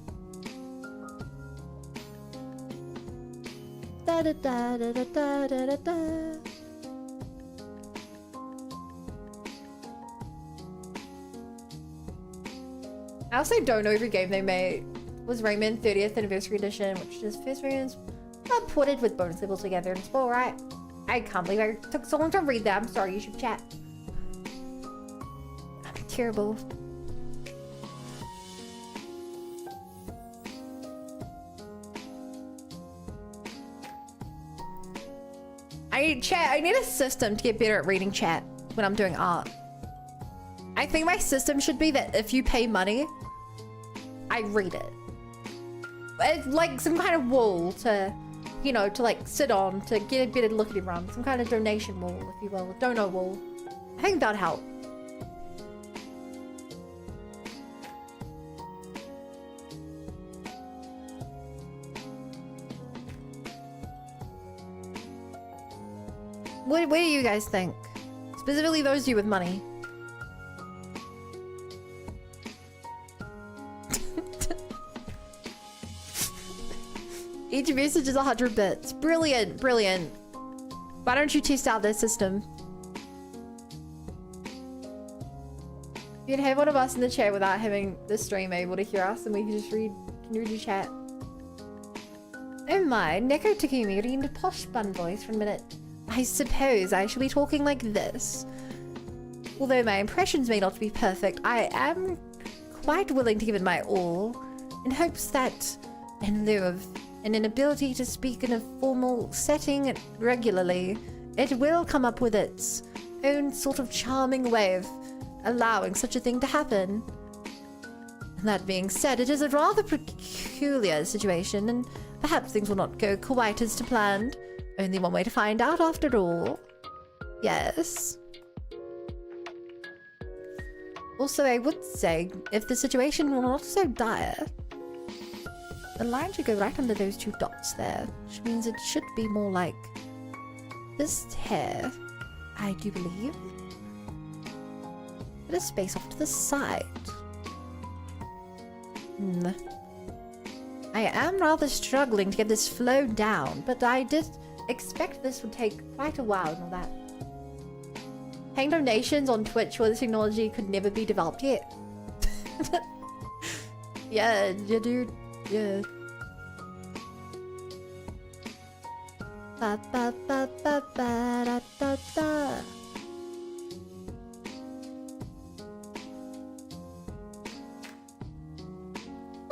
S1: Da da da da da da da da. I also don't know every game they made. Was Rayman 30th Anniversary Edition, which is first versions ported with bonus levels together and spoil, right? I can't believe I took so long to read that. I'm sorry, YouTube chat. I'm terrible. I need a system to get better at reading chat when I'm doing art. I think my system should be that if you pay money, I read it. It's like some kind of wall to, you know, to like sit on to get a better look at everyone. Some kind of donation wall, if you will, a dono wall. I think that'd help. What do you guys think? Specifically those of you with money. Each message is 100 bits. Brilliant, brilliant. Why don't you test out this system? You'd have one of us in the chat without having the stream able to hear us, and we can just read. Can you read your chat? Oh my, Neko Takumi reading the posh bun voice for a minute. I suppose I shall be talking like this. Although my impressions may not be perfect, I am quite willing to give it my all, in hopes that, in lieu of an inability to speak in a formal setting regularly, it will come up with its own sort of charming way of allowing such a thing to happen. That being said, it is a rather peculiar situation, and perhaps things will not go quite as to planned. Only one way to find out after all. Yes. Also, I would say, if the situation were not so dire, the line should go right under those two dots there, which means it should be more like this here, I do believe. Bit of space off to the side. I am rather struggling to get this flow down, but I did expect this would take quite a while and all that. Paying donations on Twitch where the technology could never be developed yet. Yeah, dude. Yeah. Ba ba ba ba ba da da da.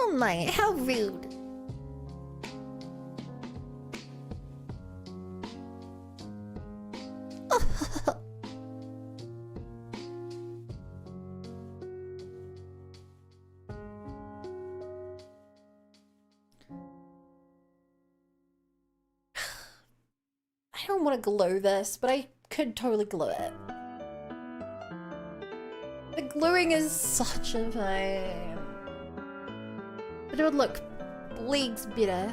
S1: Oh my, how rude. I don't want to glow this, but I could totally glue it. The gluing is such a pain. But it would look leagues better.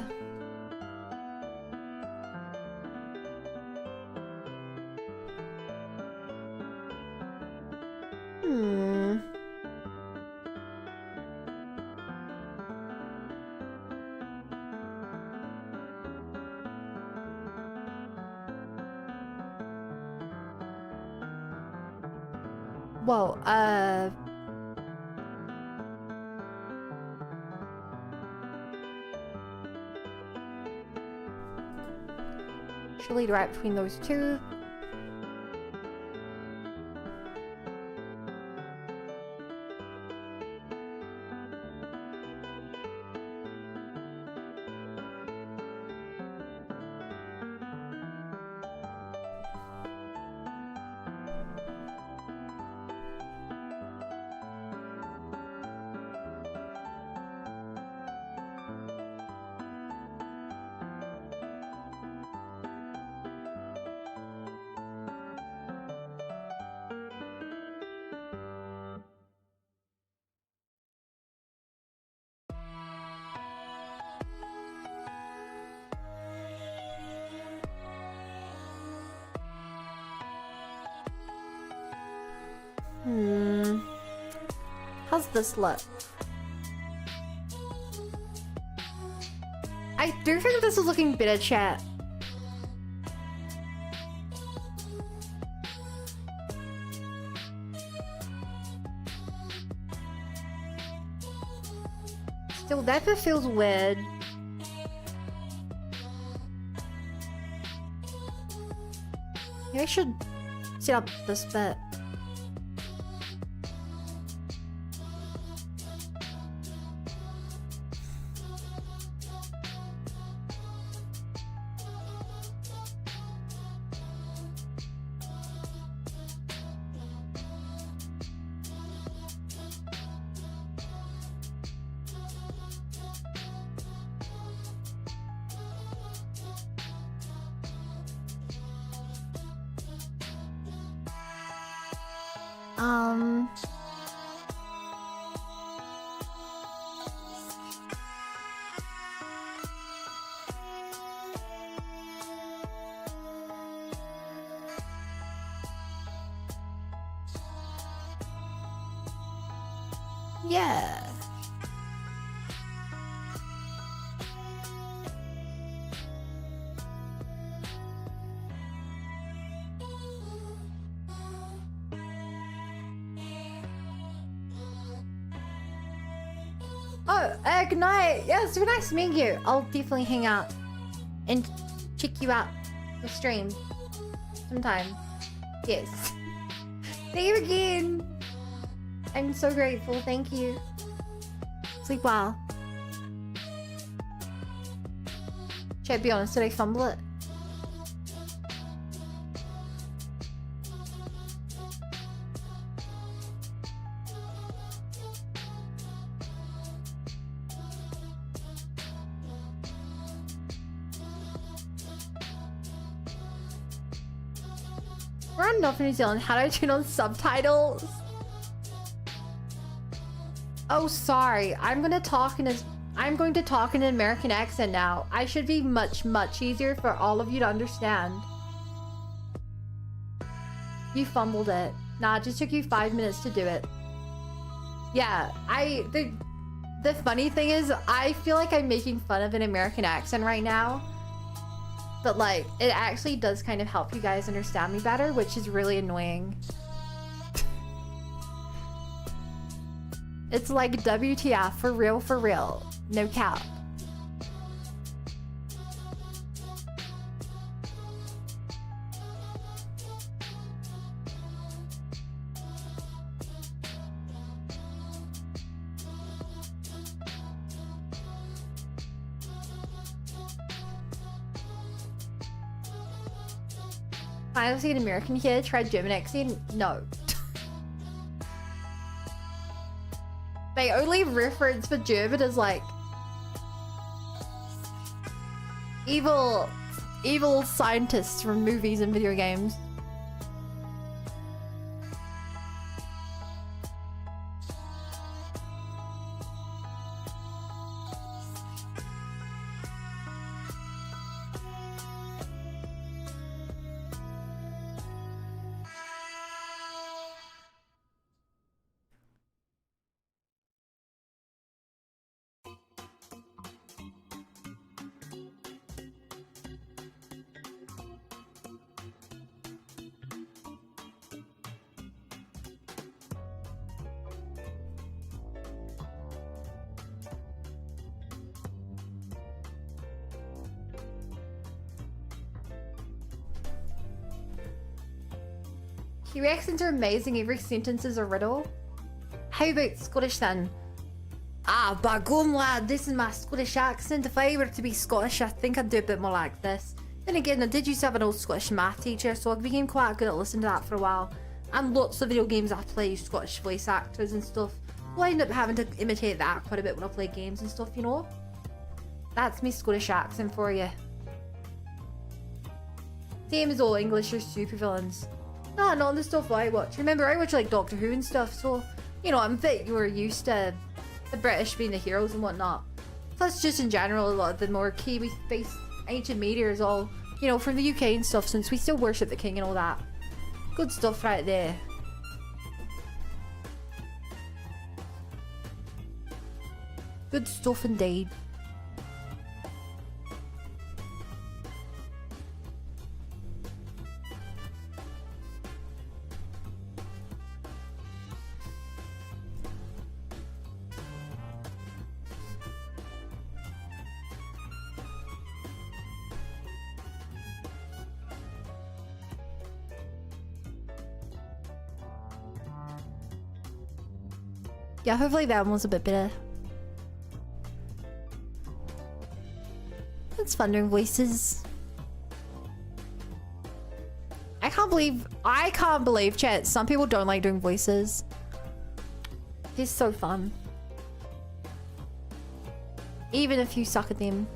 S1: Well, she'll lead right between those two. How's this look? I do think this is looking better, chat. that bit feels weird. Maybe I should set up this bit. Yeah. Oh, good night. Yeah, it's really nice meeting you. I'll definitely hang out and check you out the stream sometime. Yes. Thank you again. I'm so grateful. Thank you. Sleep well. Should I be honest? Did I fumble it? We're on North New Zealand. How do I turn on subtitles? Oh, sorry. I'm going to talk in an American accent now. I should be much easier for all of you to understand. You fumbled it. Nah, it just took you 5 minutes to do it. Yeah, the funny thing is, I feel like I'm making fun of an American accent right now. But like, it actually does kind of help you guys understand me better, which is really annoying. It's like WTF, for real. No cap. Finally see an American here try German accent? No. My only reference for German is like evil scientists from movies and video games. Your accents are amazing. Every sentence is a riddle. How about Scottish then? Ah, but gum lad, this is my Scottish accent. If I were to be Scottish, I think I'd do a bit more like this. Then again, I did used to have an old Scottish math teacher, so I became quite good at listening to that for a while. And lots of video games I play Scottish voice actors and stuff. Well, I end up having to imitate that quite a bit when I play games and stuff, you know? That's me Scottish accent for you. Same as all English or supervillains. No, not the stuff I watch. Remember, I watch like Doctor Who and stuff, so, you know, I'm a bit more used to the British being the heroes and whatnot. Plus, just in general, a lot of the more Kiwi-based ancient media is all, you know, from the UK and stuff, since we still worship the king and all that. Good stuff right there. Good stuff indeed. Yeah, hopefully that one was a bit better. It's fun doing voices. I can't believe, chat, some people don't like doing voices. It's so fun. Even if you suck at them.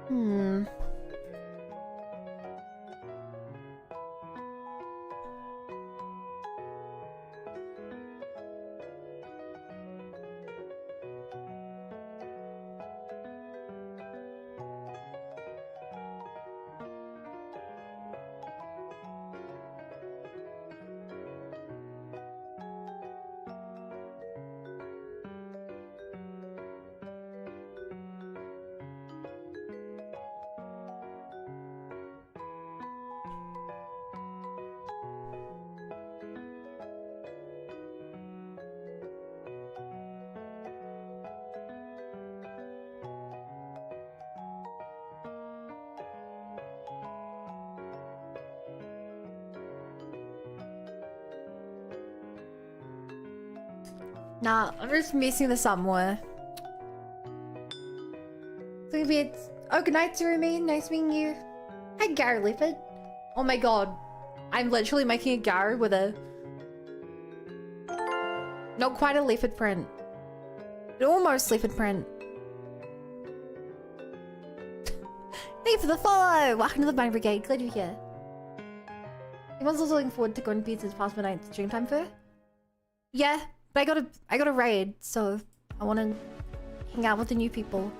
S1: Hmm. Nah, I'm just messing this up more. It's gonna be oh, good night, Zurumi. Nice meeting you. Hi, Gar Leopard. Oh my god. I'm literally making a Gar with a... Not quite a leopard print. But almost leopard print. Thank you for the follow! Welcome to the Mine Brigade. Glad you're here. Everyone's also looking forward to going to pizza's past midnight stream time for? Yeah, but I got a raid, so I want to hang out with the new people.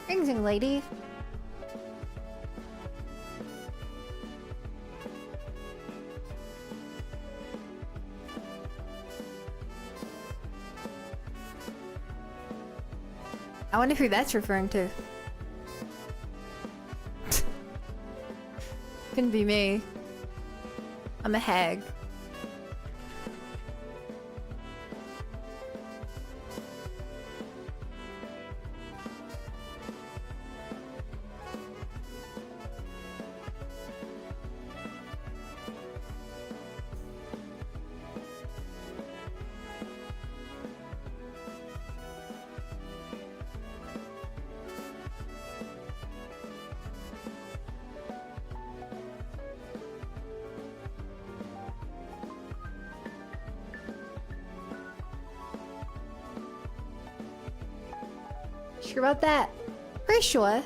S1: Rings in, lady. I wonder who that's referring to. Couldn't be me. I'm a hag. Sure about that? Pretty sure.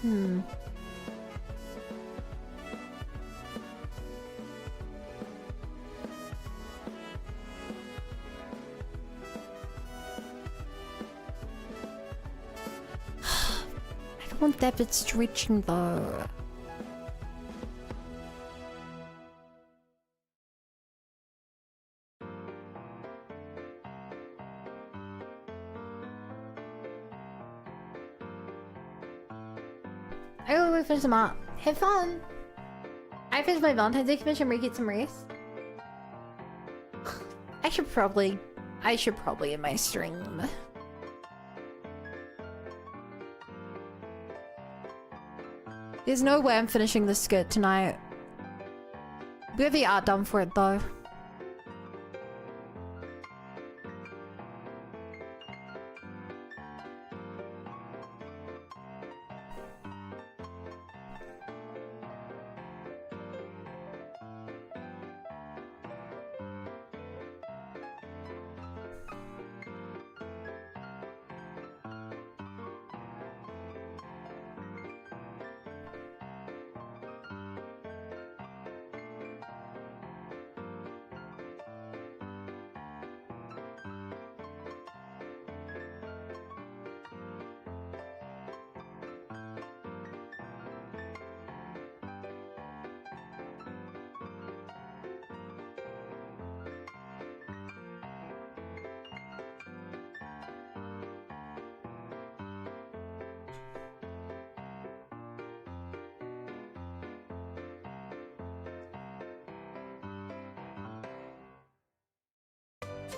S1: Hmm. I don't want that bit stretching though. I will finish them up. Have fun. I finished my Valentine's Day commission. I'm gonna get some rest. I should probably end my stream. There's no way I'm finishing this skirt tonight. We have the art done for it though.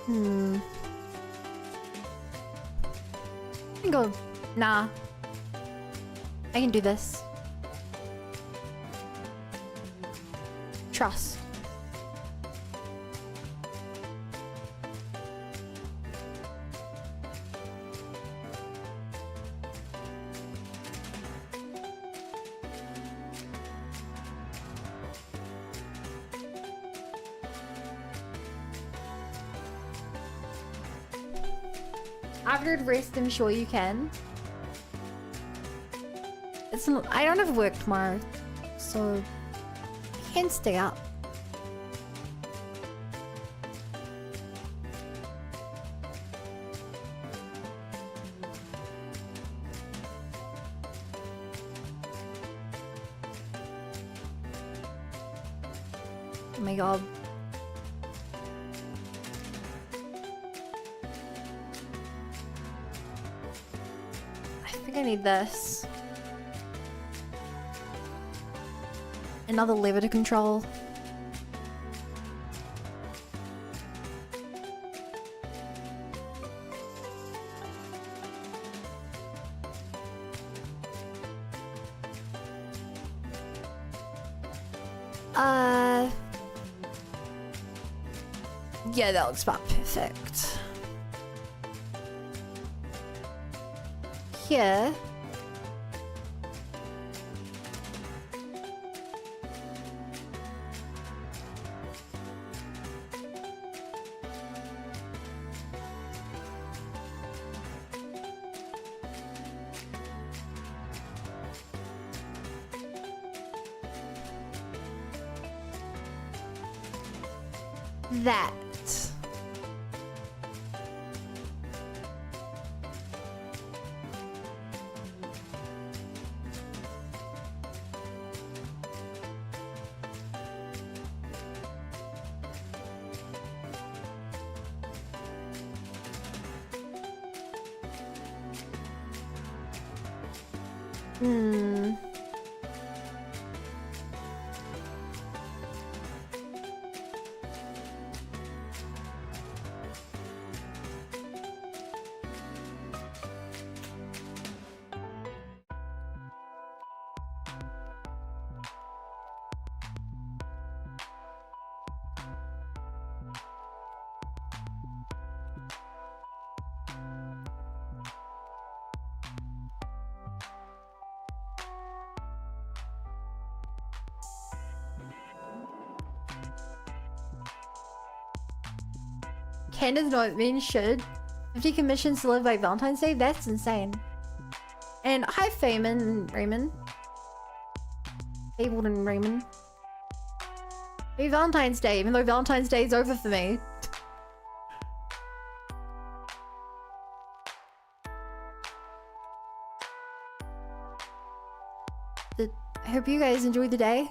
S1: I can go. Nah. I can do this. Trust. After rest, I'm sure you can. It's not, I don't have work tomorrow, so I can stay up. Oh my god. I need this. Another lever to control. Yeah, that looks about perfect. Here. That. Can does not mean should. 50 commissions delivered by Valentine's Day? That's insane. And hi, Feynman and Raymond. Abel and Raymond. Happy Valentine's Day, even though Valentine's Day is over for me. I hope you guys enjoyed the day.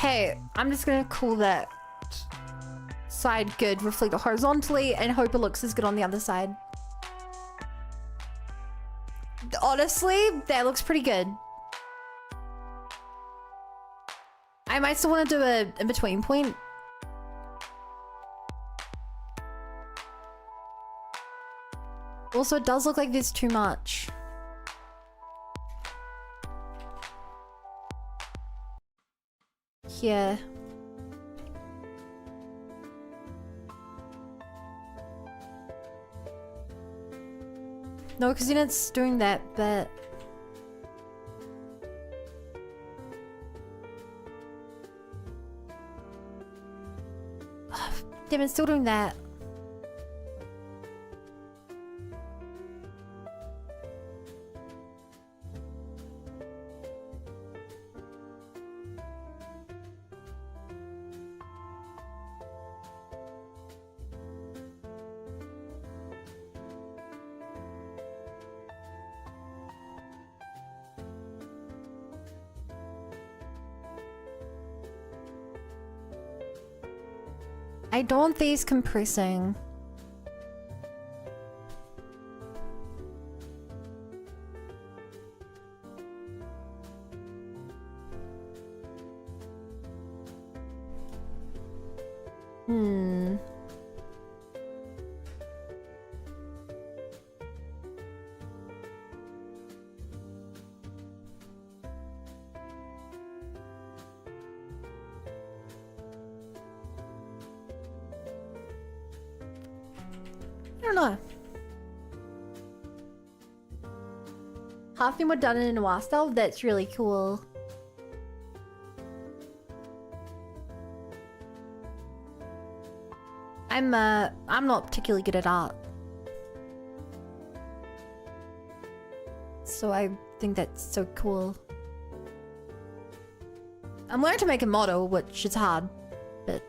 S1: Okay, I'm just gonna call that side good, reflect it horizontally, and hope it looks as good on the other side. Honestly, that looks pretty good. I might still want to do a in-between point. Also, it does look like there's too much. Yeah. No, because then it's doing that, but... Damn, it's still doing that. I don't want these compressing. I don't know. Half of them were done in a noir style. That's really cool. I'm not particularly good at art, so I think that's so cool. I'm learning to make a model, which is hard, but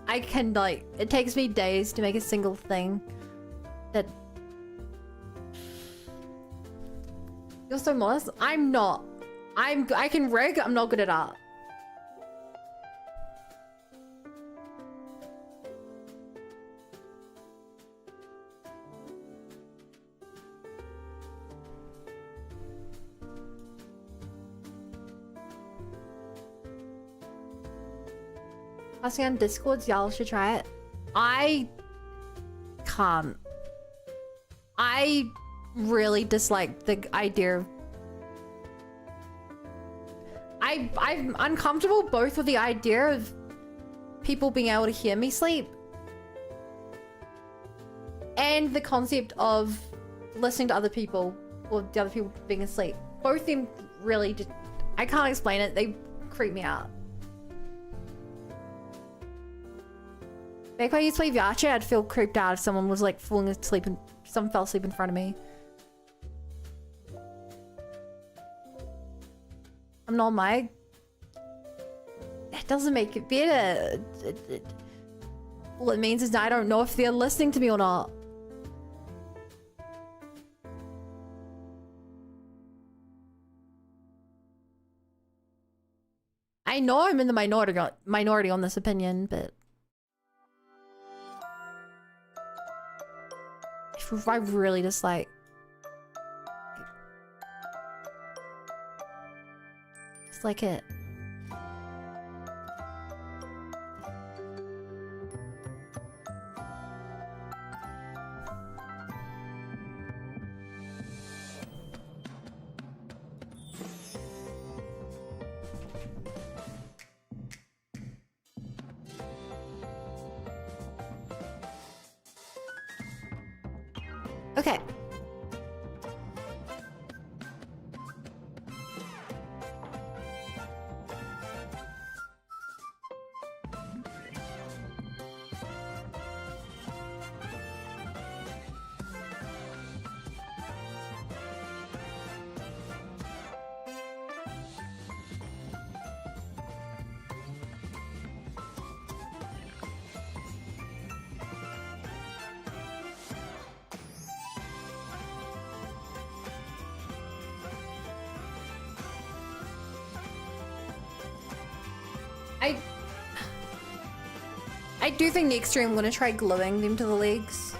S1: I can, like, it takes me days to make a single thing that... You're so modest. I'm not. I can rig, I'm not good at art. Passing on Discord, y'all should try it. I can't. I really dislike the idea of... I'm uncomfortable both with the idea of people being able to hear me sleep and the concept of listening to other people or the other people being asleep. Both of them really just... I can't explain it. They creep me out. Back when I used to play Yacha, I'd feel creeped out if someone was like falling asleep and someone fell asleep in front of me. I'm not Mike. That doesn't make it better. All it means is that I don't know if they're listening to me or not. I know I'm in the minority on this opinion, but... I really dislike... Dislike it. Okay. I do think next stream I'm gonna try gluing them to the legs.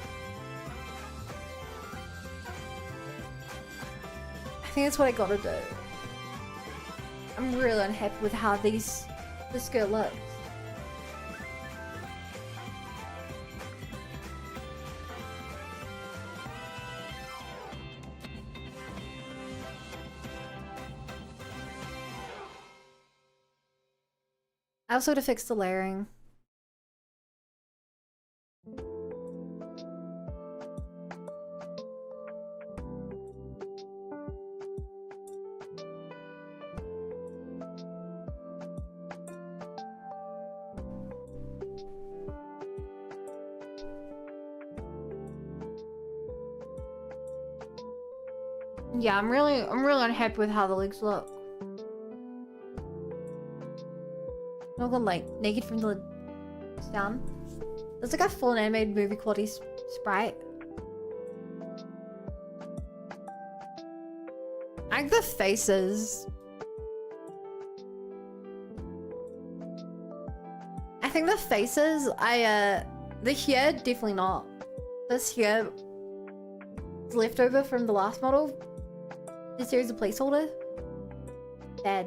S1: I think that's what I gotta do. I'm really unhappy with how this skirt looks. I also gotta fix the layering. Yeah, I'm really unhappy with how the legs look. Not gonna like naked from the legs down. It's like a full animated movie quality sprite. I like the faces. I think the faces, the hair, definitely not. This hair is leftover from the last model. This here is a placeholder. Bad.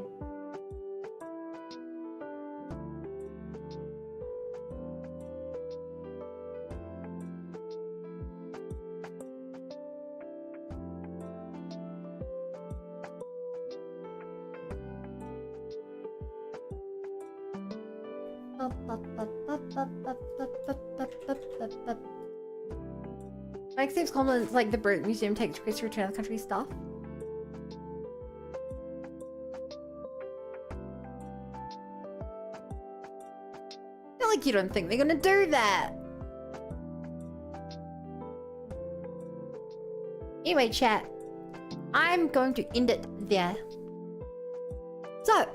S1: Mike saves compliments like the Brit Museum takes requests to return to the country stuff. I feel like you don't think they're gonna do that. Anyway, chat, I'm going to end it there. So,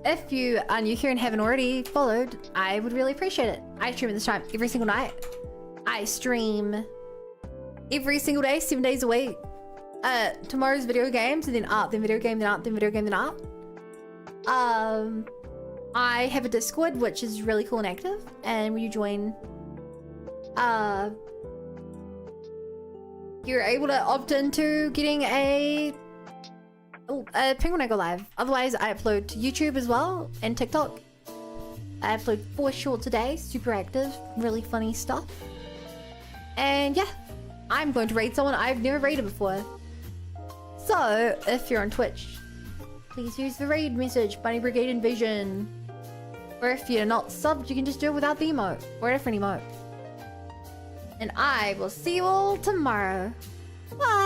S1: if you are new here and haven't already followed, I would really appreciate it. I stream at this time every single night. I stream every single day, 7 days a week. Tomorrow's video games, and then art, then video game, then art, then video game, then art. I have a Discord, which is really cool and active. And when you join, you're able to opt into getting a ping when I go live. Otherwise, I upload to YouTube as well and TikTok. I upload 4 shorts a day, super active, really funny stuff. And yeah, I'm going to raid someone I've never raided before. So, if you're on Twitch, please use the raid message, Bunny Brigade Invasion. Or if you're not subbed, you can just do it without the emote, or a different emote. And I will see you all tomorrow. Bye!